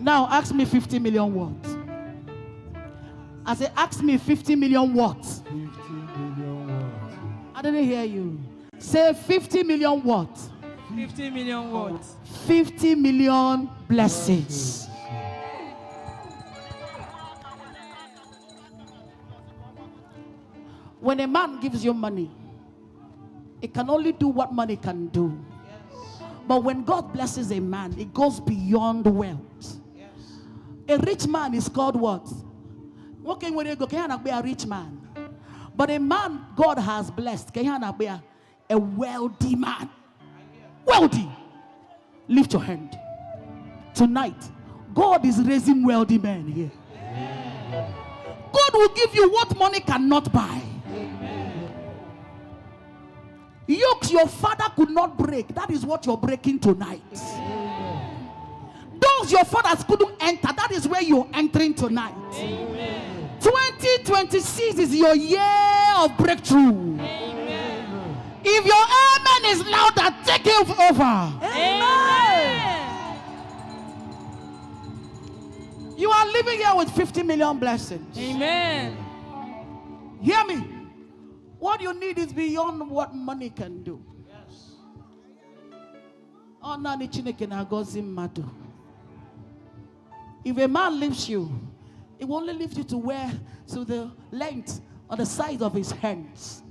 S11: Now ask me 50 million what? I said, ask me 50 million what? 50 million what? I didn't hear you. Say 50 million what?
S10: 50 million what?
S11: 50 million blessings. When a man gives you money, it can only do what money can do. Yes. But when God blesses a man, it goes beyond wealth. Yes. A rich man is called what? Can be a rich man. But a man God has blessed, can be a wealthy man. Wealthy. Lift your hand. Tonight, God is raising wealthy men here. Amen. God will give you what money cannot buy. Amen. Yokes your father could not break. That is what you're breaking tonight. Amen. Doors your fathers couldn't enter. That is where you're entering tonight. Amen. 2026 is your year of breakthrough. Amen. If your amen is louder, take it over. Amen. You are living here with 50 million blessings. Amen. Hear me. What you need is beyond what money can do. Yes. If a man lifts you, it will only lift you to the length or the size of his hands.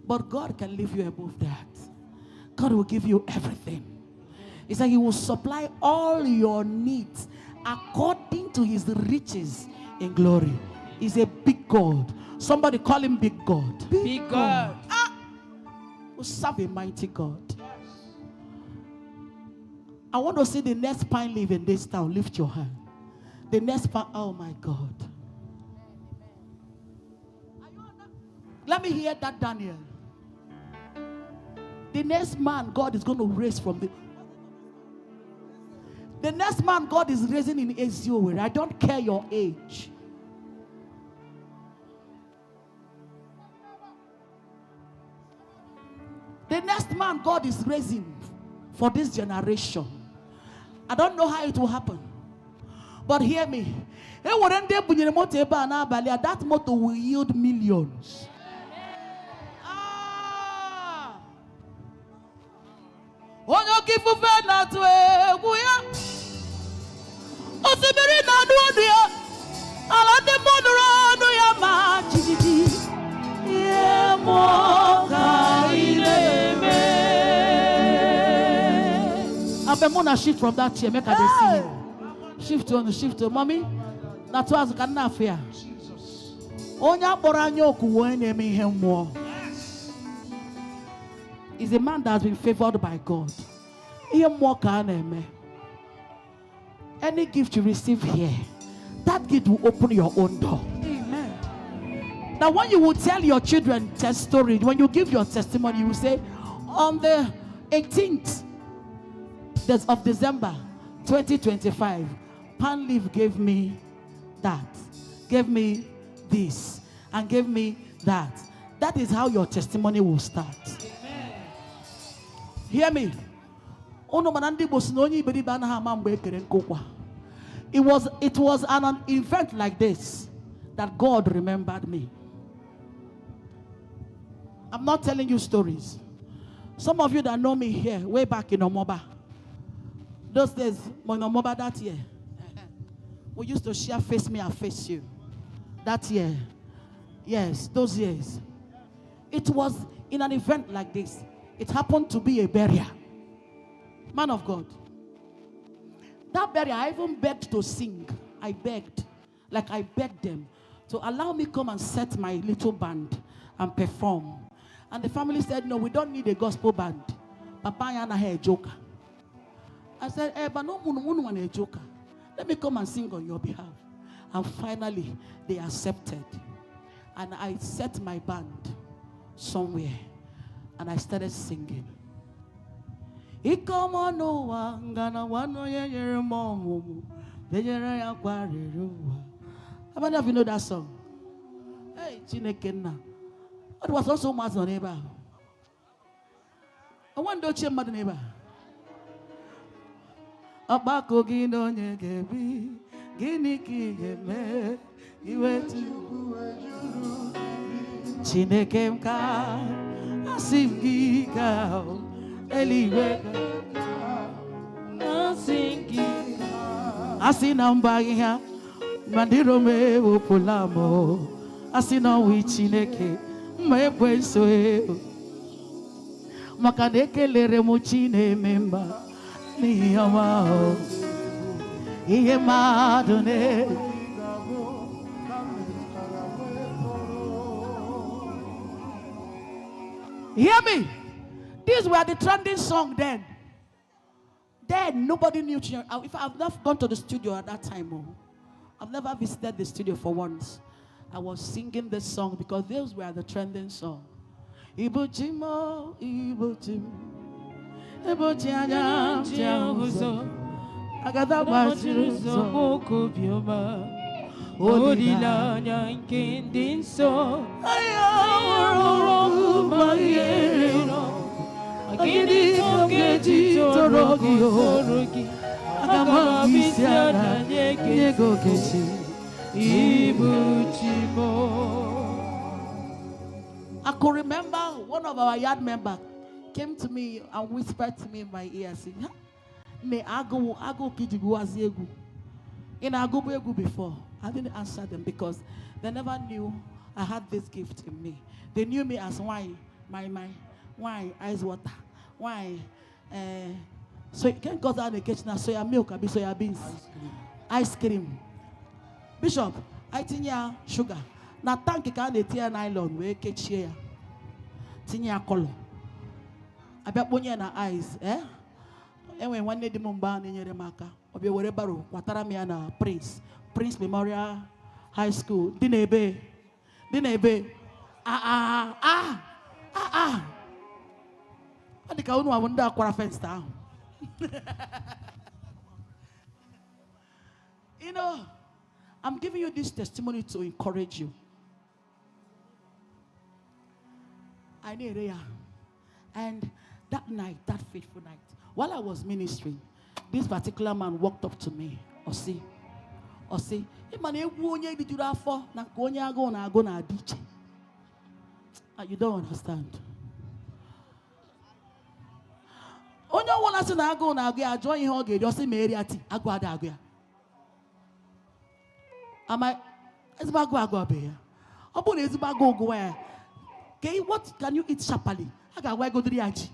S11: But God can lift you above that. God will give you everything. He said he will supply all your needs according to his riches in glory. He's a big God. Somebody call him big God.
S10: Big God.
S11: We serve a mighty God. I want to see the next pine leaf in this town. Lift your hand. The next part, oh my God. Let me hear that, Daniel. The next man God is going to raise from the next man God is raising in Ezio. I don't care your age. The next man God is raising for this generation. I don't know how it will happen. But hear me. That motor will yield millions. I'm shift from that chair. Make her see you. Shift on, mommy. That's what I can not fear. is a man that has been favored by God. Any gift you receive here, that gift will open your own door.
S7: Amen.
S11: Now, when you will tell your children test story, when you give your testimony, you will say, on the 18th of December 2025, Pan Leaf gave me that, gave me this, and gave me that. That is how your testimony will start. Amen. Hear me. It was an event like this that God remembered me. I'm not telling you stories. Some of you that know me here, way back in Omoba, those days, in Omoba that year, we used to share face me and face you. That year, yes, those years. It was in an event like this. It happened to be a burial. Man of God. That burial, I even begged to sing. I begged. Like I begged them to allow me come and set my little band and perform. And the family said, no, we don't need a gospel band. Papa and I had a joker. I said, but no one want a joker. Let me come and sing on your behalf. And finally, they accepted. And I set my band somewhere. And I started singing. How many of you know that song? Hey, Chinekenna. It was also much on neighbor. I want to change my neighbor. Abako gino nyegebi, giniki yeme, iwetu Chinekemka, asimgika, eliweka, asimgika, asinambagia, mandirome upulamo, asinawi Chineke. Makaneke lere muchine memba ni amao iye madone. Hear me. These were the trending song then. Then nobody knew. If I've not gone to the studio at that time, I've never visited the studio for once. I was singing this song because those were the trending song. Ibuchimo, Ibuchim, Ibuchianya, Tiahuzo, Agada Bachiruzo, Mokubioma, Odilanya, Kindinso, Ayamoro, Mayero, Agidi, Ogeti, Torogio, Agamabisiana, Yego Kechi. I could remember one of our yard members came to me and whispered to me in my ear, saying, "Me ago kijiguaziegu." In ago before, I didn't answer them because they never knew I had this gift in me. They knew me as wine, wine, ice water, wine. So you can't go down the kitchen and soya milk, be soya beans, ice cream. Bishop, I think sugar. Na tank can the tear nylon we catch here. Tinya color. I bet one na eyes, eh? And when one day the Mumban in your marker, or be whatever, Wataramiana Prince Memorial High School, Dinebe. I think I wonder what fence down. You know, I'm giving you this testimony to encourage you. I need it. And that night, that fateful night, while I was ministering, this particular man walked up to me. Osi, you don't understand. Onye wana si na ago na agya join ihe oge just me ati agwa da agya. Am I ezigbo agwa be ya? Obu na ezigbo agwa ogo ya. Okay, what can you eat sharply? Aga wa go diri aji.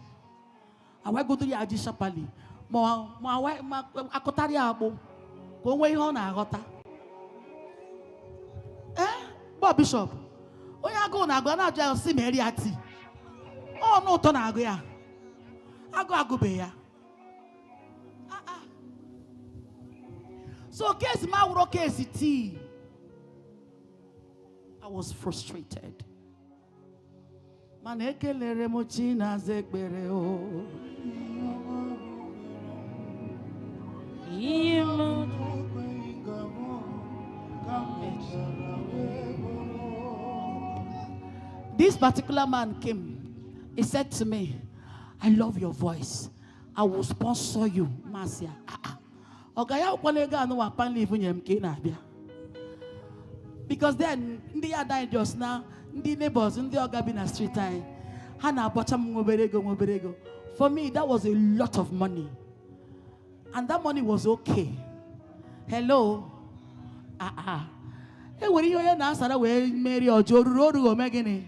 S11: Awa go diri aji sharply. Ma akotari agbo. Ko nwe ihe ọ na aghọta. Bob Bishop. Onye agụ na agụ na ajụ si me ati. Oh no to na agụ ya. Ago beya. So case ma wuro case tea. I was frustrated. Man ekelere mo china zekbere o. This particular man came. He said to me, I love your voice. I will sponsor you, Marcia. Because then, the other just now, the neighbors in the Ogabina street time, Hana bottom ngoberego. For me, that was a lot of money. And that money was okay. Hello? Hey, when you hear now, Sarah, where Mary or Joe Rodu or Megane?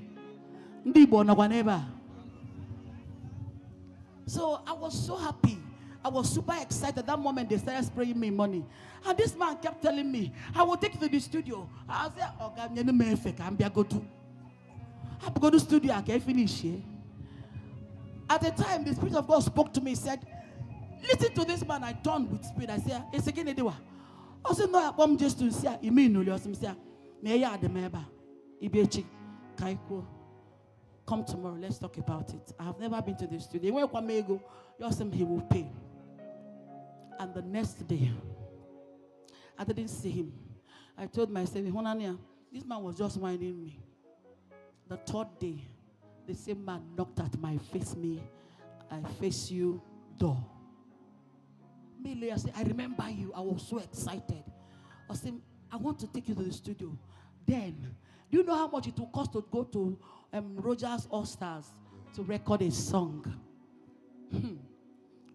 S11: So I was so happy. I was super excited. That moment they started spraying me money. And this man kept telling me, I will take you to the studio. I said, oh, God, I'm going to studio. I can't finish here. At the time, the Spirit of God spoke to me. He said, listen to this man. I turned with spirit. I said, it's again. I said, no, I'm just to say, you mean, no, you're some say, may I the member? Ibechi, Kaiko. Come tomorrow, let's talk about it. I have never been to the studio. When I go, you ask him, he will pay. And the next day, I didn't see him. I told myself, this man was just whining me. The third day, the same man knocked at my face, I face you door. I said, I remember you. I was so excited. I said, I want to take you to the studio. Then, do you know how much it will cost to go to Rogers All Stars to record a song?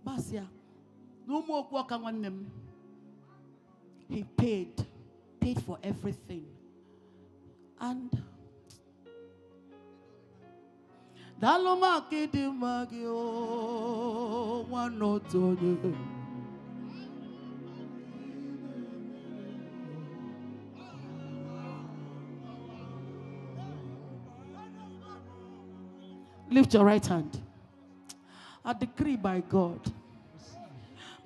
S11: Basia, no more work on them. He paid for everything. And Daloma kidi magio one note. Lift your right hand. I decree by God,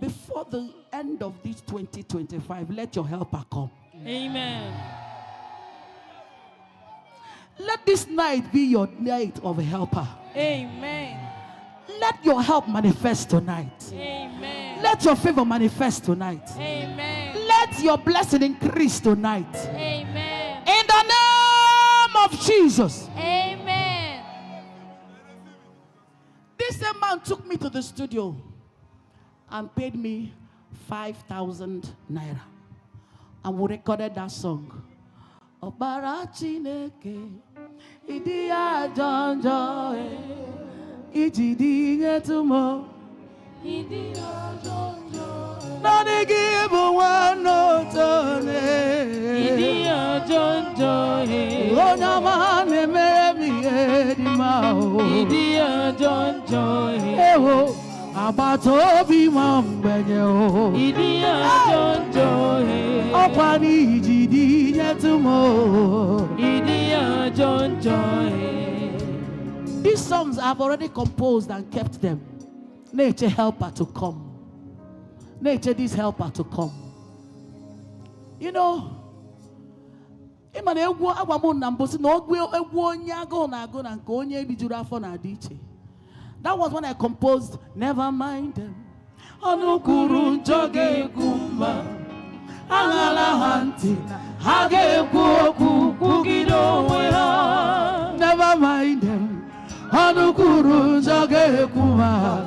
S11: before the end of this 2025, let your helper come.
S10: Amen.
S11: Let this night be your night of helper.
S10: Amen.
S11: Let your help manifest tonight.
S10: Amen.
S11: Let your favor manifest tonight.
S10: Amen.
S11: Let your blessing increase tonight.
S10: Amen.
S11: In the name of Jesus.
S10: Amen.
S11: This same man took me to the studio and paid me 5,000 naira. And we recorded that song. Obara Chineke, Idi Ajonjo, Ijidi Nyetumo,
S10: Idi Ajonjo,
S11: Nani Gibu Wanotone,
S10: Idi Ajonjo,
S11: Onyamane Meremi Edimao,
S10: Idi Ajonjo,
S11: Ewo, Abatobi Mambenyo,
S10: Idi Ajonjo,
S11: Opani Ijidi Nyetumo,
S10: Idi Ajonjo.
S11: These songs I've already composed and kept them. Nature helper to come. Nature this helper to come. You know, that was when I composed Never Mind Them. Anukuru joge kumba Angala hanti Hage kuoku kugido weha. Never mind them. Anukuru joge kumba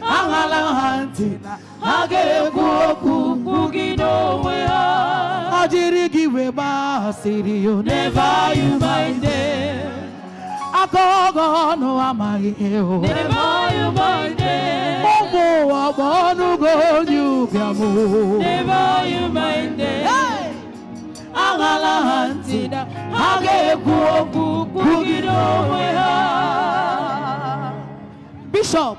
S11: Angala hanti Hage kuoku kugido weha. Ajirigi weba siriyo. Never you mind them. Agogo no amagi eo.
S10: Never you mind them.
S11: Momo abonu go nyubiamu.
S10: Never you mind them.
S11: Angala hantina
S10: Hage kuoku kugido weha.
S11: Bishop,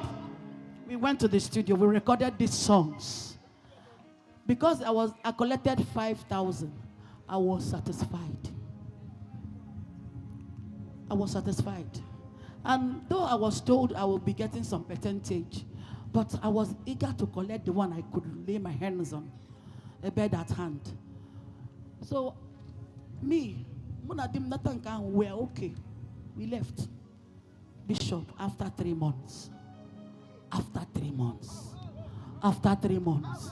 S11: we went to the studio. We recorded these songs. Because I collected 5,000, I was satisfied. I was satisfied. And though I was told I would be getting some percentage, but I was eager to collect the one I could lay my hands on, a bed at hand. So, me, Munadim Natanka, we're okay. We left. Bishop, after 3 months. After 3 months. After 3 months.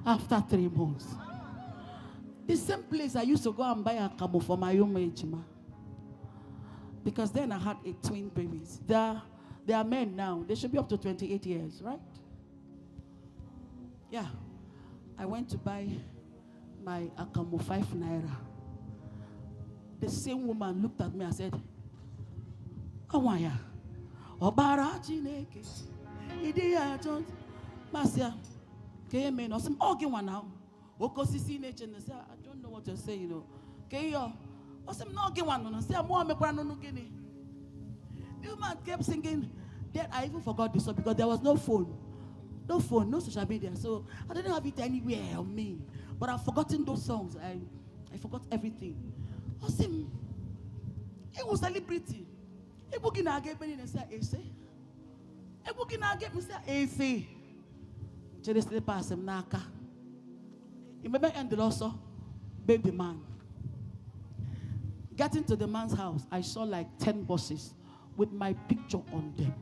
S11: After 3 months. The same place I used to go and buy a camo for my own ejima. Because then I had 8 twin babies. They are men now. They should be up to 28 years, right? Yeah. I went to buy my Akamo 5 naira. The same woman looked at me and said, Awaya, Obara Chineke, Idia John, Masia, came in or some organ now. Okosisi nature and say, I don't know what you're saying, you know. Kayo, or some organ one and say, more me no guinea. The woman kept singing. Then I even forgot this song because there was no phone. No phone, no social media. So I didn't have it anywhere on me. But I've forgotten those songs. I forgot everything. Awesome. It was celebrity. It was gonna get me and say, "Ese." It was gonna get me say, "Ese." Just the pass him naka. Remember, and also, baby man. Getting to the man's house, I saw like 10 buses with my picture on them.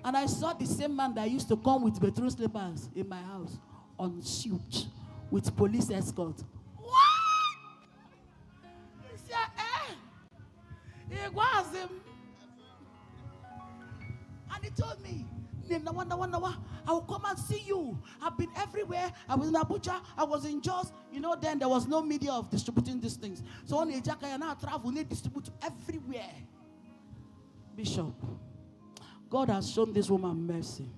S11: And I saw the same man that used to come with bedroom slippers in my house on suit with police escort. What? He said, it was him. And he told me, I will come and see you. I've been everywhere. I was in Abuja. I was in Jos. You know, then there was no media of distributing these things. So on Ejaka, now travel, they distribute everywhere. Bishop, God has shown this woman mercy.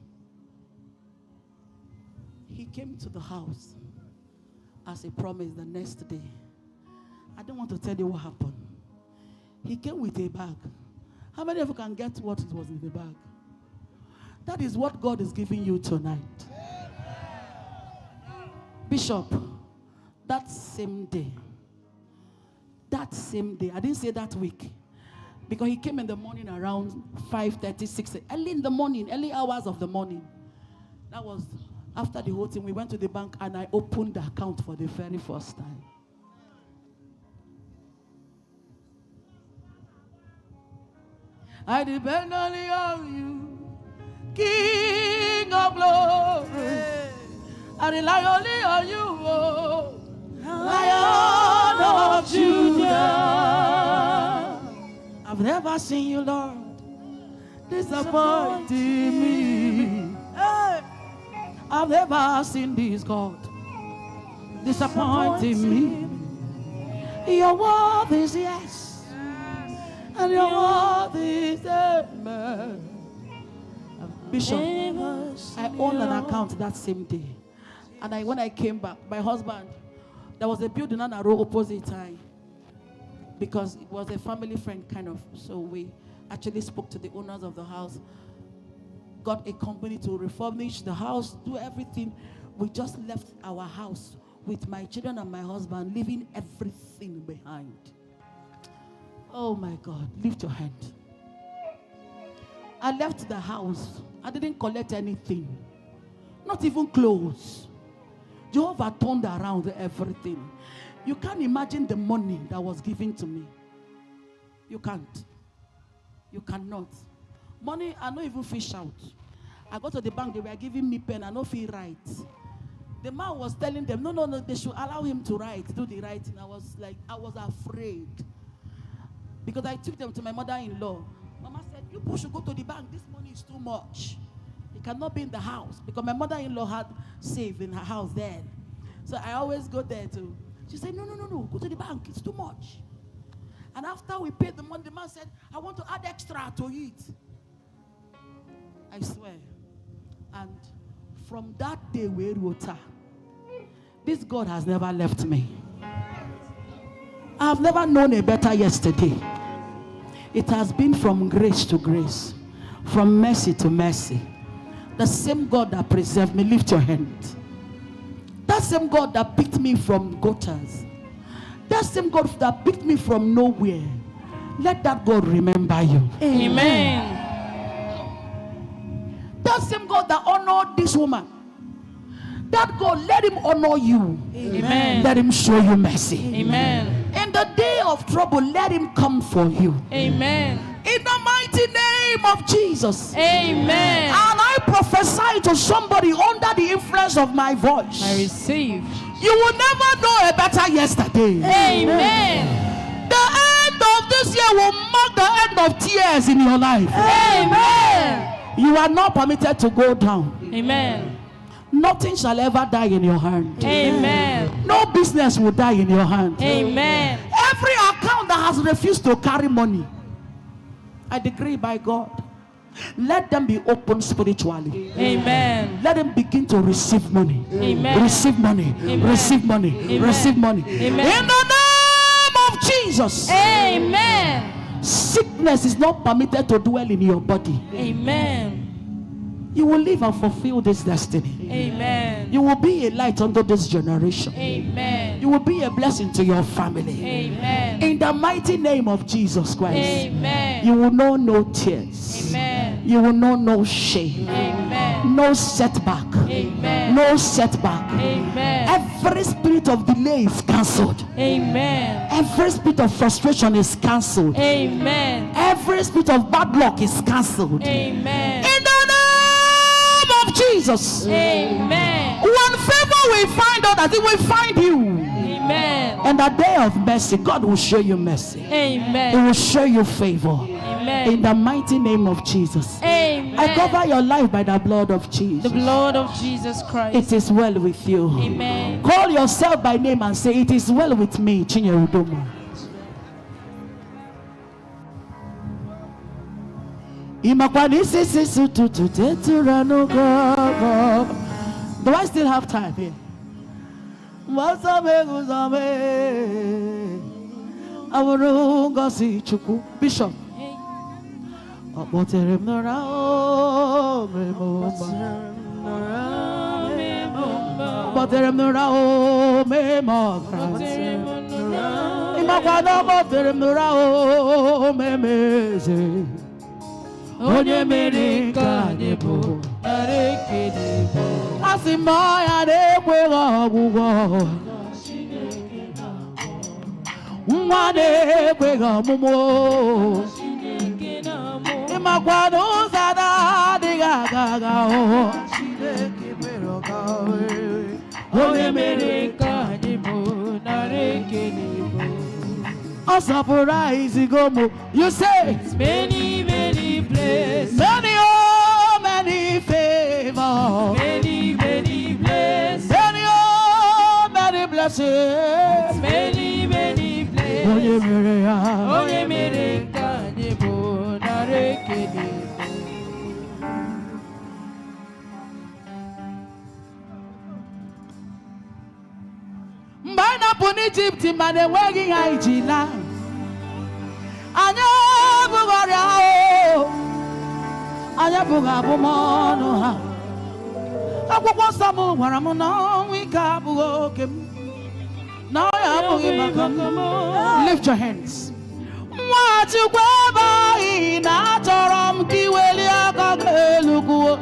S11: He came to the house as he promised the next day. I don't want to tell you what happened. He came with a bag. How many of you can get what it was in the bag? That is what God is giving you tonight. Bishop, that same day, I didn't say that week, because he came in the morning around 5:30, 6, early in the morning, early hours of the morning. That was after the whole thing. We went to the bank and I opened the account for the very first time. I depend only on you, King of glory. I rely only on you, oh, Lion of Judah. I've never seen you, Lord, disappointing me. Hey. I've never seen this God disappointing me. Your word is yes, and your word is amen. Bishop, I owned an account that same day. And when I came back, my husband, there was a building on a row opposite time, because it was a family friend kind of. So we actually spoke to the owners of the house, got a company to refurbish the house, do everything. We just left our house with my children and my husband, leaving everything behind. Oh my God, lift your hand. I left the house. I didn't collect anything. Not even clothes. Jehovah turned around everything. You can't imagine the money that was given to me. You can't. You cannot. Money, I don't even fish out. I go to the bank, they were giving me pen, I don't feel right. The man was telling them, no, they should allow him to write, do the writing. I was afraid. Because I took them to my mother-in-law. Mama said, you people should go to the bank. This money is too much. It cannot be in the house. Because my mother-in-law had saved in her house then. So I always go there too. She said, no, go to the bank. It's too much. And after we paid the money, the man said, I want to add extra to it. I swear. And from that day, we wrote her. This God has never left me. I have never known a better yesterday. It has been from grace to grace, from mercy to mercy. The same God that preserved me, lift your hand. That same God that picked me from gutters. That same God that picked me from nowhere. let that God remember you.
S10: Amen.
S11: That same God that honored this woman, that God, let him honor you.
S10: Amen.
S11: Let him show you mercy.
S10: Amen.
S11: In the day of trouble, let him come for you.
S10: Amen.
S11: In the mighty name of Jesus.
S10: Amen.
S11: And I prophesy to somebody under the influence of my voice.
S10: I receive.
S11: You will never know a better yesterday.
S10: Amen.
S11: The end of this year will mark the end of tears in your life.
S10: Amen.
S11: You are not permitted to go down.
S10: Amen.
S11: Nothing shall ever die in your hand.
S10: Amen.
S11: No business will die in your hand.
S10: Amen.
S11: Every account that has refused to carry money, I decree by God, let them be open spiritually.
S10: Amen.
S11: Let them begin to receive money.
S10: Amen.
S11: Receive money.
S10: Amen.
S11: Receive money.
S10: Amen.
S11: Receive money.
S10: Amen.
S11: In the name of Jesus.
S10: Amen.
S11: Sickness is not permitted to dwell in your body.
S10: Amen.
S11: You will live and fulfill this destiny.
S10: Amen.
S11: You will be a light unto this generation.
S10: Amen.
S11: You will be a blessing to your family.
S10: Amen.
S11: In the mighty name of Jesus Christ.
S10: Amen.
S11: You will know no tears.
S10: Amen.
S11: You will know no shame.
S10: Amen.
S11: No setback.
S10: Amen.
S11: No setback.
S10: Amen.
S11: Every spirit of delay is cancelled.
S10: Amen.
S11: Every spirit of frustration is cancelled.
S10: Amen.
S11: Every spirit of bad luck is cancelled.
S10: Amen.
S11: In the name of Jesus.
S10: Amen.
S11: When favor will find others, it will find you.
S10: Amen.
S11: And the day of mercy, God will show you mercy. He
S10: Amen.
S11: will show you favor.
S10: Amen.
S11: In the mighty name of Jesus.
S10: Amen.
S11: I cover your life by the blood of Jesus.
S10: The blood of Jesus Christ.
S11: It is well with you.
S10: Amen.
S11: Call yourself by name and say, it is well with me, Chinyerudomo. Do I still have time here? Bishop. Onye mere nke anyị bụ asị m ya na-ekweghị ọgwụgwọ nwa na-ekweghị ọmụmụ ịmakwa na ụzọ na-adịghị aga aga onye mere nke anyị bụ narị ekele bụ ọ sọpụrụ anyị zigo mụ. You say
S10: Many, many blessings.
S11: many, oh, many favor.
S10: Many, many blessings.
S11: Many, oh, many blessings.
S10: Many, many blessings.
S11: Onye mere ya.
S10: Onye mere nke anyị bụ narị ekele.
S11: Mgbe anyị na-apụ n'Ijipt mana enweghị ihe anyị ji laa, anyị abụghị ọrịa ahụ, anyị abụghị abụmọnụ ha. Akwụkwọ nsọ m gwara m na ọnwụ ike abụghị oke m, na ọrịa abụghị maka m. Lift your hands. Nwachukwu ebe anyị na-achọrọ m ka iweli aka gị elu kwuo,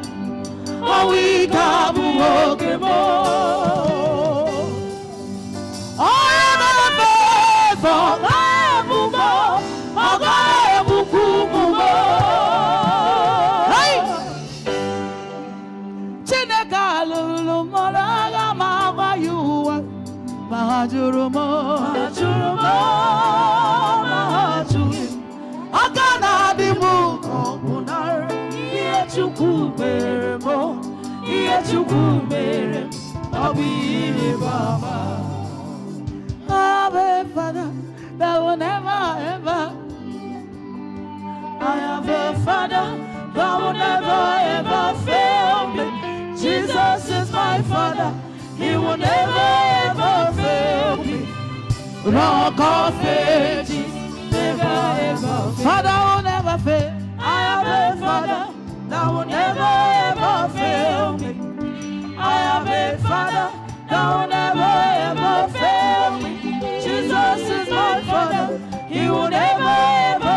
S11: ọnwụ ike abụghị oke m. Onye na-efe efe ọ ga-ebu m, ọ ga-ebukwa ụkwụ m. Chineke alụrụ mmadụ agha ma agwa ya ụwa, ma ha jụrụ m, aka na-adị m ka ọ bụ narị ihe Chukwu mere m, ihe Chukwu mere m, ọ bụ ihe baba. I have a Father that will never ever. I have a Father that will never ever fail me. Jesus is my Father. He will never ever fail me. Rock of ages, never ever fail. Father will never fail. I have a Father that will never ever fail me. I have a Father that will never ever fail me. Jesus is my Father. He will never ever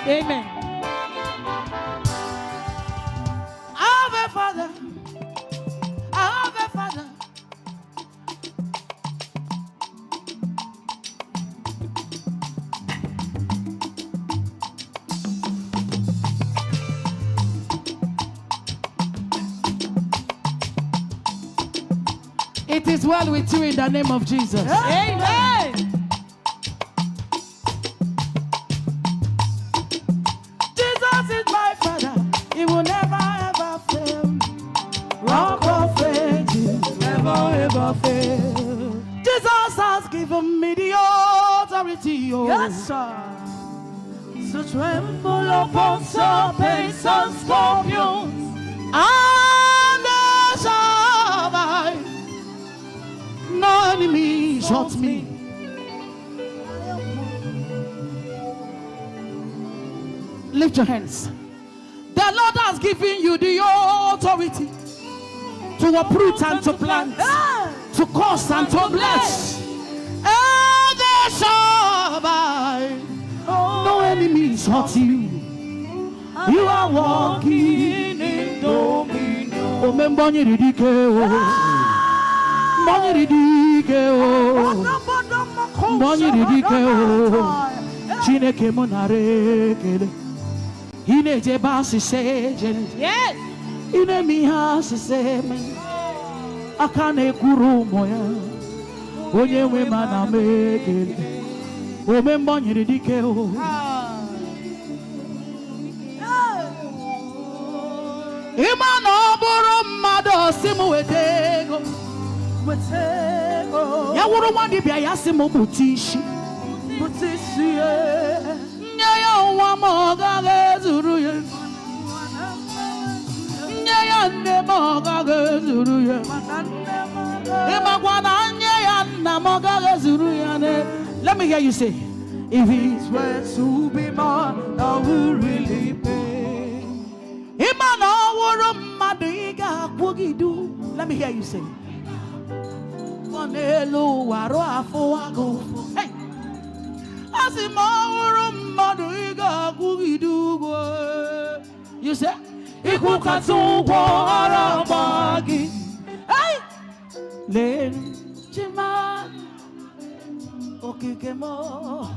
S11: Amen. Our Father, our Father. It is well with you in the name of Jesus.
S7: Amen.
S11: Jesus is my Father. He will never ever fail. Rock of ages, never ever fail. Jesus has given me the authority. Oh.
S7: Yes, sir.
S11: To tremble upon serpents and scorpions, and they shall survive. No enemy shot me. Lift your hands. The Lord has given you the authority to uproot and to plant, to curse and to bless. And they shall survive. No enemy shot you. You are walking in dominion. Oh, membonye ridike o. Mbonye ridike o. Mbonye ridike o. Chineke monare kele. Ine jeba sise jene.
S7: Yes.
S11: Ine miha sise me. Akane kuru moya. Onye we mana mekele. O membonye ridike o. Ima no buru mmadu simu wetego. Ya wuru wandi bia ya simu butishi. Butishi nye ya nwa mo ga zuru ye. Nye ya nne mo ga zuru ye. Ima kwana nye ya nna mo ga zuru ya ne. Let me hear you say, if it were to be mine, I would really pay. Ima no wuru mmadu iga kwugidu. Let me hear you say, Wanelu waro afuwago. Hey, Asimawuru mmadu iga kwugidu go. You say, Ikukatu kwa arabagi. Hey, Len Chima. Okikemo.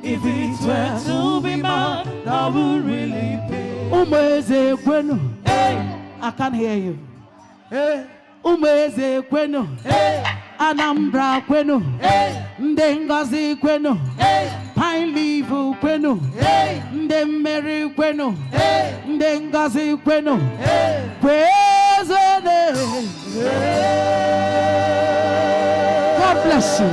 S11: If it were to be mine, I would really pay. Umeze kwenu. Hey, I can't hear you. Hey, Umeze kwenu. Hey, Anambra kwenu. Hey, Ndengazi kwenu. Hey, Pine Leaf kwenu. Hey, Ndemeri kwenu. Hey, Ndengazi kwenu. Hey, praise the name. God bless you.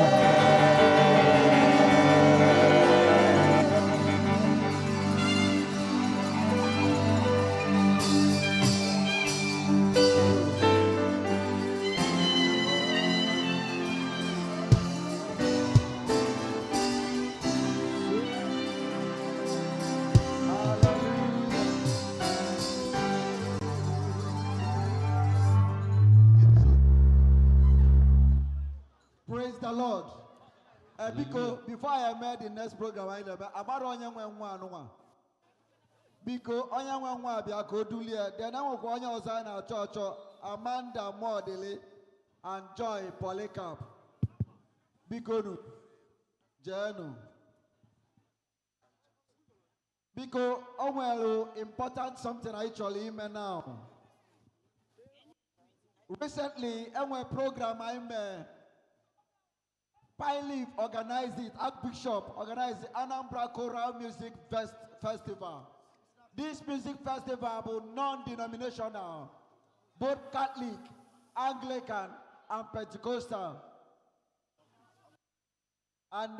S3: Praise the Lord. Before I made the next program, I'm about Onyekachukwu. Because Onyekachukwu bia ko dulia, then I will go on your sign at church, Amanda Modele and Joy Polycarp. Because Jano. Because important something actually in now. Recently, a program I'm Pilif organized it, Archbishop organized the Anambra Choral Music Festival. This music festival was non-denominational, both Catholic, Anglican, and Pentecostal. And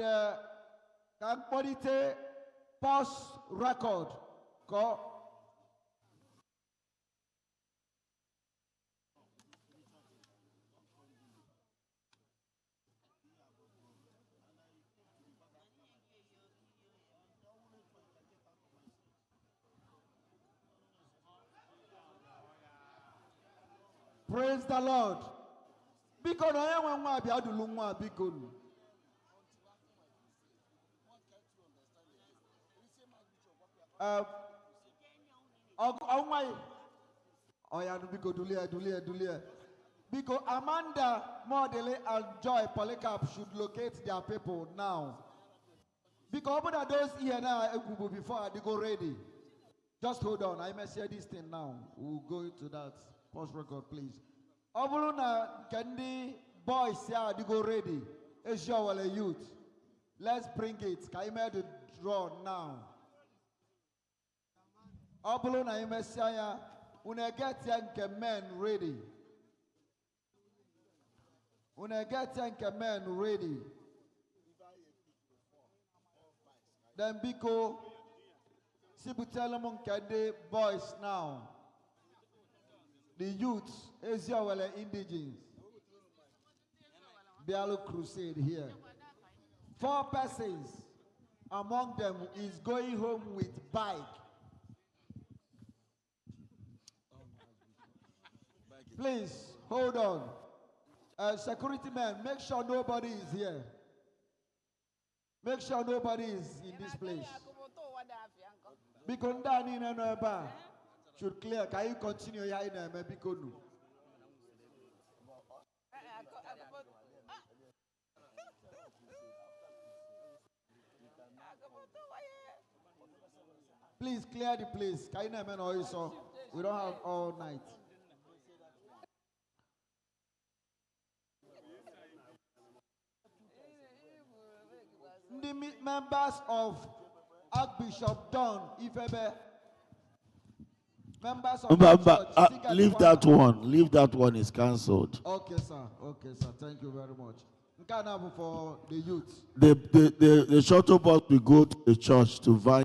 S3: Kamporite post record called Praise the Lord. Because I am one be adulungwa because. Oh yeah, because Dulia. Because Amanda, Modele, and Joy Polycarp should locate their people now. Because open those here now before they go ready. Just hold on. I must share this thing now. We'll go into that post record, please. Obuluna Candy boys here they go ready. It's your youth. Let's bring it. Can you make the draw now? Obuluna Messiah, una get young men ready. Una get young men ready. Then Biko Sibutelamun Kade boys now. The youth, Asia indigenous. Bialo Crusade here. 4 persons among them is going home with bike. Please hold on. Security men, make sure nobody is here. Make sure nobody is in this place. Because Dani no should clear. Can you continue here in Mebikonu? Please clear the place. Can you also? We don't have all night. The members of Archbishop Don Ifebe. Members of church,
S8: leave that one. Leave that one is cancelled.
S3: Okay, sir. Okay, sir. Thank you very much. For the youth.
S8: The shuttle bus will go to the church to buy.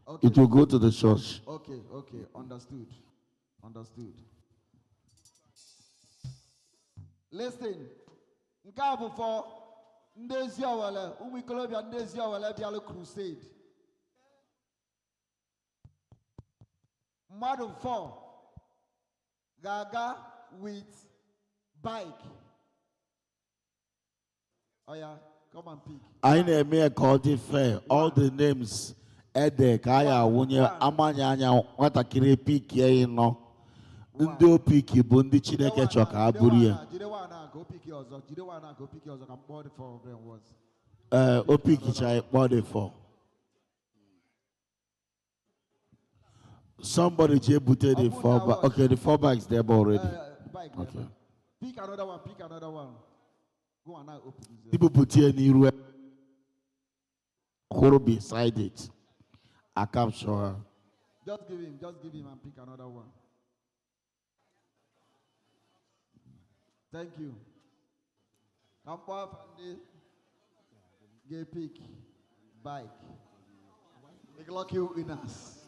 S8: Okay. It will go to the church.
S3: Okay, okay. Understood. Understood. Listen. For Ndezia Umikolobia Ndezia Bialo Crusade. Model 4. Gaga with bike. Oh yeah, come and pick.
S8: I name a called fair. All the names Ede Kaya Wunya Amanyanya Watakire pick ye no. Ndo pick Bundi Chineke Choka Aburia.
S3: Go pick yours. You don't want to go pick yours. I'm body for them once.
S8: Pick chai body for. Somebody jebute the 4 bags. Okay, the 4 bags there already.
S3: Bike,
S8: okay.
S3: Pick another one. Pick another one. Go and now open this.
S8: People put here near who beside it. I can't show her.
S3: Just give him and pick another one. Thank you. Kampa Fandi, gay pick, bike. The lucky winners.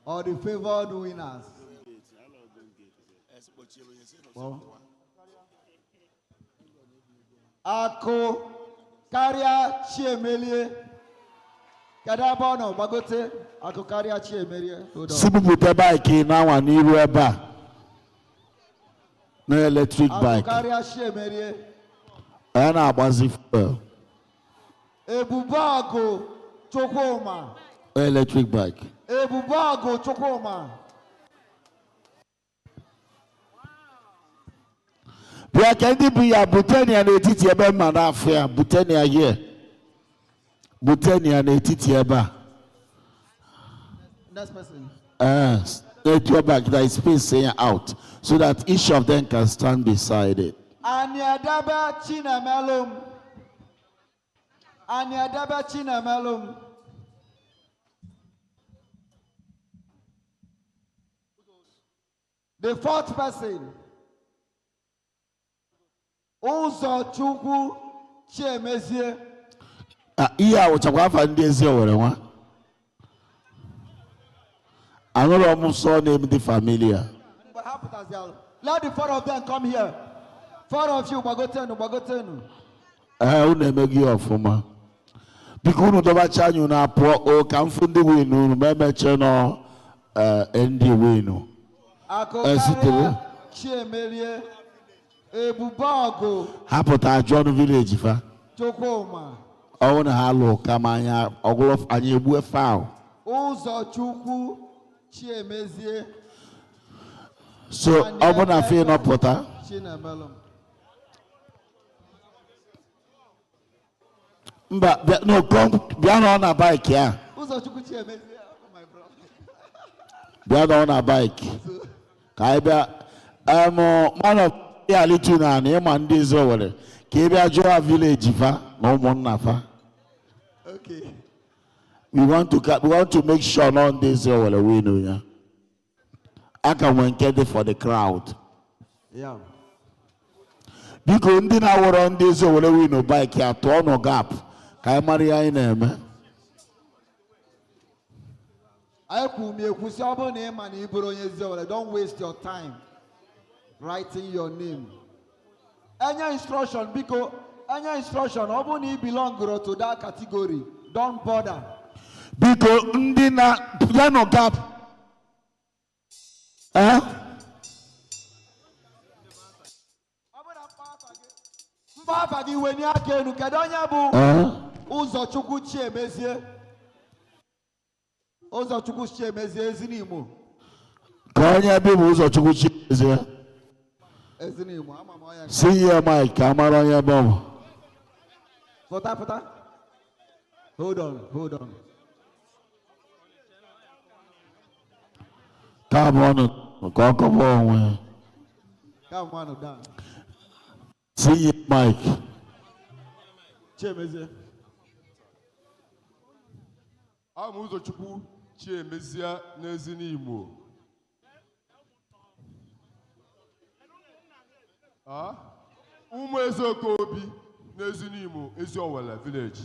S3: Or the favored winners. Well. Ako Karia Chiemelie. Kadabono Bagote. Ako Karia Chiemelie.
S8: Sibu bike now and Irueba. No electric bike. And I was if
S3: Ebubago Chokoma.
S8: Electric bike.
S3: Ebubago Chokoma.
S8: There can be a Butania and a Titiaba Manafia, Butania here. Butania and a Titiaba.
S3: Next person.
S8: Let your back that is spacing out so that each of them can stand beside it.
S3: Anyadaba Chinamelum. Anyadaba Chinamelum. The 4th person. Onyekachukwu Nzekwesi.
S8: Iya uchawafa ndezi owerewa. I don't almost saw name the familiar.
S3: What happened as well? Let the 4 of them come here. 4 of you, Bagotenu.
S8: Unemegi ofuma. Because no doba chanyu na po o kamfundi winu meme cheno endi winu.
S3: Ako Chiemelie Ebubago
S8: hapụta John village fa
S3: Chukwuma
S8: ọwụ na ha lụ kama anyị egbu fowl.
S3: Ụzọchukwu Chiemezie
S8: So ọ bụ na fe nọpụta
S3: Chinemelum
S8: mba no come bịa nọ na bike ya.
S3: Ụzọchukwu Chiemezie my brother.
S8: Bịa nọ na bike ka anyị bịa man of reality na ịma ndị Izrel ka ị bịa jụọ village fa na ụmụnna fa.
S3: Okay.
S8: We want to make sure no ndị Izrel win ya. Aka nwe nke dị for the crowd.
S3: Yeah.
S8: Biko ndị na-awọrọ ndị Izrel win bike ya tụọ nụ gap ka anyị mara ihe anyị na-eme.
S3: I kwusi ọ bụrụ na ị ma na ị bụrụ onye Izrel, don't waste your time writing your name. Any instruction, because any instruction, ọ bụrụ na ị belong to that category, don't bother.
S8: Biko ndị na ya nụ gap.
S3: Mfafa gị wenye aka enu, kedu onye bụ Ụzọchukwu Chiemezie? Ụzọchukwu Chiemezie Ezinimo.
S8: Ka onye bụ Ụzọchukwu Chiemezie.
S3: Ezinimo, ama m onye.
S8: Si ya Mike ka mara onye bụ.
S3: Pụta. Hold on.
S8: Ka bụ ọnụ ka ọ kọba onwe.
S3: Come on down.
S8: Si ya Mike.
S3: Chiemezie.
S12: I'm Ụzọchukwu Chiemezie n'Ezinimo. Ụmụ Ezeokobi n'Ezinimo, Eziowele village.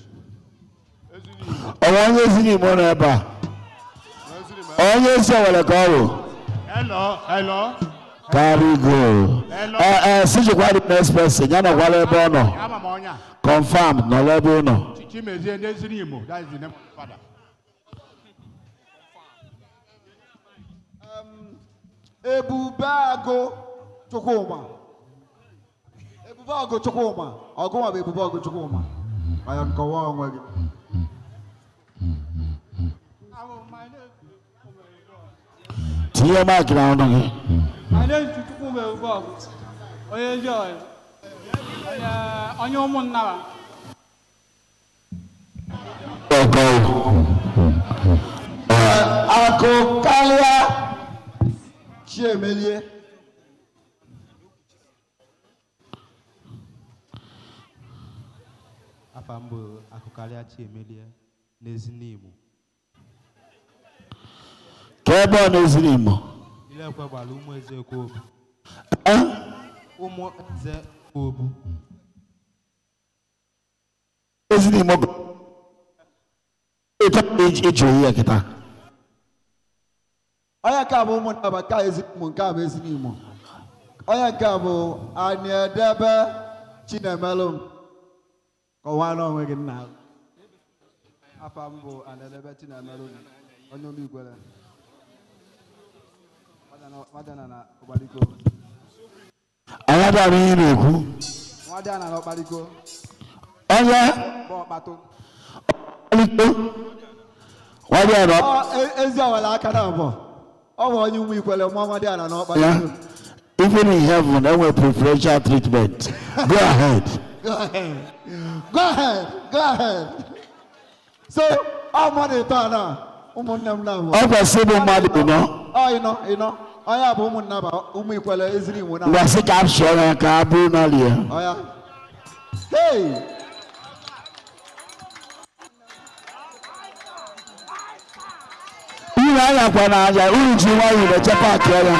S8: Onye Ezinimo nọ ebe a. Onye Eziowele ka ọ bụ.
S12: Hello.
S8: Carry go. Si jikwa the next person. Ya nọkwala ebe ọ nọ. Confirm nọ ebe ọ nọ.
S12: Chiemezie n'Ezinimo, that is the name of the father.
S3: Ebubago Chukwuma. Ọgụnwa bụ Ebubago Chukwuma. I am nkọwa onwe gị.
S8: Tinye mic na ọnụ gị.
S13: My name is Chukwuma Ebubago. Onye Joy. Onye ụmụnna.
S3: Akụ karịa Chiemelie.
S14: Afa m bụ Akụkarịa Chiemelie n'Ezinimo.
S8: Ka ebe ọ n'Ezinimo.
S14: Ilekwe gbara ụmụ eze Ekwobu. Ụmụ eze Ekwobu.
S8: Ezinimo ịjụ ihe kịta.
S3: Onye nke a bụ ụmụnna ka Ezinimo, nke a bụ Ezinimo. Onye nke a bụ Aniedebe Chinemelum. Kọwaa n'onwe gị nna.
S14: Afa m bụ Aniedebe Chinemelum, onye Omigwele. Nwadana na Ọkpaliko.
S8: Anyada ihe na-ekwu.
S14: Nwadana na Ọkpaliko.
S8: Onye?
S14: Bụ Ọkpatụ.
S3: Eziowele aka na abụọ. Ọ bụ onye ụmụ Ikwele mụọ Nwadana na Ọkpaliko.
S8: Even in heaven, there will preferential treatment. Go ahead.
S3: Go ahead. So, how many turn now? Ụmụnne m na-abụ.
S8: Ọ kwesịrị bụ mmadụ ịnọ.
S3: Ị nọ. Onye bụ ụmụnna bụ ụmụ Ikwele Ezinimo na.
S8: Ngwasị ka m sụọ ya ka a bụrụ n'alie.
S3: Hey!
S8: Uru anya kwa n'anya, uru ji nwayọọ na-echepa aka ya.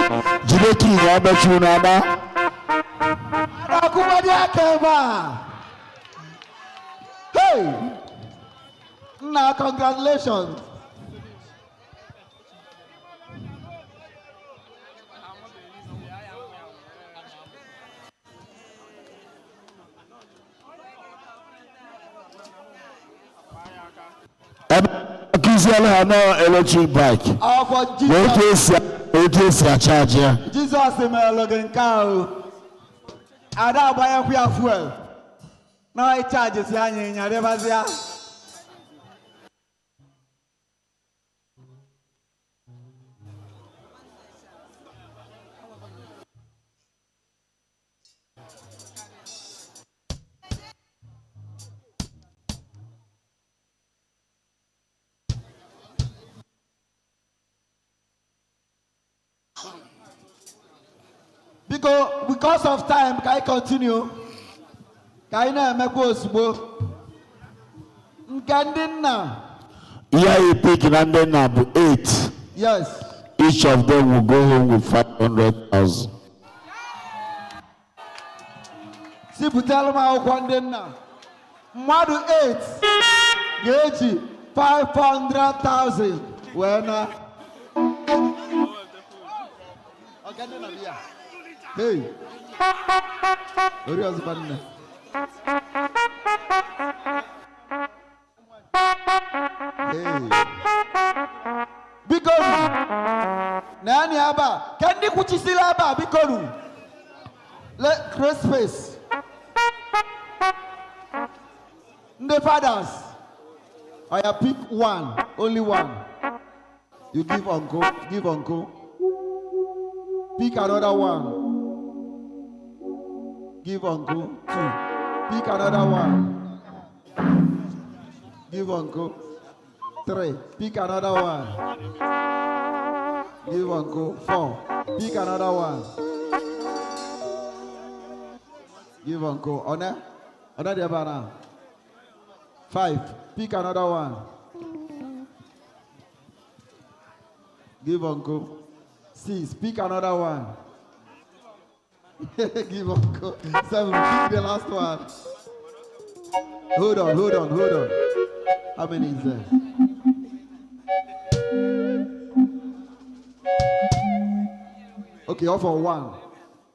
S8: Jide ka ihe emechi unu ama.
S3: Akwụkwọ dị aka ebe a. Hey! Nna, congratulations.
S8: Kiziela ha no electric bike.
S3: For
S8: Jesus.
S3: Jesus melogin cow. Ada buy a fuel. Now I charges Yanny in Yarevazia. Because of time, can I continue? Can I make us go? Ngandina.
S8: Yeah, you pick Nandena 8.
S3: Yes.
S8: Each of them will go home with 500,000.
S3: See, Putalma Kwandena. Madu 8. Geji 500,000. When hey, what is happening? Hey, Bikonu, Nani Aba, Candy Kuchisila Aba, Bikonu, let Grace face the fathers. I have picked one, only one. You give uncle, give uncle. Pick another one. Give uncle 2. Pick another one. Give uncle 3. Pick another one. Give uncle 4. Pick another one. Give uncle honor. Honor the banana. 5. Pick another one. Give uncle 6. Pick another one. Give uncle 7. Pick the last one. Hold on. How many is there? Okay, offer 1.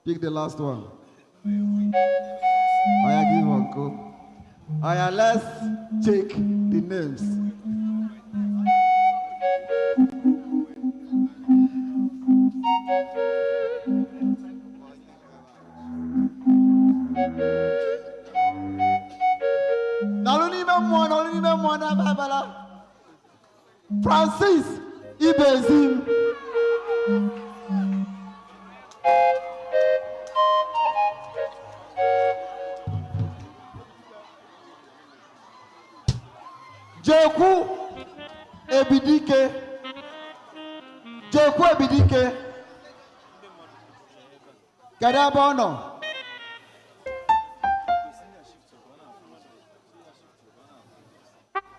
S3: Pick the last one. I give uncle. Let's check the names. Francis Ibezim. Jeku Ebidike. Gadabono.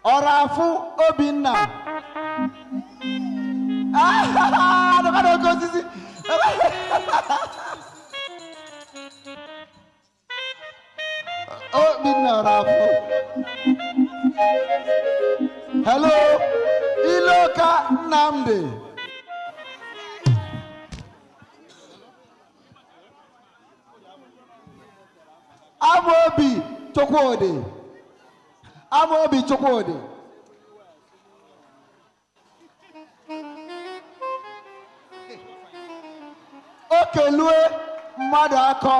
S3: Orafu Obinna. Obinna Orafu. Hello, Iloka Namde. Amobi Chokwode. Okelue mmadụ akọ.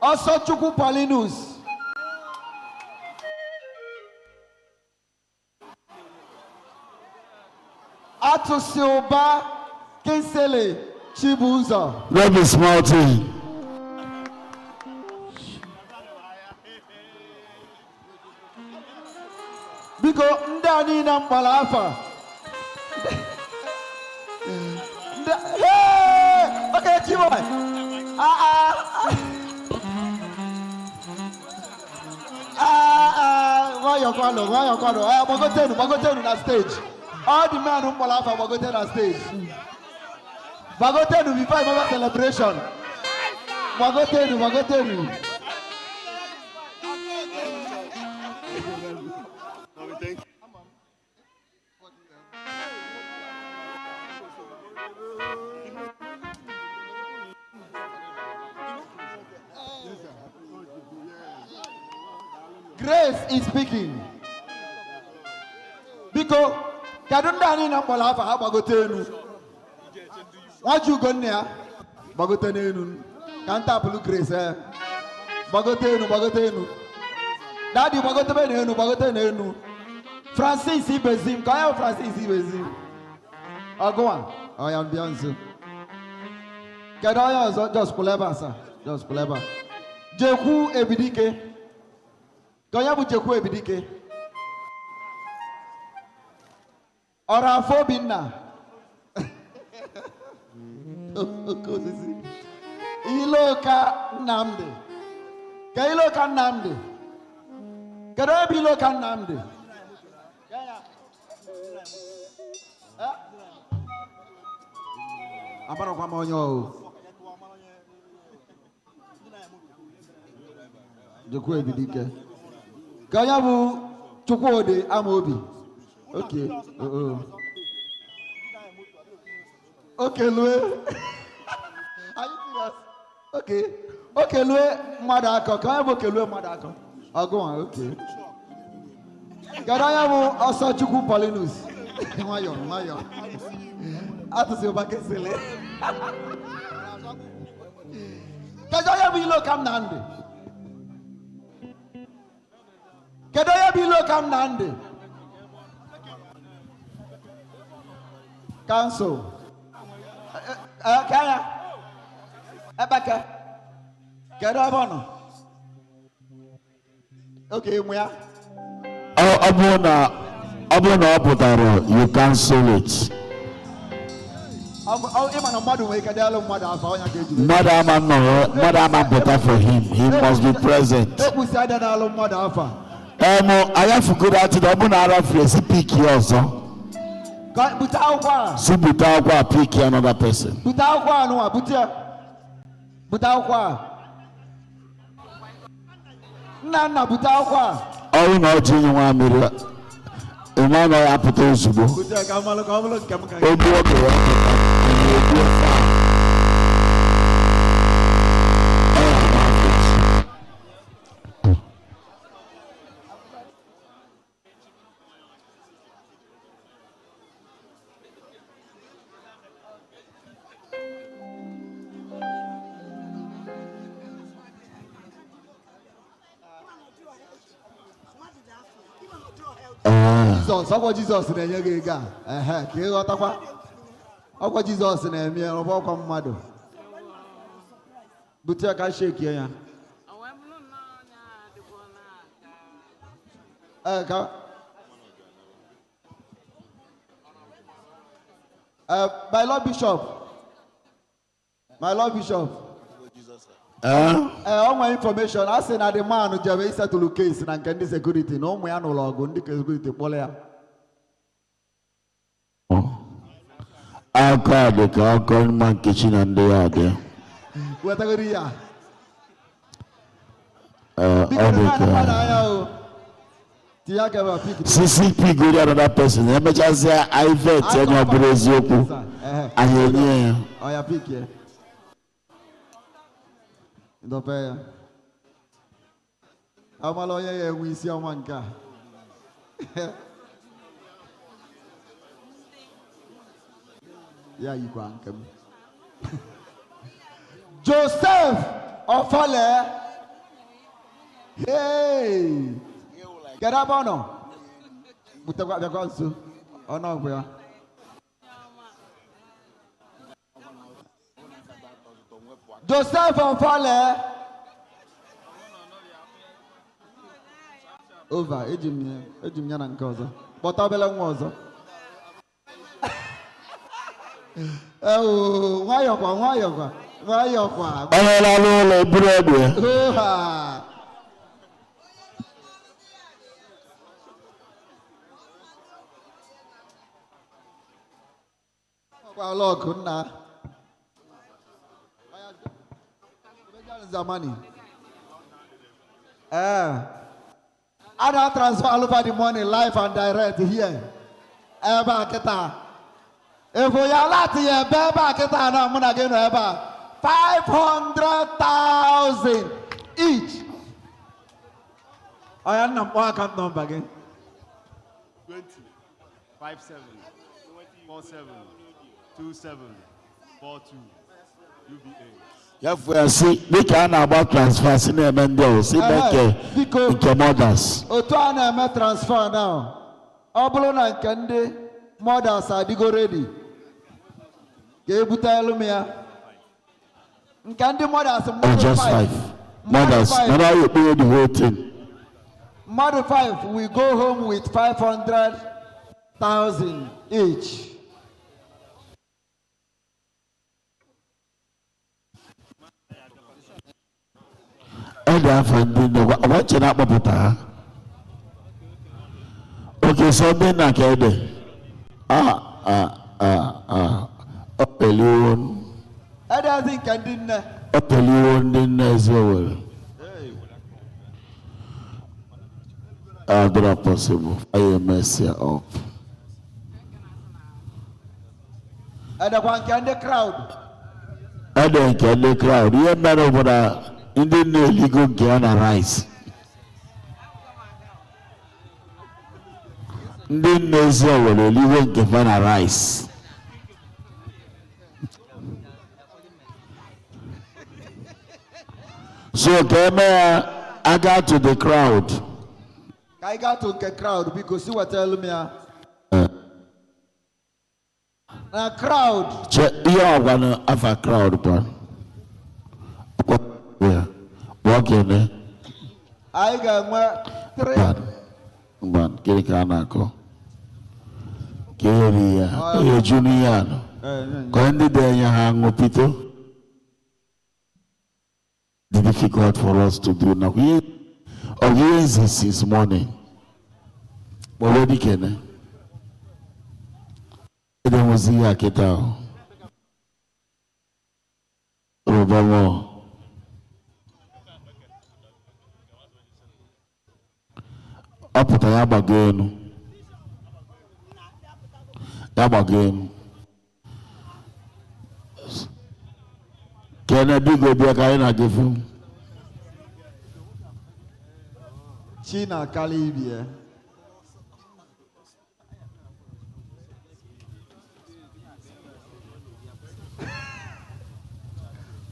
S3: Osochukwu Paulinus. Atusilba Kinsele Chibuzo.
S8: Let me small thing.
S3: Biko ndani na mpalafa. Hey! Okay, Chiboy. Why you Bagotenu na stage. All the men who mpalafa Bagotenu na stage. Bagotenu before another celebration. Bagotenu. Grace is speaking. Because Kadundani Nampala for Habagotenu. What you go near? Bagotenu. Can't tap Grace, eh? Bagotenu. Daddy Bagotenu. Francis Ibezim. Kaya Francis Ibezim. I'll go on. I am Beyonce. Kadaya just Kuleba, sir. Just Kuleba. Jeku Ebidike. Kaya bu Jeku Ebidike. Ora Fobina. Iloka Namde. Kailoka Namde. Karabi Loka Namde. Apara kwa monyo. Jeku Ebidike. Kaya bu Chukwode Amobi. Okay. Okay, Louis. Are you serious? Okay. Okay, Louis Madako. Can I book Louis Madako? I'll go on. Okay. Gadayamu also Chukwu Paulinus. Mayo. Atu se obake sele. Gadayamu ilo kam nande. Gadayamu ilo kam nande. Council. Kaya. Ebaka. Kadabono. Okay, Muya. Abuna Oputaro, you cancel it. Madam better for him. He must be present. I have to go out to the Abuna Fresi pick also. Butaukwa pick another person. Butaukwa no Butaukwa. Nana Butaukwa. Oh no, genuine mirror. Imano ya puto subo. Jesus na enye gị ga ka ịghọtakwa ọkwa Jesus na-eme ọkwa mmadụ bute ka shake ya ka my Lord Bishop all my information I say na the man who jebe settle case na nke ndị security na ụmụ ya n'ụlọ ọgụ ndị security kpọrọ ya aka dị ka aka mma nkechi na ndị ya dị wetagoro ya ọ dị ka CCP gori another person emechazịa ivet onye ọ bụrụ eziokwu anyị enye ya ọya pik ya ndope ya amala onye ya enwe isi ọma nke a ya yikwa nke m Joseph Ofale hey Kerabono mutakwa bịakwa nso ọnụ ọgwụ ya Joseph Ofale over ejim ya na nke ọzọ kpọta obele nwa ọzọ nwayọkwa onye lalụ ụlọ eburu egbe ọkwa lọkụ nna Zamani. I don't transfer all over the money live and direct here. Eba kita. If we are not here, beba kita na muna geno eba 500,000 each.
S14: I am not account number again.
S12: 20 57 47 27 42 UBA.
S8: Yeah, for see, we can about transfer in the Mendel, see, make mothers.
S14: Otuana me transfer now. Oblona kende mothers are digo ready. Kebuta elumia. Nkandi mothers
S8: Oh, just 5. Mothers, now you pay the whole thing.
S14: Model 5, we go home with 500,000 each.
S8: And I find what you not about. Okay, so then I can. Opelion.
S14: I don't think I didn't.
S8: Opelion didn't as well. Are possible? I am messing up.
S14: And the one can the crowd.
S8: I don't care the crowd. You man over there. In the legal Guyana rice. In the nation will legal Guyana rice. So came I got to the crowd.
S14: I got to the crowd because you were telling me. A crowd.
S8: You are one of a crowd, bro. Yeah. Walking there.
S14: I got 3.
S8: Man, kiri kana ko. Kiri ya junior. Kwende denya hango pito. Difficult for us to do now. We since morning. Already kene. Ede muzia kitao. Robamo. Apụta ya gbago elu. Ya gbago elu. Kennedy go bịa ka anyị na-aga efu.
S14: China Calibia.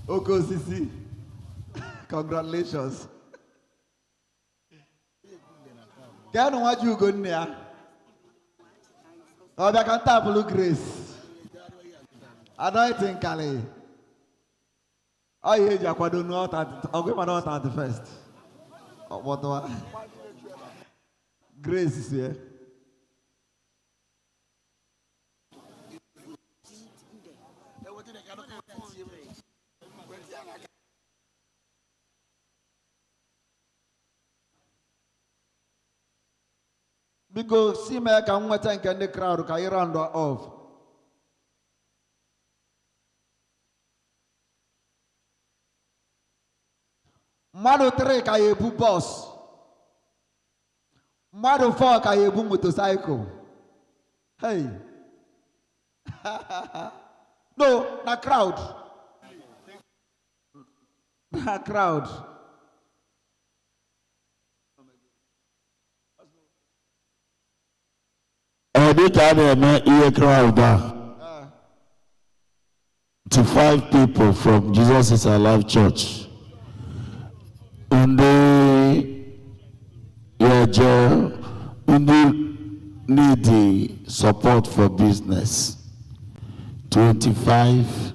S14: Okosisi. Congratulations. Can what you go near? Oh, I can tap blue grace. Anointing Kali. Oh, yeah, Jaquado not at not at the first. What grace is here. Because see me can what time can the crowd can round off. Mado 3 ka yebu bus. Mado 4 ka yebu motorcycle. Hey. No, na crowd. Na crowd.
S8: To 5 people from Jesus is Alive Church. And they need the support for business. 25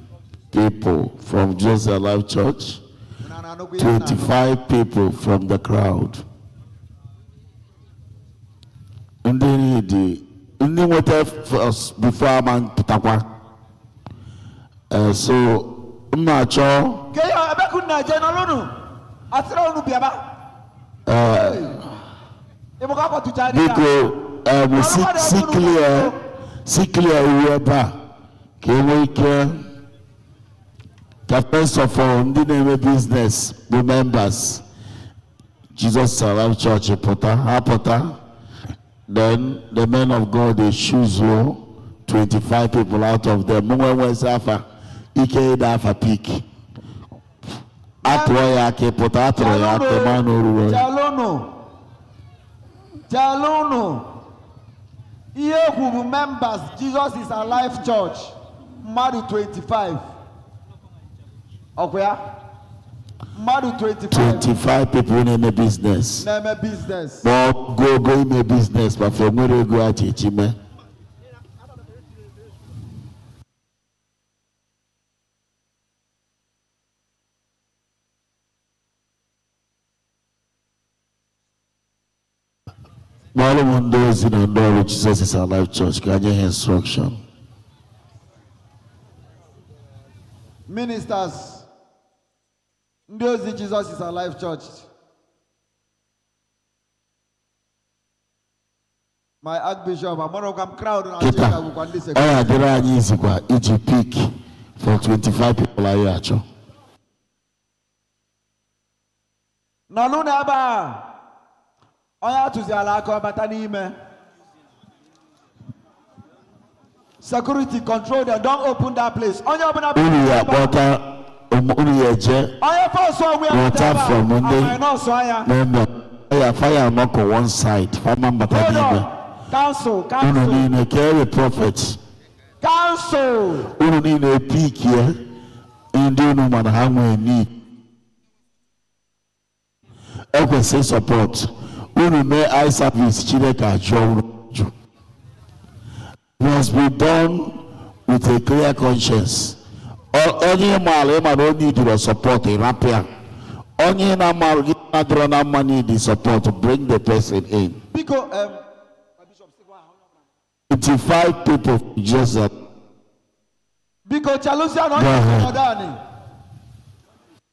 S8: people from Jesus Alive Church. 25 people from the crowd. And they need the first before a man Pitakwa. So macho. See clear whereby first of all, the business remembers Jesus Alive Church Potter. Then the men of God they choose 25 people out of them. Ike dafa peak. Atroya ke pota atroya ke manuru.
S14: Jalono. Jalunu. Here who members, Jesus is Alive Church. Madu 25. Okay. Madu 25.
S8: 25 people in a business.
S14: Name a business.
S8: But go in a business, but from where you go at Chime. All of those in the door which Jesus is Alive Church, can you hear instruction?
S14: Ministers, those in Jesus is Alive Church. My Archbishop, I'm going to come crowd.
S8: All right, there are easy kwa each peak for 25 people are here.
S14: Naluna ba. Oya tuzi alako batanime. Security control them. Don't open that place. Oya open that place. Oya first one we are
S8: from Monday.
S14: Remember.
S8: Oya fire knock on one side.
S14: Council.
S8: You need a carry prophets.
S14: Council.
S8: You need a peak here. In the no matter how many need. I can say support. Unu may eye service Chineke Joe must be done with a clear conscience. Only man don't need your support a rapier. Only man money the support to bring the person in.
S14: Because
S8: 25 people just
S14: because Chalusia no Nodani.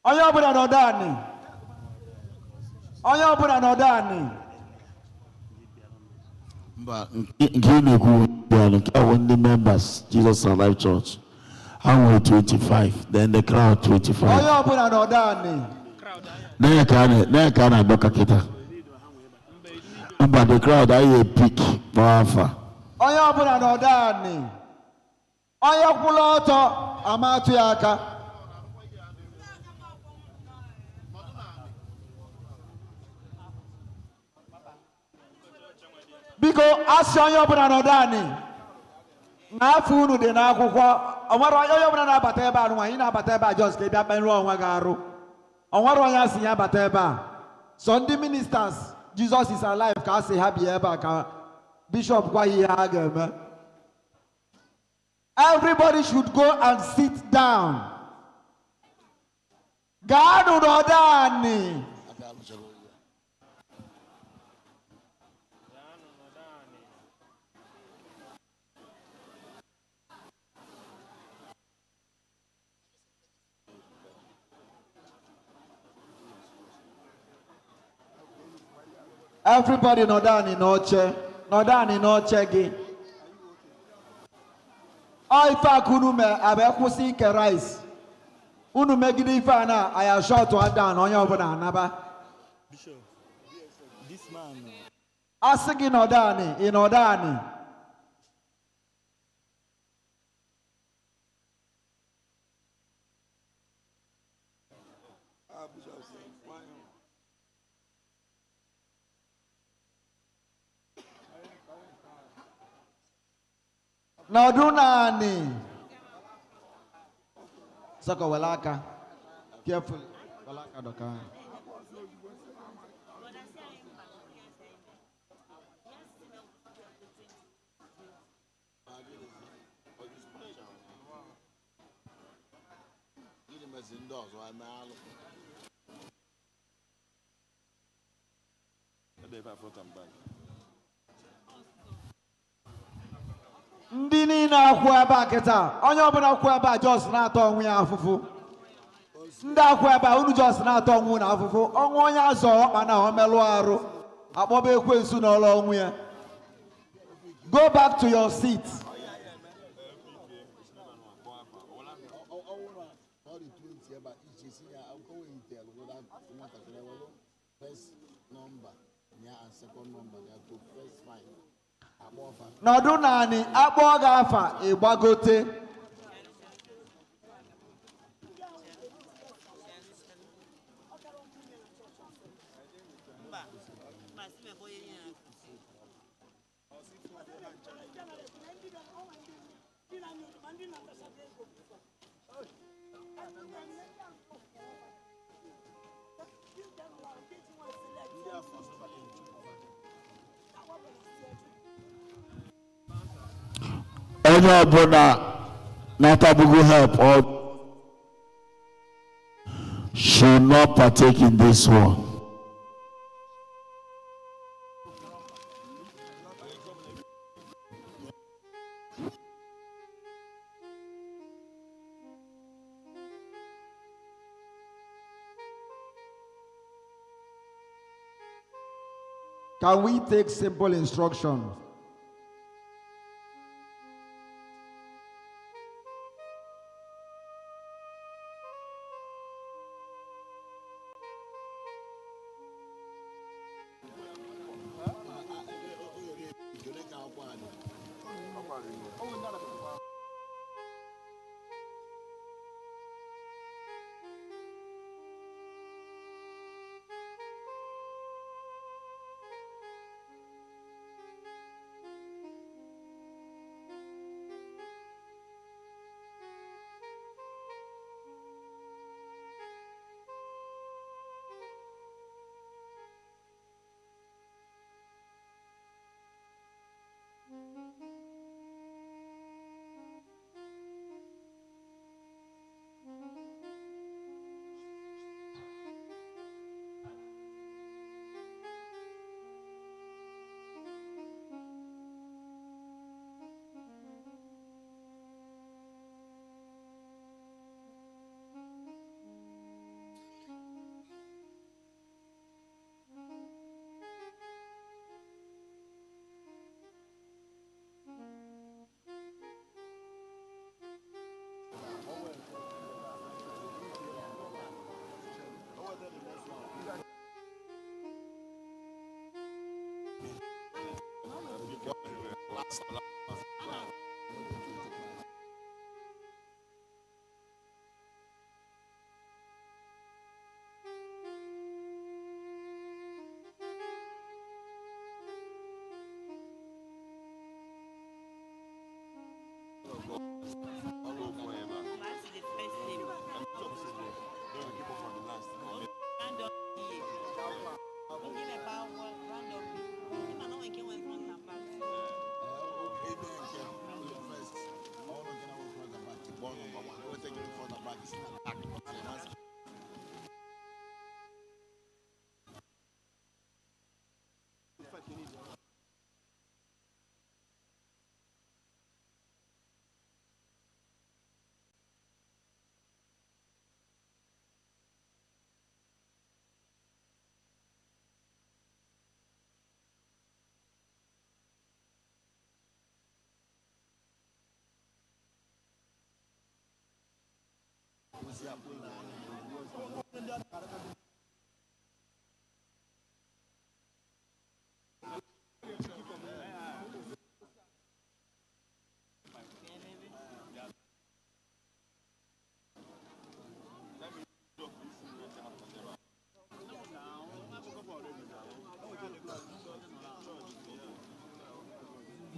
S14: Oyabuna Nodani. Oyabuna Nodani.
S8: But when the members, Jesus Alive Church, how many 25? Then the crowd 25.
S14: Oyabuna Nodani.
S8: Then can I book a kita? But the crowd I pick Bafa.
S14: Oyabuna Nodani. Oyakuloto Amatuyaka. Because as you put anodani, na funu de na akwụkwọ onwere onye ọbụla na-abata ebe a nwa na abata ebe a just ka bịa kpenrụ onwe gị arụ onwere onye asị ya abata ebe a so ndị ministers Jesus is alive ka asị ha bịa ebe a ka bishop gwa ihe ha ga-eme. Everybody should go and sit down. Gaa n'ọdọ anyị. Everybody nọdani n'oche gị. Ọ ife a ka unu mee abịa kwụsị ike rice. Unu megide ife a na aya short down onye ọbụla anaba. Asị gị nọdani, ị nọdani. Nọdụnani. Sọkọ welaka. Careful. Welaka doka. Ndị niile akwụ ebe a kịta onye ọbụla akwụ ebe a jos na-atọ onwe ya afụfụ. Ndị akwụ ebe a unu jos na-atọ onwe na afụfụ ọnwụ onye azọ ọkpa na omelụ arụ akpọba ekwensu n'ọlụ onwe ya. Go back to your seat. Nọdụ naanị akpọ gị afa ịgbagote.
S8: Onye ọbụla natabugo help or should not partake in this one.
S14: Can we take simple instructions?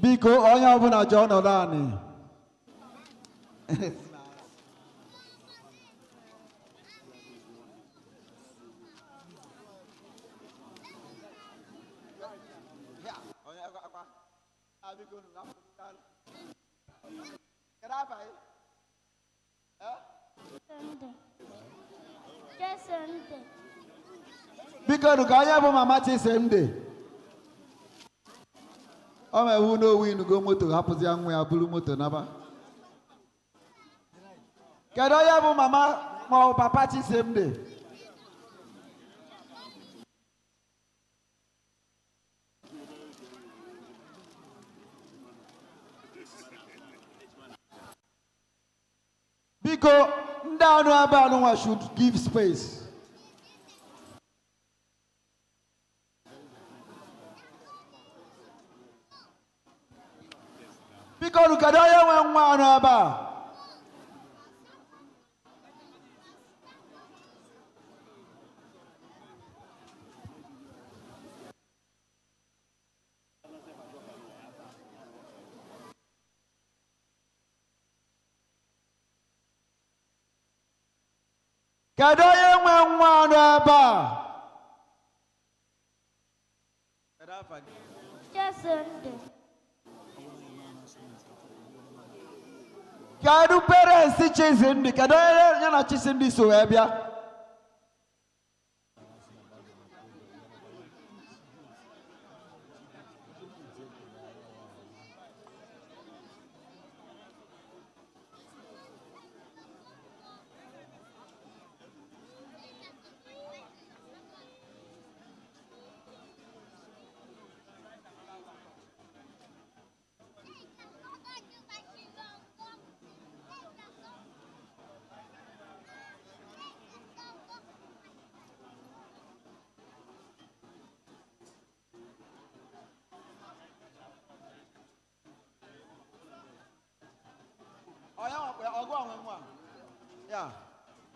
S14: Biko onye ọbụla ji ọnọdụ anyị. Biko ka onye bụ mama Chisemde. Ọ ma ewu n'owu inugo moto hapụzi nwa ya buru moto naba. Kedu onye bụ mama ma ọ bụ papa Chisemde? Biko ndị anụ ebe anụnwa should give space. Biko kedu onye nwe nwa anụ ebe a? Kedu onye nwe nwa nọ ebe a? Kedu parents Chizindi? Kedu onye na Chizindi so wee bịa?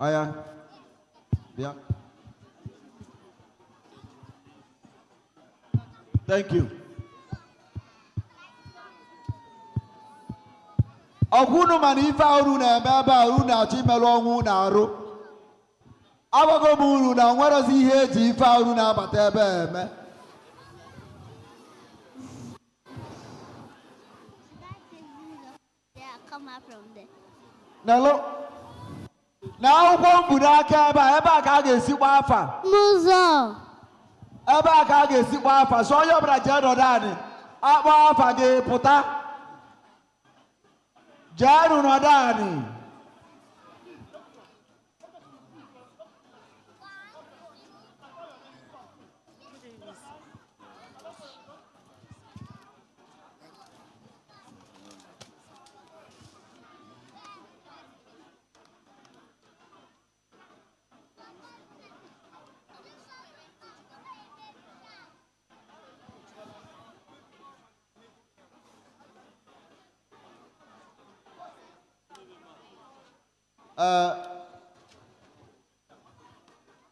S14: Aya. Yeah. Thank you. Ọgwụnụ mana ife ahụ na-eme ebe a unu na-achọ imerụ ọnwụ na-arụ. Agwago m unu na nwerezi ihe eji ife ahụ na-abata ebe eme. Nelo. Na akwụkwọ mbụ n'aka ebe a ka a ga-esikwa afa.
S15: N'ụzọ.
S14: Ebe a ka a ga-esikwa afa. So onye ọbụla jee nọdụ anị. Akpọ afa gị pụta. Jee nọdụ anị.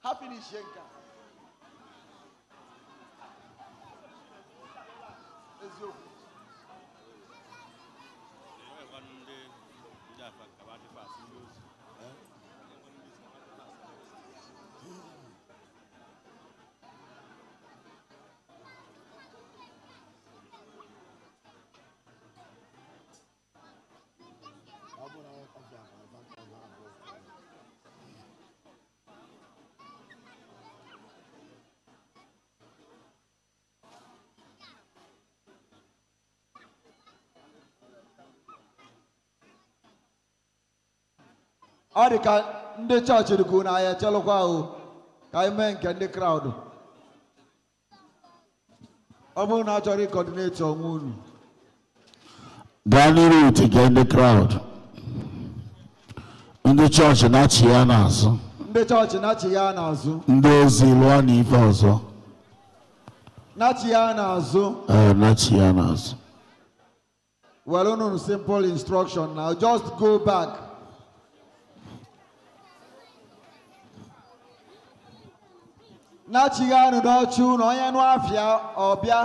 S14: Happiness Shenka. Ọ dị ka ndị chọọchị dịkwu na ya echelụkwa ahụ ka anyị mee nke ndị kraụd. Ọ bụrụ na a chọrọ ịkọdineti onwe unu.
S8: Gaa n'iru nke ndị kraụd. Ndị chọọchị na-achị ya n'azụ.
S14: Ndị chọọchị na-achị ya n'azụ.
S8: Ndị ozi lụọ na ife ọzọ.
S14: Na-achị ya n'azụ.
S8: Na-achị ya n'azụ.
S14: Well, no simple instruction now. Just go back. Na-achịghanụ n'ọchị unu onye nụ afịa ọbịa.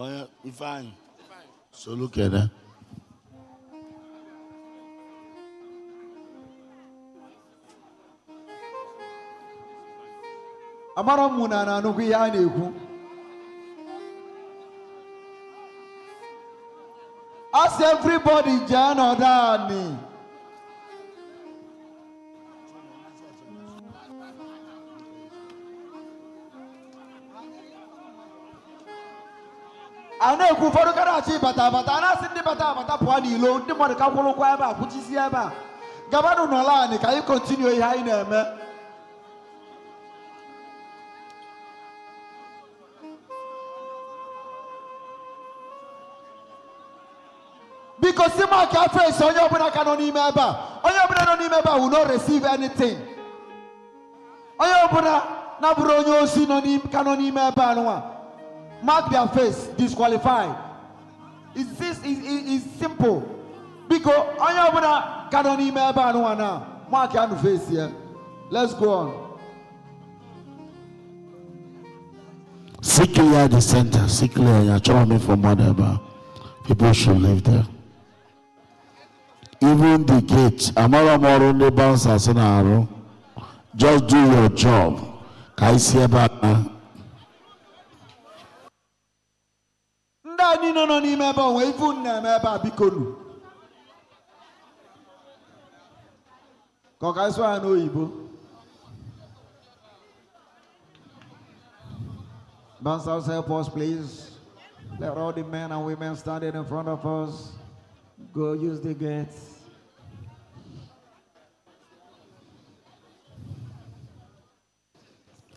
S8: Onye Ifeanyị solu kene.
S14: Amara m na na-anụkwu ihe a na-ekwu. As everybody jee nọdụ anị. A na-ekwu ụfọdụ karachi bata a na-asị ndị bata pụọ n'ilo ndị mmadụ ka kwụrụkwa ebe a kwụchisi ebe a. Gabanụ n'ala anị ka anyị kontinue ihe anyị na-eme. Biko si mark your face onye ọbụla ka nọ n'ime ebe a. Onye ọbụla nọ n'ime ebe a will not receive anything. Onye ọbụla na-abụrụ onye ozi ka nọ n'ime ebe a nwa. Mark their face, disqualified. It's simple. Biko onye ọbụla ka nọ n'ime ebe a nwa na mark your face here. Let's go on.
S8: See clear the center. See clear. You're trying me from whatever. People should live there. Even the gate. Amara moro ne bounce as an arrow. Just do your job. Can I see about
S14: Ndani no n'ime ebe onwe ifu nna eme ebe a biko nu. Ka ọ ga-eso ya n'oyibo. Bouncers, help us, please. Let all the men and women standing in front of us go use the gates.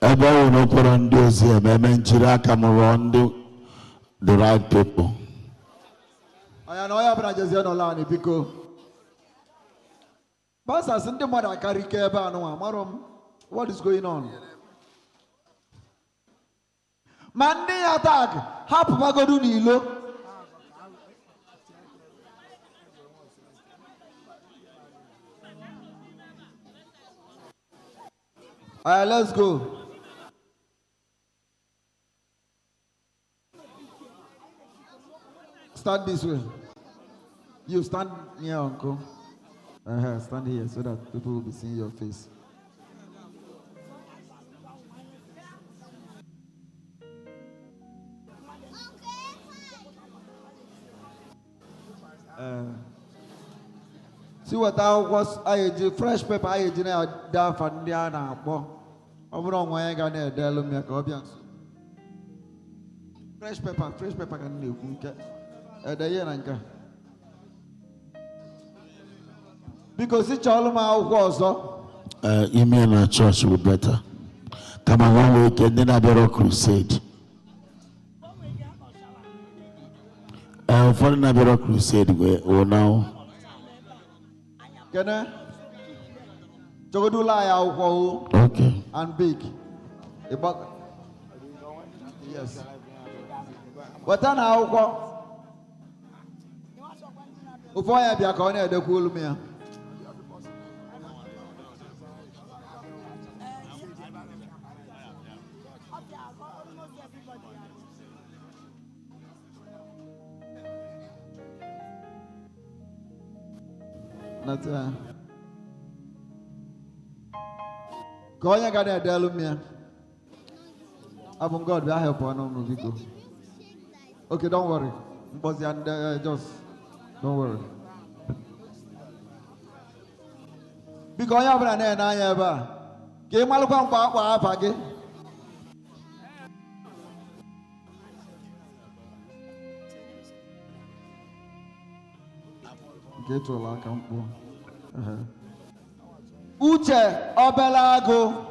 S8: Ebe no put ndị ozi eme njiri aka mụrụ the right people.
S14: I know you have a Jesu no land because Bouncers ndị mmadụ akarị ike ebe a nụwa marom what is going on? Ma ndị ya tag hapụ magodu n'ilo. Alright, let's go. Stand this way. You stand near uncle. Stand here so that people will be seeing your face. See what I was fresh pepper I down for Indiana. Over on where I got there, fresh pepper can do. Because it's all my was
S8: You mean a church will better. Come on, one weekend, then I better crusade. For another crusade, or now.
S14: Can I? Okay. And big. Yes. What an hour? Before I be a corner, the cool me. Not Konya got a delumia. Abon God, I help one on the go. Okay, don't worry. Just don't worry. Because you have an ever. Came along back again. Get to a lot of Uche Obelago.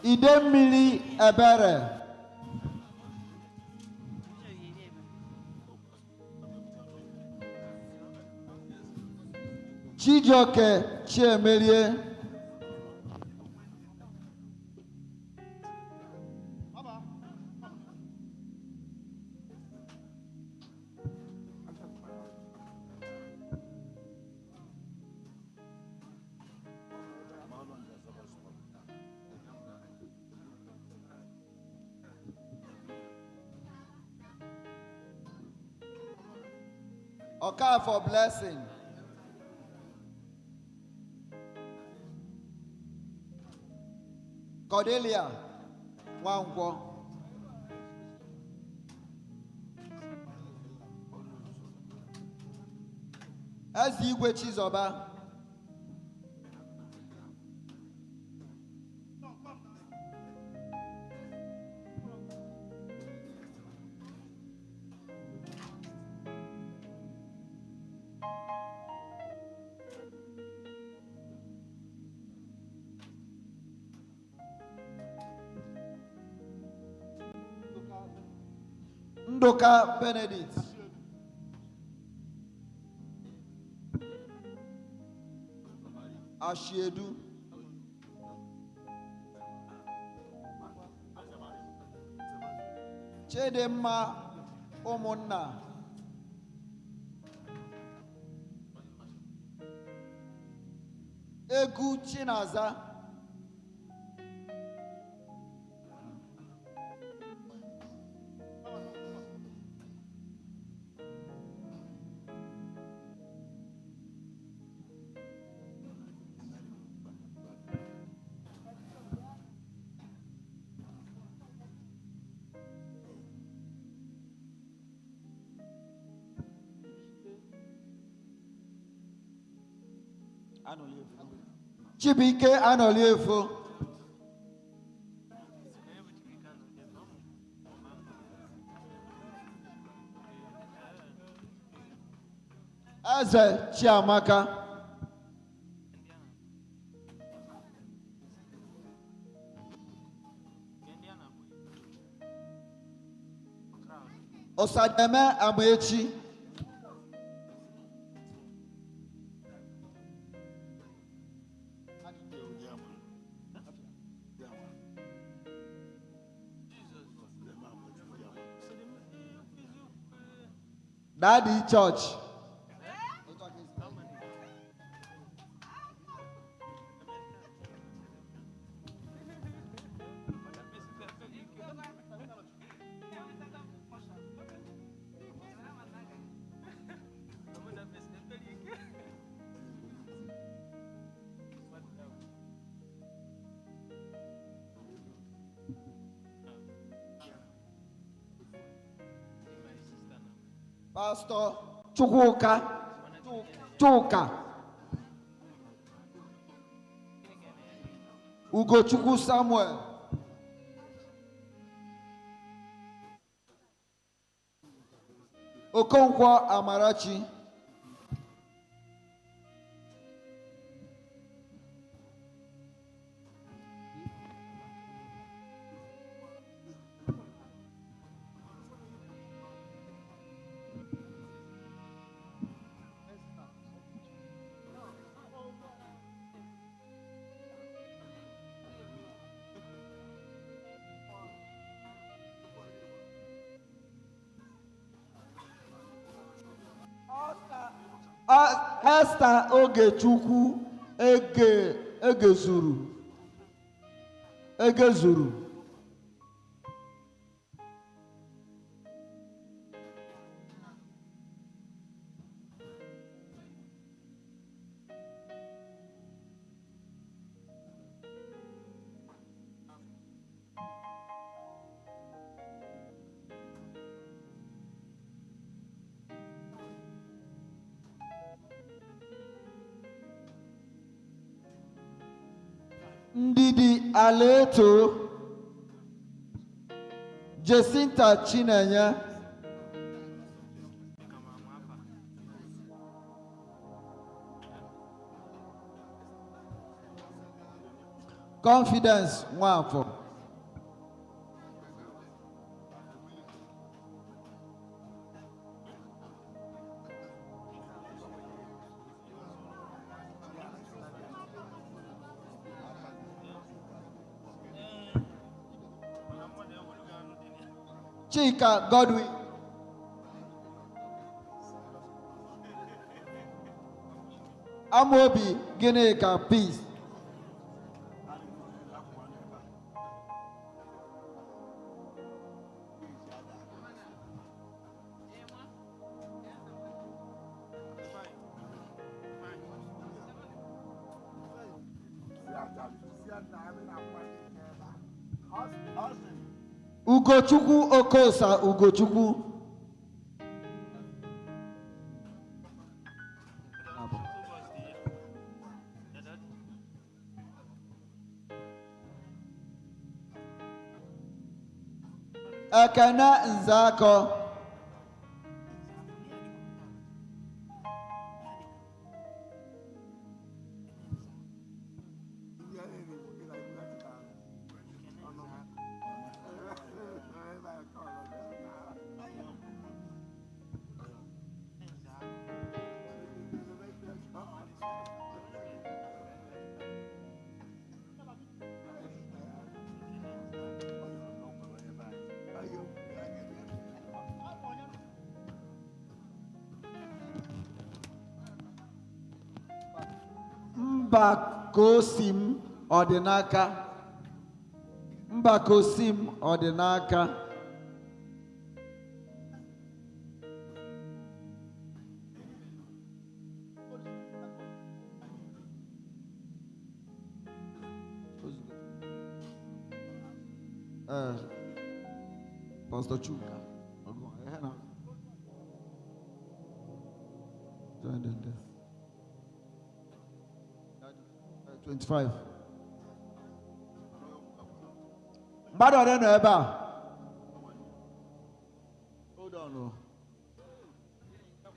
S14: Idemili Ebere. Chijoke Chiemelie. Okay, for blessing. Cordelia, Wangwo. As you go, Chizoba. Ndoka Benedict. Ashiedu. Chedema Omona.
S3: Egu Chinaza. Chibike Anoliefo. Eze Chiamaka. Osademe Amechi. Daddy Church. Pastor Chuka Ugochukwu Samuel. Okonkwo Amarachi. Esther Ogechukwu Egezuru. Ndidi Aleto. Jacinta Chinenya. Confidence Nwafọ. Chika Godwin. Amobi Gineka Peace. Ugochukwu Okosa Ugochukwu. Ekene Nzako. Kosim Ordinaka. Mba Kosim Ordinaka. Pastor Chuka. 25. Mmadụ ole nọ ebe a? Hold on.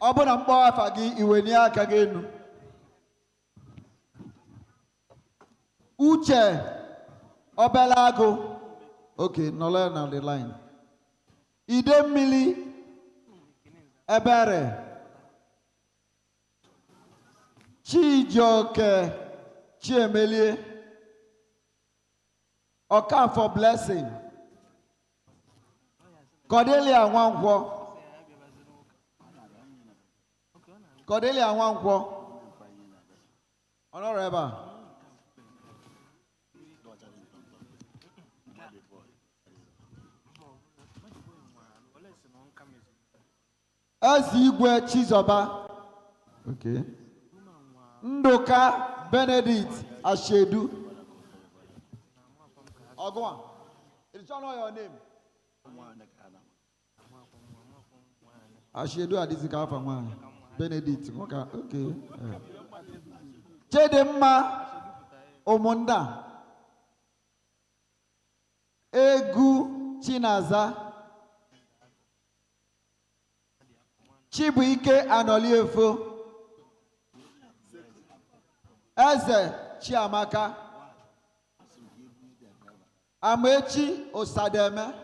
S3: Ọ bụ na mkpọ afa gị iwenye aka gị enu. Uche Obelago. Okay, nọle na the line. Idemmili Ebere. Chijioke Chiemelie. Okafor Blessing. Cordelia Nwankwo. Cordelia Nwankwo. Honorable. Ezigwe Chizoba. Okay. Ndoka Benedict Ashedu. Ogwa. It's not your name. Ashedu Adizika Famwa. Benedict. Okay. Chedemma Omonda. Egu Chinaza. Chibuike Anoliefo. Eze Chiamaka. Amechi Osademe.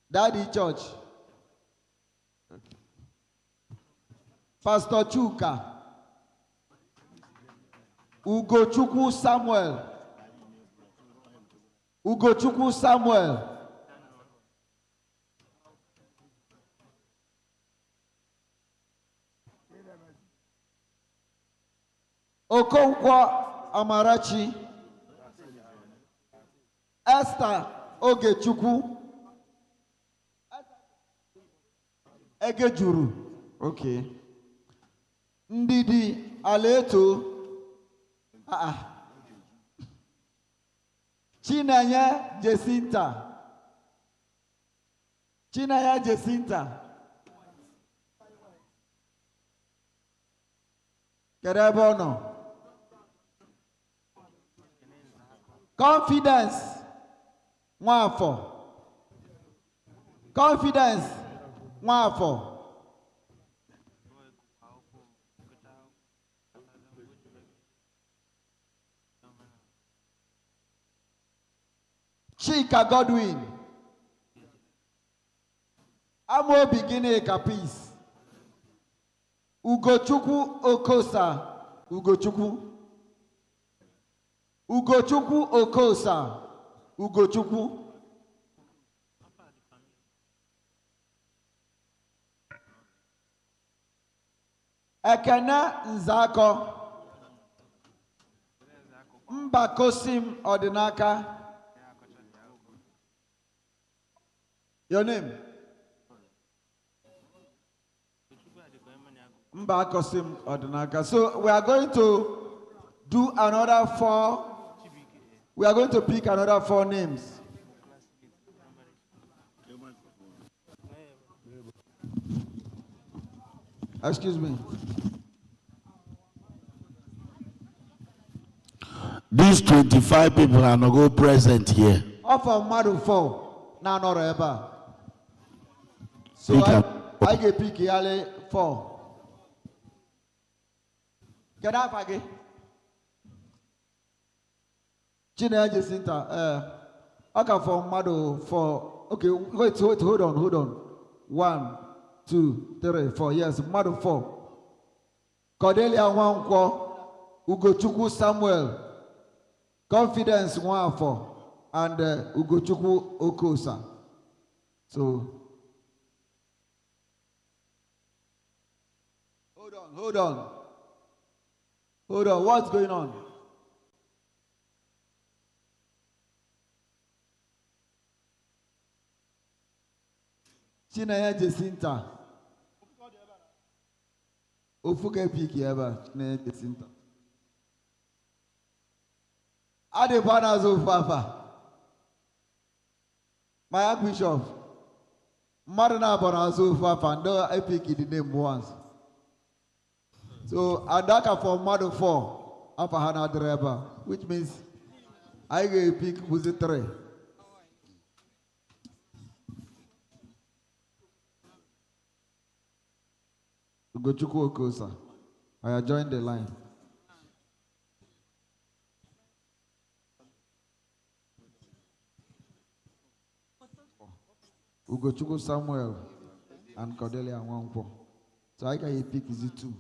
S3: Daddy Church. Pastor Chuka. Ugochukwu Samuel. Ugochukwu Samuel. Okonkwo Amarachi. Esther Ogechukwu. Egejuru. Okay. Ndidi Aleto. Chinenye Jacinta. Chinenye Jacinta. Kerebono. Confidence. Nwafọ. Confidence. Nwafọ. Chika Godwin. Amobi Gineka Peace. Ugochukwu Okosa. Ugochukwu. Ugochukwu Okosa. Ugochukwu. Ekene Nzako. Mbakosim Ordinaka. Your name? Mbakosim Ordinaka. So we are going to do another 4. We are going to pick another 4 names. Excuse me.
S8: These 25 people are not go present here.
S3: Offer Madu 4. Now not ever. So I get pick Yale 4. Get up again. China Jacinta. Okay, for Madu 4. Okay, wait, hold on. 1, 2, 3, 4. Yes, Madu 4. Cordelia Nwankwo. Ugochukwu Samuel. Confidence 1 4. And Ugochukwu Okosa. So hold
S14: Hold on, what's going on? Chinaya Jacinta. Ofuke piki eba Chinaya Jacinta. Adebana Zofafa. My Archbishop. Marina Bonazo Fafa. No, I pick the name once. So Adaka for Mother 4. Upper Hana Dreba. Which means I get pick who's it 3. Onyekachukwu Okosa. I joined the line. Onyekachukwu Samuel and Cordelia Nwangwo. So I can pick easy 2.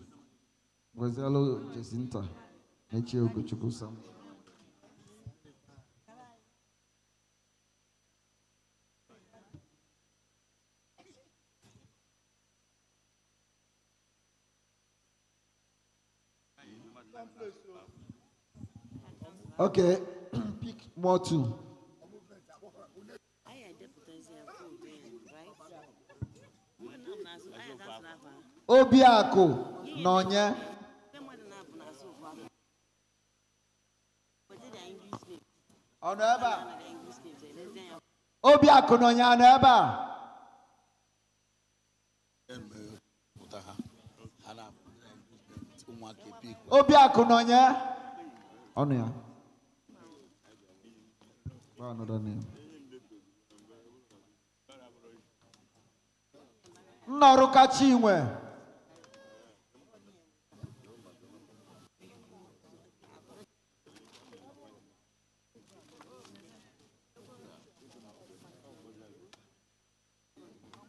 S14: Gonzalo Jacinta. Nechi Onyekachukwu Samuel. Okay, pick more 2. Obiako Nonye. Oneba. Obiako Nonye Oneba. Obiako Nonye. Onya. Another name. Onyekachinwe.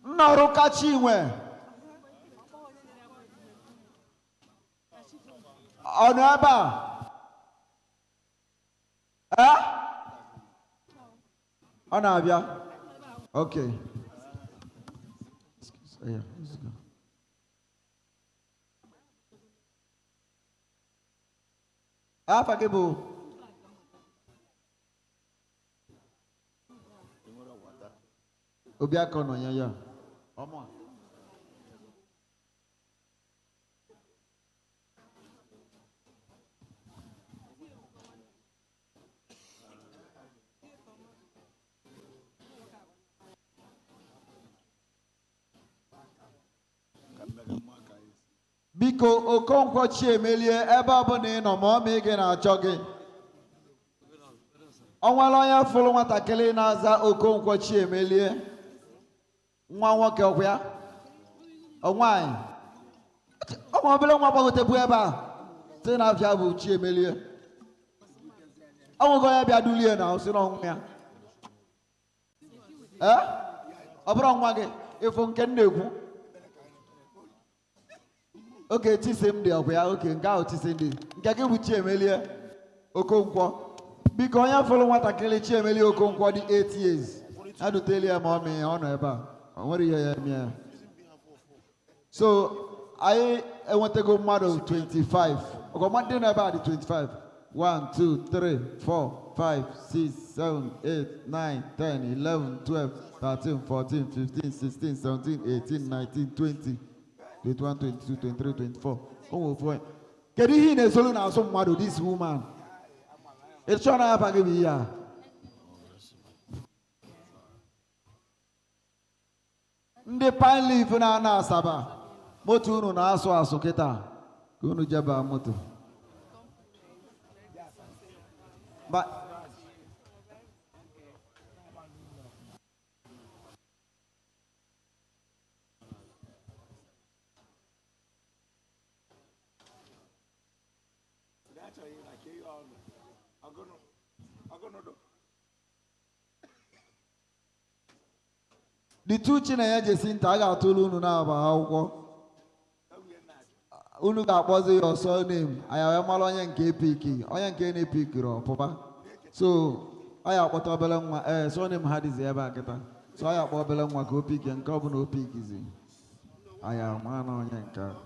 S14: Onyekachinwe. Oneba. Onabia. Okay. Yeah, let's go. Afagebo. Obiako no ya. Omo. Biko Okonkwo Chiemelie ebe ọ bụ na ị nọ ma ọ mee gị na-achọ gị. Ọnwala onye fụrụ nwatakịrị na-aza Okonkwo Chiemelie. Nwa nwoke ọkwa ya. Nwaanyị. Ọnwa obere nwa gbagotebu ebe a. Sị na afịa bụ Chiemelie. Ọnwụgo ya bịa dulie na osi n'ọnwụ ya. Ọ bụrụ nwa gị ịfụ nke m na-ekwu. Okay, Chisimdi ọkwa okay, nke ahụ Chisimdi. Nke gị bụ Chiemelie Okonkwo. Biko onye fụrụ nwatakịrị Chiemelie Okonkwo dị 8 years. Adụteli ya ma ọ mee ọ nọ ebe a. O nwere ihe ya eme ya. So, anyị enwetago mmadụ 25. Ọgọma ndị nọ ebe a dị 25. 1, 2, 3, 4, 5, 6, 7, 8, 9, 10, 11, 12, 13, 14, 15, 16, 17, 18, 19, 20. 21, 22, 23, 24. Oh, boy. Kedu ihe na-esolu na asụ mmadụ this woman? It's not happening to be here. Ndị pine leaf na Asaba. Moto unu na-asụ asụ kịta. Ka unu jeba moto. The 2 Chinaya Jacinta I got to unu na aba akwụkwọ. Unu ga-akpọzi your surname. Aya amala onye nke epiki. Onye nke na-epiki ro papa. So, aya akpọta obele nwa surname ha dizi ebe akịta. So aya akpọ obele nwa ka opiki nke ọ bụ na opikizi. Aya ma na onye nke.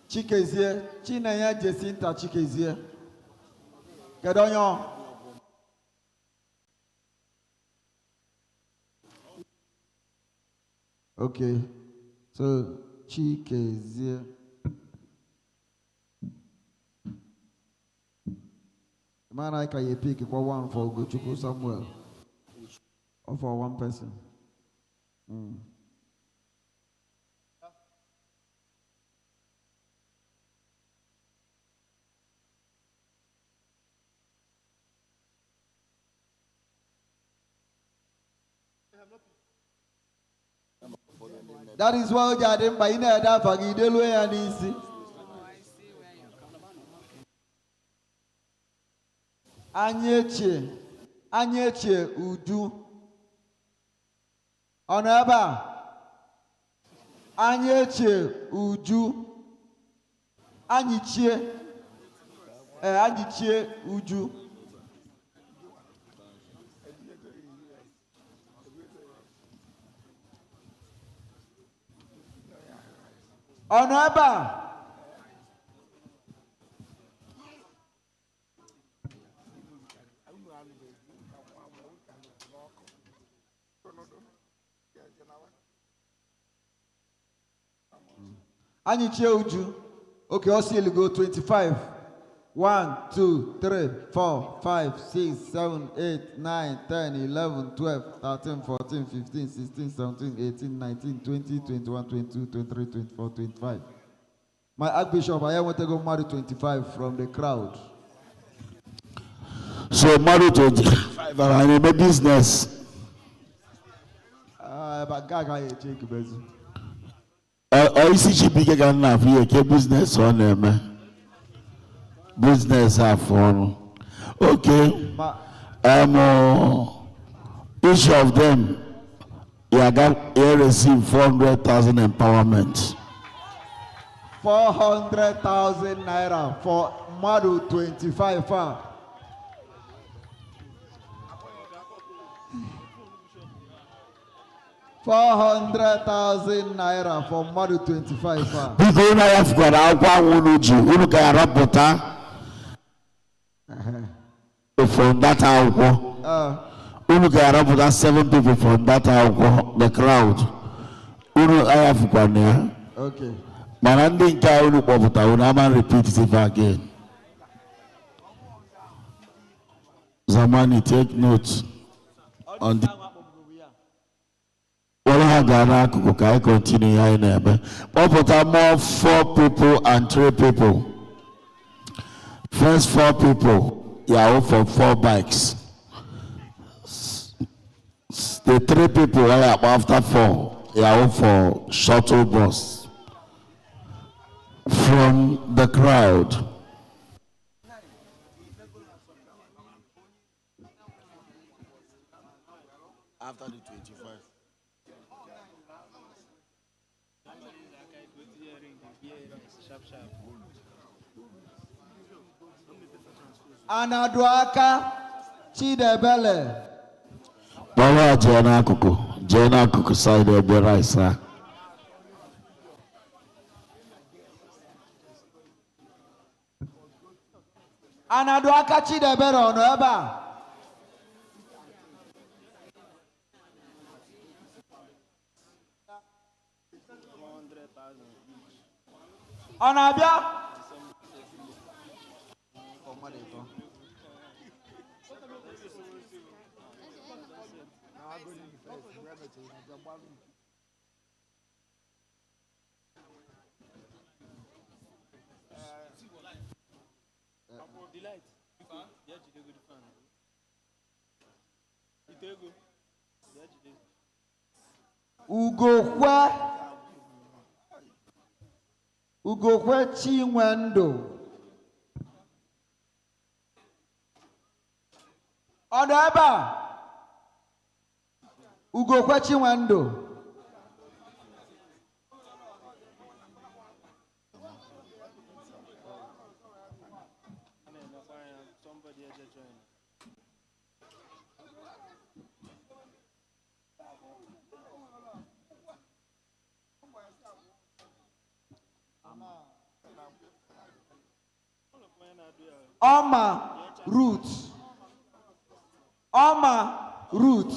S3: Chikezie, Chinenya Jacinta Chikezie. Kedonyo. Okay, so Chikezie. Man, I can pick one for Onyekachukwu Samuel. Or for one person. That is why you are doing by in a fagidelo and easy. Anyeche Uju. Onaba. Anyeche Uju. Anyiche Uju. Onaba. Anyiche Uju. Okay, I'll see you go 25. 1, 2, 3, 4, 5, 6, 7, 8, 9, 10, 11, 12, 13, 14, 15, 16, 17, 18, 19, 20, 21, 22, 23, 24, 25. My Archbishop, I want to go marry 25 from the crowd.
S8: So marry 25 and I'm a business.
S3: But Gaga, you take a business.
S8: I see she big again now for your business on them. Business have fun. Okay. Each of them, you receive 400,000 empowerment.
S3: 400,000 naira for model 25. 400,000 naira for model 25.
S8: Because I have got our one who can rapporta from that alcohol. Who can rapporta 7 people from that alcohol, the crowd. Who I have got there.
S3: Okay.
S8: Mananding Kaulu Bobota, who never repeat it again. Zamani, take notes on the. I continue here in there. More 4 people and 3 people. First 4 people, yeah, for 4 bikes. The 3 people are after 4, yeah, for shuttle bus from the crowd. After the 25.
S3: Anaduaka Chidebele.
S8: Bala Jena Kuku side of the rice.
S3: Anaduaka Chidebele on Eba. Onabia. Ugokwe Chinwendo. Onaba. Ugokwe Chinwendo.
S14: Oma root. Oma root.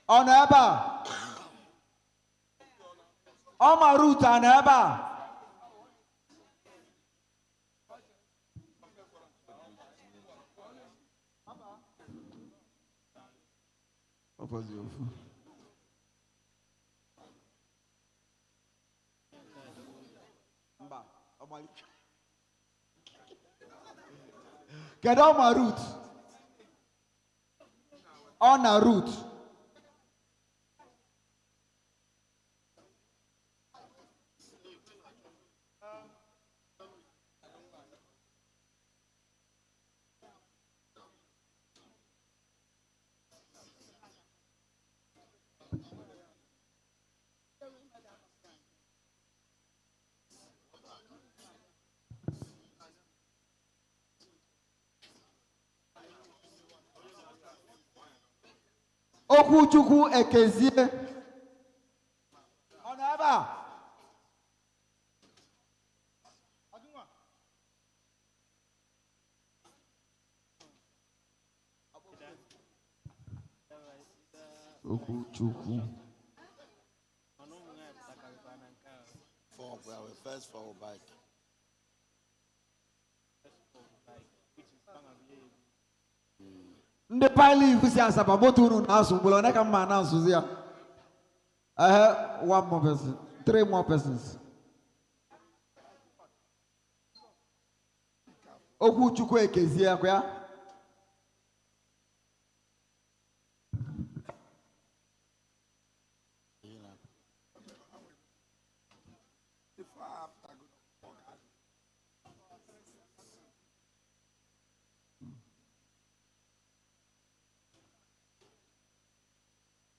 S14: Oneba. Oma root aneba. Get on my root. On a root. Onyekachukwu Ekezie. Onaba.
S3: Onyekachukwu.
S8: We are first for bike.
S14: Ndị pilot si asaba moto unu na-asụ mgbolo ne ka mma na-asụzi ya. One more person, 3 more persons. Onyekachukwu Ekezie akwa ya.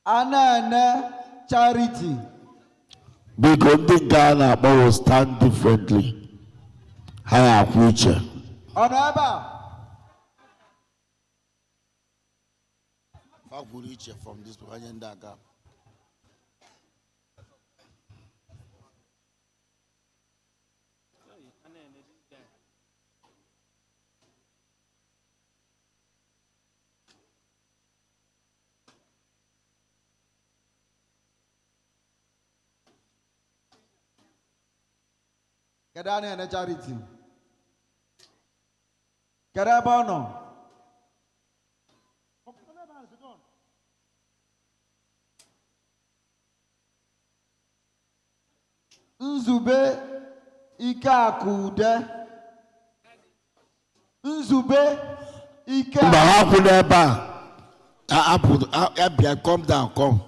S14: Anana Charity.
S8: Because the Ghana will stand differently. Higher future.
S14: Onaba.
S8: How will reach from this Wanyanda gap?
S14: Kedane and Charity. Kerabono. Nzube ike akude. Nzube ike.
S8: Come down, come.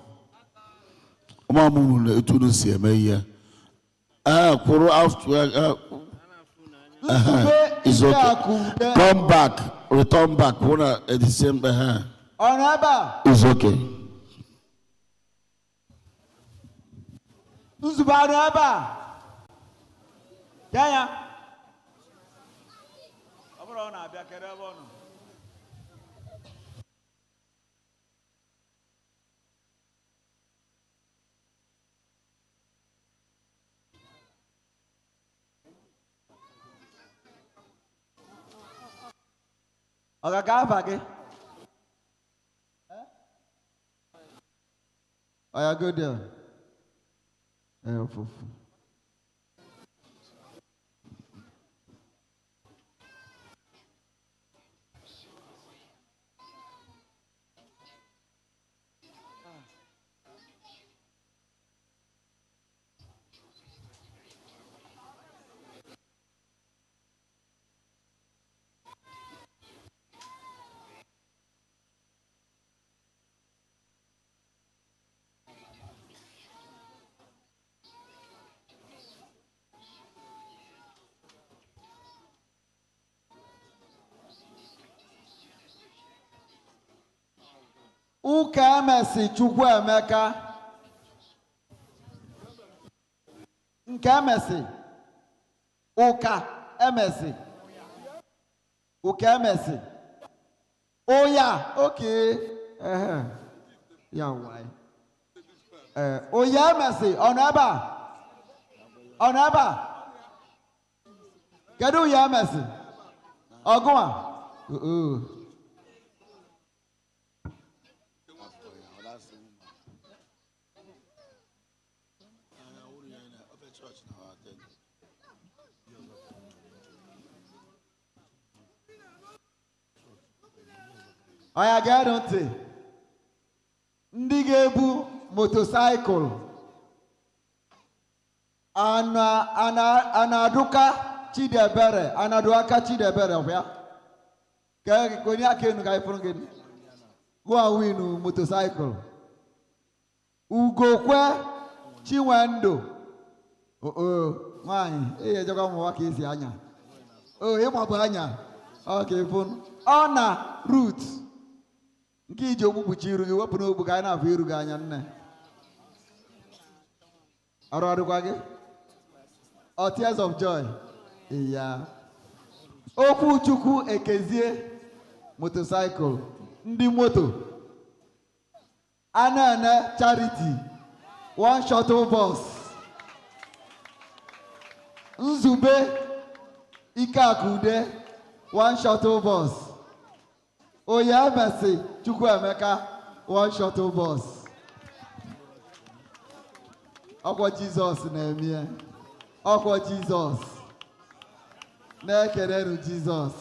S8: It's okay. Come back, return back. At the same time. It's okay.
S14: Nzuba Yaya. Ogagavage. Are you good there? Uka emesi Chukwu Emeka. Nke emesi. Uka emesi. Uka emesi. Oh yeah, okay. Yeah, why? Oh yeah, emesi. Onaba. Onaba. Kedu ya Messi? Ogwa. Oya get ntị. Ndị ga-ebu motorcycle anaduka Chidebere anaduaka Chidebere ọbịa ka onye aka enu ga ifuru gị go and win motorcycle Ugokwe Chinwendo nwanyị ihe ejekwa ụmụ nwoke isi anya ịgbapụ anya okay fun Ona Ruth nke iji okpukpuchi iru gị wepụ n'ogbu ka anyị na-afụ iru gị anya nne ọrụ ọdụkwa gị Tears of Joy ya okwu Chukwu Ekezie motorcycle ndị moto Anene Charity one shuttle bus Nzube Ikakude one shuttle bus Oya Messi Chukwuemeka one shuttle bus. Ọkwa Jesus na-eme. Ọkwa Jesus. Na-ekelenu Jesus.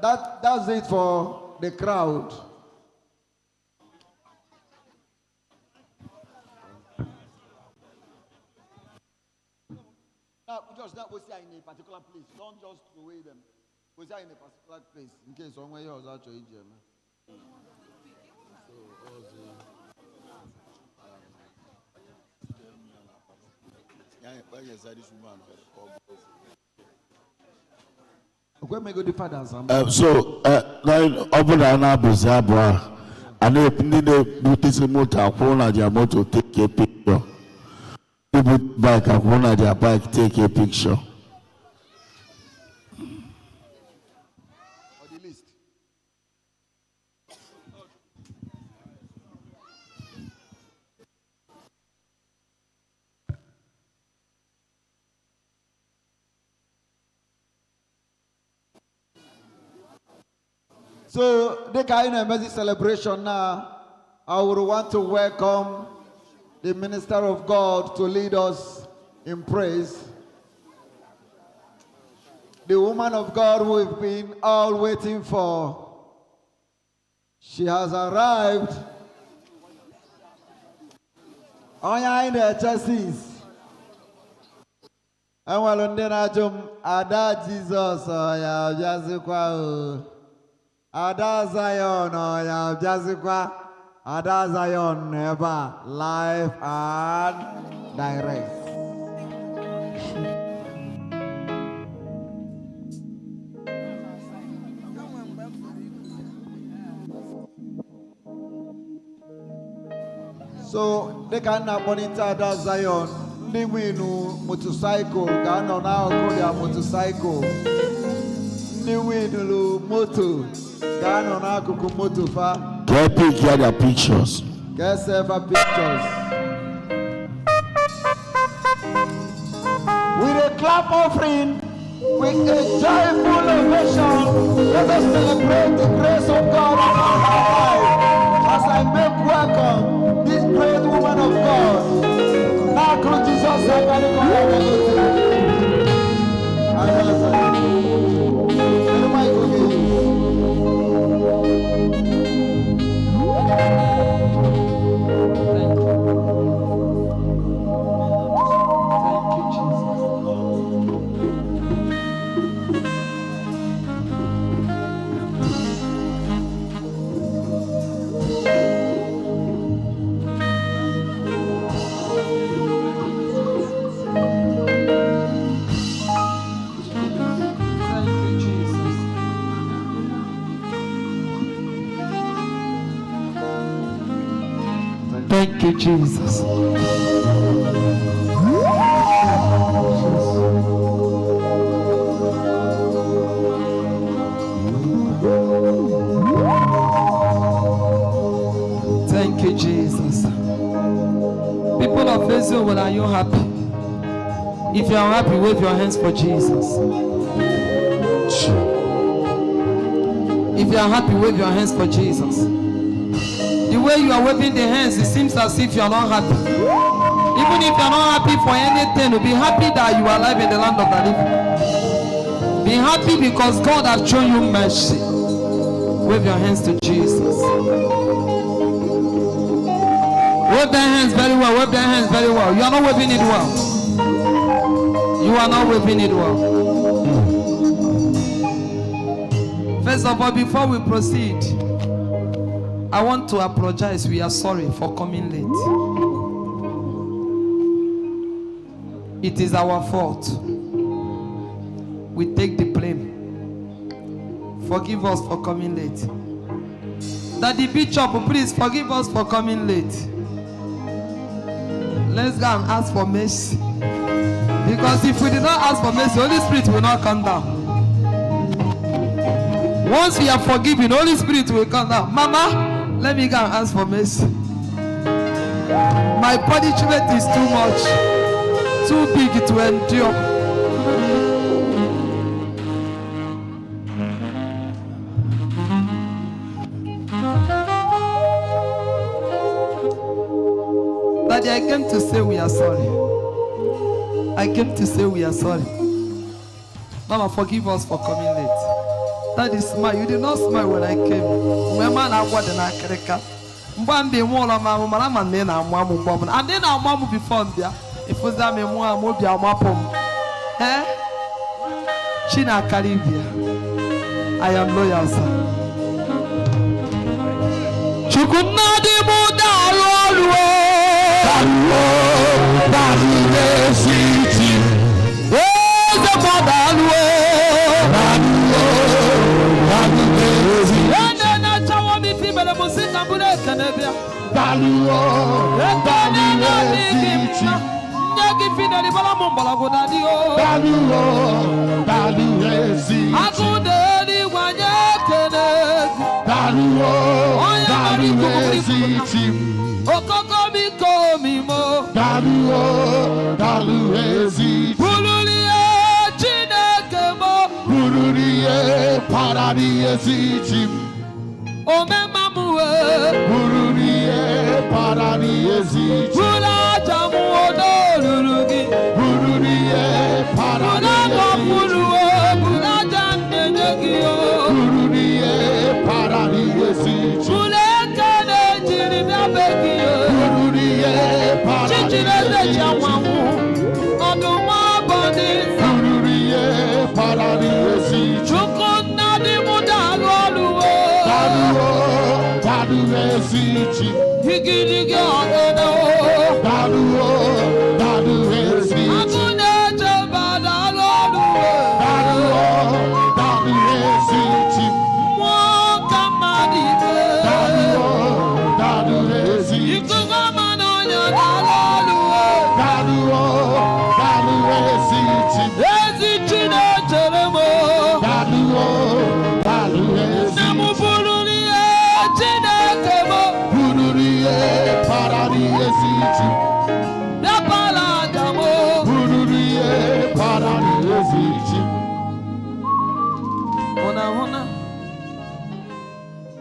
S14: That's it for the crowd. Just that was in a particular place. Don't just throw away them. Was in a particular place in case somewhere else actually.
S8: So, Obuna Buzabra, and if needed, Buddhism motor, their motor, take a picture. People bike and one of their bike take a picture.
S14: So the kind of music celebration now, I would want to welcome the minister of God to lead us in praise. The woman of God we've been all waiting for. She has arrived. Onya in the chassis. And while on the Ada Jesus, Oya Jazikwa, Ada Zion, Oya Jazikwa. Ada Zion never live and direct. So they can monitor Ada Zion. They win motorcycle. Gano now call their motorcycle. They win moto. Gano now kuku moto fa.
S8: Get their pictures.
S14: Get several pictures. With a clap offering, with a joyful ovation, let us celebrate the grace of God on our life. As I make welcome this great woman of God. Now, Lord Jesus, I can
S5: Thank you, Jesus. Thank you, Jesus. People of Israel. If you are happy, wave your hands for Jesus. If you are happy, wave your hands for Jesus. The way you are waving the hands, it seems as if you are not happy. Even if you are not happy for anything, be happy that you are alive in the land of the living. Be happy because God has shown you mercy. Wave your hands to Jesus. Wave their hands very well. Wave their hands very well. You are not waving it well. You are not waving it well. First of all, before we proceed, I want to apologize. We are sorry for coming late. It is our fault. We take the blame. Forgive us for coming late. Daddy Bishop, please forgive us for coming late. Let's go and ask for mercy. Because if we did not ask for mercy, Holy Spirit will not come down. Once we are forgiven, Holy Spirit will come down. Mama, let me go and ask for mercy. My punishment is too much, too big to endure. Daddy, I came to say we are sorry. I came to say we are sorry. Mama, forgive us for coming late. Daddy, smile. You did not smile when I came. When man I was in Africa. Mbambi mwola mamu malama nena mwamu mwamu. And then I mwamu before mbia. If was that me mwamu bia mwapom. Eh? China Caribbean. I am loyal, sir. Chukunadi mudalu.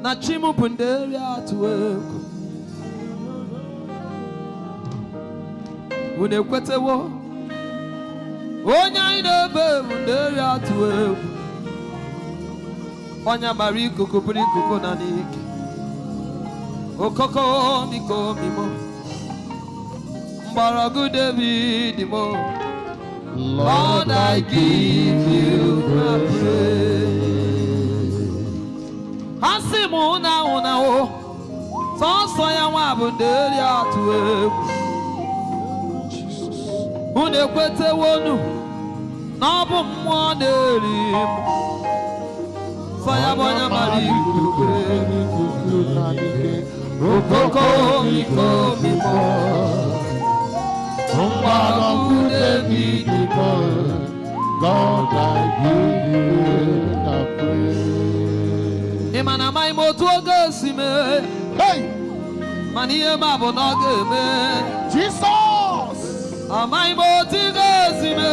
S5: Na chimu punderi atuweku unekwete wo onya inebe punderi atuweku onya mariko kupuri kuko na niki okoko miko mimo mbaragu David mo. Lord, I give you my praise. Hasimuna una o, so ya wabunderi atuwe. Unekwete wonu, nabu mwaneri. So ya bonya mariku okoko miko mimo.
S2: God, I give you the praise.
S5: Imana mai motu ogesime.
S2: Hey!
S5: Mani ema bonogeme.
S2: Jesus!
S5: Amai motu ga-esime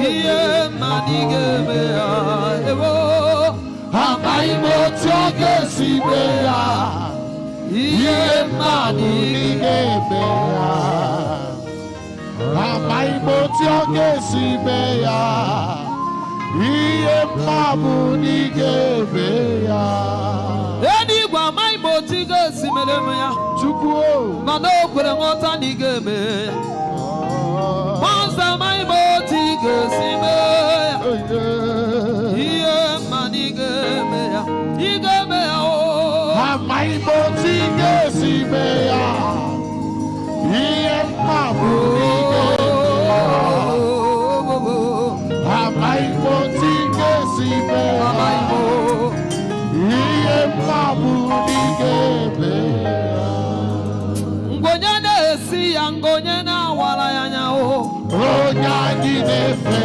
S5: ihe mmadụ ga-eme ya ewo amaghị m otu ọ ga-esime ya ihe mmadụ ga-eme ya amaghị m otu ọ ga-esime ya ihe mmadụ ga-eme ya eluigwe amaghị m otu ị ga-esi mere m ya Chukwu mana o kwere nghọta na ị ga-eme ya Mọnsọ amaghị m otu ị ga-esi mee ya ihe mmadụ ị ga-eme ya ị ga-eme ya o amaghị m otu ị ga-esi mee ya ihe mmadụ ị ga-eme ya amaghị m otu ị ga-esi mee ya ihe mmadụ ị ga-eme ya ngonye na-esi ya ngonye na-awara ya anya o onye anyị na-efe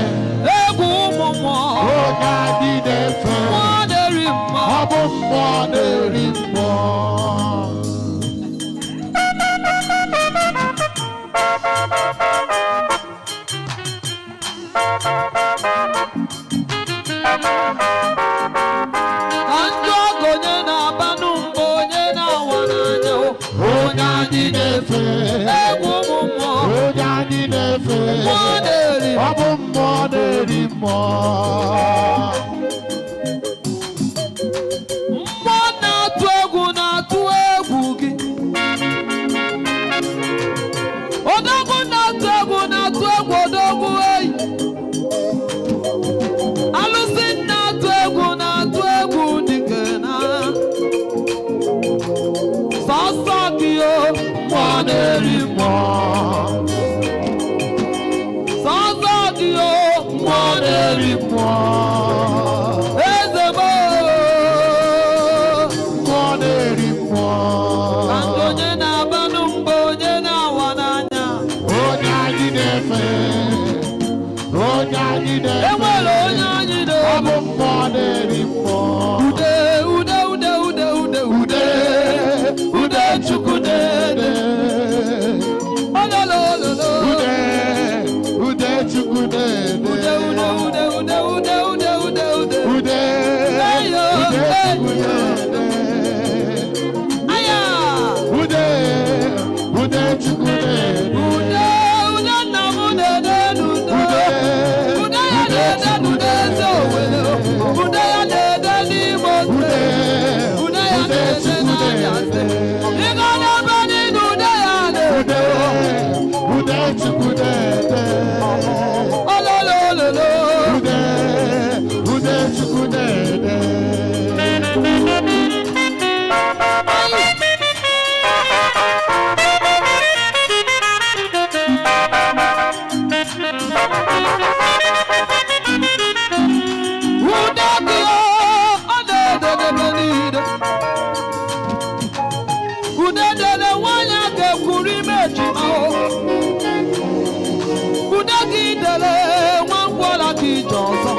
S5: egwu ụmụ mmụọ onye anyị na-efe mmụọ na-eri mmụọ ọ bụ mmụọ na-eri mmụọ Mmụọ na-atụ egwu na-atụ egwu gị odogwu na-atụ egwu na-atụ egwu odogwu eyi alụsị na-atụ egwu na-atụ egwu dike na sọsọ gị o mmụọ na-eri mmụọ sọsọ gị o mmụọ na-eri mmụọ eze m mmụọ na-eri mmụọ ka ndị onye na-abanụ mba onye na-awa n'anya onye anyị na-efe onye anyị na-efe enwere onye anyị na-efe ọ bụ mmụọ na-eri mmụọ ude ude ude ude ude ude ude Chukwu na-ede ololololo ude ude Chukwu na-ede ude ude ude ude ude ude ude ude ude ayo ude Chukwu na-ede aya ude ude Chukwu na-ede ude ude nna m na-ede n'udo ude ya na-ede n'udo eze Owere ude ya na-ede n'Imo Steeti ude ya na-ede n'Abia Steeti ịga n'ebe niile ude ya na-ede ude Chukwu na-ede ololololo ude ude Chukwu na-ede ude gị ọ na-ede n'ebe niile ude dere nwanyị a ga-ekwuru ime ejima ude gị dere nwa ngwọla gị ije ọzọ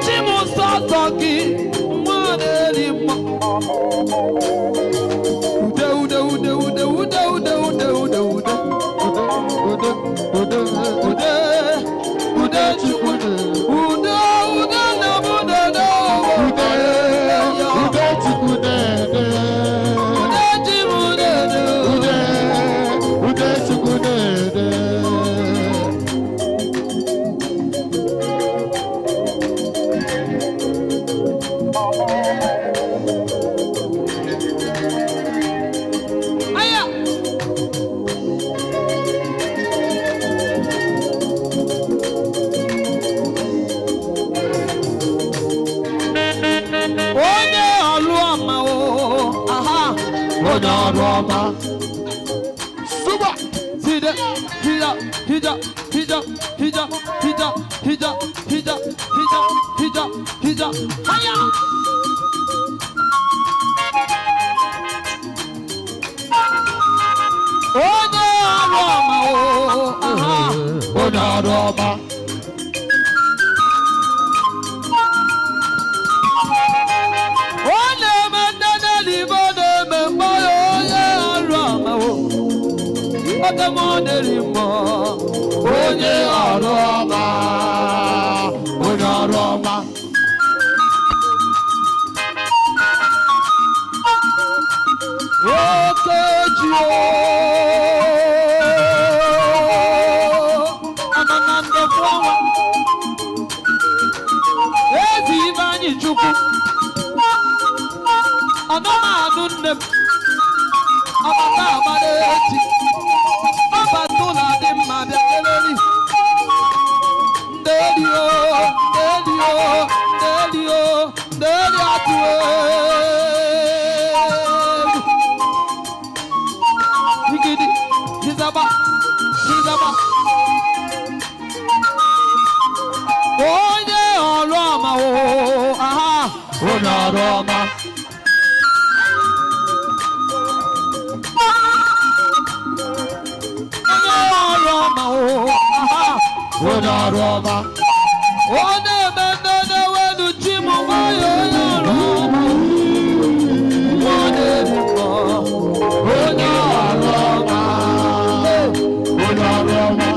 S5: chimuso ọzọ gị nwa na-eri mma ude ude ude ude ude ude ude ude ude ude ude ude ude Chukwu ude ude na m na-ede ude ude Chukwu na-ede ude ji m na-ede ude ude Chukwu na-ede aya onye ọlụ ọma o aha onye ọlụ ọma suba hida hida hida hida hida hida hida hida hida hida hida aya onye ọlụ ọma o aha onye ọlụ ọma ọ na-eme ndị n'eluigwe ọ na-eme mgbe onye ọrụ ọma o oke Chumonerimo, Onye Aroma, Onye Aroma. Okejio, Ananando Flawa, Ezi Ivanyi Chukwu, Anama Anunnem, Amaka Amadechi, Abatula di Mabiakeleli, Delio, Delio, Delio, Deliatue. Onye Aroma, oh, aha, Onye Aroma. Onye Aroma, oh, aha, Onye Aroma. Onye Mendele Wenu Chimu, Onye Aroma. Onye Aroma, Onye Aroma. Onye Aroma.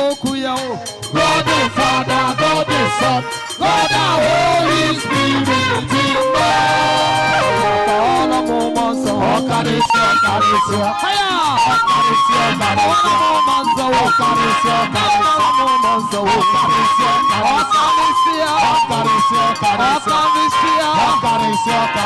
S5: God the Father, God the Son, God the Holy Spirit, in all of moments, Okarisia, Okarisia, Okarisia, Okarisia, Okarisia,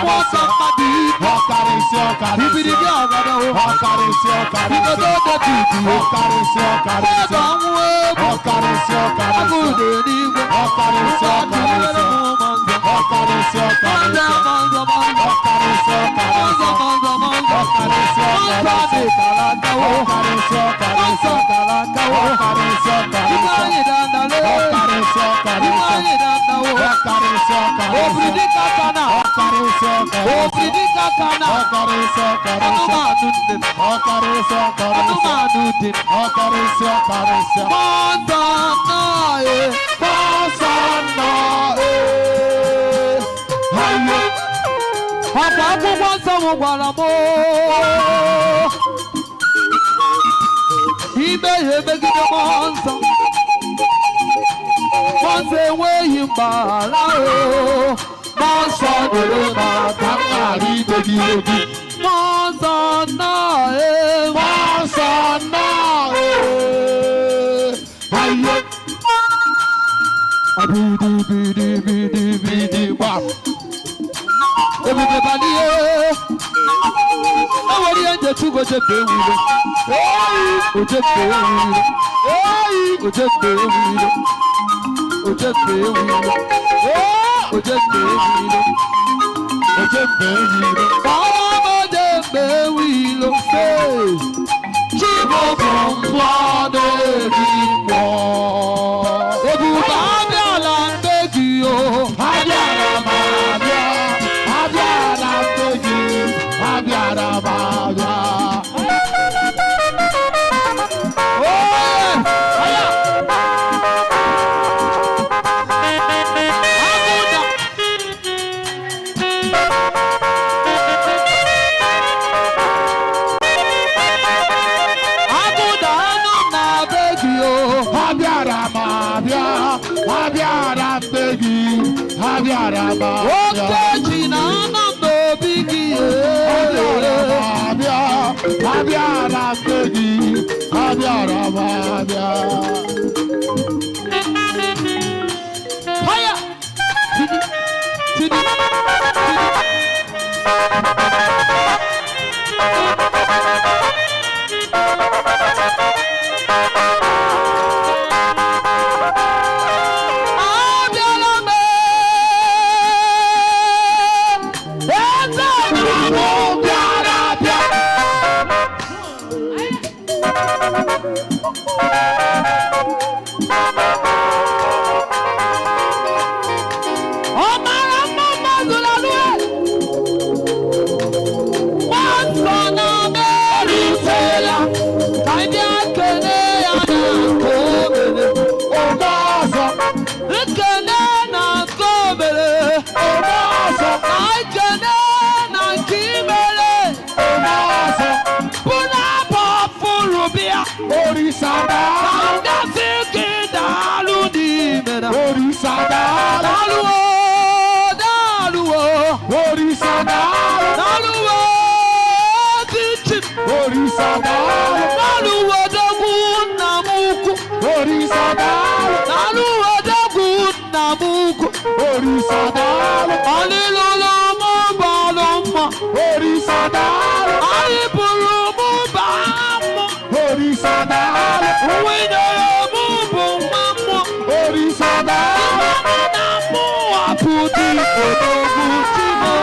S1: Orisadalo,
S5: Nalu Adagu Nabuko,
S1: Orisadalo,
S5: Alilolo Mobaloma,
S1: Orisadalo,
S5: Alipulumu Bamo,
S1: Orisadalo,
S5: Winamo Bumamo,
S1: Orisadalo,
S5: Namo Aputi Odogutimo,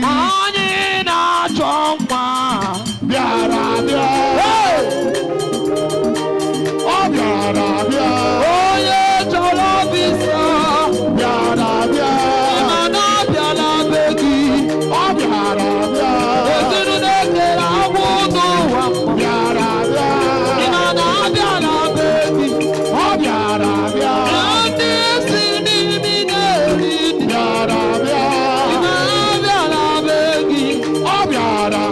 S5: Manina Chompa,
S1: Biara, oh Biara,
S5: Oye Cholobisa,
S1: Biara,
S5: Imana Biala Begi,
S1: oh Biara,
S5: Ezinu Neke Abudu Wamo,
S1: Biara,
S5: Imana Biala Begi,
S1: oh Biara,
S5: Andi Sini Mineri,
S1: Biara,
S5: Imana Biala Begi,
S1: oh Biara,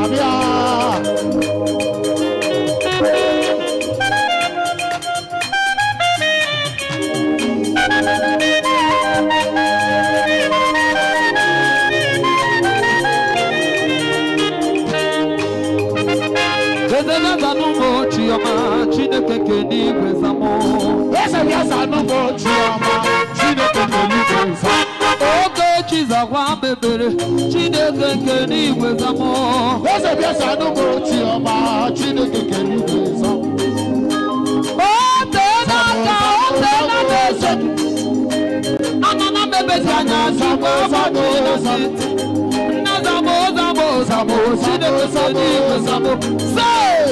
S5: Ezena Zanumo Chioma, Chineke Kenigwe Zamo,
S1: ese biasa nubo chioma, Chineke kenigweza,
S5: Oke Chizakwa Bebere, Chineke Kenigwe Zamo,
S1: ese biasa nubo chioma, Chineke kenigweza,
S5: Otenaka Nese, Anana Bebe Zanya Zamo City, Nazamo Zamo, Chineke Kenigwe Zamo, Say!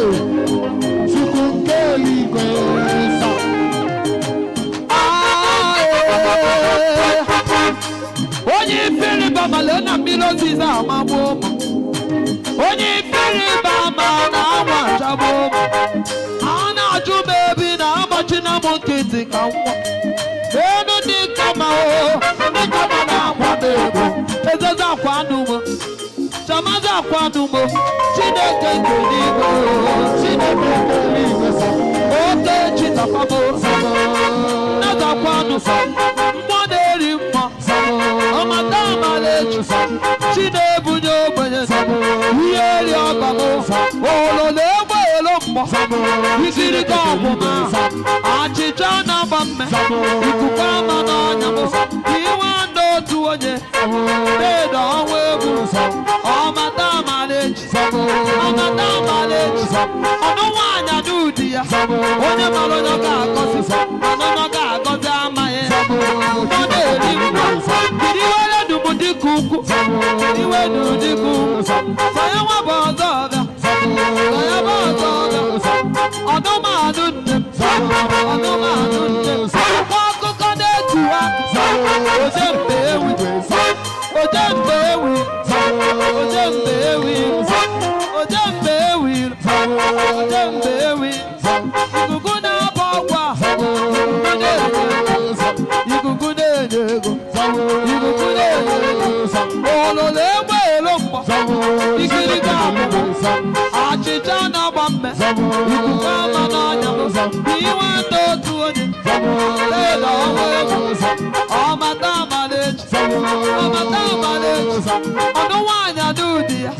S1: Chukwukeligweza,
S5: Onye ifiri bamale na mmiri ozizi amagbu ụmụ. Onye ifiri bama na anwa achagbu ụmụ. A na-ajụ m ebi na agbachi na m nkịtị ka nwa. Enu ndị kama o, ndị kama na-akwa m ego. Ezeze akwa numo, chamazi akwa numo. Chineke nke n'igwe,
S1: Chineke kenigweza,
S5: oke chitapamo. Nazakwa numo, mmụọ na-eri mmụọ. Ọmata amalechi, Chinebunye ogbenye, ihe eri ọgọmụ, ololo egbe elo mmụọ, ikirika ọmụma, achịcha na-agba mme, ikuku ama n'anya m, iwe ndụ otu onye, dedo ọnwa egwu, ọmata amalechi, ọnụ nwaanyị n'ụdị ya, onye mara onye ọ ga-agọzi, mana onye ọ ga-agọzi amaghị, ọ na-eri mmụọ. Iwe dubu dịka ukwu, iwe dubu dịka ukwu, sanya nwa bụ ọzọ ọbịa, sanya bụ ọzọ ọbịa, ọdụmadụ nne m, ọdụmadụ nne m, akwa akụkọ na-etu ha, oje mbe ewi, oje mbe ewi, oje mbe ewi, oje mbe ewi, oje mbe ewi, ikuku na-aba ọgwa, ikuku na-enye ego, ikuku na-enye ego, ololo egbe elo mgbọ, ikirika abụọ, achịcha na-agba mme, ikuku ama n'anya m, iwe ndị otu onye, leda ọnwa egwu, ọmata amalechi, ọmata amalechi, ọdụ nwaanyị adụdị ya,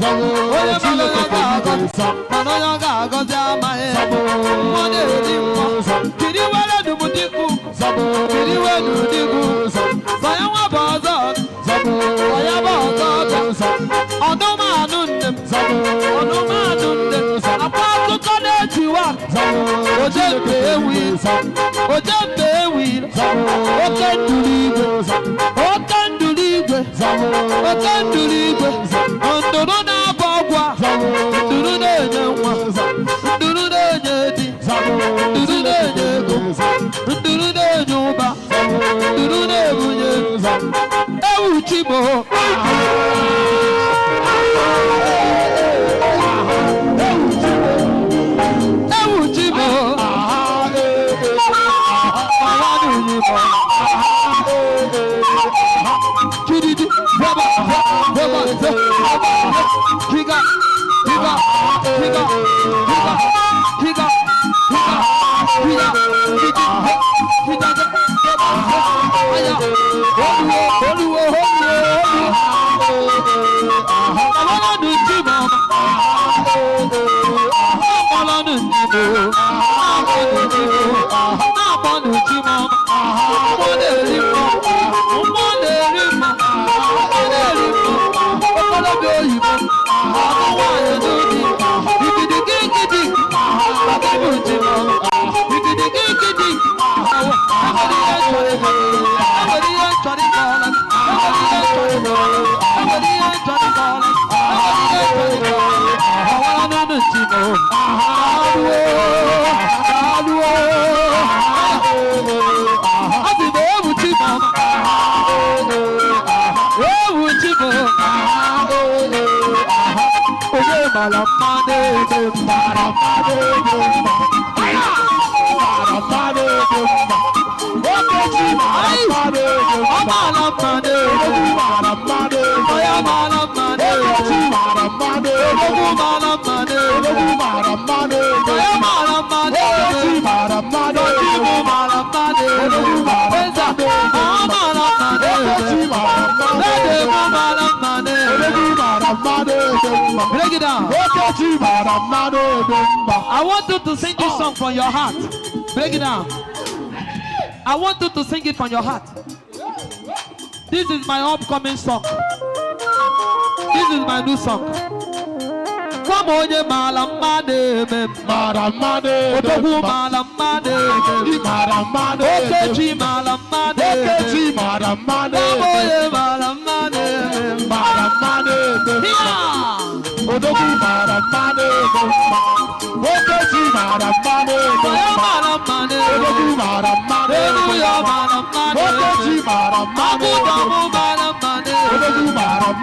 S5: onye mere onye ga-agọzi, mana onye ọ ga-agọzi amaghị, mmụọ na-eri mmụọ, kiri were dubu dịka ukwu, kiri were dubu dịka ukwu, sanya nwa bụ ọzọ, sanya bụ ọzọ ọzọ, ọdụmanụ nne m, ọdụmanụ nne m, akwa akụkọ na-etiwa, oje mbe ewi, oje mbe ewi, oke nduru igwe, oke nduru igwe, oke nduru igwe, nduru na-aba ọgwa, nduru na-enye nwa, nduru na-enye di, nduru na-enye ego, nduru na-enye ụba, nduru na-ebunye ewu chimo. Ewu chimo. Chididi, Baba, Baba, Kiga, Kiga, Kiga, Kiga, Kiga, Kiga, Kiga, Break it down. I want you to sing this song from your heart. Break it down. I want you to sing it from your heart. This is my upcoming song. This is my new song. Come on, you malamade, malamade, otoku malamade, malamade, okechi malamade, okechi malamade, oye malamade, malamade, yeah, otoku malamade, okechi malamade, oye malamade, otoku malamade, oye malamade, okechi malamade, otoku malamade, otoku malamade,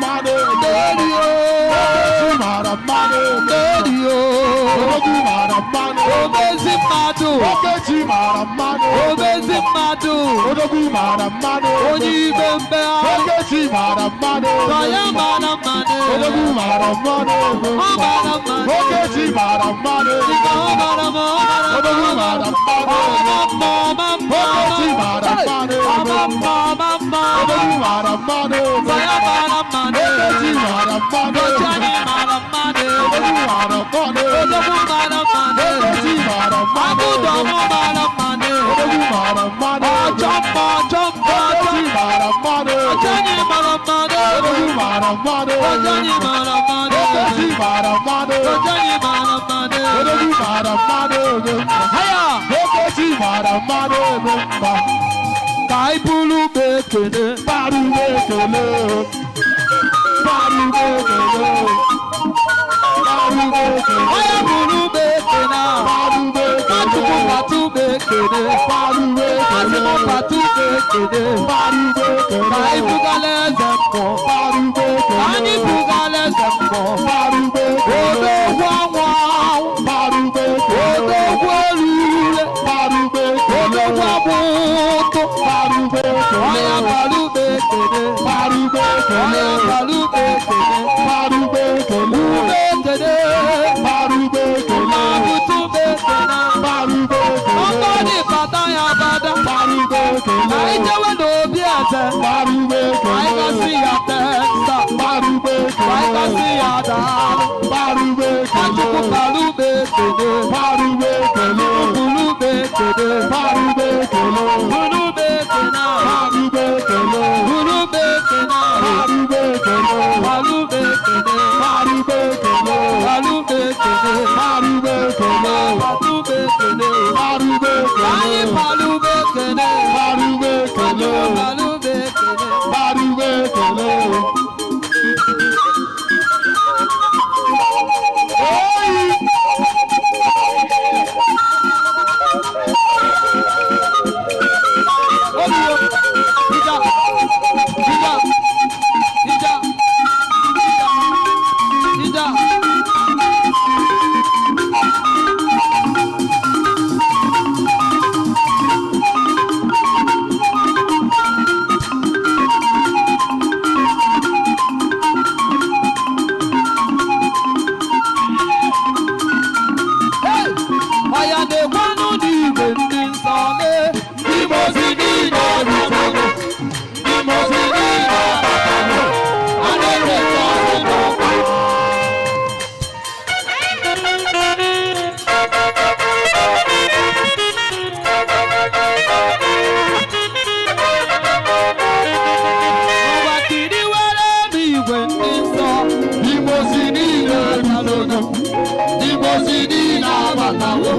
S5: wo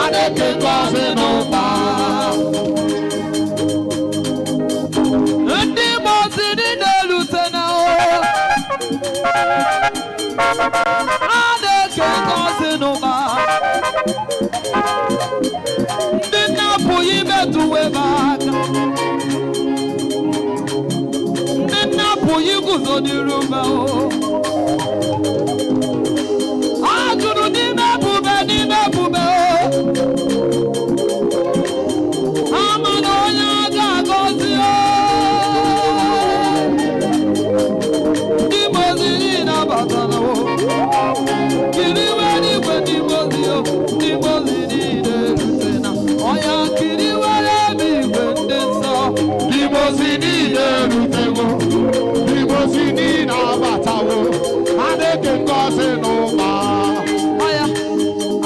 S5: adeke ngozi n'ụba ndị mozi niile erute na o adeke ngozi n'ụba ndị na-apụghị imetụwe m aka ndị na-apụghị iguzo n'iru m a jụrụ n'ime ebube ama na onye a ga-agọzi ndị mozi niile abatara kiriwe n'igwe ndị mozi niile rute na ọya kiriwere m igwe ndị nsọ ndị mozi niile rutego ndị mozi niile abatawo adịghị ngozi n'ụba ọya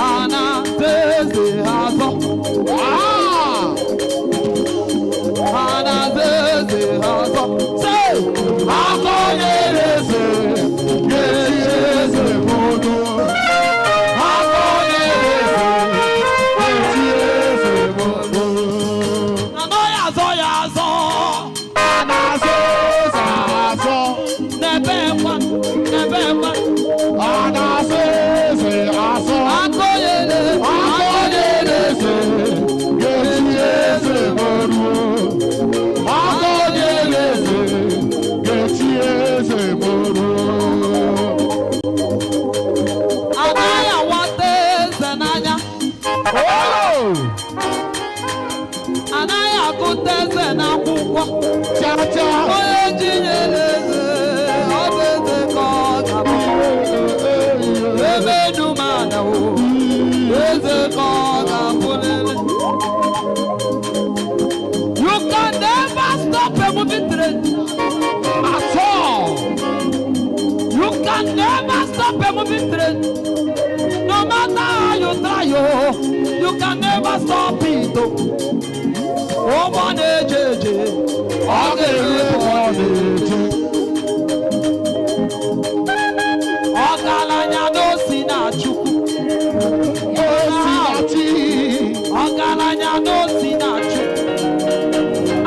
S5: a na-ata eze azọ a na-ata eze azọ aka onye eze ga-esi eze bụrụ aka onye eze ga-esi eze bụrụ anaghị azọ ya azọ a na-azọ eze azọ n'ebe mma a na-azọ eze azọ aka onye eze ga-esi eze bụrụ aka onye eze ga-esi eze bụrụ anaghị awata eze n'anya anaghị agụta eze n'akwụkwọ onye ji nyere eze ọ bụ eze ka ọ ga-abụ ebe dumana eze ka ọ ga-abụrịrị you can never stop a moving train at all you can never stop a moving train no matter how you try you can never stop it ụgbọ na-eje eje ọ ga-eru ọ na-eje ọgaranya n'osi na Chukwu ọgaranya n'osi na Chukwu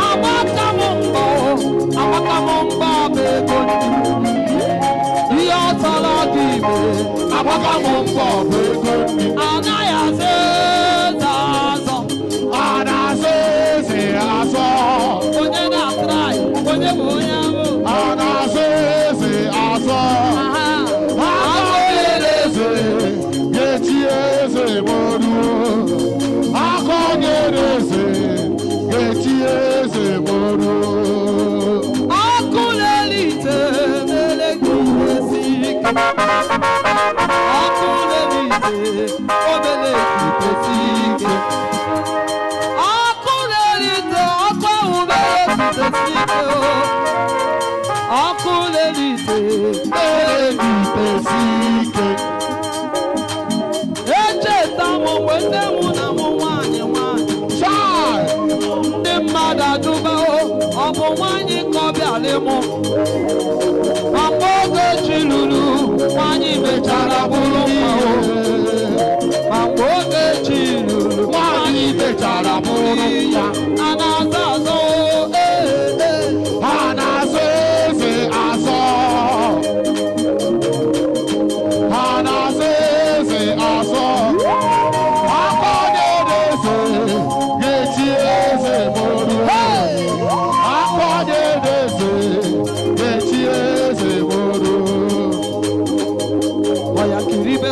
S5: agbaka m mbọ bụ ego ihe ọ tọrọ gị ime agbaka m mbọ bụ ego anaghị azụ eze azọ a na-azụ eze azọ onye na-atrai onye bụ onye ahụ a na-azụ eze azọ ga-eti eze mọrụ aka onye eze ga-eti eze mọrụ ọkụ na-elite mere gị esi ike ọkụ na-elite obere esi ike ọkụ na-elite ọkụ ahụ mere esi ike ọkụ na-elite esi ike echeta m mgbe nne m na mụ nwanyị ndị mmadụ adụba ọ bụ nwanyị ka ọ bịara mụ ma mgbe oge chi lụrụ nwanyị mechara bụrụ mma ma mgbe oge chi lụrụ nwanyị mechara bụrụ mma a na-azọ azọ ha na-azọ eze azọ ha na-azọ eze azọ aka onye eze ga-eti eze mụrụ aka onye eze ga-eti eze mụrụ ọya kiribe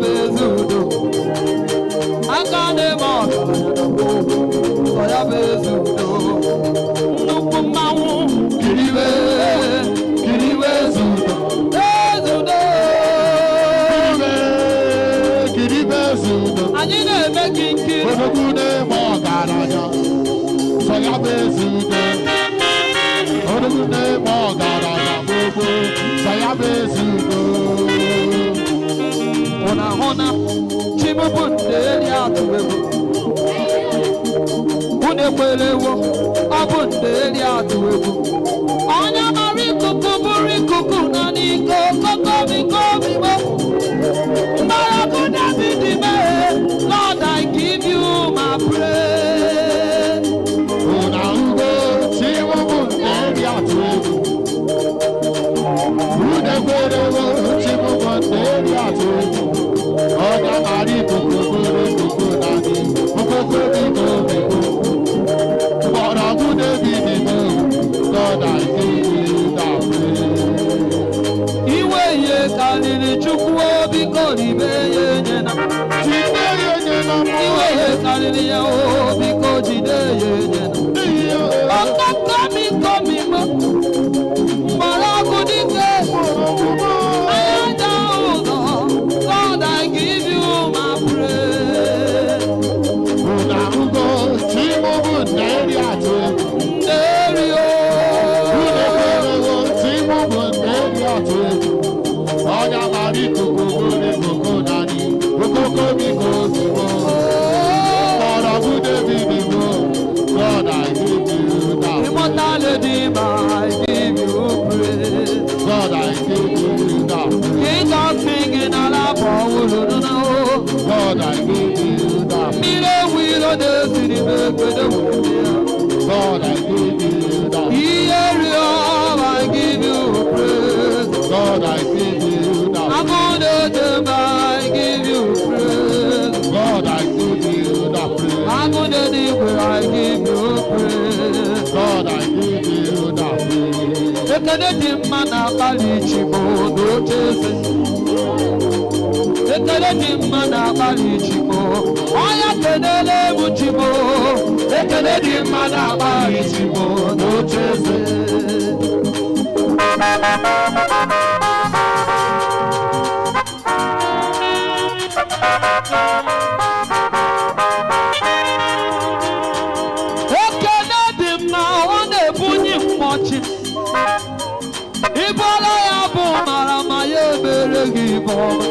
S5: bezudo. Akane mo soya bezudo. Nnukwu mmanwụ kiriwe zudo. Bezudo.
S2: Kiribe zudo.
S5: Anyị na-eme kinkiri.
S2: Odogwu na-eme ọgaranya. Soya bezudo. Odogwu na-eme ọgaranya gbogbo. Soya bezudo.
S5: Hụna chibubu ndeli atụ egwu. Unu ekwerewo ọ bụ ndeli atụ egwu. Onye mara ikuku bụrụ ikuku na n'iko kokomikomibo. Mgbọrọgwụ David mee, Lord, I give you my praise.
S2: Una ugo chibubu ndeli atụ egwu. Unu ekwerewo chibubu ndeli atụ egwu. Onye mara ikuku bụrụ ikuku na n'iko kokomikomibo. Mgbọrọgwụ David mee, Lord, I give you the praise.
S5: Iwe ihe karịrị Chukwu biko ribe ya enyena. Iwe ihe karịrị ya biko jide ya enyena. Ọkọkomikomibo mgbọrọgwụ dike anya aja ụzọ. Lord, I give you my praise.
S2: Una ugo chibubu ndeli atụ egwu.
S5: Nderi o.
S2: Unu ekwerewo chibubu ndeli atụ egwu. Onye mara ikuku bụrụ ikuku na n'iko kokomikomibo. Mgbọrọgwụ David bụ, Lord, I give you the
S5: Immortal Redeemer, I give you praise.
S2: God, I give you the
S5: King of Kings in Alaba,
S2: God, I give you the
S5: Mire wilo de siri bekwede wuya.
S2: God, I give you the
S5: Iyeri I give you praise.
S2: God, I give you the
S5: Agunde Demba, I give you praise.
S2: God, I give you the praise.
S5: Agunde Digwe, I give you praise.
S2: God, I give you the praise.
S5: Ekene di mma na akpali Chimo n'ocheeze. Ekene di mma na akpali Chimo. Onye kenele bụ Chimo. Ekene di mma na akpali Chimo n'ocheeze. Ekene dị mma ọ na-ebunye mkpọchi. Ịgbara ya bụ mara ma ya emere gị bụ ọma.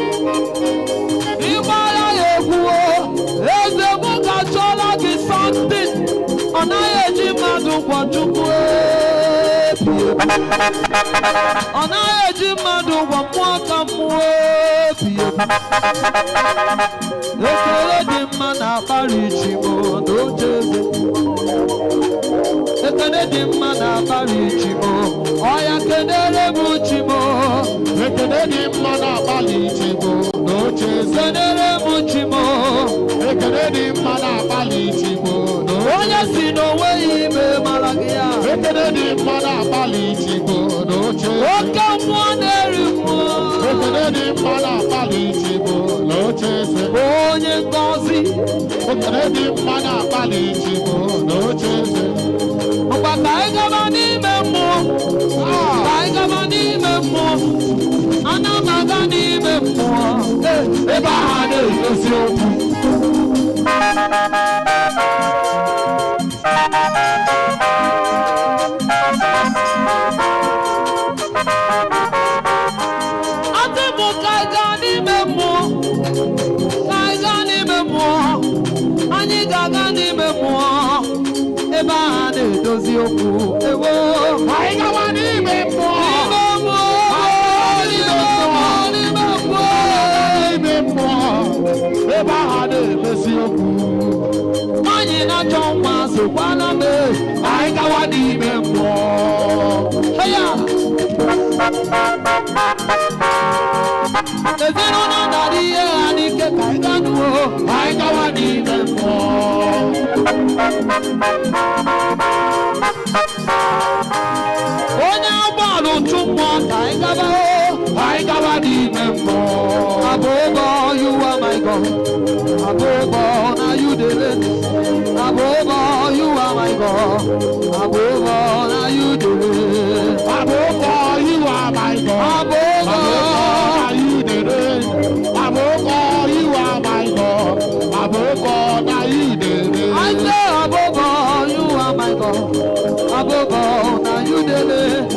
S5: Ịgbara ya egwuo, eze m ga-achọla gị something. Ọ naghị eji mmadụ gwọ Chukwu ebie. Ọ naghị eji mmadụ gwọ mmụọ ka mmụọ ebie. Ekele dị mma na-akpali Chimo n'ocheeze. Ekele dị mma na-akpali Chimo. Ọya kedere bụ Chimo.
S2: Ekele dị mma na-akpali Chimo n'ocheeze.
S5: Kedere bụ Chimo.
S2: Ekele dị mma na-akpali Chimo n'ocheeze.
S5: Onye si n'onwe ya ime mara gị ya.
S2: Ekele dị mma na-akpali Chimo n'ocheeze.
S5: Oke mmụọ na-eri mmụọ.
S2: Ekele dị mma na-akpali Chimo n'ocheeze.
S5: Onye ngọzi.
S2: Ekele dị mma na-akpali Chimo n'ocheeze.
S5: Ọkwa ka anyị gaba n'ime mmụọ. Ka anyị gaba n'ime mmụọ. Ana m aga n'ime mmụọ. Ebe ahụ a na-egosi okwu. Adị m ka anyị gaa n'ime mmụọ. Ka anyị gaa n'ime mmụọ. Anyị ga-aga n'ime mmụọ. Ebe ahụ a na-edozi okwu. Ewo.
S2: Anyị gawa n'ime mmụọ.
S5: N'ime mmụọ. N'ime mmụọ. N'ime mmụọ.
S2: N'ime mmụọ. Ebe ahụ a na-emesi okwu.
S5: Anyị na-achọ nwa sokwana m. Anyị gawa n'ime mmụọ. Heya. Ezinụlọ dara ihe ha n'ike ka anyị gaa n'uo. Anyị gawa n'ime mmụọ. Onye ụgbọala ụtụ mmụọ ka anyị gaba. Anyị gawa n'ime mmụọ. Abụ ụgọ you are my God. Above all, now you did it. Above all, you are my God. Above all, now you did it.
S2: Above all, you are my God.
S5: Above all,
S2: now you did it. Above all, you are my God. Above all, now you did it.
S5: I say above all, you are my God. Above all, now you did it.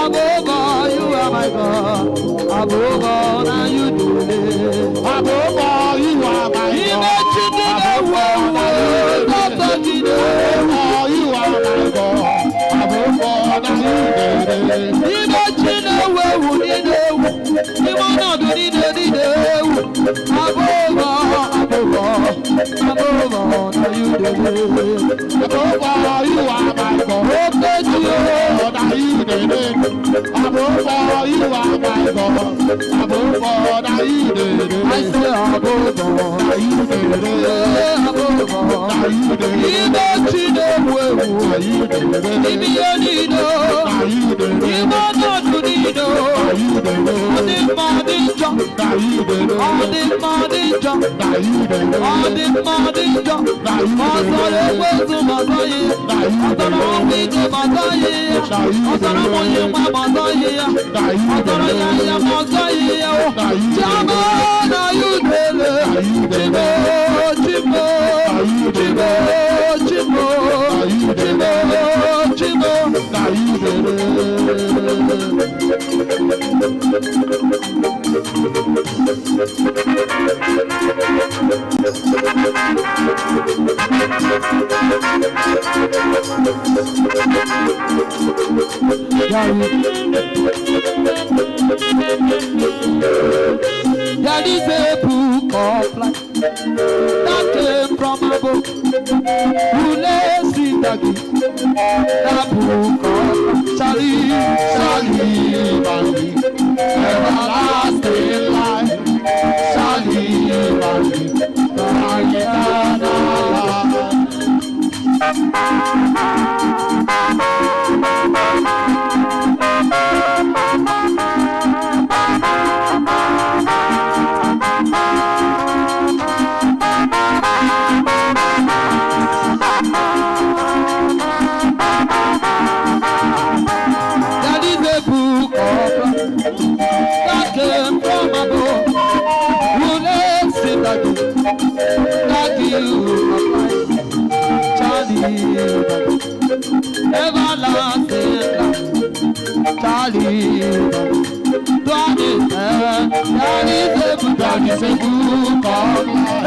S5: Above all, you are my God. Above all, now you did it.
S2: Above all, you are my God. Above all, now you did it. Above all, you are my God. Above all, now you did it.
S5: Imagine a way would you know? You want not to need any day. Above all, above all, above all, now you did it.
S2: Above all, you are my God.
S5: Okay, to you.
S2: Now you did it. Above all, you are my God. Above all, now you did it.
S5: I say above all,
S2: now you did it.
S5: Above all,
S2: now you did it.
S5: Imagine a way.
S2: Now you did it.
S5: If you need
S2: now you did it.
S5: you want not to need
S2: now you did it.
S5: all the morning jump,
S2: now you did it.
S5: all the morning jump,
S2: now you did it.
S5: all the morning jump.
S2: now you did it.
S5: Masole wezu masaye, asana wite masaye, asana moye ma masaye, asana yaya masaye. Chama na yudele, chimo, chimo, chimo, chimo, chimo, chimo, na yudele. There is a book of life that came from above. Who lays it again? That book of life shall live and live. Everlasting life shall live and live. Eternal That is a book of life that came from above. Who lives in the day that you applied? Charlie, everlasting life. Charlie, that is a book of life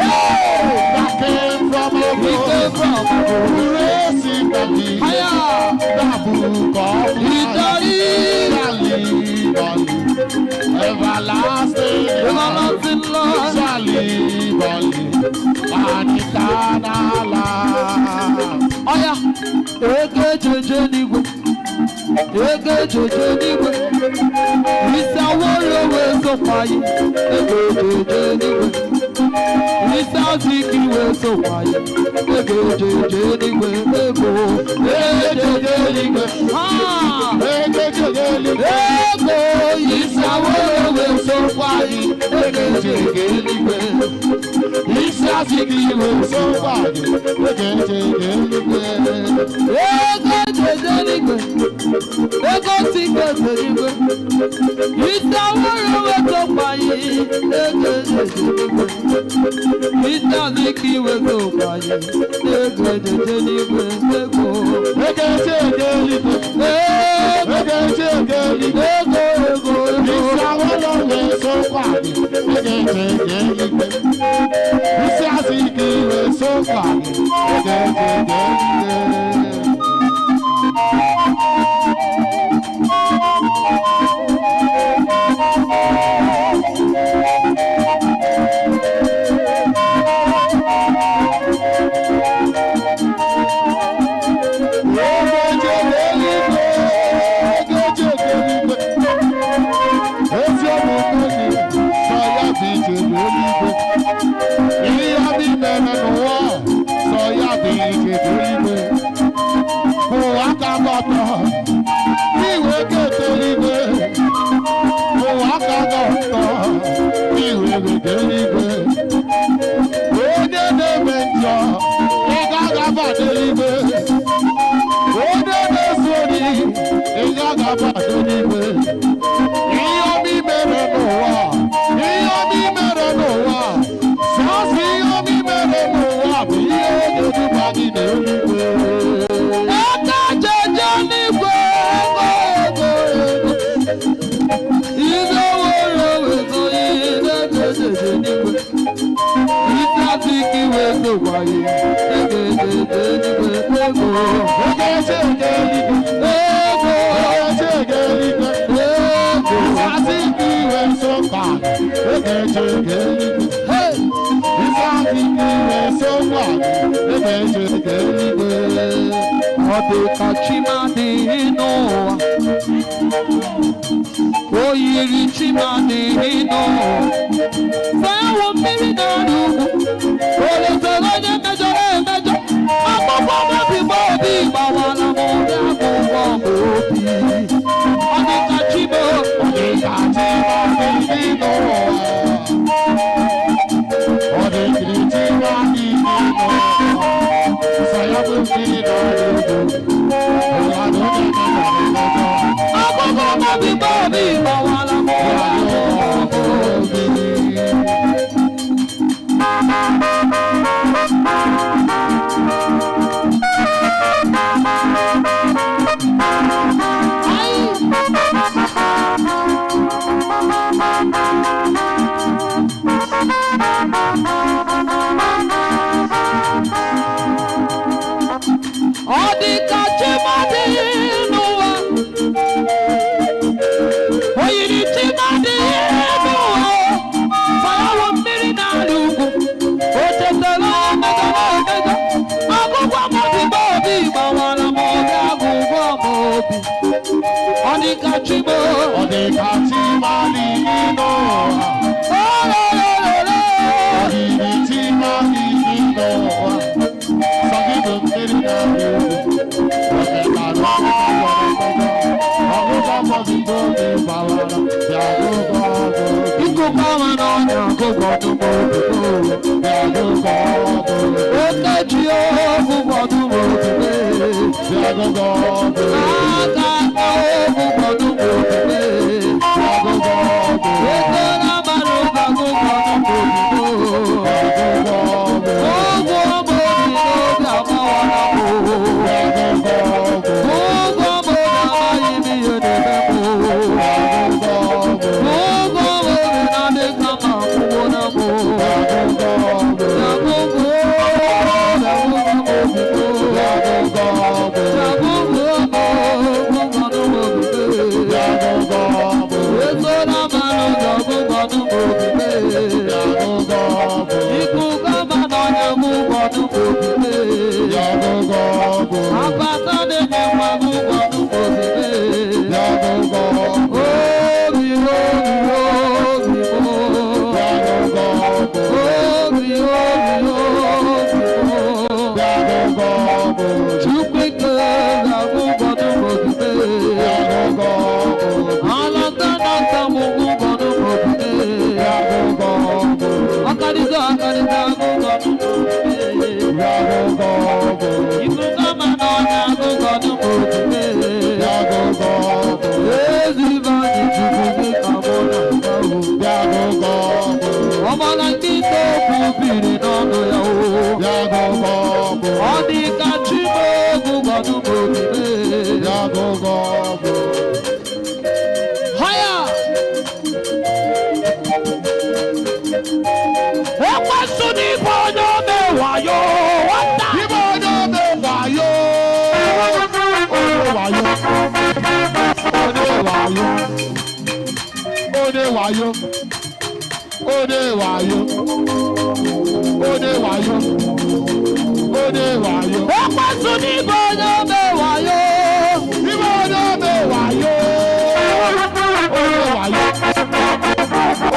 S2: that came from above.
S5: He came from above.
S2: Who lives in the deep. That book of life shall live and live. Everlasting life shall live and live. And eternal life.
S5: Oya, ege jeje n'igwe, ege jeje n'igwe, isi aworo wee sokwa yi, ege jeje n'igwe, isi aziki wee sokwa yi, ege jeje n'igwe, ego, ege jeje n'igwe,
S2: ege jeje n'igwe,
S5: ego, isi aworo wee sokwa yi, ege jeje n'igwe, isi aziki wee sokwa yi, ege jeje n'igwe. Ego jejeligwe, ego tigezeligwe, isaworo weto payi, ego jejeligwe, isaziki weto payi, ego jejeligwe, ego jejeligwe, ego jejeligwe, ego
S2: isaworo weto payi, ego jejeligwe, isaziki weto payi, ego jejeligwe. Eligwe. ya ga-abata n'igwe. Ihe omi mere n'ụwa, ihe omi mere n'ụwa, sọsọ ihe omi mere n'ụwa bụ ihe ga-eduba gị n'eluigwe.
S5: Aka jeje n'igwe ego. Ibe were wezo ihe jeje n'igwe. Itrafiki wezo gwaye jeje n'igwe ego.
S2: Ogeje n'igwe ego. Ogeje n'igwe ego. Isasiki wezo ka. Ogeje n'igwe. Isasiki wezo ka. Ogeje n'igwe.
S5: Ọdịkachimadi n'ụwa, oyiri chimadi n'ụwa, sayawo mmiri n'ala ugwu, oletere onye mejọrọ emejọ, akwụkwọ obi bụ obi gbawara m ụdị akwụkwọ m obi. Ọdịkachimo,
S2: ọdịkachimadi n'ụwa, ọdịkachimadi n'ụwa, sayawo mmiri n'ala ugwu.
S5: akwụkwọ obi bụ obi gbawara m ụdị akwụkwọ obi. Ọdịkachimadi n'ụwa, oyiri chimadi n'ụwa, sayawo mmiri n'ala ugwu, o chetara emejọrọ emejọ, akwụkwọ m obi bụ obi gbawara m ụdị akwụkwọ m obi. Ọdịkachimo,
S2: ọdịkachimadi n'ụwa, ọdịkachimadi n'ụwa, sagido mmiri n'ala ugwu.
S5: Ikuku ama n'ọnya ọgụgụ n'ugbo obodo. Okechi ọgụgụ n'ugbo obodo. Aka aka ọgụgụ n'ugbo obodo. Ego na-ama n'ụga ọgụgụ n'ugbo obodo. Ogwu ọmụ obi n'obi agbawara m. Ogwu ọmụ na-amaghị m ihe na-eme m.
S2: wayo, ode wayo, ode wayo, ode wayo.
S5: Ekwesu n'ibo n'obe wayo.
S2: Ibo n'obe wayo. Ode wayo.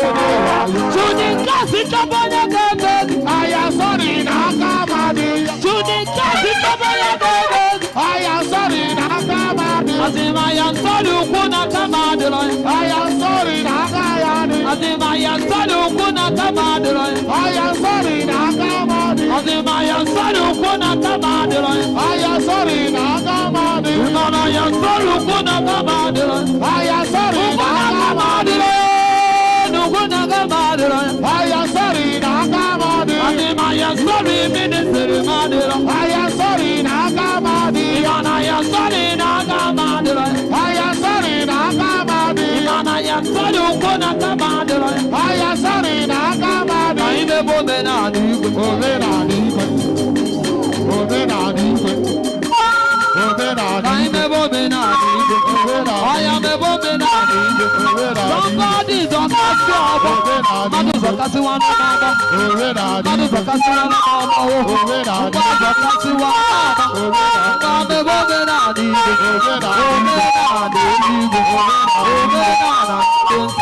S2: Ode wayo.
S5: Chunika si chobonye gebe.
S2: Aya sorry na kamadi.
S5: Chunika si chobonye gebe.
S2: Aya sorry na kamadi.
S5: Azima ya sorry ukuna kamadi loy.
S2: Aya sorry na kamadi.
S5: Azima ya sorry ukuna kamadi loy.
S2: Aya sorry na kamadi.
S5: Adimaya Saru Kuna Kamadira.
S2: Aya sorry na agamadi.
S5: Imanaya Saru Kuna Kamadira.
S2: Aya sorry na agamadi.
S5: Nuguna Kamadira.
S2: Aya sorry na agamadi.
S5: Adimaya Saru Ministry Madira.
S2: Aya sorry na agamadi.
S5: Imanaya Saru na Kamadira.
S2: Aya sorry na agamadi.
S5: Imanaya Saru Kuna Kamadira.
S2: Aya sorry na agamadi.
S5: Aime Bomena Nigo.
S2: Omena nikwe. Omena nikwe. Omena
S5: Aime Bomena Nigo. Ayame Bomena Nigo. Somebody is on that job. Madu Zakasi one mama. Madu Zakasi one mama. Madu Zakasi one mama. Ayame Bomena Nigo. Omena Nigo. Omena Nigo.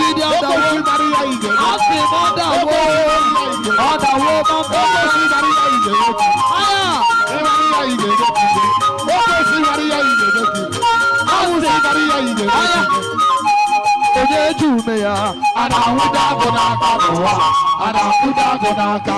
S5: leader of the world. Ask him on the world. On the world of the world. Onye jume ya, ana huda gonaka boa, ana huda gonaka.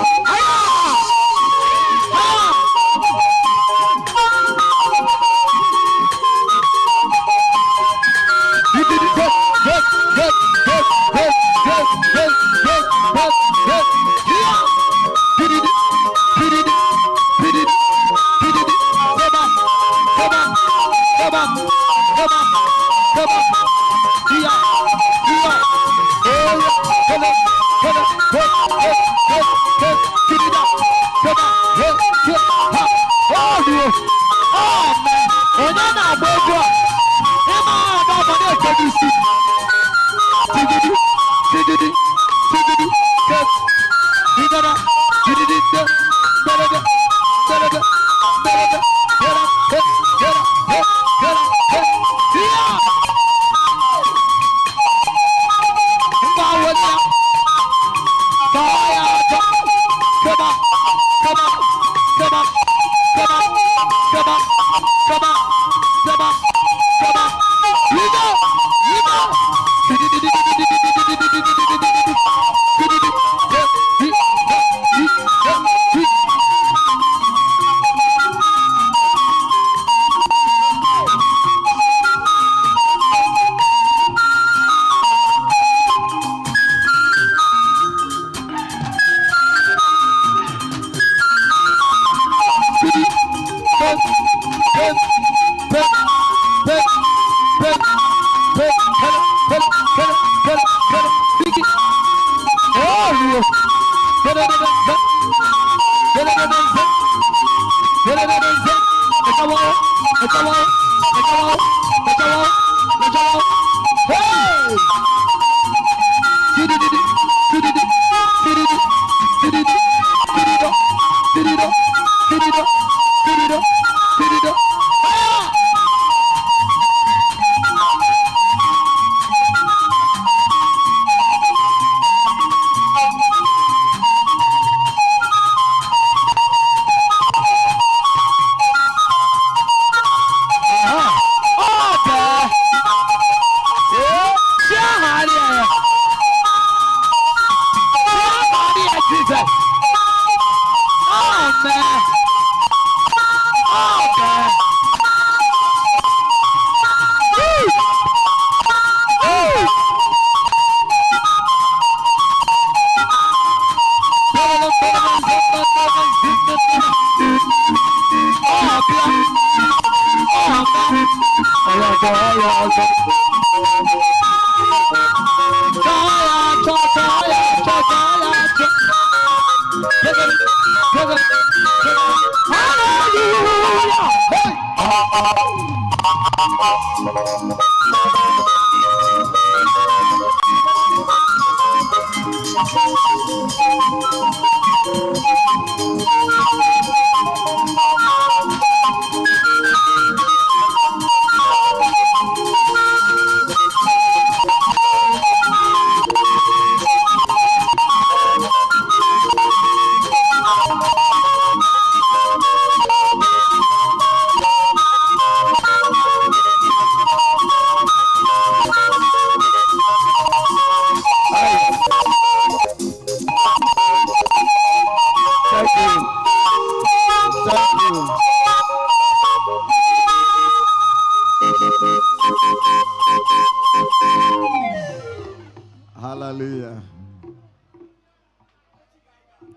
S3: Hallelujah.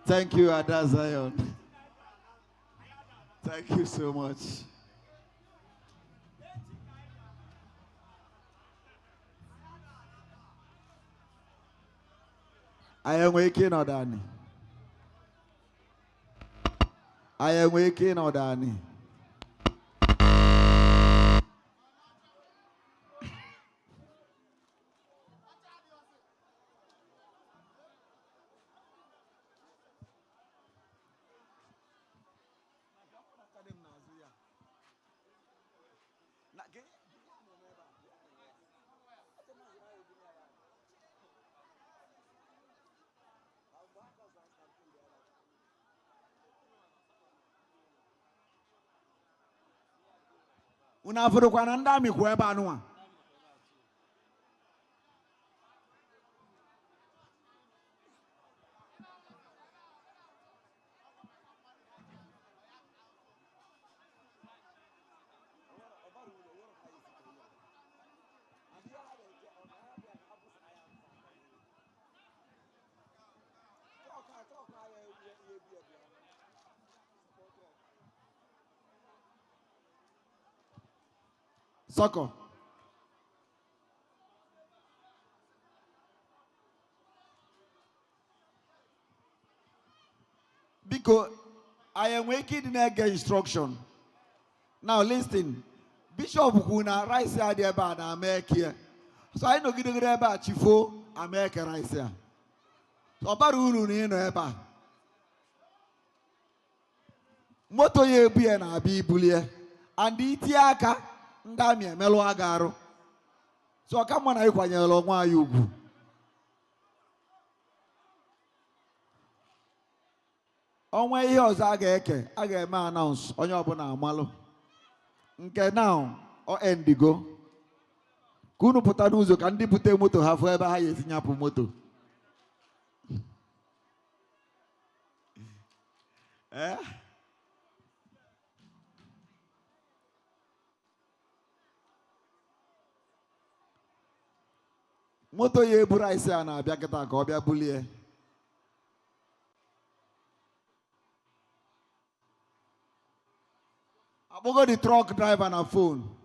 S3: Thank you, Ada Zion. Thank you so much. I am waking or Danny. I am waking or Danny. Una furu kwa nanda mi kwa ebe anu a. Soccer. Because I am waking in a instruction. Now listen. Bishop Kuna rice idea about America. So I know getting about Chifo, America rice. So about Ulu in Eba. Moto ye be an abi bulie. And the Tiaka, Ndamia, Melo Agaro. So come on, I want you long while you go. On my ears, I get my announce on your bona malo. Okay, now, or Endigo. Kuno Potanuzo can depute moto have ever highest in Yapu moto. Eh? Moto ye buraisa na biakata ko bia bulie. Abogo the truck driver na phone.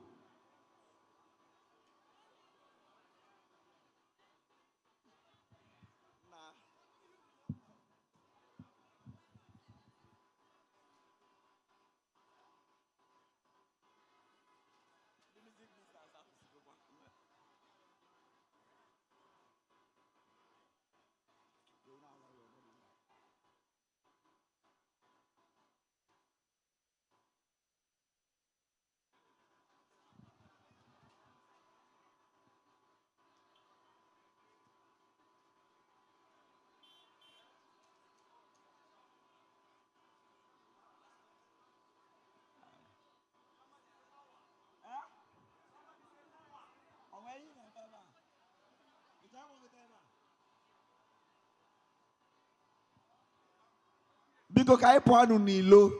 S3: Biko kai panu nilo.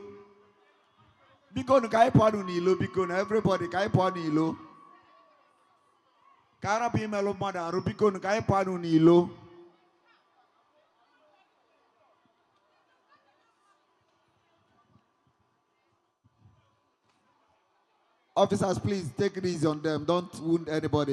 S3: Biko no kai panu nilo. Biko no everybody kai panu nilo. Kara pi melo mada rubiko no kai panu nilo. Officers, please take it easy on them. Don't wound anybody.